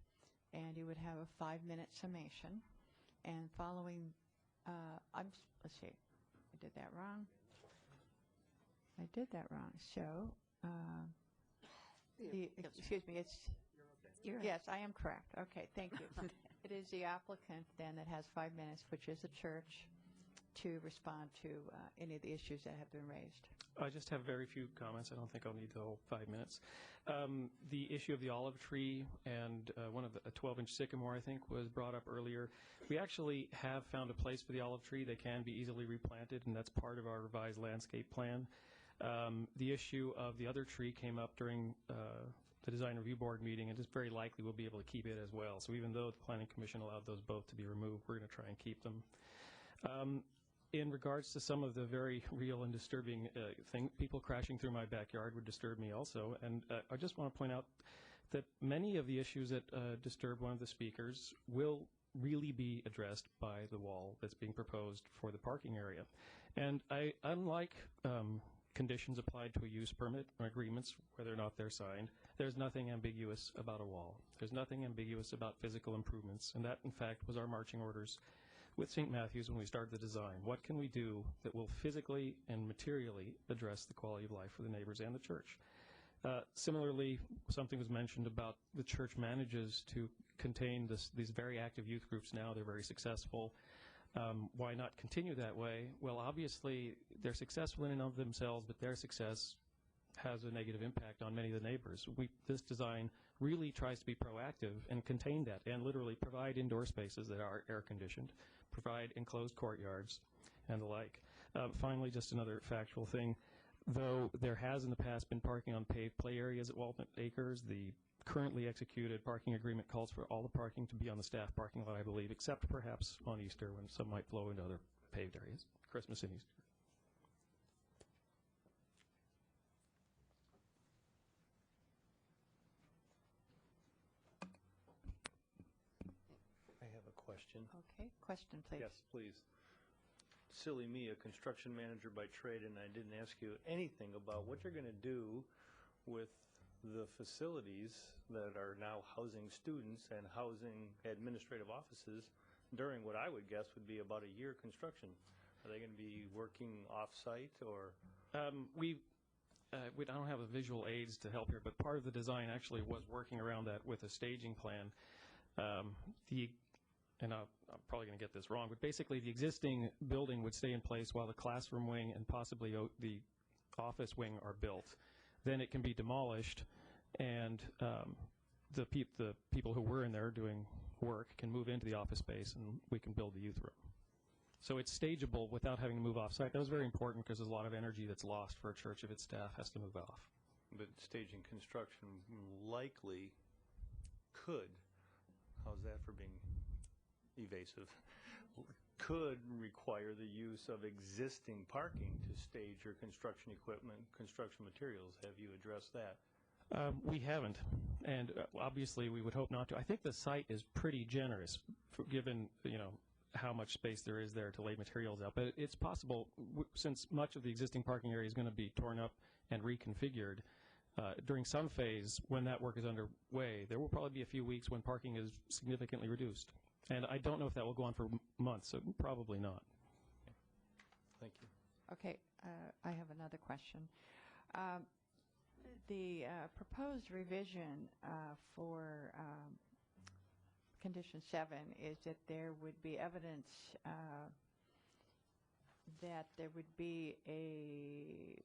and you would have a 5-minute summation. And following, let's see, I did that wrong. So, excuse me, yes, I am correct. Okay, thank you. It is the applicant then that has 5 minutes, which is the church, to respond to any of the issues that have been raised. I just have very few comments. I don't think I'll need the whole 5 minutes. The issue of the olive tree and a 12-inch sycamore, I think, was brought up earlier. We actually have found a place for the olive tree. They can be easily replanted, and that's part of our revised landscape plan. The issue of the other tree came up during the Design Review Board meeting, and it's very likely we'll be able to keep it as well. So even though the Planning Commission allowed those both to be removed, we're going to try and keep them. In regards to some of the very real and disturbing people crashing through my backyard would disturb me also. And I just want to point out that many of the issues that disturb one of the speakers will really be addressed by the wall that's being proposed for the parking area. And unlike conditions applied to a use permit or agreements, whether or not they're signed, there's nothing ambiguous about a wall. There's nothing ambiguous about physical improvements. And that, in fact, was our marching orders with St. Matthew's when we started the design. What can we do that will physically and materially address the quality of life for the neighbors and the church? Similarly, something was mentioned about the church manages to contain these very active youth groups now. They're very successful. Why not continue that way? Well, obviously, they're successful in and of themselves, but their success has a negative impact on many of the neighbors. This design really tries to be proactive and contain that and literally provide indoor spaces that are air-conditioned, provide enclosed courtyards, and the like. Finally, just another factual thing. Though there has in the past been parking on paved play areas at Walnut Acres, the currently executed parking agreement calls for all the parking to be on the staff parking lot, I believe, except perhaps on Easter when some might flow into other paved areas, Christmas and Easter. I have a question. Okay, question, please. Yes, please. Silly me, a construction manager by trade, and I didn't ask you anything about what you're going to do with the facilities that are now housing students and housing administrative offices during what I would guess would be about a year construction. Are they going to be working off-site or? I don't have the visual aids to help here, but part of the design actually was working around that with a staging plan. The and I'm probably going to get this wrong, but basically the existing building would stay in place while the classroom wing and possibly the office wing are built. Then it can be demolished, and the people who were in there doing work can move into the office space, and we can build the youth room. So it's stageable without having to move off-site. That was very important because there's a lot of energy that's lost for a church if its staff has to move off. But staging construction likely could, how's that for being evasive, could require the use of existing parking to stage your construction equipment, construction materials. Have you addressed that? We haven't, and obviously we would hope not to. I think the site is pretty generous, given how much space there is there to lay materials out. But it's possible, since much of the existing parking area is going to be torn up and reconfigured, during some phase, when that work is underway, there will probably be a few weeks when parking is significantly reduced. And I don't know if that will go on for months, so probably not. Thank you. Okay, I have another question. The proposed revision for Condition 7 is that there would be evidence that there would be a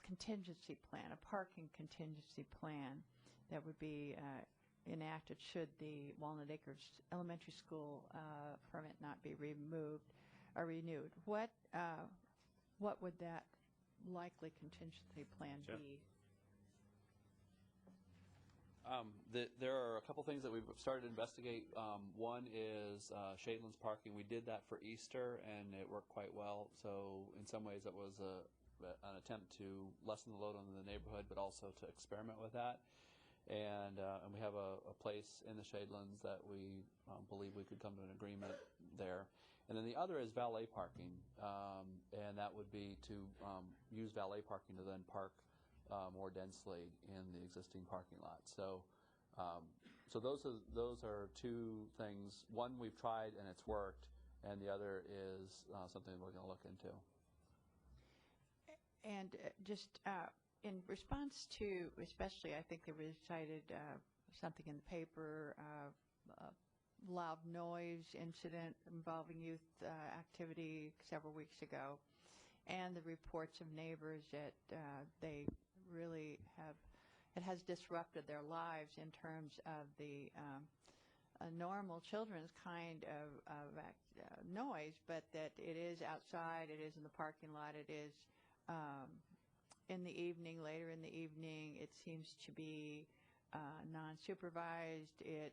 contingency plan, a parking contingency plan that would be enacted should the Walnut Acres Elementary School permit not be removed or renewed. What would that likely contingency plan be? There are a couple things that we've started to investigate. One is Shadelands parking. We did that for Easter, and it worked quite well. So in some ways, it was an attempt to lessen the load on the neighborhood, but also to experiment with that. And we have a place in the Shadelands that we believe we could come to an agreement there. And then the other is valet parking, and that would be to use valet parking to then park more densely in the existing parking lot. So, so those are two things. One we've tried and it's worked, and the other is something we're going to look into. And just in response to, especially, I think there was cited something in the paper, loud noise incident involving youth activity several weeks ago, and the reports of neighbors that they really it has disrupted their lives in terms of the normal children's kind of noise, but that it is outside, it is in the parking lot, it is in the evening, later in the evening, it seems to be non-supervised, and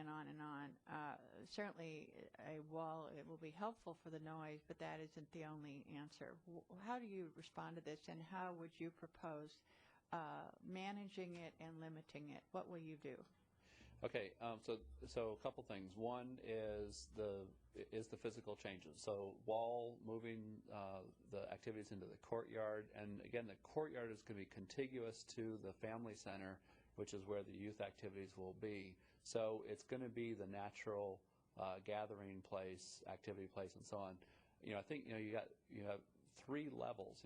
on and on. Certainly a wall, it will be helpful for the noise, but that isn't the only answer. How do you respond to this, and how would you propose managing it and limiting it? What will you do? Okay, so a couple things. One is the physical changes. So wall, moving the activities into the courtyard, and again, the courtyard is going to be contiguous to the family center, which is where the youth activities will be. So it's going to be the natural gathering place, activity place, and so on. I think you have 3 levels.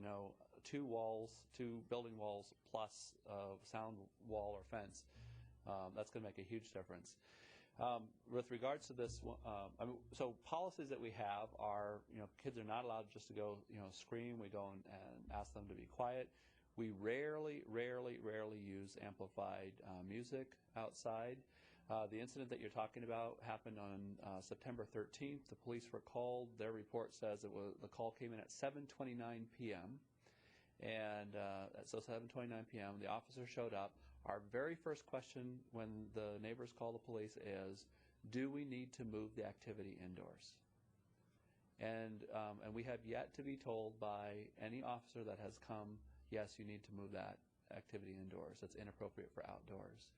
2 walls, 2 building walls plus sound wall or fence. That's going to make a huge difference. With regards to this, so policies that we have are, kids are not allowed just to go, scream. We go and ask them to be quiet. We rarely use amplified music outside. The incident that you're talking about happened on September 13th. The police were called. Their report says the call came in at 7:29 p.m. And so 7:29 p.m. the officer showed up. Our very first question when the neighbors call the police is, do we need to move the activity indoors? And we have yet to be told by any officer that has come, yes, you need to move that activity indoors. That's inappropriate for outdoors.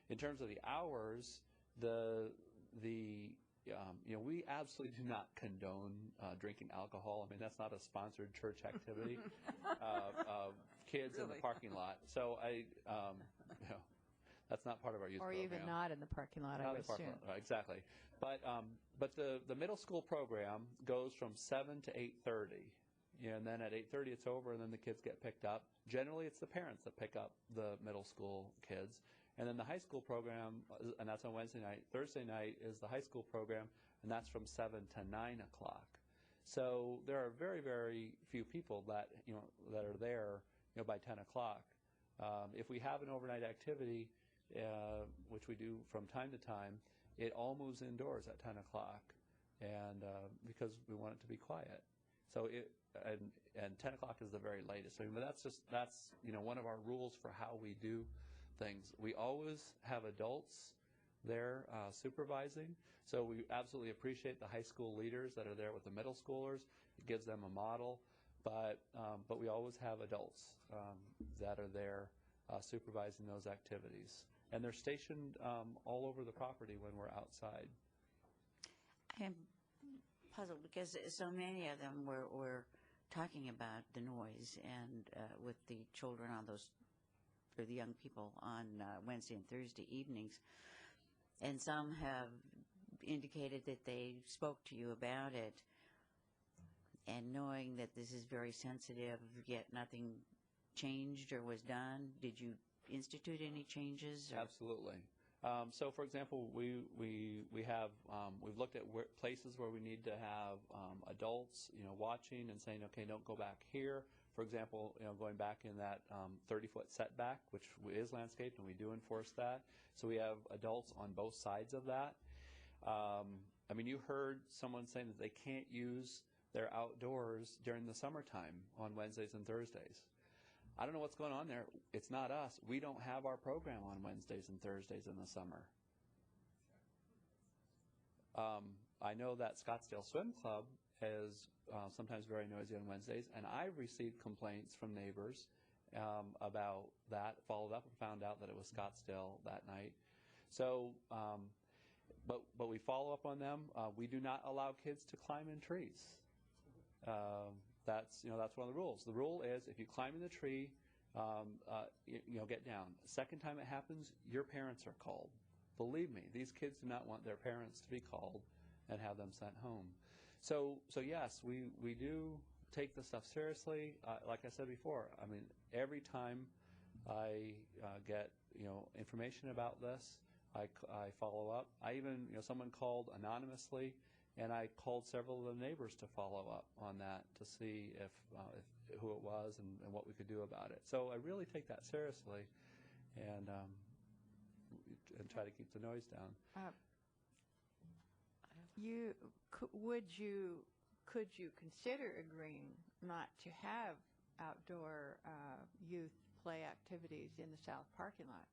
In terms of the hours, we absolutely do not condone drinking alcohol. I mean, that's not a sponsored church activity. Kids in the parking lot. So that's not part of our youth program. Or even not in the parking lot, I would assume. Exactly. But the middle school program goes from 7 to 8:30. And then at 8:30 it's over, and then the kids get picked up. Generally, it's the parents that pick up the middle school kids. And then the high school program, and that's on Wednesday night. Thursday night is the high school program, and that's from 7 to 9 o'clock. So there are very, very few people that that are there by 10 o'clock. If we have an overnight activity, which we do from time to time, it all moves indoors at 10 o'clock, and because we want it to be quiet. So and 10 o'clock is the very latest. So, but that's one of our rules for how we do things. We always have adults there supervising. So we absolutely appreciate the high school leaders that are there with the middle schoolers. It gives them a model. But we always have adults that are there supervising those activities. And they're stationed all over the property when we're outside. I'm puzzled because so many of them were talking about the noise and with the children on those, or the young people on Wednesday and Thursday evenings. And some have indicated that they spoke to you about it, and knowing that this is very sensitive, yet nothing changed or was done. Did you institute any changes? Absolutely. So, for example, we've looked at places where we need to have adults, watching and saying, okay, don't go back here. For example, going back in that 30-foot setback, which is landscaped, and we do enforce that. So we have adults on both sides of that. I mean, you heard someone saying that they can't use their outdoors during the summertime on Wednesdays and Thursdays. I don't know what's going on there. It's not us. We don't have our program on Wednesdays and Thursdays in the summer. I know that Scottsdale Swim Club is sometimes very noisy on Wednesdays, and I've received complaints from neighbors about that, followed up and found out that it was Scottsdale that night. So, but we follow up on them. We do not allow kids to climb in trees. That's one of the rules. The rule is if you climb in the tree, get down. Second time it happens, your parents are called. Believe me, these kids do not want their parents to be called and have them sent home. So yes, we do take this stuff seriously. Like I said before, I mean, every time I get information about this, I follow up. I even someone called anonymously, and I called several of the neighbors to follow up on that to see if who it was and what we could do about it. So I really take that seriously, and try to keep the noise down. Could you consider agreeing not to have outdoor youth play activities in the south parking lot?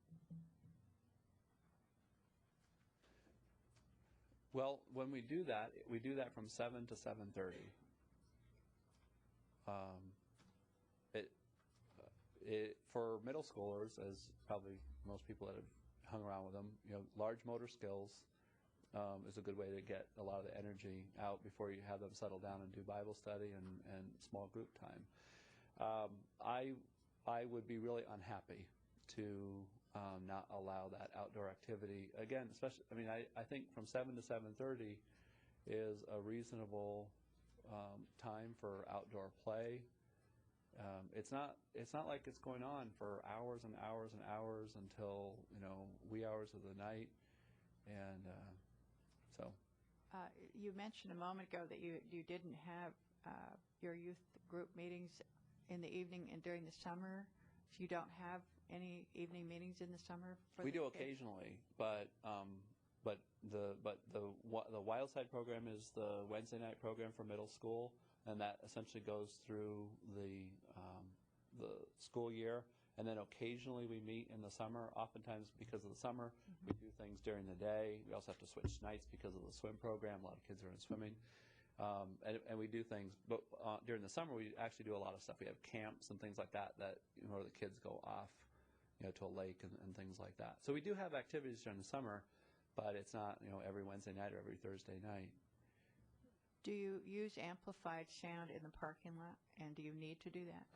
Well, when we do that from 7 to 7:30. For middle schoolers, as probably most people that have hung around with them, large motor skills is a good way to get a lot of the energy out before you have them settle down and do Bible study and small group time. I would be really unhappy to not allow that outdoor activity. Again, especially, I think from 7 to 7:30 is a reasonable time for outdoor play. It's not like it's going on for hours and hours and hours until wee hours of the night, and so. You mentioned a moment ago that you didn't have your youth group meetings in the evening and during the summer. So you don't have any evening meetings in the summer? We do occasionally, but the Wildside program is the Wednesday night program for middle school, and that essentially goes through the school year. And then occasionally we meet in the summer. Oftentimes, because of the summer, we do things during the day. We also have to switch nights because of the swim program. A lot of kids are in swimming. And we do things, but during the summer we actually do a lot of stuff. We have camps and things like that where the kids go off, to a lake and things like that. So we do have activities during the summer, but it's not every Wednesday night or every Thursday night. Do you use amplified sound in the parking lot, and do you need to do that?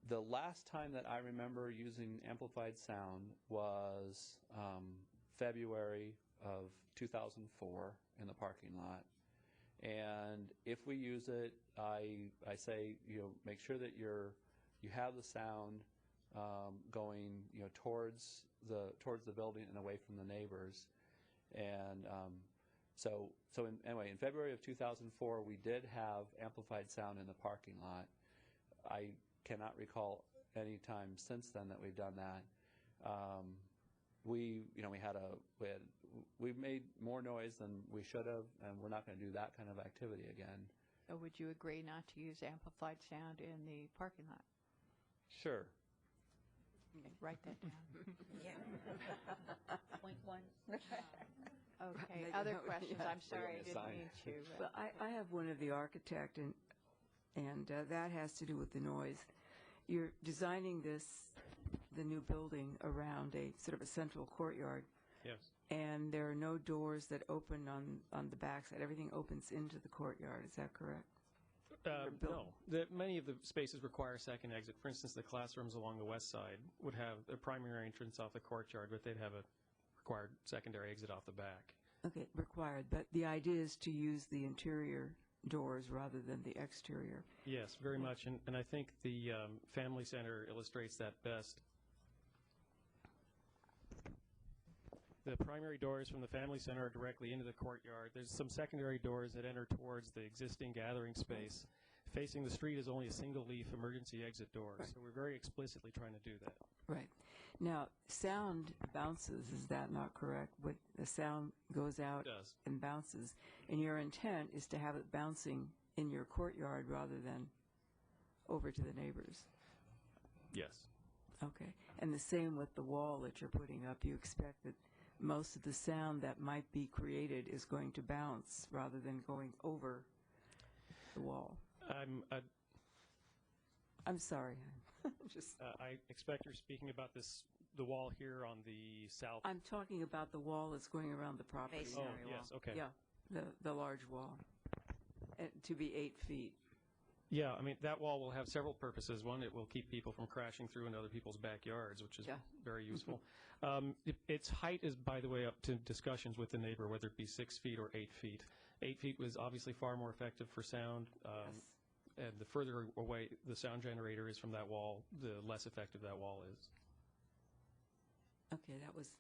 The last time that I remember using amplified sound was February of 2004 in the parking lot. And if we use it, I say, make sure that you have the sound going towards the building and away from the neighbors. And in February of 2004, we did have amplified sound in the parking lot. I cannot recall any time since then that we've done that. We made more noise than we should have, and we're not going to do that kind of activity again. So would you agree not to use amplified sound in the parking lot? Sure. Okay, write that down. Yeah. Point one. Okay, other questions? I'm sorry, I didn't mean to. Well, I have one of the architect, and that has to do with the noise. You're designing the new building around a sort of a central courtyard. Yes. And there are no doors that open on the backside. Everything opens into the courtyard. Is that correct? No. Many of the spaces require a second exit. For instance, the classrooms along the west side would have a primary entrance off the courtyard, but they'd have a required secondary exit off the back. Okay, required. But the idea is to use the interior doors rather than the exterior. Yes, very much. And I think the Family Center illustrates that best. The primary doors from the Family Center are directly into the courtyard. There's some secondary doors that enter towards the existing gathering space. Facing the street is only a single-leaf emergency exit door, so we're very explicitly trying to do that. Right. Now, sound bounces, is that not correct? The sound goes out and bounces, and your intent is to have it bouncing in your courtyard rather than over to the neighbors? Yes. Okay. And the same with the wall that you're putting up. You expect that most of the sound that might be created is going to bounce rather than going over the wall. I'm sorry. I expect you're speaking about the wall here on the south. I'm talking about the wall that's going around the property. Oh, yes, okay. Yeah, the large wall, to be 8 feet. Yeah, I mean, that wall will have several purposes. One, it will keep people from crashing through into other people's backyards, which is very useful. Its height is, by the way, up to discussions with the neighbor, whether it be 6 feet or 8 feet. 8 feet was obviously far more effective for sound, and the further away the sound generator is from that wall, the less effective that wall is. Okay, that was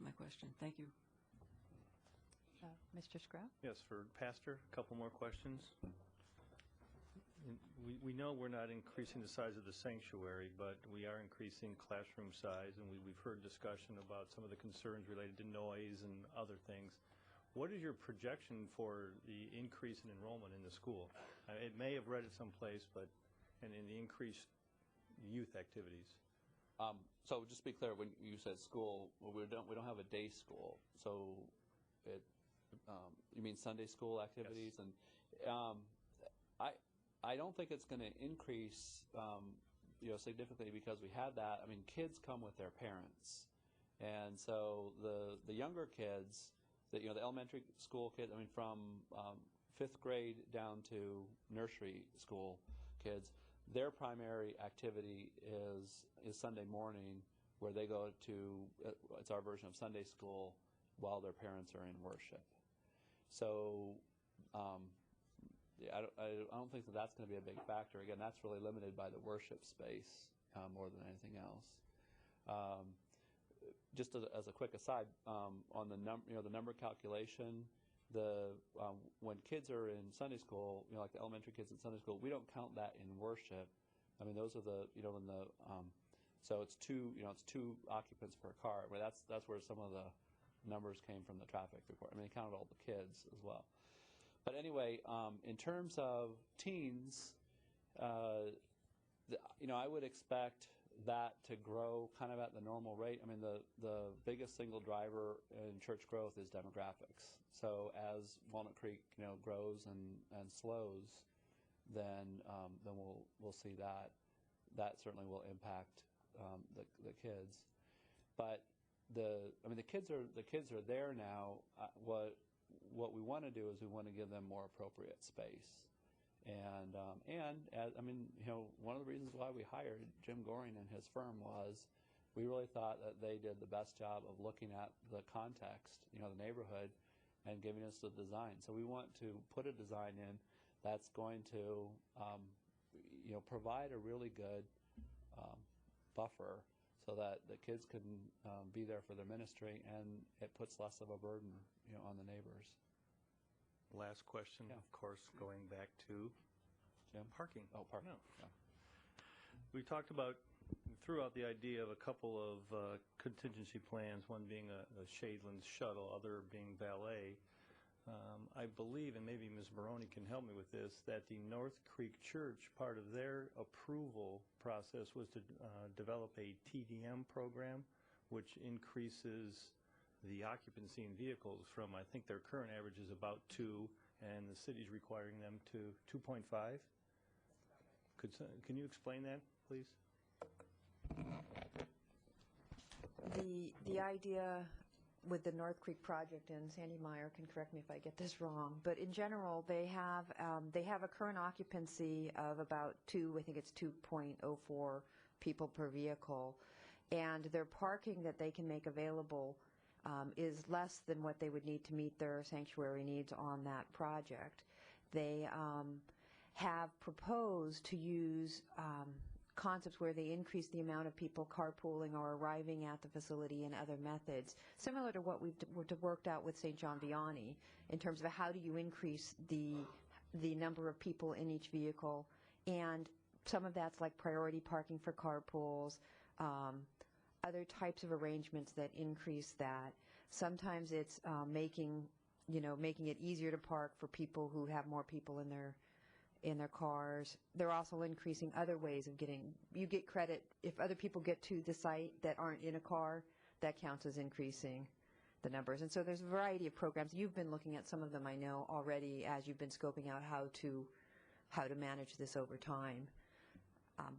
my question. Thank you. Mr. Scrub? Yes, for Pastor, a couple more questions. We know we're not increasing the size of the sanctuary, but we are increasing classroom size, and we've heard discussion about some of the concerns related to noise and other things. What is your projection for the increase in enrollment in the school? It may have read it someplace, but in the increased youth activities. So just to be clear, when you said school, we don't have a day school. So you mean Sunday school activities? Yes. And I don't think it's going to increase significantly because we had that. I mean, kids come with their parents, and so the younger kids, the elementary school kids, I mean, from 5th grade down to nursery school kids, their primary activity is Sunday morning, where they go to it's our version of Sunday school while their parents are in worship. So. I don't think that's going to be a big factor. Again, that's really limited by the worship space more than anything else. Just as a quick aside, on the number calculation, when kids are in Sunday school, like the elementary kids in Sunday school, we don't count that in worship. I mean, those are so it's two occupants per car. Well, that's where some of the numbers came from the traffic report. I mean, they counted all the kids as well. But anyway, in terms of teens, I would expect that to grow kind of at the normal rate. I mean, the biggest single driver in church growth is demographics. So as Walnut Creek, grows and slows, then we'll see that. That certainly will impact the kids. But the kids are there now. What we want to do is we want to give them more appropriate space, and one of the reasons why we hired Jim Goring and his firm was we really thought that they did the best job of looking at the context, the neighborhood, and giving us the design. So we want to put a design in that's going to, provide a really good buffer so that the kids can be there for their ministry, and it puts less of a burden, on the neighbors. Last question, Yeah. of course, going back to Jim? parking. Oh, parking. No. Yeah. We talked about, threw out the idea of a couple of contingency plans, one being a Shadelands shuttle, other being valet. I believe, and maybe Ms. Maroney can help me with this, that the North Creek Church, part of their approval process was to develop a TDM program, which increases the occupancy in vehicles from, I think their current average is about 2, and the city's requiring them to 2.5. Can you explain that, please? The idea with the North Creek project, and Sandy Meyer can correct me if I get this wrong, but in general they have a current occupancy of about 2, I think it's 2.04 people per vehicle, and their parking that they can make available is less than what they would need to meet their sanctuary needs on that project. They have proposed to use concepts where they increase the amount of people carpooling or arriving at the facility and other methods, similar to what we've worked out with St. John Vianney in terms of how do you increase the number of people in each vehicle, and some of that's like priority parking for carpools, other types of arrangements that increase that. Sometimes it's making it easier to park for people who have more people in their cars. They're also increasing other ways of you get credit if other people get to the site that aren't in a car, that counts as increasing the numbers. And so there's a variety of programs. You've been looking at some of them, I know, already as you've been scoping out how to manage this over time.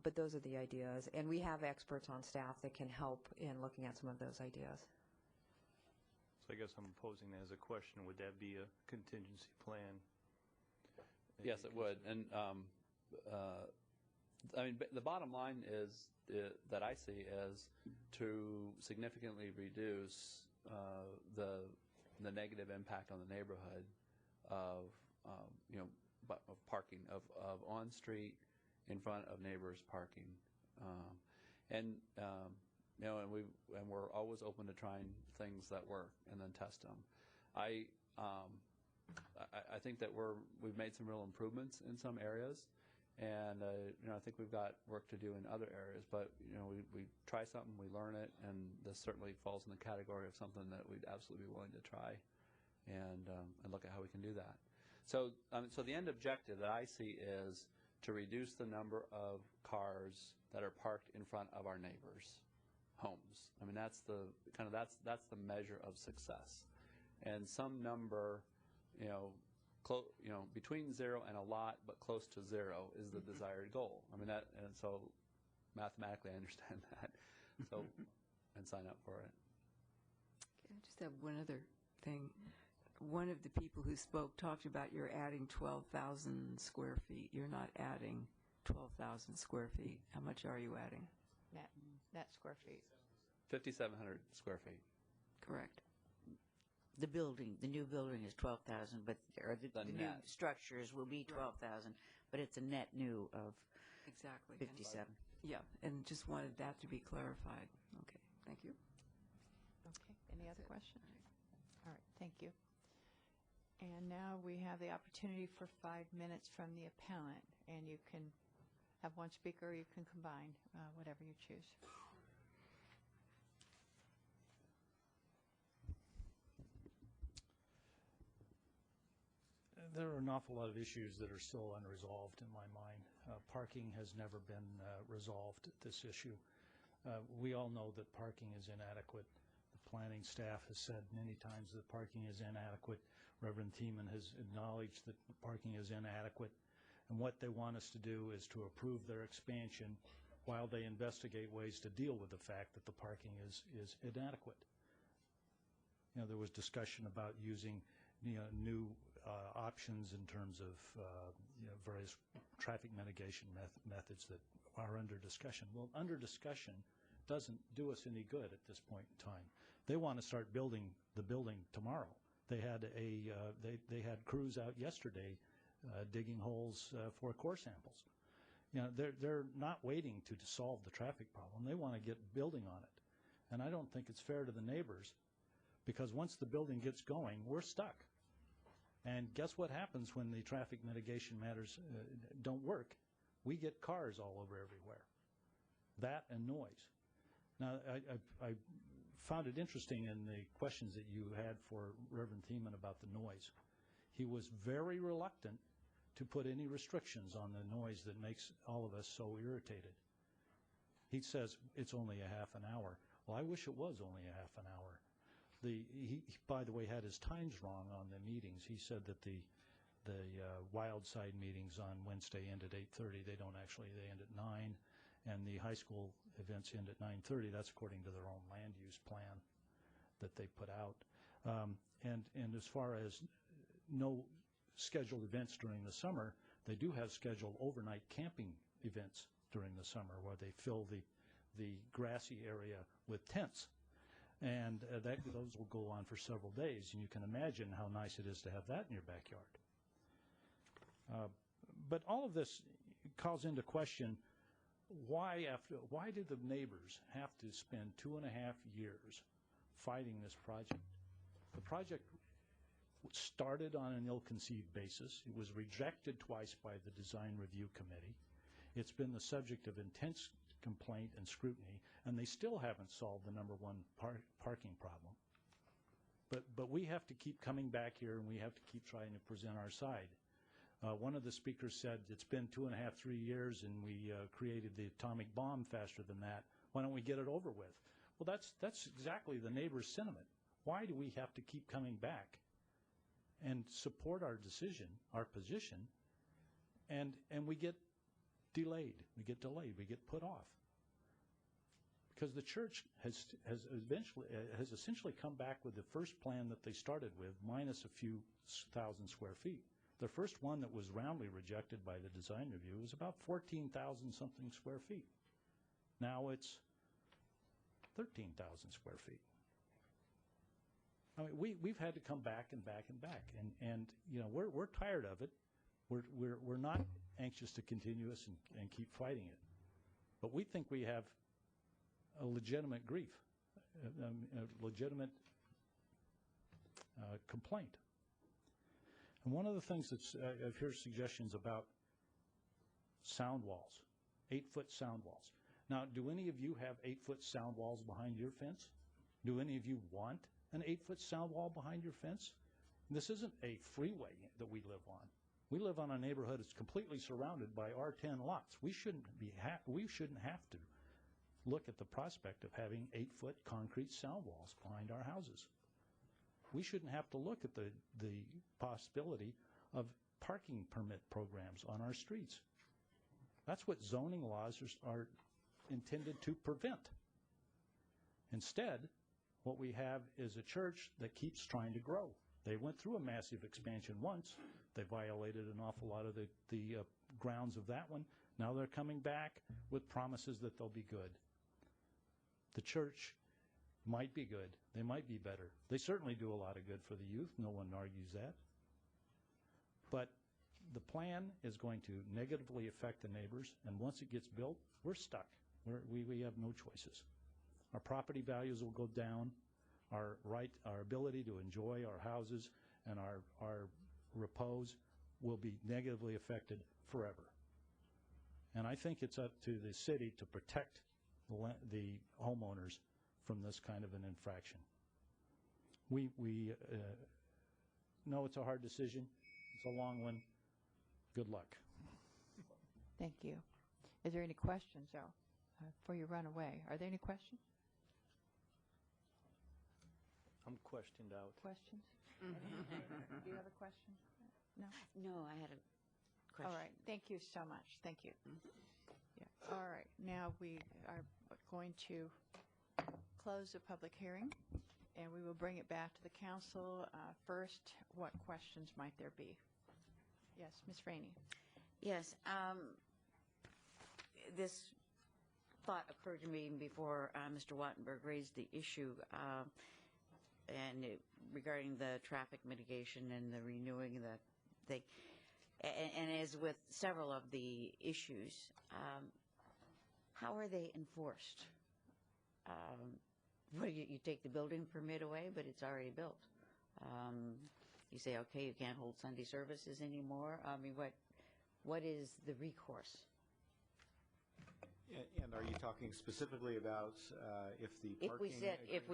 But those are the ideas. And we have experts on staff that can help in looking at some of those ideas. So I guess I'm posing that as a question. Would that be a contingency plan? Yes, it would. And the bottom line is that I see is to significantly reduce the negative impact on the neighborhood of parking, of on street in front of neighbors parking, and we're always open to trying things that work and then test them. I think that we've made some real improvements in some areas, and I think we've got work to do in other areas. But we try something, we learn it, and this certainly falls in the category of something that we'd absolutely be willing to try, and look at how we can do that. So the end objective that I see is to reduce the number of cars that are parked in front of our neighbors' homes. I mean, that's the measure of success, and some number. Between 0 and a lot, but close to 0 is the desired goal. I mean and so mathematically I understand that. So, and sign up for it. Okay, I just have one other thing. One of the people who spoke talked about you're adding 12,000 square feet. You're not adding 12,000 square feet. How much are you adding? Net square feet. 5,700 square feet. Correct. The new building is 12,000, but the new structures will be 12,000, but it's a net new of exactly 57. Yeah, and just wanted that to be clarified. Okay, thank you. Okay, any other questions? All right, thank you. And now we have the opportunity for 5 minutes from the appellant, and you can have one speaker or you can combine, whatever you choose. There are an awful lot of issues that are still unresolved in my mind. Parking has never been resolved, this issue. We all know that parking is inadequate. The planning staff has said many times that parking is inadequate. Reverend Thiemann has acknowledged that parking is inadequate. And what they want us to do is to approve their expansion while they investigate ways to deal with the fact that the parking is inadequate. There was discussion about using new options in terms of various traffic mitigation methods that are under discussion. Well, under discussion doesn't do us any good at this point in time. They want to start building the building tomorrow. They had they had crews out yesterday digging holes for core samples. You know, they're not waiting to solve the traffic problem. They want to get building on it. And I don't think it's fair to the neighbors, because once the building gets going, we're stuck. And guess what happens when the traffic mitigation matters don't work? We get cars all over everywhere. That and noise. Now, I found it interesting in the questions that you had for Reverend Thiemann about the noise. He was very reluctant to put any restrictions on the noise that makes all of us so irritated. He says it's only a half an hour. Well, I wish it was only a half an hour. He, by the way, had his times wrong on the meetings. He said that the Wild Side meetings on Wednesday end at 8:30. They don't actually. They end at 9, and the high school events end at 9:30. That's according to their own land use plan that they put out. And as far as no scheduled events during the summer, they do have scheduled overnight camping events during the summer where they fill the grassy area with tents. And those will go on for several days, and you can imagine how nice it is to have that in your backyard. But all of this calls into question, why did the neighbors have to spend 2.5 years fighting this project? The project started on an ill-conceived basis. It was rejected twice by the Design Review Committee. It's been the subject of intense complaint and scrutiny, and they still haven't solved the number one parking problem. But we have to keep coming back here, and we have to keep trying to present our side. One of the speakers said it's been 2.5, 3 years, and we created the atomic bomb faster than that. Why don't we get it over with? Well, that's exactly the neighbor's sentiment. Why do we have to keep coming back and support our decision, our position, and we get delayed, we get put off? Because the church has essentially come back with the first plan that they started with, minus a few thousand square feet. The first one that was roundly rejected by the design review was about 14,000 something square feet. Now it's 13,000 square feet. I mean, we've had to come back and back and back, and you know, we're tired of it. We're not anxious to continue this and keep fighting it, but we think we have a legitimate grief, a legitimate complaint. And one of the things that's I've heard suggestions about sound walls, 8-foot sound walls. Now, do any of you have 8-foot sound walls behind your fence? Do any of you want an 8-foot sound wall behind your fence? This isn't a freeway that we live on. We live on a neighborhood that's completely surrounded by R10 lots. We shouldn't have to look at the prospect of having 8-foot concrete sound walls behind our houses. We shouldn't have to look at the possibility of parking permit programs on our streets. That's what zoning laws are intended to prevent. Instead, what we have is a church that keeps trying to grow. They went through a massive expansion once. They violated an awful lot of the grounds of that one. Now they're coming back with promises that they'll be good. The church might be good. They might be better. They certainly do a lot of good for the youth. No one argues that. But the plan is going to negatively affect the neighbors, and once it gets built, we're stuck. We have no choices. Our property values will go down. Our ability to enjoy our houses and our repose will be negatively affected forever. And I think it's up to the city to protect the homeowners from this kind of an infraction. We know it's a hard decision. It's a long one. Good luck. Thank you. Is there any questions, though, before you run away? Are there any questions? I'm questioned out. Questions? Do you have a question? No? No, I had a question. All right. Thank you so much. Thank you. Yeah. All right. Now we are going to close the public hearing, and we will bring it back to the council. First, what questions might there be? Yes, Ms. Rainey. Yes. This thought occurred to me before Mr. Wattenberg raised the issue regarding the traffic mitigation and the renewing the thing. and as with several of the issues, how are they enforced? Well, you take the building permit away, but it's already built. You say, okay, you can't hold Sunday services anymore. I mean, what is the recourse? And are you talking specifically about if the parking? If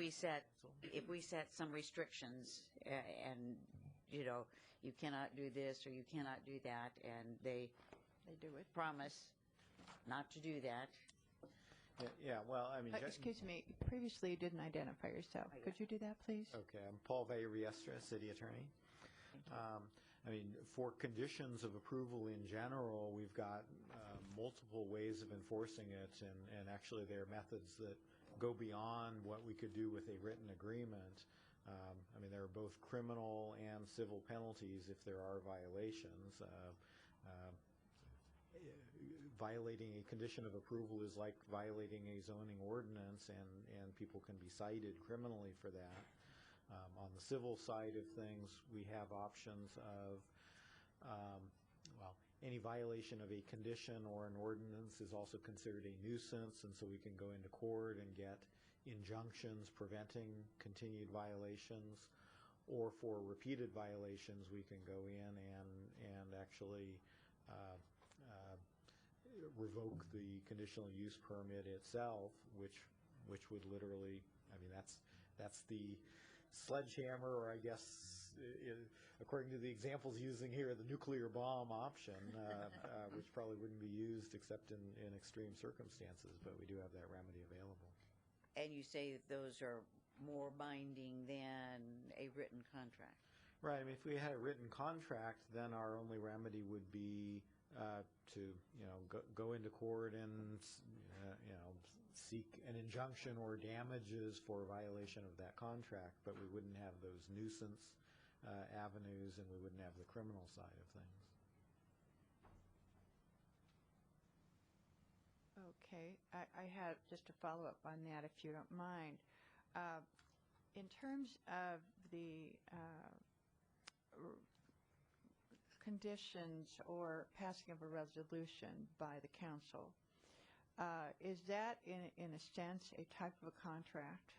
we set some restrictions, and you know, you cannot do this or you cannot do that, and they do it. Promise not to do that. Yeah, well, I mean... excuse me, previously you didn't identify yourself. Could you do that, please? Okay, I'm Paul Vallariestra, City Attorney. I mean, for conditions of approval in general, we've got multiple ways of enforcing it, and actually there are methods that go beyond what we could do with a written agreement. I mean, there are both criminal and civil penalties if there are violations. Violating a condition of approval is like violating a zoning ordinance, and people can be cited criminally for that. On the civil side of things, we have options of, well, any violation of a condition or an ordinance is also considered a nuisance, and so we can go into court and get injunctions preventing continued violations. Or for repeated violations, we can go in and actually revoke the conditional use permit itself, which would literally, I mean, that's the sledgehammer, or I guess, according to the examples using here, the nuclear bomb option, which probably wouldn't be used except in extreme circumstances, but we do have that remedy available. And you say that those are more binding than a written contract. Right. I mean, if we had a written contract, then our only remedy would be to, you know, go into court and, you know, seek an injunction or damages for violation of that contract, but we wouldn't have those nuisance avenues, and we wouldn't have the criminal side of things. Okay, I have just a follow-up on that, if you don't mind. In terms of the conditions or passing of a resolution by the council, is that in a sense a type of a contract?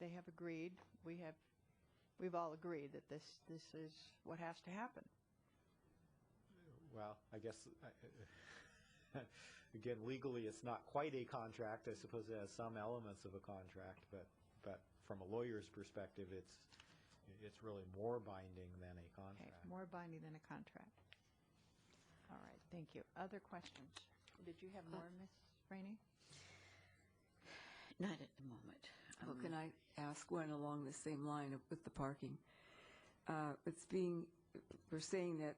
They have agreed, we've all agreed that this is what has to happen. Well, I guess again, legally it's not quite a contract. I suppose it has some elements of a contract, but from a lawyer's perspective, it's really more binding than a contract. Okay, more binding than a contract. All right, thank you. Other questions? Did you have more, Ms. Rainey? Not at the moment. Well, can I ask one along the same line with the parking? We're saying that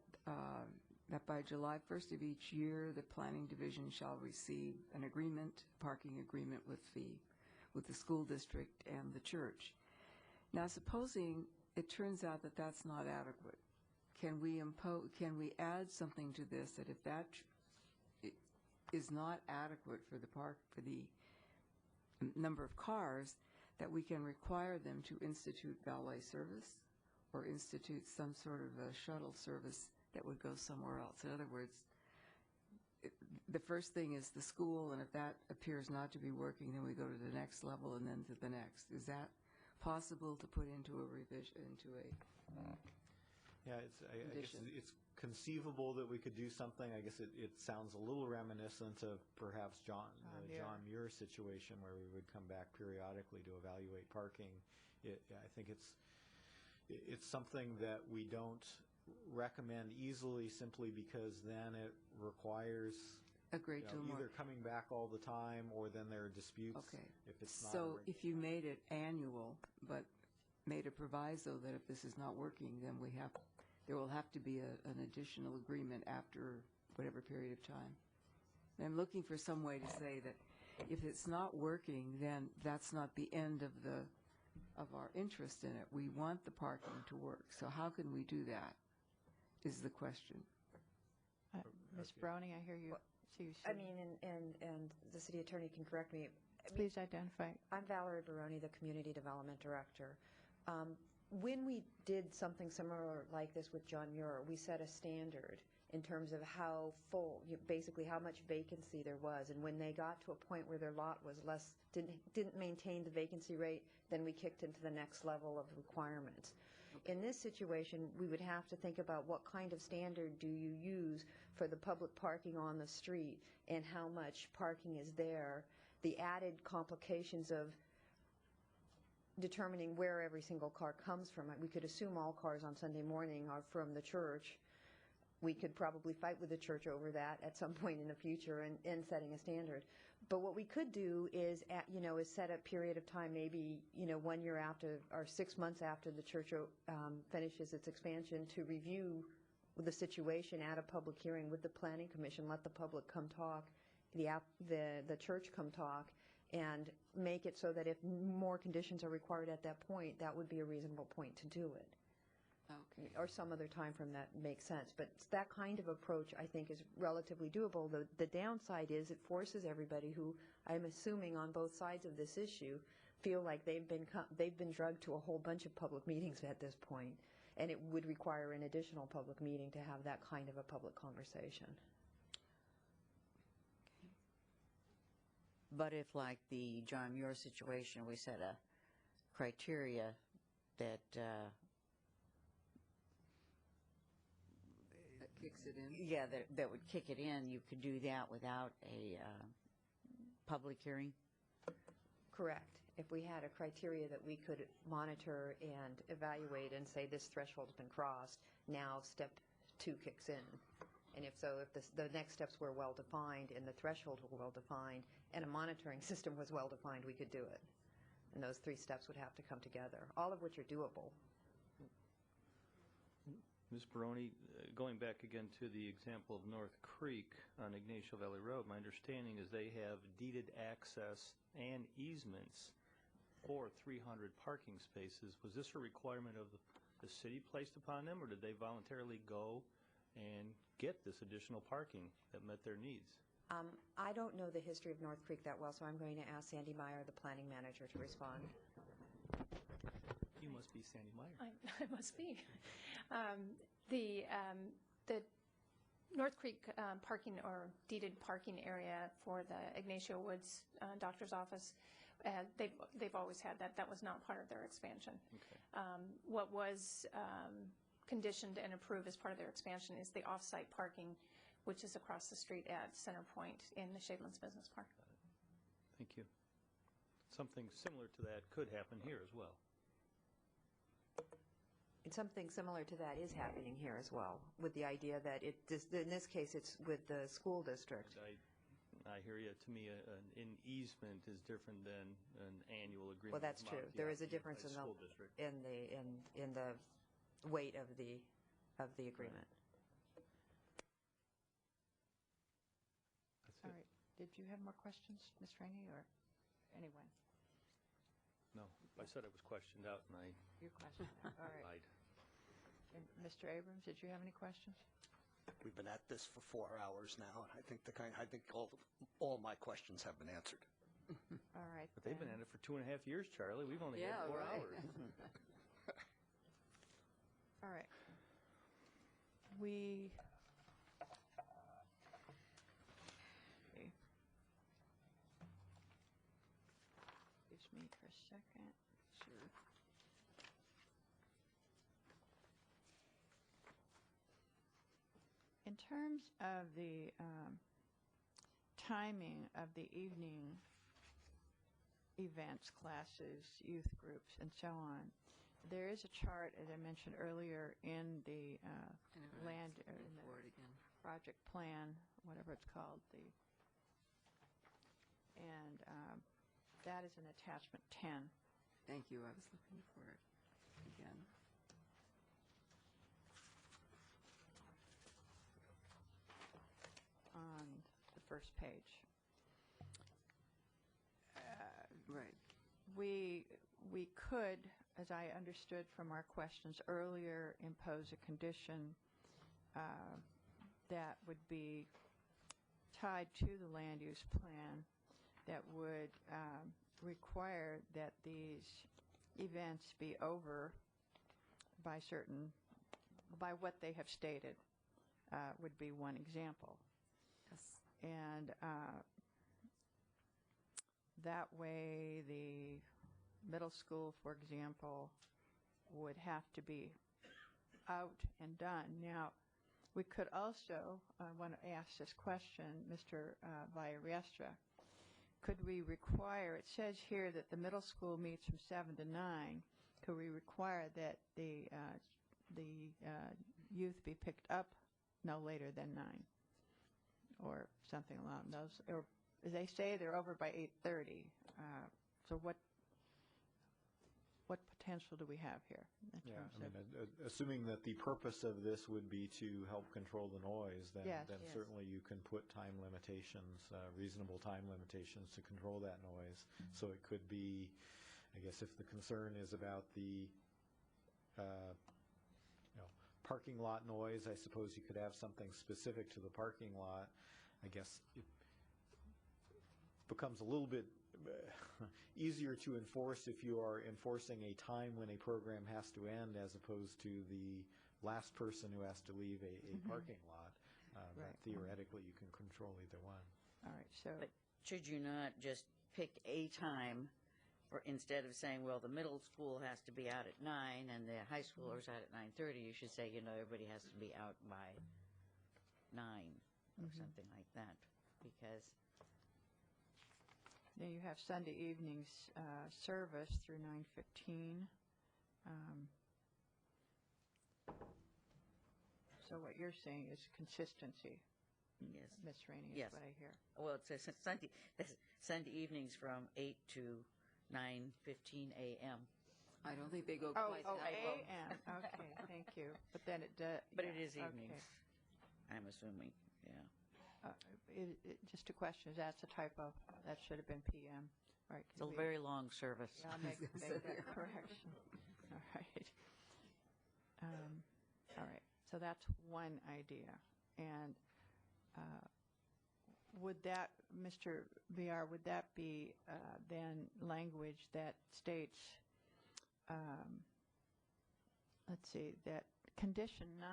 by July 1st of each year, the Planning Division shall receive an agreement, parking agreement with the school district and the church. Now, supposing it turns out that that's not adequate, can we add something to this that if that is not adequate for the number of cars, that we can require them to institute valet service or institute some sort of a shuttle service that would go somewhere else? In other words, the first thing is the school, and if that appears not to be working, then we go to the next level and then to the next. Is that possible to put into a revision, into a Yeah, I guess it's conceivable that we could do something. I guess it sounds a little reminiscent of perhaps John Muir situation, where we would come back periodically to evaluate parking. I think it's something that we don't recommend easily, simply because then it requires either coming back all the time, or then there are disputes. Okay. If it's not so if you made it annual, but made a proviso that if this is not working, then there will have to be an additional agreement after whatever period of time. And I'm looking for some way to say that if it's not working, then that's not the end of our interest in it. We want the parking to work. So how can we do that, is the question. Ms. Browning, I hear you. I mean, and the city attorney can correct me. Please identify. I'm Valerie Baroni, the Community Development Director. When we did something similar like this with John Muir, we set a standard in terms of how full, basically how much vacancy there was. And when they got to a point where their lot was less, didn't maintain the vacancy rate, then we kicked into the next level of requirements. In this situation, we would have to think about what kind of standard do you use for the public parking on the street and how much parking is there, the added complications of determining where every single car comes from. We could assume all cars on Sunday morning are from the church. We could probably fight with the church over that at some point in the future and setting a standard. But what we could do is, is set a period of time, maybe 1 year after or 6 months after the church finishes its expansion, to review the situation at a public hearing with the Planning Commission, let the public come talk, the church come talk, and make it so that if more conditions are required at that point, that would be a reasonable point to do it. Okay. Or some other time frame that makes sense. But that kind of approach, I think, is relatively doable. The downside is it forces everybody who, I'm assuming on both sides of this issue, feel like they've been drugged to a whole bunch of public meetings at this point, and it would require an additional public meeting to have that kind of a public conversation. But if, like the John Muir situation, we set a criteria that kicks it in? Yeah, that would kick it in, you could do that without a public hearing? Correct. If we had a criteria that we could monitor and evaluate and say this threshold's been crossed, now step 2 kicks in. And if so, if the next steps were well-defined and the threshold were well-defined and a monitoring system was well-defined, we could do it. And those 3 steps would have to come together, all of which are doable. Ms. Baroni, going back again to the example of North Creek on Ignacio Valley Road, my understanding is they have deeded access and easements for 300 parking spaces. Was this a requirement of the city placed upon them, or did they voluntarily go and get this additional parking that met their needs? I don't know the history of North Creek that well, so I'm going to ask Sandy Meyer, the planning manager, to respond. You must be Sandy Meyer. I must be. The North Creek parking or deeded parking area for the Ignacio Woods doctor's office, they've always had that. That was not part of their expansion. Okay. What was conditioned and approved as part of their expansion is the off-site parking, which is across the street at Center Point in the Shadelands Business Park. Thank you. Something similar to that could happen here as well. And something similar to that is happening here as well, with the idea that in this case it's with the school district. I hear you. To me, an easement is different than an annual agreement. Well, that's true. There is a difference in the weight of the agreement. All right. Did you have more questions, Ms. Rainey, or anyone? No, I said I was questioned out, and I Your question. All right. lied. And Mr. Abrams, did you have any questions? We've been at this for 4 hours now, and I think all my questions have been answered. All right. But they've been at it for 2.5 years, Charlie. We've only had 4 hours. All right. We. Okay. Excuse me for a second. Sure. In terms of the timing of the evening events, classes, youth groups, and so on, there is a chart, as I mentioned earlier, in the land or in the project plan, whatever it's called, and that is an attachment 10. Thank you. I was looking for it again. On the first page. Right. We could, as I understood from our questions earlier, impose a condition that would be tied to the land use plan that would require that these events be over by what they have stated would be one example. Yes. And that way the middle school, for example, would have to be out and done. Now, we could also, I want to ask this question, Mr. Vallariestra, could we require, it says here that the middle school meets from 7 to 9, could we require that the youth be picked up no later than 9? Or something along those, or they say they're over by 8:30. So what potential do we have here? In terms of assuming that the purpose of this would be to help control the noise, then, Yes. then certainly you can put time limitations, reasonable time limitations to control that noise. So it could be, I guess, if the concern is about the parking lot noise, I suppose you could have something specific to the parking lot. I guess it becomes a little bit easier to enforce if you are enforcing a time when a program has to end as opposed to the last person who has to leave a parking lot. But theoretically, you can control either one. All right. So, but should you not just pick a time, or instead of saying, well, the middle school has to be out at 9 and the high schoolers out at 9:30, you should say, everybody has to be out by 9 or something like that, because then you have Sunday evenings service through 9:15. So what you're saying is consistency. Yes. Ms. Rainey, is Yes. what I hear. Well, it says Sunday evenings from 8 to 9:15 a.m. I don't think they go Oh, quite that a.m. Okay, thank you. But then it does. But it is evenings, I'm assuming, yeah. Just a question, is that a typo? That should have been p.m. Right? It's a very long service. Yeah, I'll make that correction. All right. All right. So that's one idea. And would that, Mr. VR, would that be then language that states, let's see, that condition 9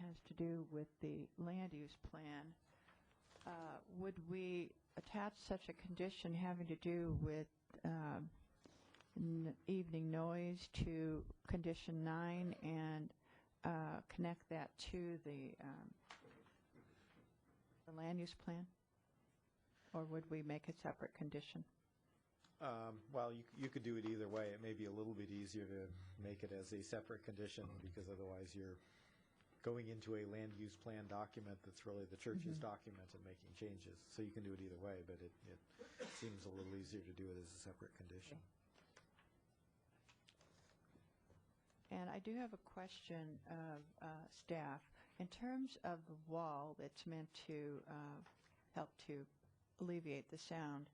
has to do with the land use plan. Would we attach such a condition having to do with evening noise to condition 9 and connect that to the land use plan? Or would we make a separate condition? Well, you could do it either way. It may be a little bit easier to make it as a separate condition, because otherwise you're going into a land use plan document that's really the church's document and making changes. So you can do it either way, but it seems a little easier to do it as a separate condition. And I do have a question of staff. In terms of the wall that's meant to help to alleviate the sound,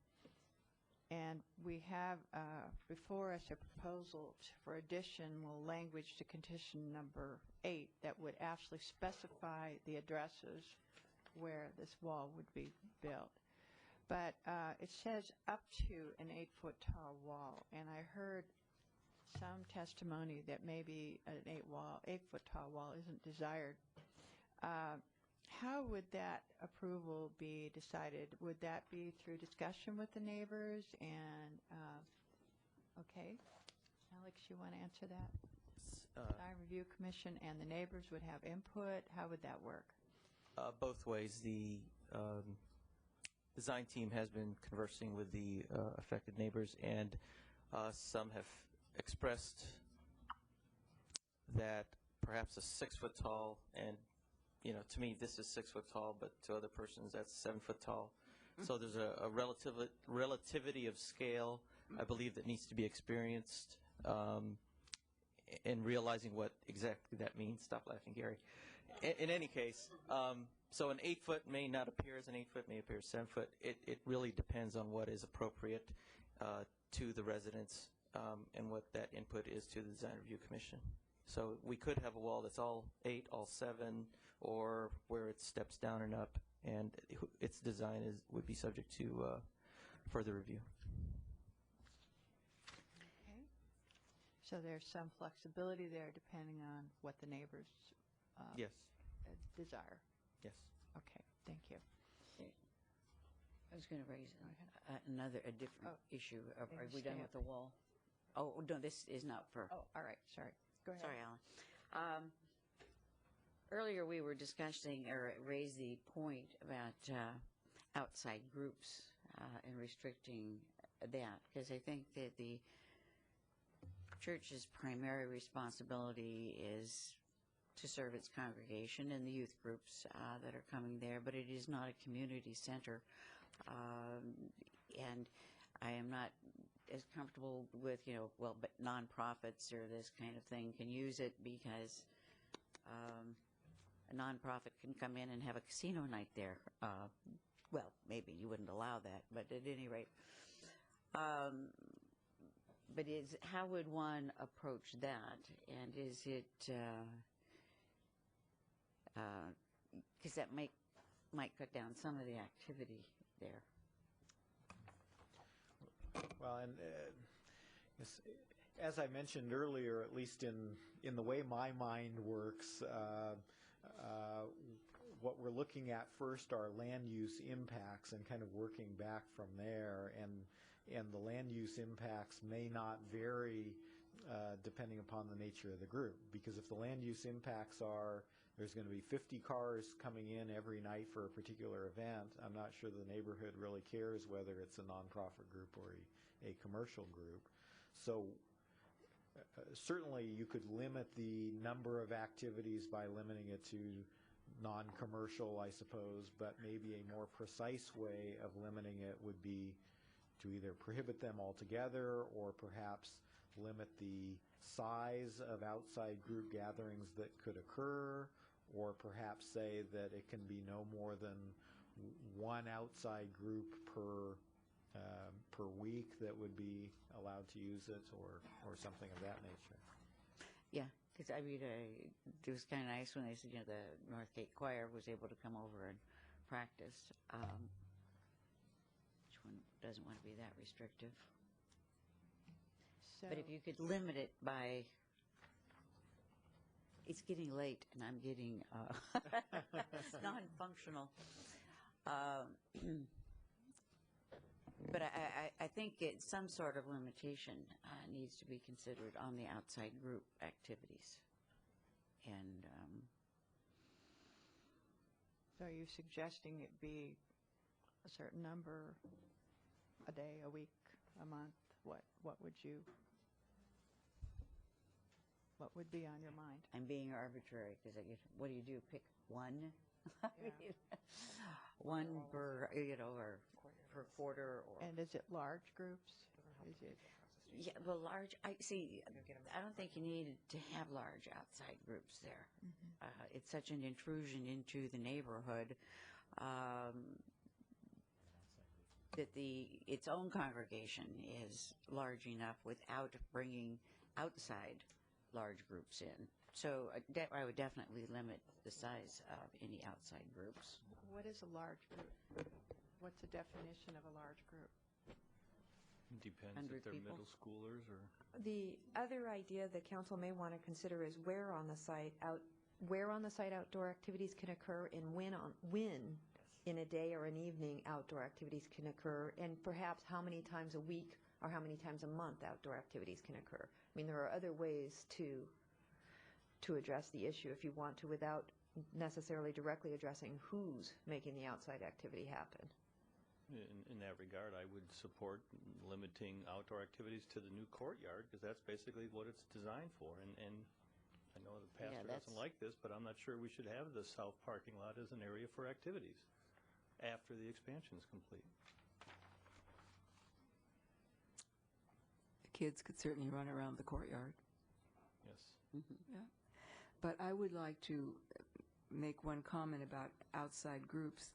and we have before us a proposal for additional language to condition number 8 that would actually specify the addresses where this wall would be built. But it says up to an 8-foot tall wall, and I heard some testimony that maybe an 8-foot tall wall isn't desired. How would that approval be decided? Would that be through discussion with the neighbors? And okay, Alex, you want to answer that? Design Review Commission and the neighbors would have input. How would that work? Both ways. The design team has been conversing with the affected neighbors, and some have expressed that perhaps a 6-foot tall, and to me this is 6 foot tall, but to other persons that's 7 foot tall. So there's a relativity of scale, I believe, that needs to be experienced in realizing what exactly that means. Stop laughing, Gary. In any case, so an 8-foot may not appear as an 8-foot, may appear as 7 foot. It really depends on what is appropriate to the residents and what that input is to the Design Review Commission. So we could have a wall that's all 8, all 7, or where it steps down and up, and its design would be subject to further review. Okay. So there's some flexibility there depending on what the neighbors Yes. desire. Yes. Okay, thank you. I was going to raise a different issue. Are we done stay with the wall? Oh, no, this is not for... Oh, all right, sorry. Go ahead. Sorry, Alan. Earlier we were discussing, or raised the point about outside groups and restricting that, because I think that the church's primary responsibility is to serve its congregation and the youth groups that are coming there, but it is not a community center. And I am not as comfortable with, but nonprofits or this kind of thing can use it, because a nonprofit can come in and have a casino night there. Well, maybe you wouldn't allow that, but at any rate. But how would one approach that? And is it, because that might cut down some of the activity there. Well, and as I mentioned earlier, at least in the way my mind works, what we're looking at first are land use impacts and kind of working back from there. And the land use impacts may not vary depending upon the nature of the group. Because if the land use impacts are there's going to be 50 cars coming in every night for a particular event, I'm not sure the neighborhood really cares whether it's a nonprofit group or a commercial group. So certainly you could limit the number of activities by limiting it to non-commercial, I suppose, but maybe a more precise way of limiting it would be to either prohibit them altogether or perhaps limit the size of outside group gatherings that could occur, or perhaps say that it can be no more than one outside group per week that would be allowed to use it, or something of that nature. Yeah, because I mean, it was kind of nice when they said, the Northgate Choir was able to come over and practice. Which one doesn't want to be that restrictive? So, but if you could limit it by, it's getting late and I'm getting non-functional. But I think some sort of limitation needs to be considered on the outside group activities. And so are you suggesting it be a certain number, a day, a week, a month? What would be on your mind? I'm being arbitrary, because what do you do? Pick one? Yeah. One per, or per quarter? Or And is it large groups? Is it? Yeah, well, large, I don't think you need to have large outside groups there. Mm-hmm. It's such an intrusion into the neighborhood that its own congregation is large enough without bringing outside large groups in. So I would definitely limit the size of any outside groups. What is a large group? What's the definition of a large group? Depends 100 if they're people. middle schoolers or... The other idea that council may want to consider is where on the site outdoor activities can occur, and when in a day or an evening outdoor activities can occur, and perhaps how many times a week or how many times a month outdoor activities can occur. I mean, there are other ways to address the issue if you want to, without necessarily directly addressing who's making the outside activity happen. In that regard, I would support limiting outdoor activities to the new courtyard, because that's basically what it's designed for. And I know the pastor doesn't like this, but I'm not sure we should have the south parking lot as an area for activities after the expansion is complete. The kids could certainly run around the courtyard. Yes. Mm-hmm. Yeah. But I would like to make one comment about outside groups.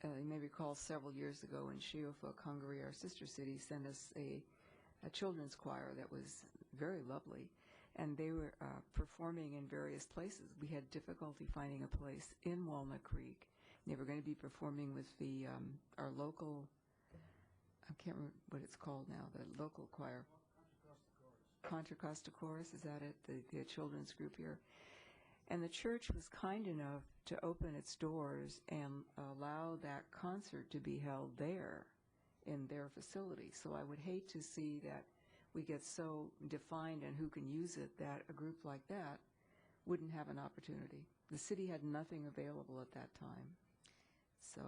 You may recall several years ago in Shiofuk, Hungary, our sister city sent us a children's choir that was very lovely, and they were performing in various places. We had difficulty finding a place in Walnut Creek. They were going to be performing with our local, I can't remember what it's called now, the local choir. Contra Costa Chorus, is that it? The children's group here. And the church was kind enough to open its doors and allow that concert to be held there in their facility. So I would hate to see that we get so defined in who can use it that a group like that wouldn't have an opportunity. The city had nothing available at that time. So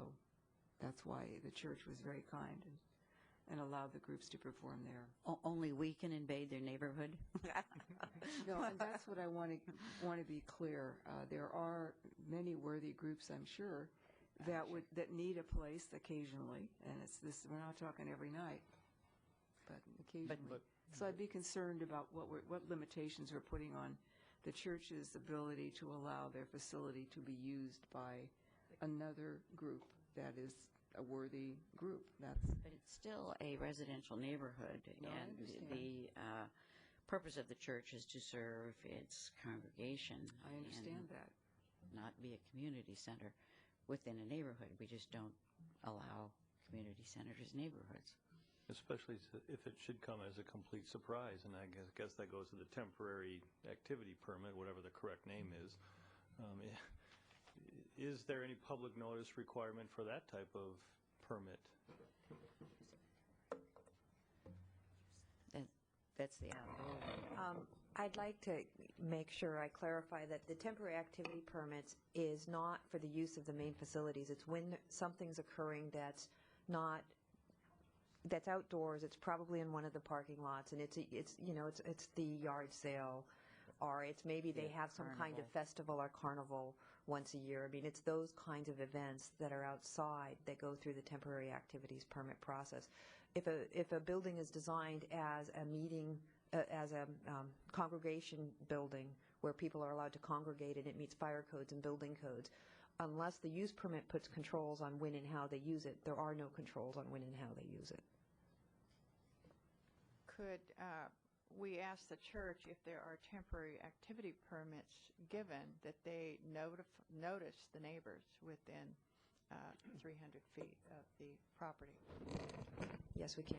that's why the church was very kind and allowed the groups to perform there. Only we can invade their neighborhood? No, and that's what I want to be clear. There are many worthy groups, I'm sure, that need a place occasionally, and it's this. We're not talking every night, but occasionally. So I'd be concerned about what limitations we're putting on the church's ability to allow their facility to be used by another group that is a worthy group. But it's still a residential neighborhood, No, I and understand. the purpose of the church is to serve its congregation. I understand and that. Not be a community center within a neighborhood. We just don't allow community centers as neighborhoods. Especially if it should come as a complete surprise, and I guess that goes to the temporary activity permit, whatever the correct name is. Is there any public notice requirement for that type of permit? That's the outdoor. I'd like to make sure I clarify that the temporary activity permits is not for the use of the main facilities. It's when something's occurring that's outdoors. It's probably in one of the parking lots, and it's the yard sale, or it's maybe they have some kind of festival or carnival once a year. I mean, it's those kinds of events that are outside that go through the temporary activities permit process. If a building is designed as a meeting, as a congregation building where people are allowed to congregate and it meets fire codes and building codes, unless the use permit puts controls on when and how they use it, there are no controls on when and how they use it. Could we ask the church if there are temporary activity permits given that they notice the neighbors within 300 feet of the property? Yes, we can.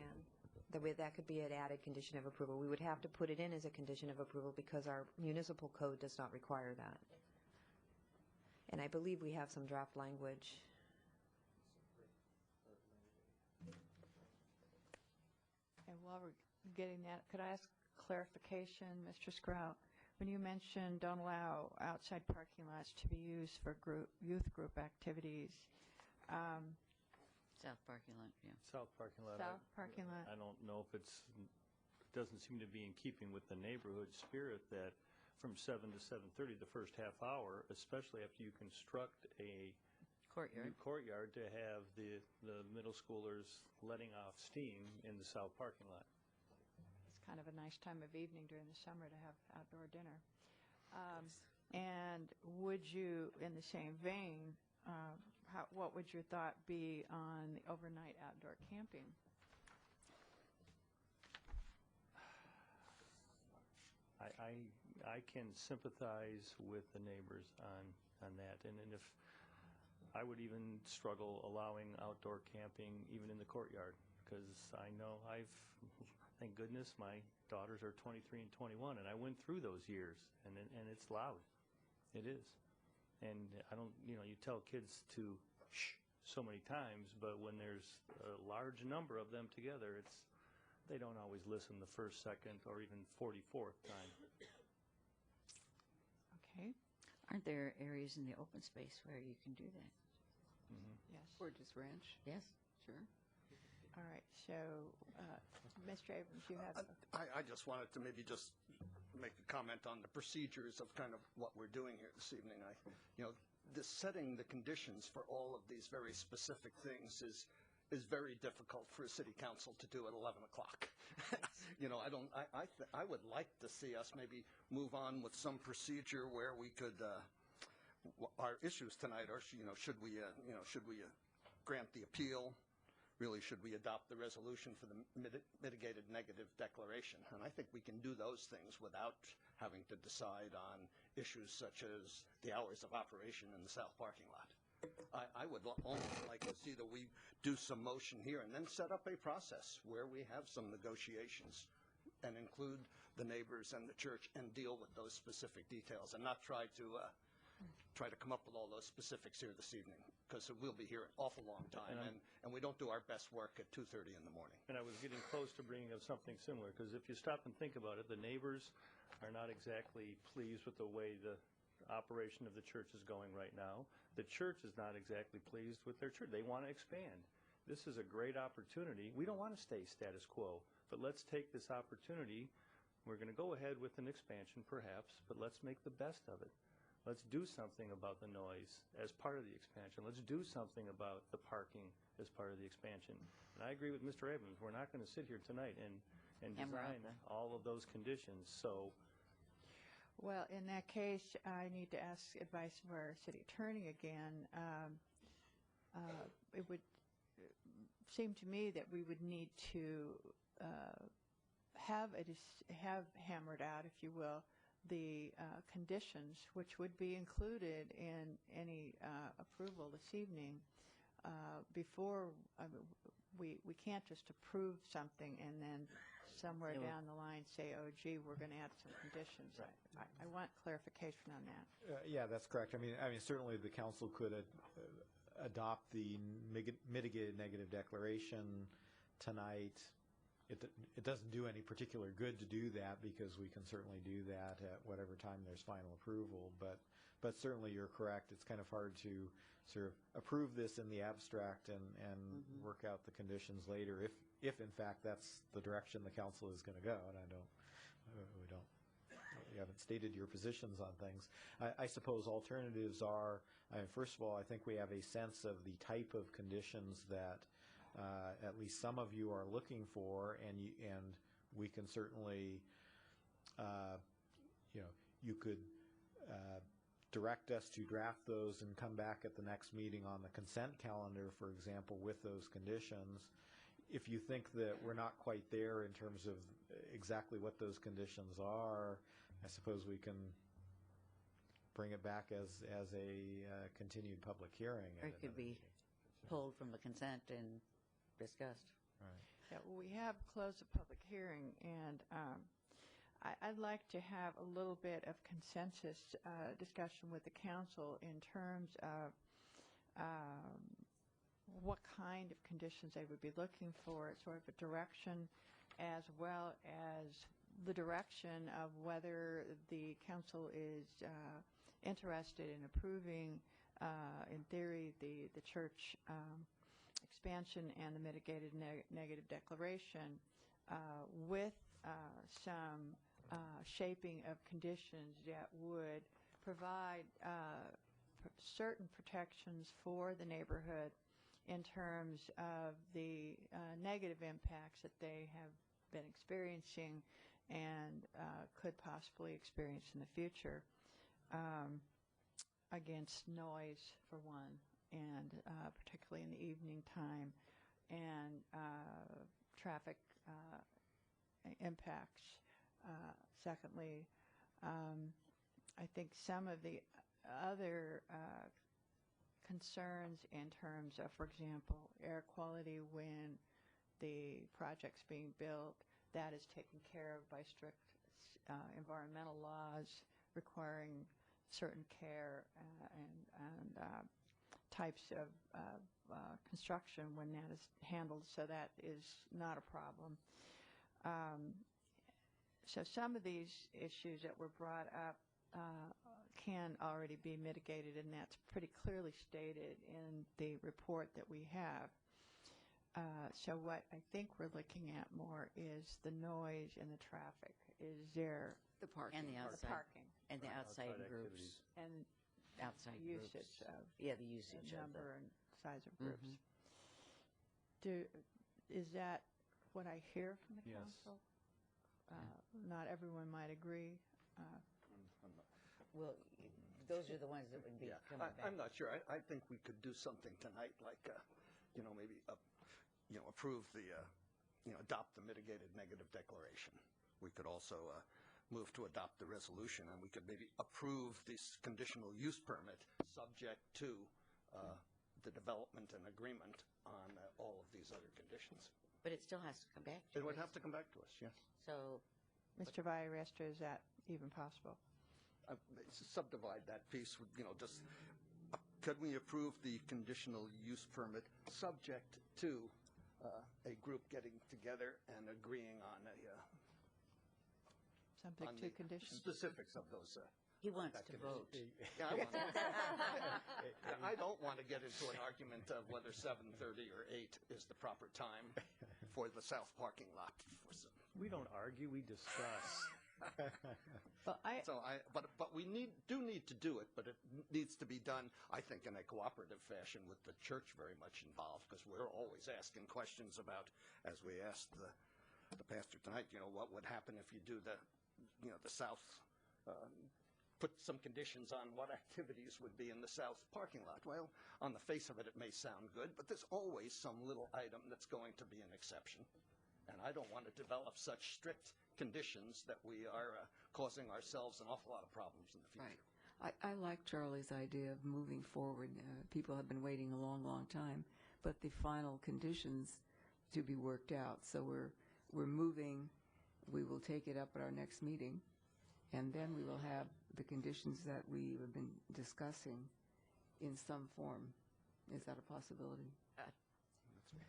That could be an added condition of approval. We would have to put it in as a condition of approval because our municipal code does not require that. And I believe we have some draft language. And while we're getting that, could I ask clarification, Mr. Sprout? When you mentioned don't allow outside parking lots to be used for youth group activities, South parking lot, yeah. South parking lot. South parking lot. I don't know if it doesn't seem to be in keeping with the neighborhood spirit that from 7 to 7:30, the first half hour, especially after you construct a new courtyard, to have the middle schoolers letting off steam in the south parking lot. It's kind of a nice time of evening during the summer to have outdoor dinner. And would you, in the same vein, what would your thought be on the overnight outdoor camping? I can sympathize with the neighbors on that, and if I would even struggle allowing outdoor camping even in the courtyard, because I know thank goodness my daughters are 23 and 21, and I went through those years, and it's loud. It is. And I don't, you tell kids to shh so many times, but when there's a large number of them together, they don't always listen the first, second, or even 44th time. Okay. Aren't there areas in the open space where you can do that? Mm-hmm. Yes. Gorgeous Ranch. Yes. Sure. All right. So, Mr. Abrams, you have. I just wanted to maybe just make a comment on the procedures of kind of what we're doing here this evening. Setting the conditions for all of these very specific things is very difficult for a city council to do at 11 o'clock. I would like to see us maybe move on with some procedure where we could. Our issues tonight are, should we grant the appeal? Really, should we adopt the resolution for the mitigated negative declaration? And I think we can do those things without having to decide on issues such as the hours of operation in the south parking lot. I would almost like to see that we do some motion here and then set up a process where we have some negotiations and include the neighbors and the church and deal with those specific details and not try to come up with all those specifics here this evening, because we'll be here an awful long time, and we don't do our best work at 2:30 in the morning. And I was getting close to bringing up something similar, because if you stop and think about it, the neighbors are not exactly pleased with the way the operation of the church is going right now. The church is not exactly pleased with their church. They want to expand. This is a great opportunity. We don't want to stay status quo, but let's take this opportunity. We're going to go ahead with an expansion perhaps, but let's make the best of it. Let's do something about the noise as part of the expansion. Let's do something about the parking as part of the expansion. And I agree with Mr. Abrams. We're not going to sit here tonight and design all of those conditions. So, well, in that case, I need to ask advice of our city attorney again. It would seem to me that we would need to have hammered out, if you will, the conditions, which would be included in any approval this evening, before we can't just approve something and then somewhere down the line say, oh, gee, we're going to add some conditions. I want clarification on that. Yeah, that's correct. I mean, certainly the council could adopt the mitigated negative declaration tonight. It doesn't do any particular good to do that, because we can certainly do that at whatever time there's final approval. But certainly you're correct. It's kind of hard to sort of approve this in the abstract and work out the conditions later if in fact that's the direction the council is going to go. And you haven't stated your positions on things. I suppose alternatives are, first of all, I think we have a sense of the type of conditions that at least some of you are looking for, and we can certainly, you could direct us to draft those and come back at the next meeting on the consent calendar, for example, with those conditions. If you think that we're not quite there in terms of exactly what those conditions are, I suppose we can bring it back as a continued public hearing. Or it could be pulled from the consent and discussed. Right. Yeah, well, we have closed the public hearing, and I'd like to have a little bit of consensus discussion with the council in terms of what kind of conditions they would be looking for, sort of a direction, as well as the direction of whether the council is interested in approving, in theory, the church expansion and the mitigated negative declaration with some shaping of conditions that would provide certain protections for the neighborhood in terms of the negative impacts that they have been experiencing and could possibly experience in the future, against noise, for one, and particularly in the evening time, and traffic impacts. Secondly, I think some of the other concerns in terms of, for example, air quality when the project's being built, that is taken care of by strict environmental laws requiring certain care and types of construction when that is handled, so that is not a problem. So some of these issues that were brought up can already be mitigated, and that's pretty clearly stated in the report that we have. So what I think we're looking at more is the noise and the traffic. Is there the parking and the outside, the parking and the outside groups and outside usage groups. of the usage the number of and size of groups. Is that what I hear from the council? Not everyone might agree. Well, those are the ones that would be coming back. I'm not sure. I think we could do something tonight, like maybe approve the adopt the mitigated negative declaration. We could also move to adopt the resolution, and we could maybe approve this conditional use permit subject to the development and agreement on all of these other conditions. But it still has to come back to us. It would have to come back to us, yes. So Mr. Villaresta, is that even possible? Subdivide that piece with, just, could we approve the conditional use permit subject to a group getting together and agreeing on Subject to conditions. specifics of those He wants to activities. vote. Yeah, I don't want to get into an argument of whether 7:30 or 8 is the proper time for the south parking lot. We don't argue, we discuss. But we do need to do it, but it needs to be done, I think, in a cooperative fashion with the church very much involved, because we're always asking questions about, as we asked the pastor tonight, what would happen if you do the south, put some conditions on what activities would be in the south parking lot. Well, on the face of it, it may sound good, but there's always some little item that's going to be an exception. And I don't want to develop such strict conditions that we are causing ourselves an awful lot of problems in the future. Right. I like Charlie's idea of moving forward. People have been waiting a long, long time, but the final conditions to be worked out. So we're moving. We will take it up at our next meeting, and then we will have the conditions that we have been discussing in some form. Is that a possibility?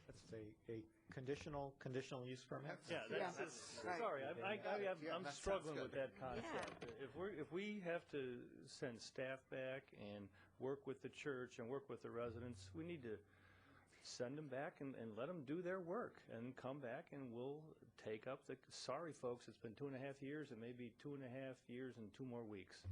That's a conditional use permit? Yeah, sorry, I'm struggling with that concept. If we have to send staff back and work with the church and work with the residents, we need to send them back and let them do their work and come back, and we'll take up sorry folks, it's been 2.5 years and maybe 2.5 years and 2 more weeks.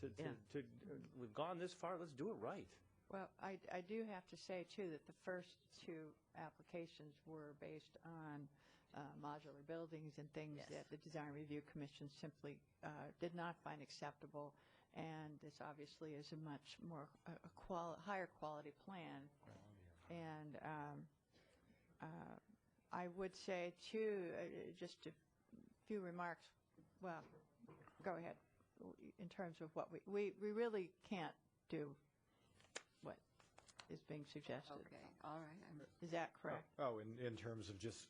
We've gone this far, let's do it right. Well, I do have to say, too, that the first 2 applications were based on modular buildings and things that the Design Review Commission simply did not find acceptable, and this obviously is a much more higher quality plan. And I would say, too, just a few remarks. Well, go ahead. In terms of what we really can't do what is being suggested. Okay, all right. Is that correct? In terms of just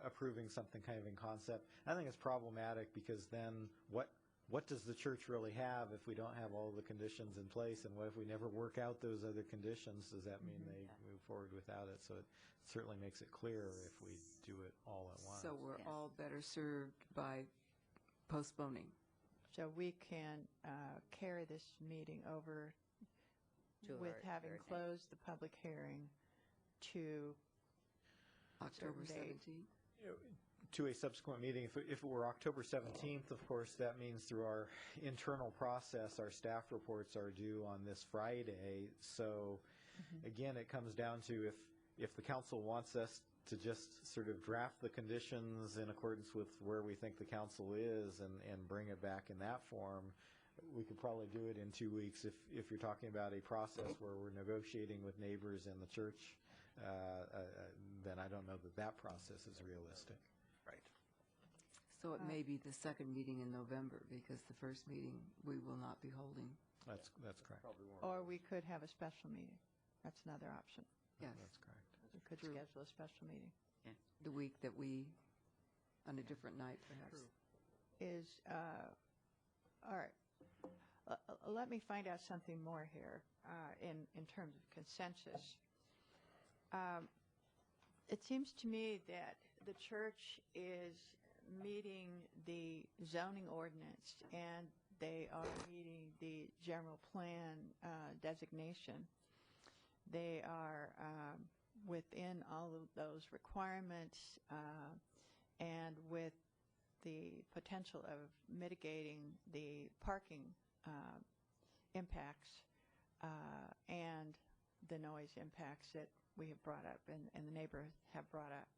approving something kind of in concept, I think it's problematic, because then what does the church really have if we don't have all the conditions in place? And what if we never work out those other conditions? Does that mean they move forward without it? So it certainly makes it clearer if we do it all at once. So we're all better served by postponing. So we can carry this meeting over with having closed the public hearing to October 17th? To a subsequent meeting. If it were October 17th, of course, that means through our internal process, our staff reports are due on this Friday. So, again, it comes down to if the council wants us to just sort of draft the conditions in accordance with where we think the council is and bring it back in that form, we could probably do it in 2 weeks. If you're talking about a process where we're negotiating with neighbors and the church, then I don't know that process is realistic. Right. So it may be the second meeting in November, because the first meeting we will not be holding. That's correct. Or we could have a special meeting. That's another option. Yes. That's correct. We could schedule a special meeting. The week that on a different night, perhaps. All right. Let me find out something more here in terms of consensus. It seems to me that the church is meeting the zoning ordinance, and they are meeting the general plan designation. They are within all of those requirements, and with the potential of mitigating the parking impacts and the noise impacts that we have brought up and the neighbors have brought up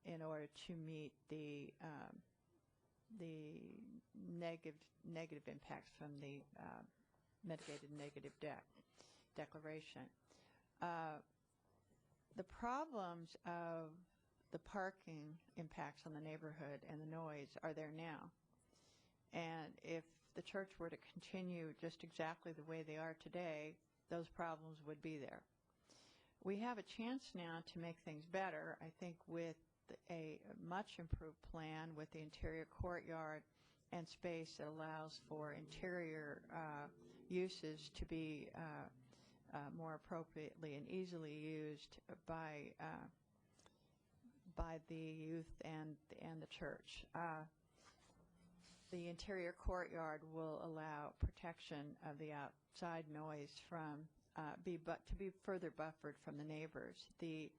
in order to meet the negative impacts from the mitigated negative declaration. The problems of the parking impacts on the neighborhood and the noise are there now. And if the church were to continue just exactly the way they are today, those problems would be there. We have a chance now to make things better, I think, with a much improved plan with the interior courtyard and space that allows for interior uses to be more appropriately and easily used by the youth and the church. The interior courtyard will allow protection of the outside noise from to be further buffered from the neighbors. The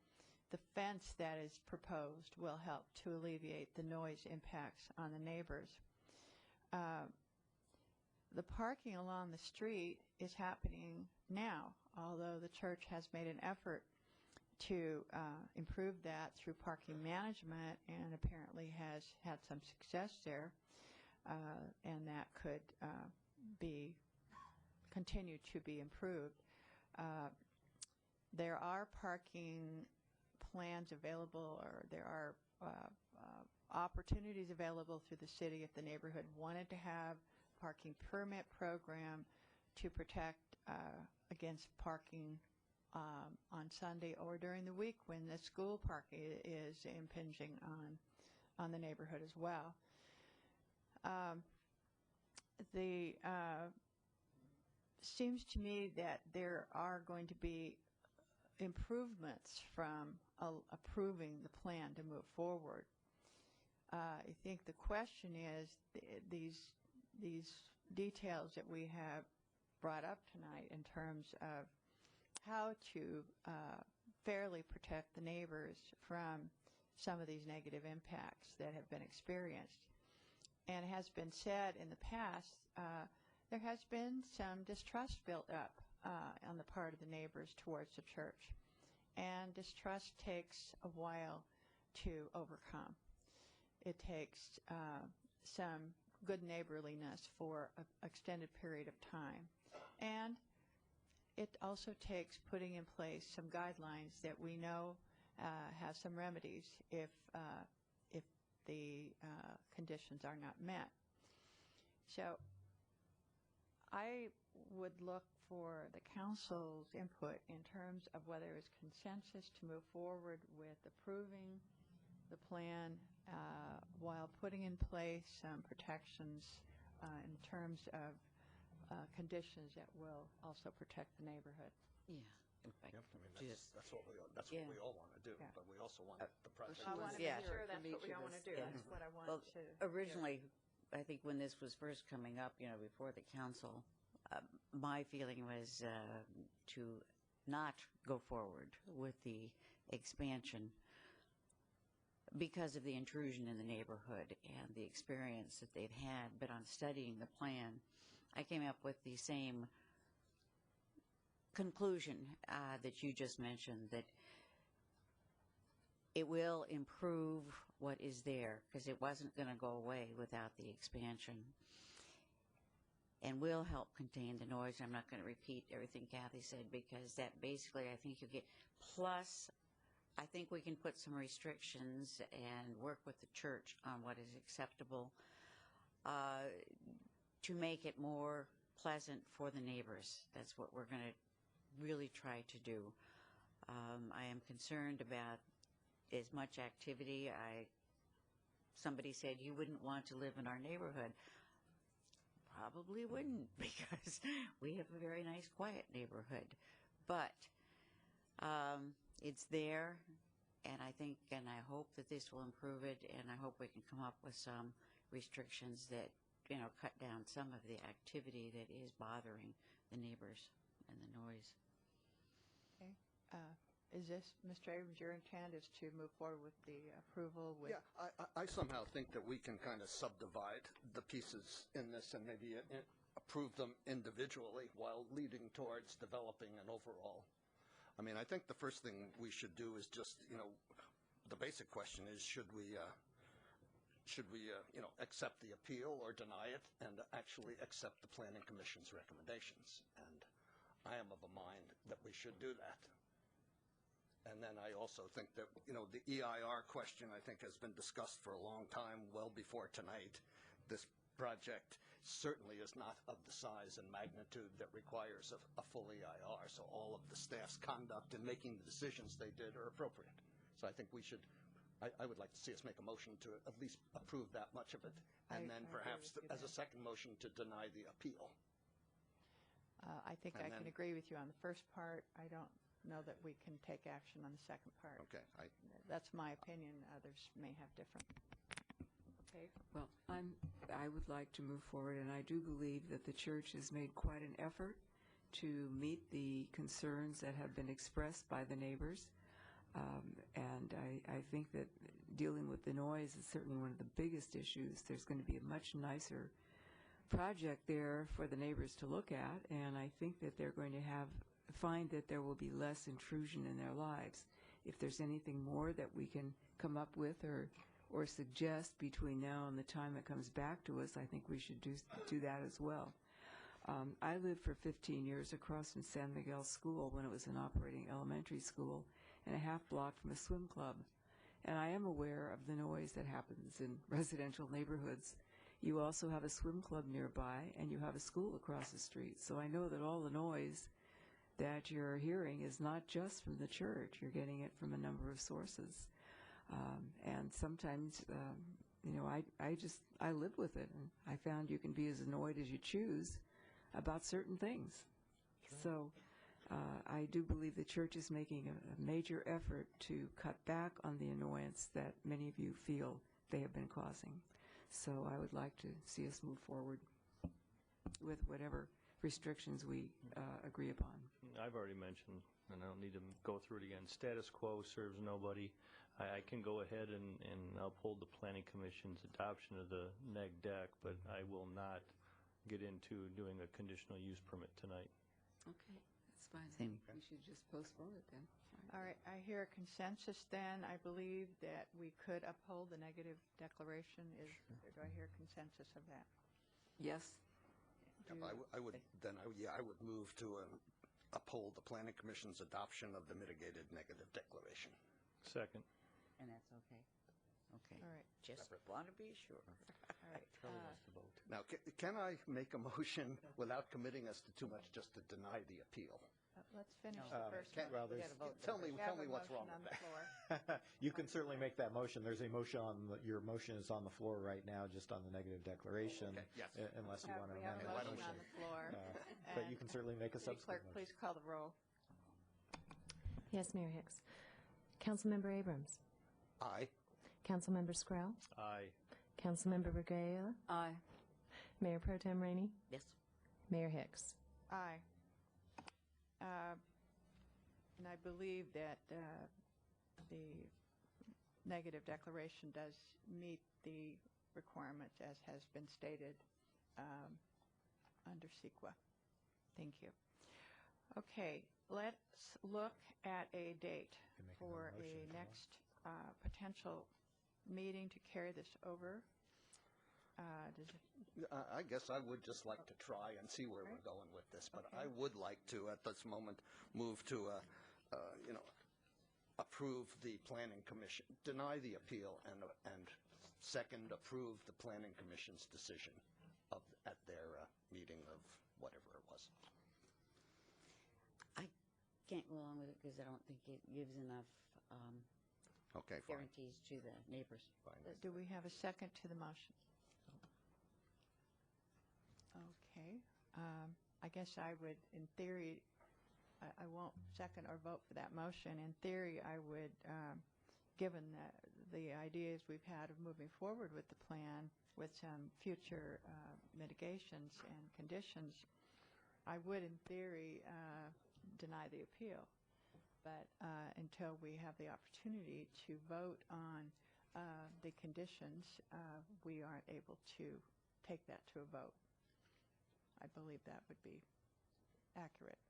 fence that is proposed will help to alleviate the noise impacts on the neighbors. The parking along the street is happening now, although the church has made an effort to improve that through parking management and apparently has had some success there, and that could continue to be improved. There are parking plans available, or there are opportunities available through the city if the neighborhood wanted to have a parking permit program to protect against parking on Sunday or during the week when the school parking is impinging on the neighborhood as well. Seems to me that there are going to be improvements from approving the plan to move forward. I think the question is these details that we have brought up tonight in terms of how to fairly protect the neighbors from some of these negative impacts that have been experienced. And it has been said in the past, there has been some distrust built up on the part of the neighbors towards the church. And distrust takes a while to overcome. It takes some good neighborliness for an extended period of time. And it also takes putting in place some guidelines that we know have some remedies if the conditions are not met. So I would look for the council's input in terms of whether it's consensus to move forward with approving the plan while putting in place some protections in terms of conditions that will also protect the neighborhood. Yeah. Yep. I mean, that's what we all want to do, but we also want the project. I want to make sure that's what we all want to do. That's what I want to. Originally, I think when this was first coming up, before the council, my feeling was to not go forward with the expansion because of the intrusion in the neighborhood and the experience that they've had. But on studying the plan, I came up with the same conclusion that you just mentioned, that it will improve what is there because it wasn't going to go away without the expansion, and will help contain the noise. I'm not going to repeat everything Kathy said because that basically I think you'll get. Plus, I think we can put some restrictions and work with the church on what is acceptable to make it more pleasant for the neighbors. That's what we're going to really try to do. I am concerned about as much activity. Somebody said you wouldn't want to live in our neighborhood. Probably wouldn't, because we have a very nice, quiet neighborhood. But it's there, and I think and I hope that this will improve it, and I hope we can come up with some restrictions that cut down some of the activity that is bothering the neighbors and the noise. Okay. Is this, Mr. Abrams, your intent is to move forward with the approval? Yeah, I somehow think that we can kind of subdivide the pieces in this and maybe approve them individually while leading towards developing an overall. I mean, I think the first thing we should do is just, the basic question is, should we accept the appeal or deny it and actually accept the Planning Commission's recommendations? And I am of a mind that we should do that. And then I also think that, the EIR question, I think, has been discussed for a long time, well before tonight. This project certainly is not of the size and magnitude that requires a full EIR, so all of the staff's conduct in making the decisions they did are appropriate. So I think we should I would like to see us make a motion to at least approve that much of it, and then perhaps as a second motion to deny the appeal. I think And I then- can agree with you on the first part. I don't know that we can take action on the second part. Okay. That's my opinion. Others may have different. Okay. Well, I would like to move forward, and I do believe that the church has made quite an effort to meet the concerns that have been expressed by the neighbors. And I think that dealing with the noise is certainly one of the biggest issues. There's going to be a much nicer project there for the neighbors to look at, and I think that they're going to find that there will be less intrusion in their lives. If there's anything more that we can come up with or suggest between now and the time it comes back to us, I think we should do that as well. I lived for 15 years across from San Miguel School when it was an operating elementary school, and a half block from a swim club. And I am aware of the noise that happens in residential neighborhoods. You also have a swim club nearby, and you have a school across the street. So I know that all the noise that you're hearing is not just from the church. You're getting it from a number of sources. And sometimes, I live with it. And I found you can be as annoyed as you choose about certain things. So I do believe the church is making a major effort to cut back on the annoyance that many of you feel they have been causing. So I would like to see us move forward with whatever restrictions we agree upon. I've already mentioned, and I don't need to go through it again, status quo serves nobody. I can go ahead and uphold the Planning Commission's adoption of the neg deck, but I will not get into doing a conditional use permit tonight. Okay, that's fine. Same. We should just postpone it then. All right, I hear a consensus then. I believe that we could uphold the negative declaration. Do I hear consensus of that? Yes. I would move to uphold the Planning Commission's adoption of the mitigated negative declaration. Second. And that's okay? Okay. All right. Just want to be sure. All right. Now, can I make a motion without committing us to too much just to deny the appeal? Let's finish the first one. Well, Tell me We have a what's wrong motion with on that. the floor. You can certainly make that motion. There's a motion your motion is on the floor right now, just on the negative declaration. Okay, yes. Unless you want to We have amend a that motion on the floor. But you And can certainly make a City subsequent Clerk, motion. please call the roll. Yes, Mayor Hicks. Councilmember Abrams. Aye. Councilmember Skrell. Aye. Councilmember Vergara. Aye. Mayor Pro Tem Rainey. Yes. Mayor Hicks. Aye. And I believe that the negative declaration does meet the requirements as has been stated under CEQA. Thank you. Okay, let's look at a date for a next potential meeting to carry this over. I guess I would just like to try and see where we're going with this, but I would like to, at this moment, move to, approve the Planning Commission, deny the appeal, and second, approve the Planning Commission's decision at their meeting of whatever it was. I can't go along with it because I don't think it gives enough Okay, fine. guarantees to the neighbors. Do we have a second to the motion? Okay. I guess I would, in theory, I won't second or vote for that motion. In theory, I would, given the ideas we've had of moving forward with the plan with some future mitigations and conditions, I would, in theory, deny the appeal. But until we have the opportunity to vote on the conditions, we aren't able to take that to a vote. I believe that would be accurate.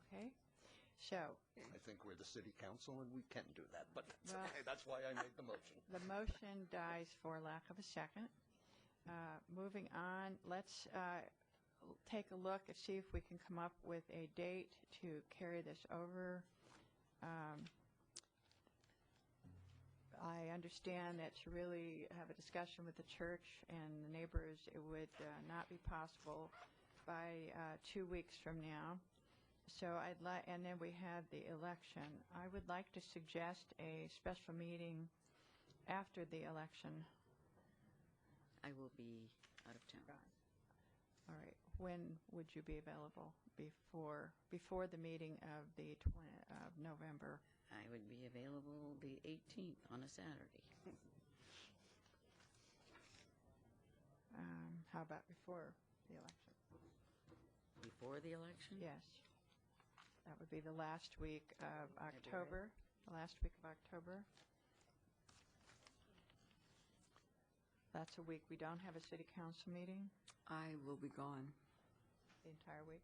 Okay, so. I think we're the city council and we can do that, but that's Well, okay. That's why I made the motion. The motion dies for lack of a second. Moving on, let's take a look and see if we can come up with a date to carry this over. I understand that to really have a discussion with the church and the neighbors, it would not be possible by 2 weeks from now. So I'd like, and then we have the election. I would like to suggest a special meeting after the election. I will be out of town. All right. When would you be available? Before the meeting of the of November? I would be available the 18th on a Saturday. How about before the election? Before the election? Yes. That would be the last week of October. The last week of October. That's a week we don't have a city council meeting. I will be gone. The entire week?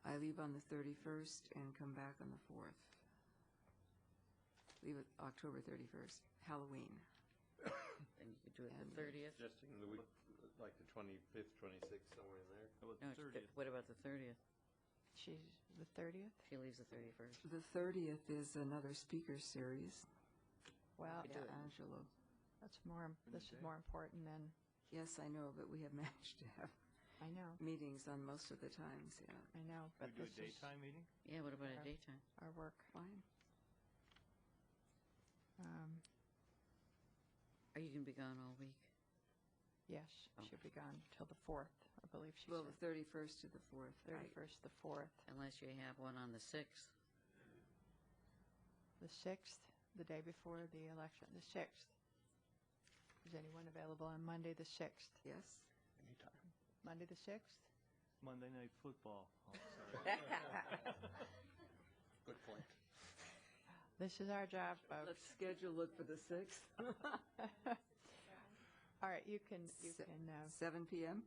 I leave on the 31st and come back on the 4th. Leave it October 31st, Halloween. And you could do it the 30th? Suggesting the week, like the 25th, 26th, somewhere in there. No, what about the 30th? She's the 30th? She leaves the 31st. The 30th is another speaker series. Well, do it. Angelo. That's more. This is more important than. Yes, I know, but we have managed to have I know. meetings on most of the times, yeah. I know, but We do a this is daytime meeting? Yeah, what about a daytime? our work. Fine. Are you going to be gone all week? Yes, she'll be gone till the 4th, I believe she Well, said. the 31st to the 4th. 31st to the 4th. Unless you have one on the 6th. The 6th, the day before the election, the 6th. Is anyone available on Monday the 6th? Yes. Anytime. Monday the 6th? Monday Night Football. Oh, sorry. Good point. This is our job, folks. Let's schedule it for the 6th. All right, you can 7 p.m.?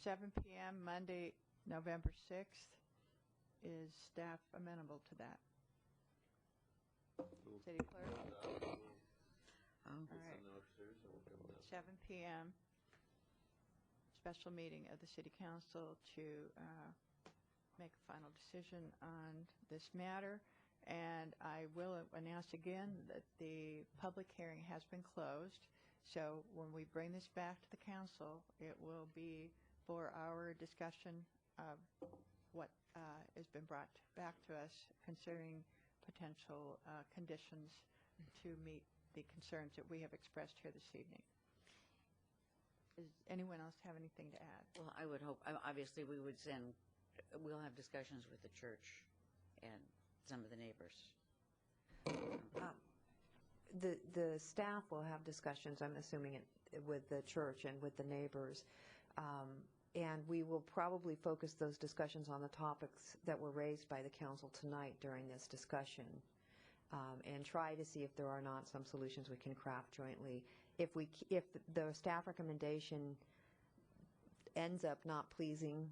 7 p.m. Monday, November 6th. Is staff amenable to that? City clerk? All right. 7 p.m. Special meeting of the City Council to make a final decision on this matter. And I will announce again that the public hearing has been closed. So when we bring this back to the council, it will be for our discussion of what has been brought back to us considering potential conditions to meet the concerns that we have expressed here this evening. Does anyone else have anything to add? Well, I would hope, obviously we'll have discussions with the church and some of the neighbors. The staff will have discussions, I'm assuming, with the church and with the neighbors. And we will probably focus those discussions on the topics that were raised by the council tonight during this discussion, and try to see if there are not some solutions we can craft jointly. If the staff recommendation ends up not pleasing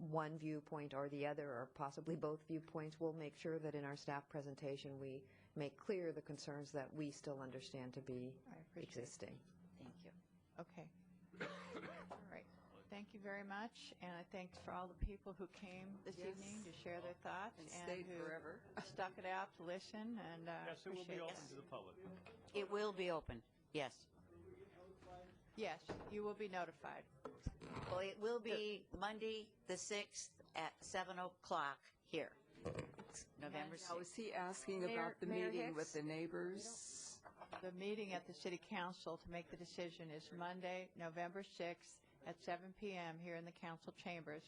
one viewpoint or the other, or possibly both viewpoints, we'll make sure that in our staff presentation we make clear the concerns that we still understand to be existing. Thank you. Okay. All right. Thank you very much, and I thanks for all the people who came this evening to share their thoughts And stayed who forever. stuck it out to listen. And Yes, it will be appreciate open to the public. It will be open, yes. Yes, you will be notified. Well, it will be Monday, the 6th at 7 o'clock here. November 6th. Now, was he asking Mayor- about the Mayor meeting with Hicks? the neighbors? The meeting at the City Council to make the decision is Monday, November 6th at 7 p.m. here in the council chambers.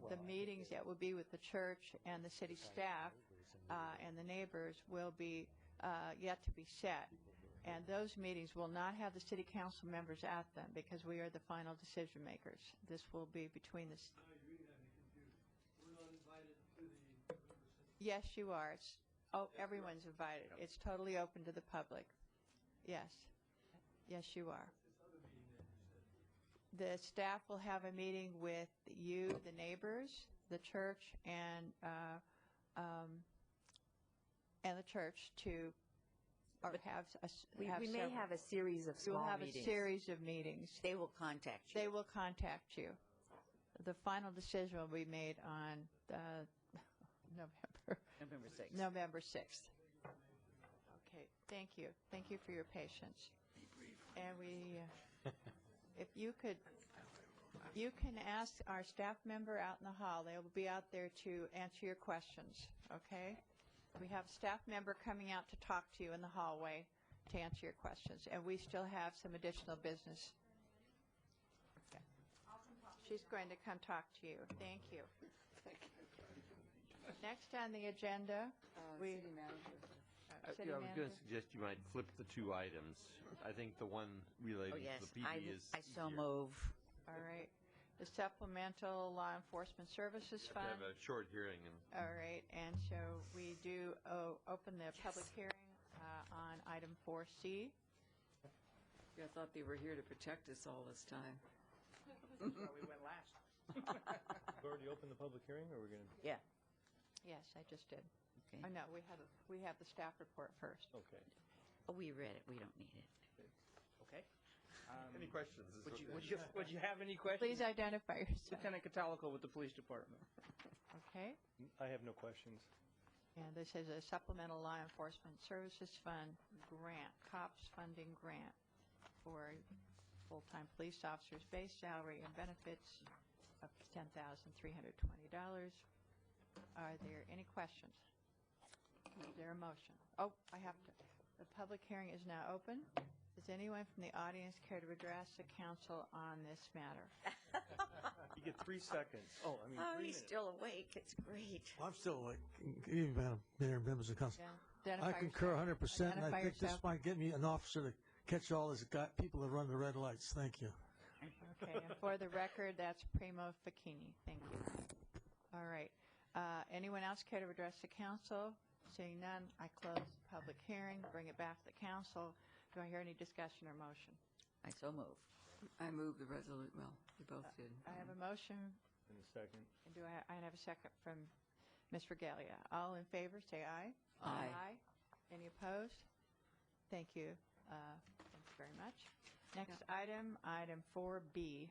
The meetings that will be with the church and the city staff and the neighbors will be yet to be set. And those meetings will not have the city council members at them because we are the final decision makers. This will be between the... Yes, you are. Everyone's invited. It's totally open to the public. Yes. Yes, you are. The staff will have a meeting with you, the neighbors, the church, and the church to have We may several. have a series of We'll small have meetings. a series of meetings. They will contact you. They will contact you. The final decision will be made on November 6th. November 6th. Okay, thank you. Thank you for your patience. And we, if you could, You can ask our staff member out in the hall. They will be out there to answer your questions, okay? We have a staff member coming out to talk to you in the hallway to answer your questions, and we still have some additional business. Okay. She's going to come talk to you. Thank you. Next on the agenda, City manager. City I was going manager. to suggest you might flip the two items. I think the one relating yes, to the PD is I so easier. move. All right. The Supplemental Law Enforcement Services We Fund. have a short hearing. And All right, and so we do open the public hearing on item 4C. I thought they were here to protect us all this time. That's why we went last. You've already opened the public hearing, or we're going to? Yeah. Yes, I just did. Okay. Oh, no, we have the staff report first. Okay. Oh, we read it. We don't need it. Okay. any questions? Would you have any questions? Please identify yourself. Lieutenant Catalico with the police department. Okay. I have no questions. And this is a Supplemental Law Enforcement Services Fund grant, COPS funding grant for full-time police officers' base salary and benefits up to $10,320. Are there any questions? Is there a motion? Oh, I have to. The public hearing is now open. Does anyone from the audience care to address the council on this matter? You get 3 seconds. Oh, I mean, 3 he's minutes. still awake. It's great. I'm still like, even Mayor and members of the council. Yeah. I Identify concur yourself. 100%, and I Identify think this yourself. might get me an officer to catch all these people that run the red lights. Thank you. Okay, and for the record, that's Primo Facchini. Thank you. All right. Anyone else care to address the council? Seeing none, I close the public hearing, bring it back to the council. Do I hear any discussion or motion? I so move. I move the resolution. Well, we both did. I have a motion. In a second. And do I have a second from Ms. Regalia? All in favor, say aye. Aye. Any opposed? Thank you. Thank you very much. Next item 4B.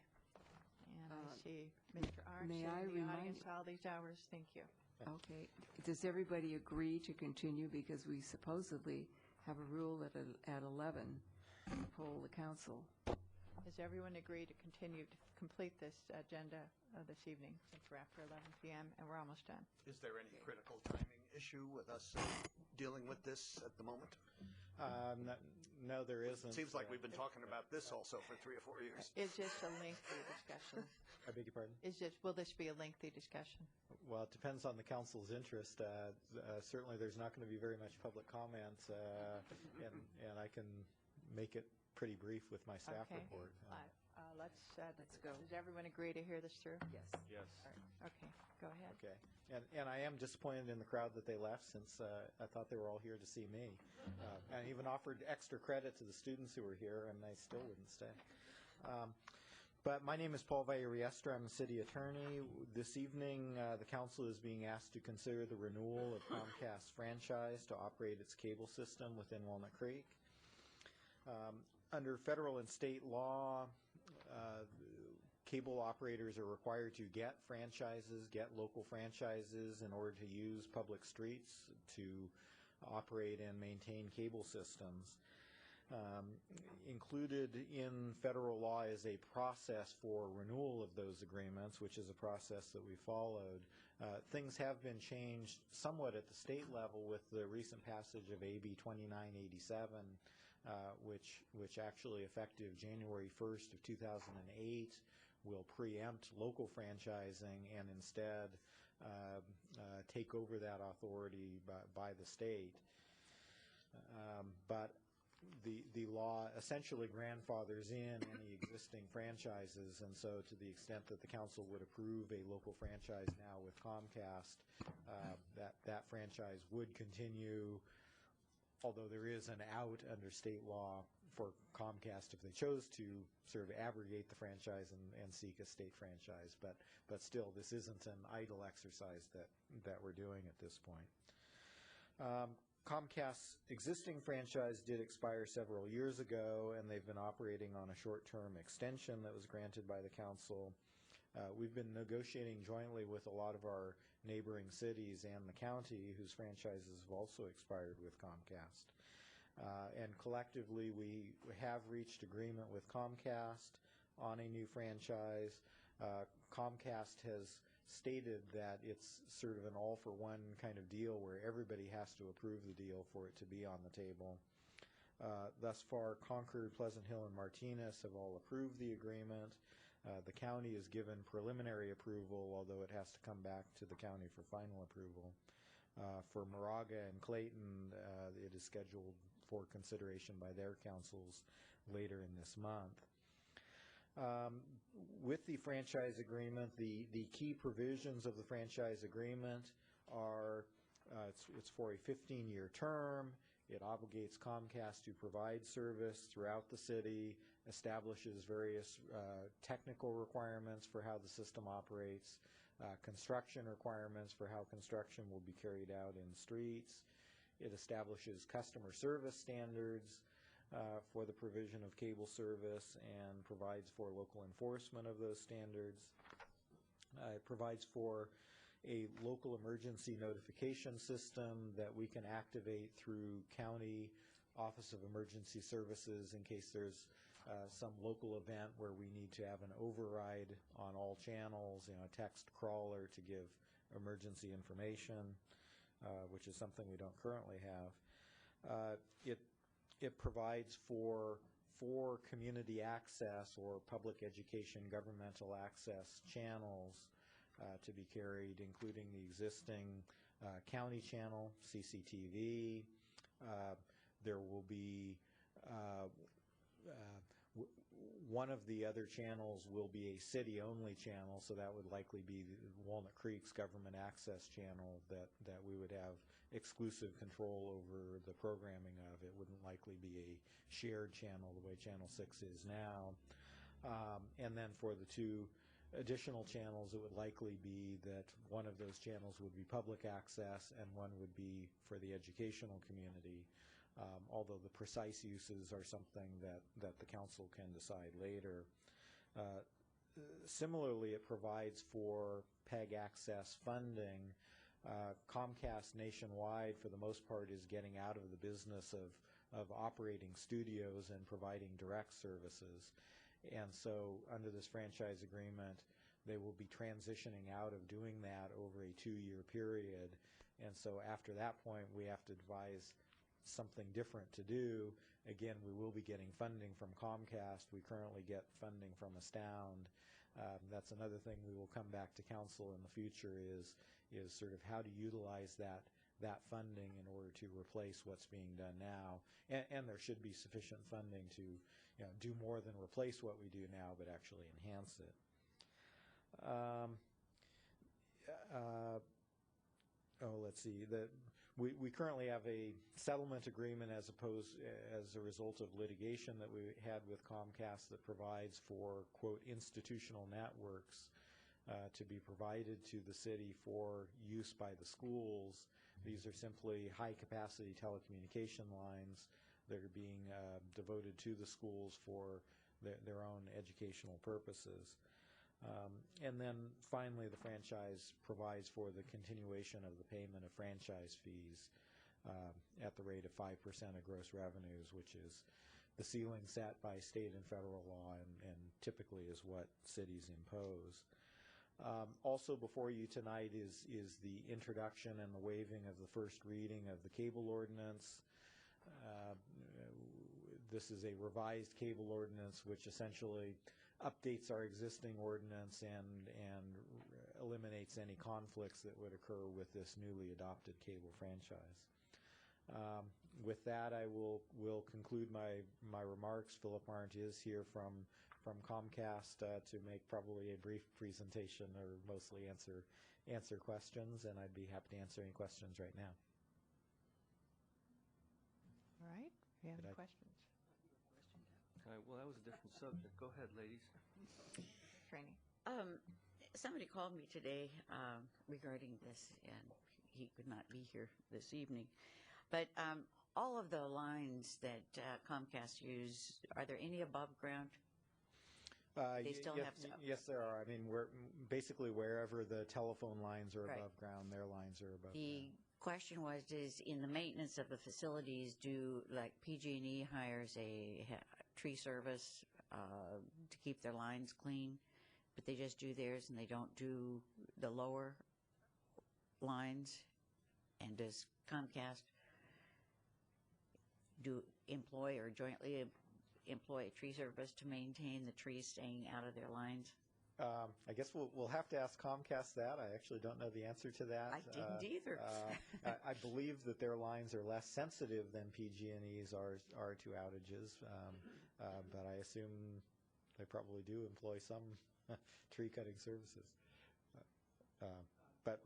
And I see Mr. Arndt may sitting I in the remind- audience all these hours. Thank you. Okay. Does everybody agree to continue, because we supposedly have a rule that at 11 to poll the council? Has everyone agreed to continue to complete this agenda this evening, since we're after 11 p.m. and we're almost done? Is there any critical timing issue with us dealing with this at the moment? No, there isn't. Seems like we've been talking about this also for 3 or 4 years. Is this a lengthy discussion? I beg your pardon? Will this be a lengthy discussion? Well, it depends on the council's interest. Certainly, there's not going to be very much public comment, and I can make it pretty brief with my staff Okay. report. Let's go. Does everyone agree to hear this through? Yes. Yes. All right. Okay, go ahead. Okay. And I am disappointed in the crowd that they left, since I thought they were all here to see me. And I even offered extra credit to the students who were here, and they still wouldn't stay. But my name is Paul Vallariestra. I'm the city attorney. This evening, the council is being asked to consider the renewal of Comcast's franchise to operate its cable system within Walnut Creek. Under federal and state law, cable operators are required to get local franchises in order to use public streets to operate and maintain cable systems. Included in federal law is a process for renewal of those agreements, which is a process that we followed. Things have been changed somewhat at the state level with the recent passage of AB 2987, which actually effective January 1st of 2008 will preempt local franchising and instead take over that authority by the state. But the law essentially grandfathers in any existing franchises, and so to the extent that the council would approve a local franchise now with Comcast, that franchise would continue, although there is an out under state law for Comcast if they chose to sort of abrogate the franchise and seek a state franchise. But still, this isn't an idle exercise that we're doing at this point. Comcast's existing franchise did expire several years ago, and they've been operating on a short-term extension that was granted by the council. We've been negotiating jointly with a lot of our neighboring cities and the county whose franchises have also expired with Comcast. And collectively, we have reached agreement with Comcast on a new franchise. Comcast has stated that it's sort of an all-for-one kind of deal where everybody has to approve the deal for it to be on the table. Thus far, Concord, Pleasant Hill, and Martinez have all approved the agreement. The county is given preliminary approval, although it has to come back to the county for final approval. For Moraga and Clayton, it is scheduled for consideration by their councils later in this month. With the franchise agreement, the key provisions of the franchise agreement are it's for a 15-year term. It obligates Comcast to provide service throughout the city, establishes various technical requirements for how the system operates, construction requirements for how construction will be carried out in streets. It establishes customer service standards for the provision of cable service and provides for local enforcement of those standards. It provides for a local emergency notification system that we can activate through County Office of Emergency Services in case there's some local event where we need to have an override on all channels, a text crawler to give emergency information, which is something we don't currently have. It provides for community access or public education governmental access channels to be carried, including the existing county channel, CCTV. There will be one of the other channels will be a city-only channel, so that would likely be Walnut Creek's government access channel that we would have exclusive control over the programming of. It wouldn't likely be a shared channel the way Channel 6 is now. And then for the two additional channels, it would likely be that one of those channels would be public access and one would be for the educational community, although the precise uses are something that the council can decide later. Similarly, it provides for PEG access funding. Comcast nationwide, for the most part, is getting out of the business of operating studios and providing direct services. And so under this franchise agreement, they will be transitioning out of doing that over a 2-year period. And so after that point, we have to devise something different to do. Again, we will be getting funding from Comcast. We currently get funding from Astound. That's another thing we will come back to council in the future is sort of how to utilize that funding in order to replace what's being done now. And there should be sufficient funding to do more than replace what we do now, but actually enhance it. Let's see. We currently have a settlement agreement as a result of litigation that we had with Comcast that provides for, quote, institutional networks to be provided to the city for use by the schools. These are simply high-capacity telecommunication lines that are being devoted to the schools for their own educational purposes. And then finally, the franchise provides for the continuation of the payment of franchise fees at the rate of 5% of gross revenues, which is the ceiling set by state and federal law and typically is what cities impose. Also before you tonight is the introduction and the waiving of the first reading of the cable ordinance. This is a revised cable ordinance which essentially updates our existing ordinance and eliminates any conflicts that would occur with this newly adopted cable franchise. With that, I will conclude my remarks. Philip Arndt is here from Comcast to make probably a brief presentation or mostly answer questions, and I'd be happy to answer any questions right now. All right. We have any questions? Well, that was a different subject. Go ahead, ladies. Training. Somebody called me today regarding this, and he could not be here this evening. But all of the lines that Comcast use, are there any above ground? They still have some. Yes, there are. I mean, basically wherever the telephone lines are above ground, their lines are above ground. The question was, is in the maintenance of the facilities, like PG&E hires a tree service to keep their lines clean? but they just do theirs and they don't do the lower lines? And does Comcast employ or jointly employ a tree service to maintain the trees staying out of their lines? I guess we'll have to ask Comcast that. I actually don't know the answer to that. I didn't either. I believe that their lines are less sensitive than PG&E's are to outages, but I assume they probably do employ some tree cutting services. But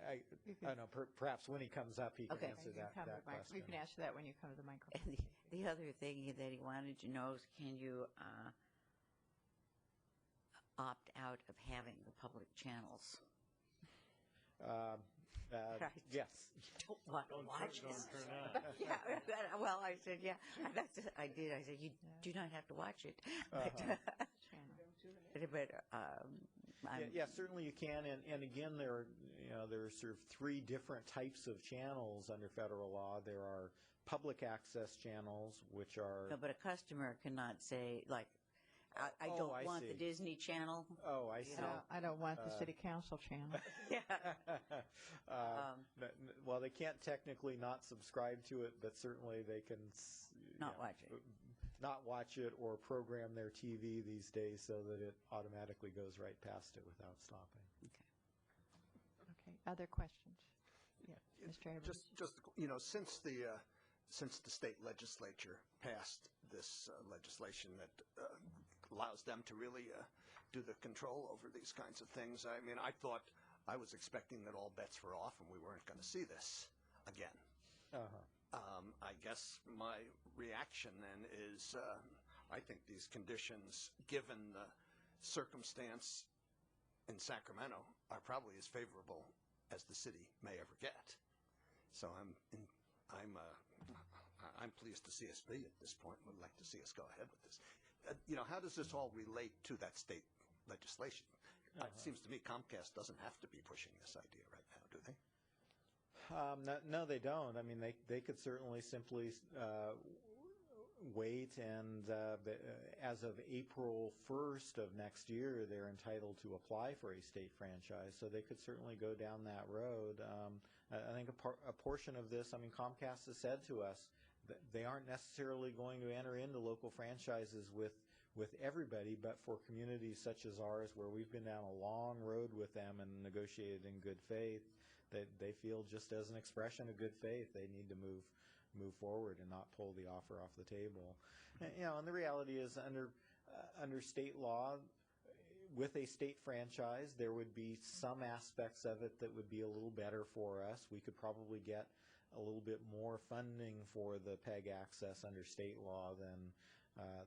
I don't know. Perhaps when he comes up, he can answer that question. You can answer that when you come to the microphone. And the other thing that he wanted to know is, can you opt out of having the public channels? Right. Yes. Don't want to watch this. Yeah. Well, I said, yeah. I did. I said, you do not have to watch it. Yeah, certainly you can. And again, there are sort of three different types of channels under federal law. There are public access channels, which are... No, but a customer cannot say, like, I don't want the Disney Channel. Oh, I see. I don't want the City Council channel. Yeah. Well, they can't technically not subscribe to it, but certainly they can... Not watch it. Not watch it or program their TV these days so that it automatically goes right past it without stopping. Okay. Other questions? Yeah, Mr. Abrams. Just since the state legislature passed this legislation that allows them to really do the control over these kinds of things, I mean, I was expecting that all bets were off and we weren't going to see this again. I guess my reaction then is I think these conditions, given the circumstance in Sacramento, are probably as favorable as the city may ever get. So I'm pleased to see us be at this point. Would like to see us go ahead with this. How does this all relate to that state legislation? It seems to me Comcast doesn't have to be pushing this idea right now, do they? No, they don't. I mean, they could certainly simply wait, and as of April 1st of next year, they're entitled to apply for a state franchise, so they could certainly go down that road. I think a portion of this, I mean, Comcast has said to us that they aren't necessarily going to enter into local franchises with everybody, but for communities such as ours, where we've been down a long road with them and negotiated in good faith, they feel just as an expression of good faith, they need to move forward and not pull the offer off the table. And the reality is, under state law, with a state franchise, there would be some aspects of it that would be a little better for us. We could probably get a little bit more funding for the PEG access under state law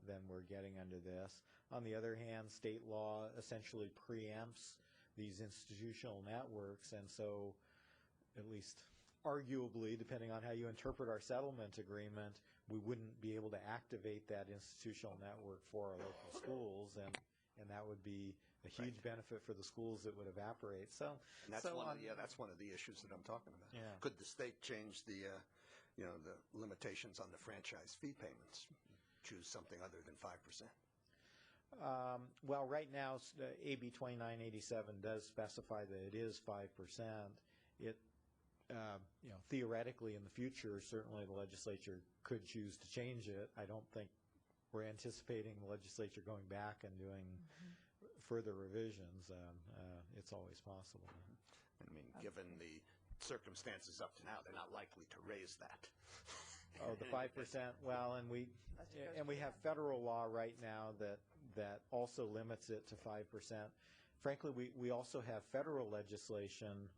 than we're getting under this. On the other hand, state law essentially preempts these institutional networks, and so, at least arguably, depending on how you interpret our settlement agreement, we wouldn't be able to activate that institutional network for our local schools, and that would be a huge benefit for the schools that would evaporate. So, and that's one of the issues that I'm talking about. Yeah. Could the state change the the limitations on the franchise fee payments? Choose something other than 5%? Well, right now, AB 2987 does specify that it is 5%. It, theoretically in the future, certainly the legislature could choose to change it. I don't think we're anticipating the legislature going back and doing further revisions. It's always possible. I mean, given the circumstances up to now, they're not likely to raise that. Oh, the 5%. Well, and we have federal law right now that also limits it to 5%. Frankly, we also have federal legislation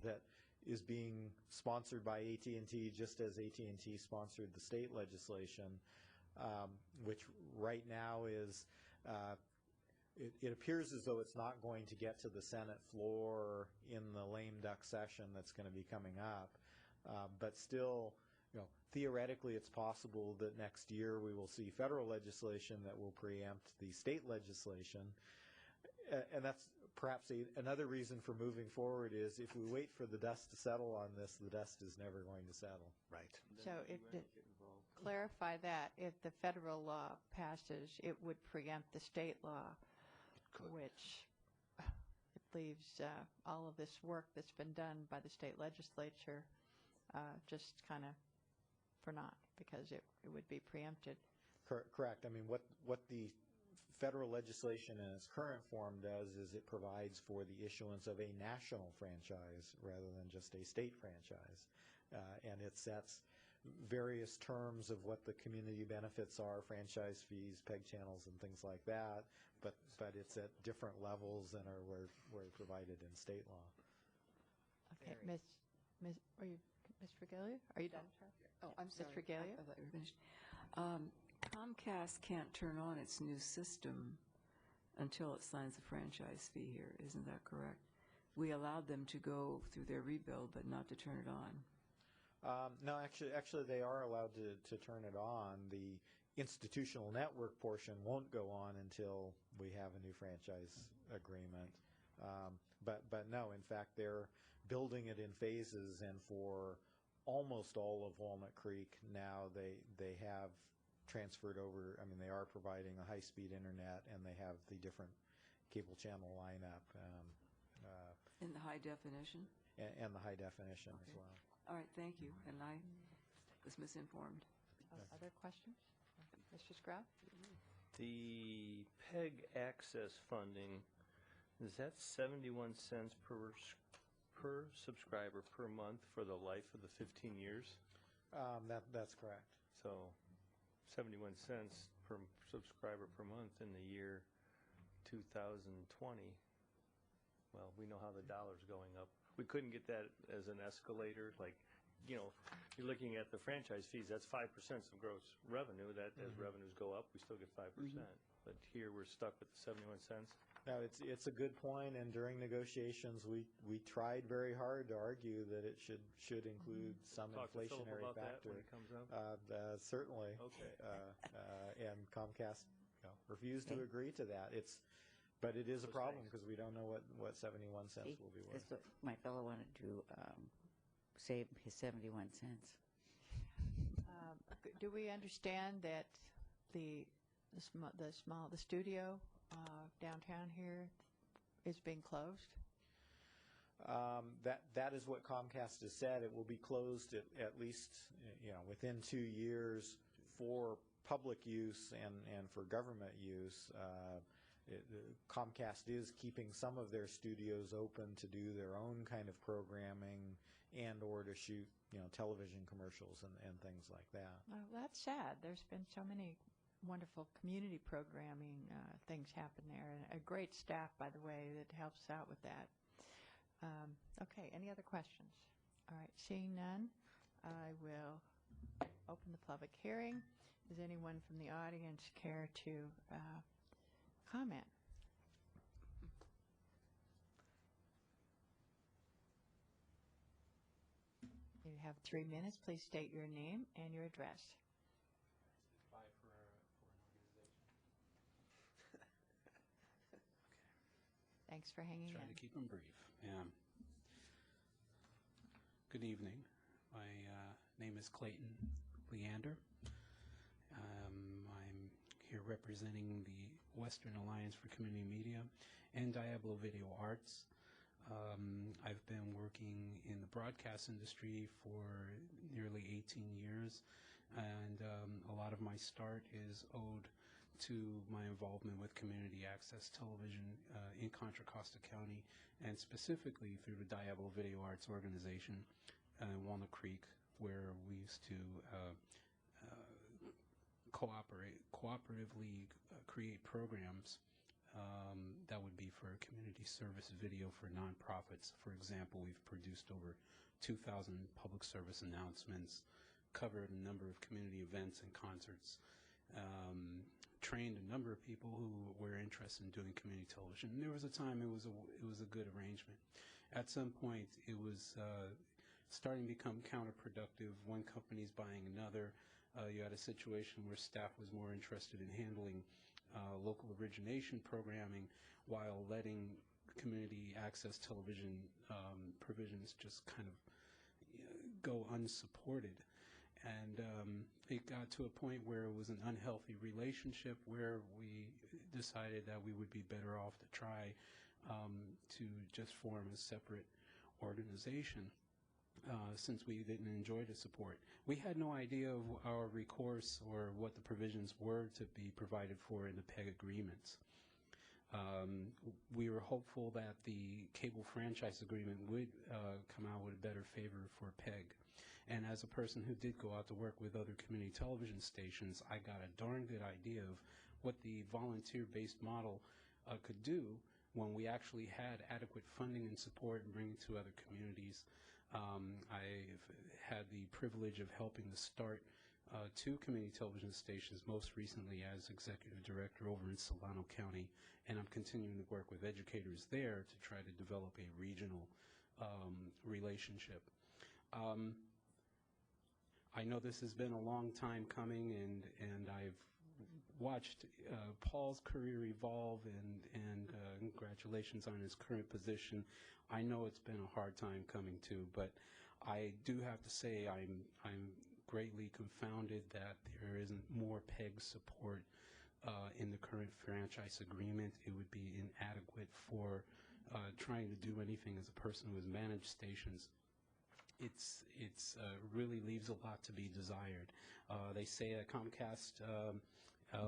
that is being sponsored by AT&T, just as AT&T sponsored the state legislation, which right now is, it appears as though it's not going to get to the Senate floor in the lame duck session that's going to be coming up. But still, theoretically, it's possible that next year we will see federal legislation that will preempt the state legislation. And that's perhaps another reason for moving forward is if we wait for the dust to settle on this, the dust is never going to settle. Right. So clarify that if the federal law passes, it would preempt the state law. which it leaves all of this work that's been done by the state legislature just kind of for naught, because it would be preempted. Correct. I mean, what the federal legislation in its current form does is it provides for the issuance of a national franchise rather than just a state franchise. And it sets various terms of what the community benefits are, franchise fees, peg channels, and things like that, but it's at different levels than were provided in state law. Okay, Ms. Regalia? Are you done, Charlie? Oh, I'm sorry. Ms. Regalia? I thought you were finished. Comcast can't turn on its new system until it signs a franchise fee here. Isn't that correct? We allowed them to go through their rebuild, but not to turn it on. No, actually, they are allowed to turn it on. The institutional network portion won't go on until we have a new franchise agreement. But no, in fact, they're building it in phases, and for almost all of Walnut Creek now, they have transferred over. I mean, they are providing a high-speed internet, and they have the different cable channel lineup. In the high definition? And the high definition as well. All right, thank you. And I was misinformed. Other questions? Mr. Scrub? The PEG access funding, is that 71 cents per subscriber per month for the life of the 15 years? That's correct. So 71 cents per subscriber per month in the year 2020. Well, we know how the dollar's going up. We couldn't get that as an escalator. Like, you know, you're looking at the franchise fees, that's 5% of gross revenue. That as revenues go up, we still get 5%. But here we're stuck with the 71 cents. No, it's a good point, and during negotiations, we tried very hard to argue that it should include some inflationary about factor. that when it comes up? Certainly. Okay. And Comcast refused to agree to that. But it is a problem because we don't know what 71 cents will be worth. That's what my fellow wanted to save his 71 cents. Do we understand that the studio downtown here is being closed? That is what Comcast has said. It will be closed at least within 2 years for public use and for government use. Comcast is keeping some of their studios open to do their own kind of programming and or to shoot television commercials and things like that. Well, that's sad. There's been so many wonderful community programming things happen there, and a great staff, by the way, that helps out with that. Okay, any other questions? All right, seeing none, I will open the public hearing. Does anyone from the audience care to comment? You have 3 minutes. Please state your name and your address. Thanks for hanging in. Try to keep them brief. Yeah. Good evening. My name is Clayton Leander. I'm here representing the Western Alliance for Community Media and Diablo Video Arts. I've been working in the broadcast industry for nearly 18 years, and a lot of my start is owed to my involvement with community access television in Contra Costa County, and specifically through the Diablo Video Arts organization in Walnut Creek, where we used to cooperatively create programs that would be for community service video for nonprofits. For example, we've produced over 2,000 public service announcements, covered a number of community events and concerts, trained a number of people who were interested in doing community television. And there was a time it was a good arrangement. At some point, it was starting to become counterproductive. One company's buying another. You had a situation where staff was more interested in handling local origination programming while letting community access television provisions just kind of go unsupported. it got to a point where it was an unhealthy relationship where we decided that we would be better off to try to just form a separate organization since we didn't enjoy the support. We had no idea of our recourse or what the provisions were to be provided for in the PEG agreements. We were hopeful that the cable franchise agreement would come out with a better favor for PEG. And as a person who did go out to work with other community television stations, I got a darn good idea of what the volunteer-based model could do when we actually had adequate funding and support and bring it to other communities. I've had the privilege of helping to start two community television stations, most recently as executive director over in Solano County, and I'm continuing to work with educators there to try to develop a regional relationship. I know this has been a long time coming, and I've watched Paul's career evolve, and congratulations on his current position. I know it's been a hard time coming too, but I do have to say I'm greatly confounded that there isn't more PEG support in the current franchise agreement. It would be inadequate for trying to do anything as a person who has managed stations. It's really leaves a lot to be desired. They say that Comcast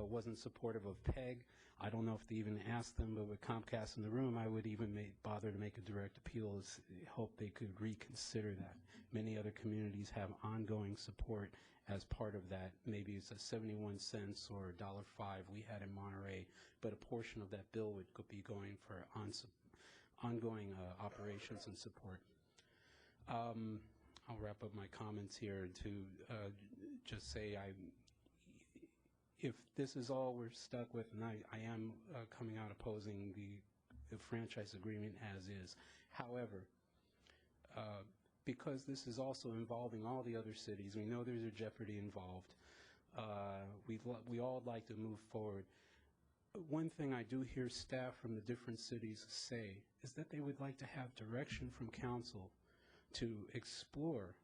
wasn't supportive of PEG. I don't know if they even asked them, but with Comcast in the room, I would even bother to make a direct appeal. Hope they could reconsider that. Many other communities have ongoing support as part of that. Maybe it's a 71 cents or $1.05 we had in Monterey, but a portion of that bill would be going for ongoing operations and support. I'll wrap up my comments here to just say if this is all we're stuck with, and I am coming out opposing the franchise agreement as is. However, because this is also involving all the other cities, we know there's a jeopardy involved. We all like to move forward. One thing I do hear staff from the different cities say is that they would like to have direction from council to explore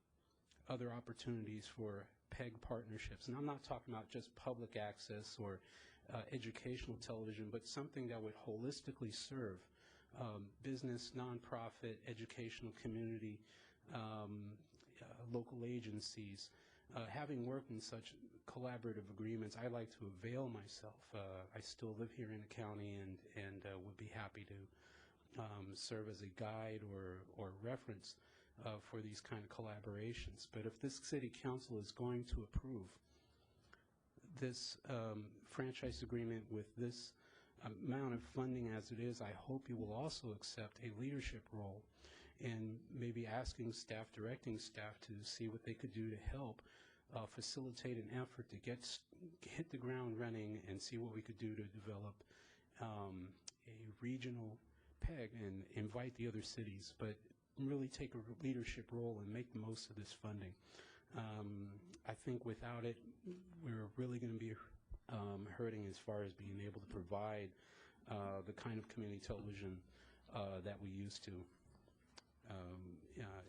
other opportunities for PEG partnerships. And I'm not talking about just public access or educational television, but something that would holistically serve business, nonprofit, educational community, local agencies. Having worked in such collaborative agreements, I like to avail myself. I still live here in the county and would be happy to serve as a guide or reference for these kind of collaborations. But if this city council is going to approve this franchise agreement with this amount of funding as it is, I hope you will also accept a leadership role in maybe asking staff, directing staff to see what they could do to help facilitate an effort to hit the ground running and see what we could do to develop a regional PEG and invite the other cities, but really take a leadership role and make the most of this funding. I think without it, we're really going to be hurting as far as being able to provide the kind of community television that we used to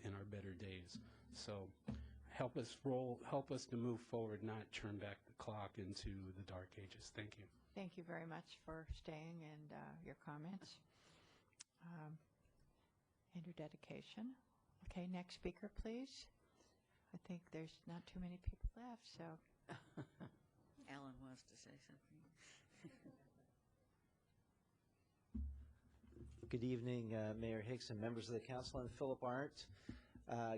in our better days. So help us to move forward, not turn back the clock into the dark ages. Thank you. Thank you very much for staying and your comments and your dedication. Okay, next speaker, please. I think there's not too many people left, so. Alan wants to say something. Good evening, Mayor Hicks and members of the council. I'm Philip Arndt,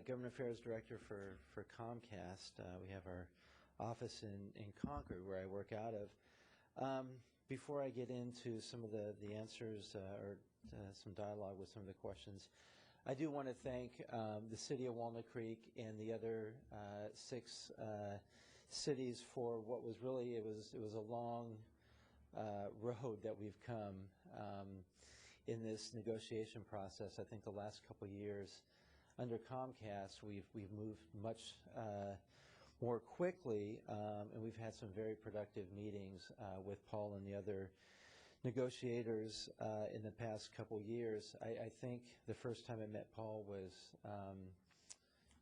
Government Affairs Director for Comcast. We have our office in Concord, where I work out of. Before I get into some of the answers or some dialogue with some of the questions, I do want to thank the city of Walnut Creek and the other 6 cities for what was really, it was a long road that we've come in this negotiation process. I think the last couple of years under Comcast, we've moved much more quickly, and we've had some very productive meetings with Paul and the other negotiators in the past couple years. I think the first time I met Paul was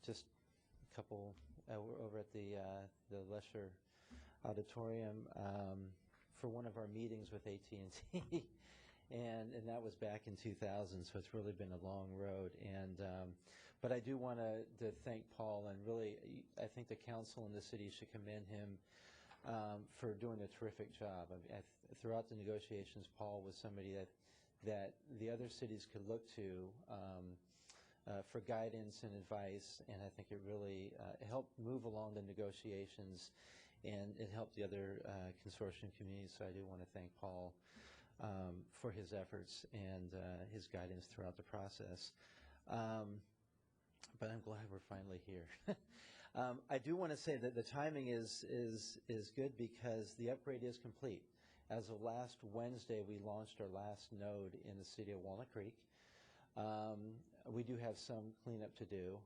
just a couple over at the Lesher Auditorium for one of our meetings with AT&T, and that was back in 2000. So it's really been a long road. And but I do want to thank Paul, and really, I think the council and the city should commend him for doing a terrific job. I mean, throughout the negotiations, Paul was somebody that the other cities could look to for guidance and advice, and I think it really helped move along the negotiations, and it helped the other consortium communities. So I do want to thank Paul for his efforts and his guidance throughout the process. But I'm glad we're finally here. I do want to say that the timing is good because the upgrade is complete. As of last Wednesday, we launched our last node in the city of Walnut Creek. We do have some cleanup to do,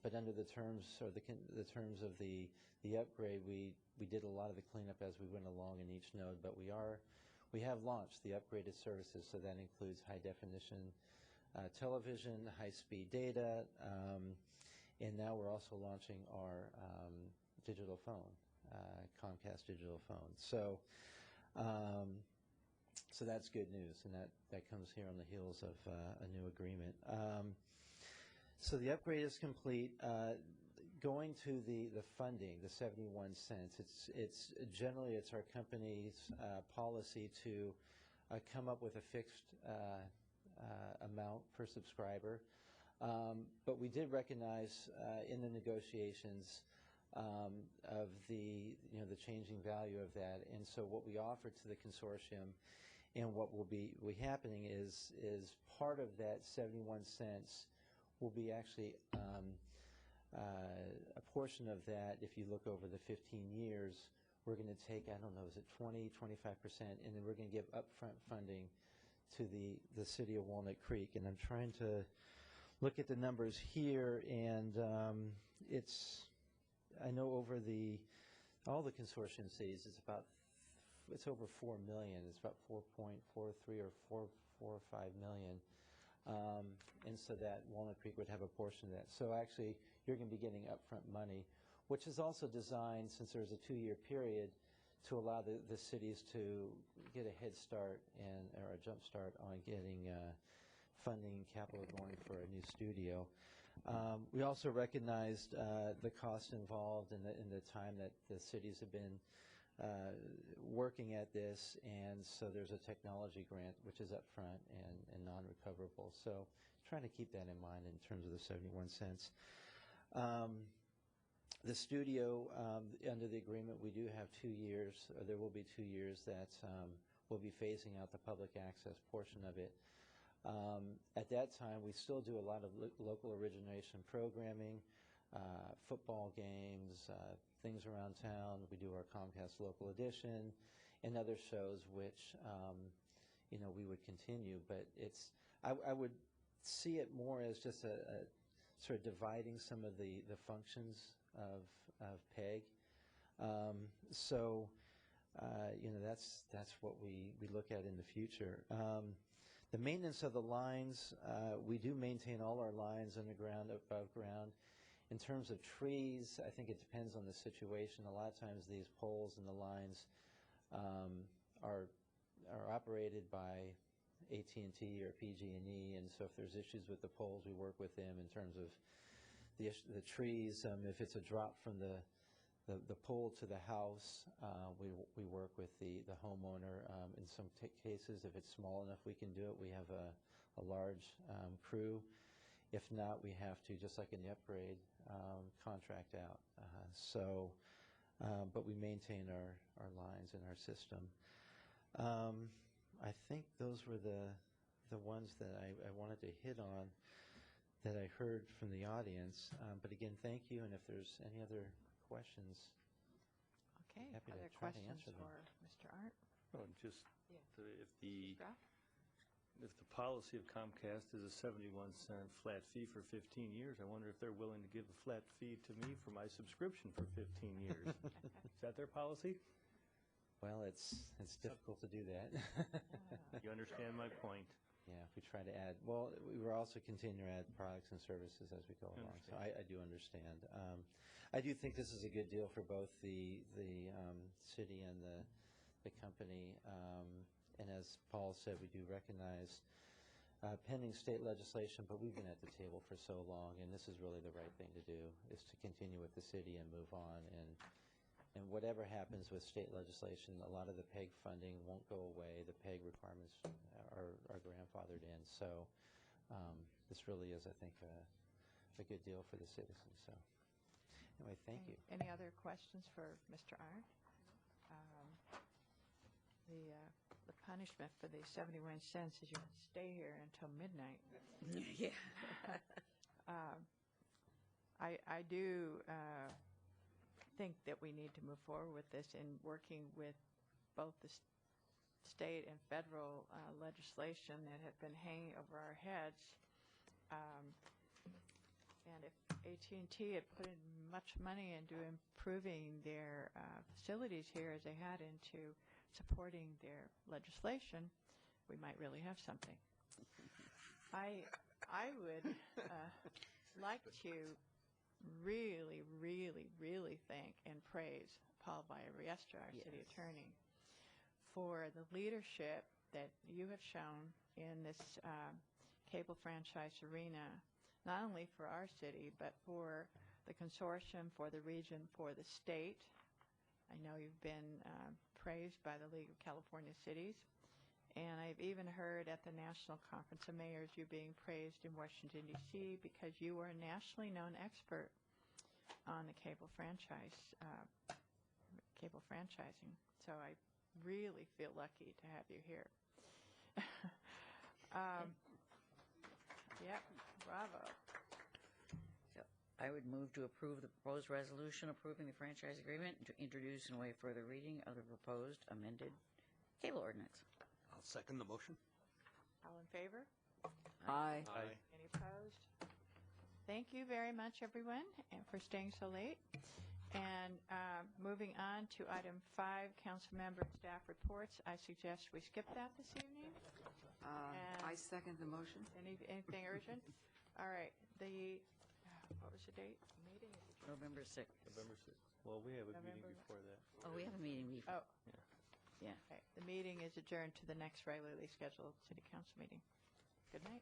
but under the terms or the terms of the upgrade, we did a lot of the cleanup as we went along in each node. But we have launched the upgraded services, so that includes high definition television, high speed data, and now we're also launching our digital phone, Comcast digital phone. So that's good news, and that comes here on the heels of a new agreement. So the upgrade is complete. Going to the funding, the 71 cents, it's generally our company's policy to come up with a fixed amount per subscriber. But we did recognize in the negotiations of the changing value of that, and so what we offered to the consortium and what will be happening is part of that 71 cents will be actually a portion of that. If you look over the 15 years, we're going to take, I don't know, is it 20, 25%, and then we're going to give upfront funding to the city of Walnut Creek. And I'm trying to look at the numbers here, and I know over all the consortium cities, it's over 4 million. It's about 4.43 or 4 or 5 million. And so that Walnut Creek would have a portion of that. So actually, you're going to be getting upfront money, which is also designed, since there's a 2-year period, to allow the cities to get a head start or a jump start on getting funding capital going for a new studio. We also recognized the cost involved in the time that the cities have been working at this, and so there's a technology grant which is up front and non-recoverable. So trying to keep that in mind in terms of the 71 cents. The studio, under the agreement, we do have 2 years, or there will be 2 years that we'll be phasing out the public access portion of it. At that time, we still do a lot of local origination programming, football games, things around town. We do our Comcast Local Edition and other shows which we would continue. But I would see it more as just a sort of dividing some of the functions of PEG. So that's what we look at in the future. The maintenance of the lines, we do maintain all our lines underground, above ground. In terms of trees, I think it depends on the situation. A lot of times these poles and the lines are operated by AT&T or PG&E, and so if there's issues with the poles, we work with them in terms of the trees. If it's a drop from the pole to the house, we work with the homeowner. In some cases, if it's small enough we can do it, we have a large crew. If not, we have to, just like in the upgrade, contract out. But we maintain our lines and our system. I think those were the ones that I wanted to hit on that I heard from the audience. But again, thank you, and if there's any other questions, okay, happy other to try to questions answer them. for Mr. Art? Well, just Yeah. if the policy of Comcast is a 71-cent flat fee for 15 years, I wonder if they're willing to give a flat fee to me for my subscription for 15 years. Is that their policy? Well, it's difficult to do that. You understand my point? Yeah, if we try to add, well, we were also continuing to add products and services as we go along. So I do understand. I do think this is a good deal for both the city and the company. And as Paul said, we do recognize pending state legislation, but we've been at the table for so long, and this is really the right thing to do, is to continue with the city and move on. And whatever happens with state legislation, a lot of the PEG funding won't go away. The PEG requirements are grandfathered in. So this really is, I think, a good deal for the citizens. So anyway, thank you. Any other questions for Mr. Arndt? The punishment for the 71 cents is you have to stay here until midnight. Yeah. I do think that we need to move forward with this in working with both the state and federal legislation that have been hanging over our heads. And if AT&T had put in much money into improving their facilities here as they had into supporting their legislation, we might really have something. I would like to really, really, really thank and praise Paul Villariestra, our city attorney, for the leadership that you have shown in this cable franchise arena, not only for our city, but for the consortium, for the region, for the state. I know you've been praised by the League of California Cities, and I've even heard at the National Conference of Mayors you being praised in Washington, D.C. because you are a nationally known expert on the cable franchising. So I really feel lucky to have you here. Yep, bravo. So I would move to approve the proposed resolution approving the franchise agreement and to introduce and waive further reading of the proposed amended cable ordinance. I'll second the motion. All in favor? Aye. Aye. Any opposed? Thank you very much, everyone, and for staying so late. And moving on to item 5, council member and staff reports. I suggest we skip that this evening. I second the motion. Anything urgent? All right. What was the date? Meeting is adjourned. November 6th. November 6th. Well, we have a meeting November. before that. Oh, we have a meeting before. Oh. Yeah. Okay. The meeting is adjourned to the next regularly scheduled city council meeting. Good night.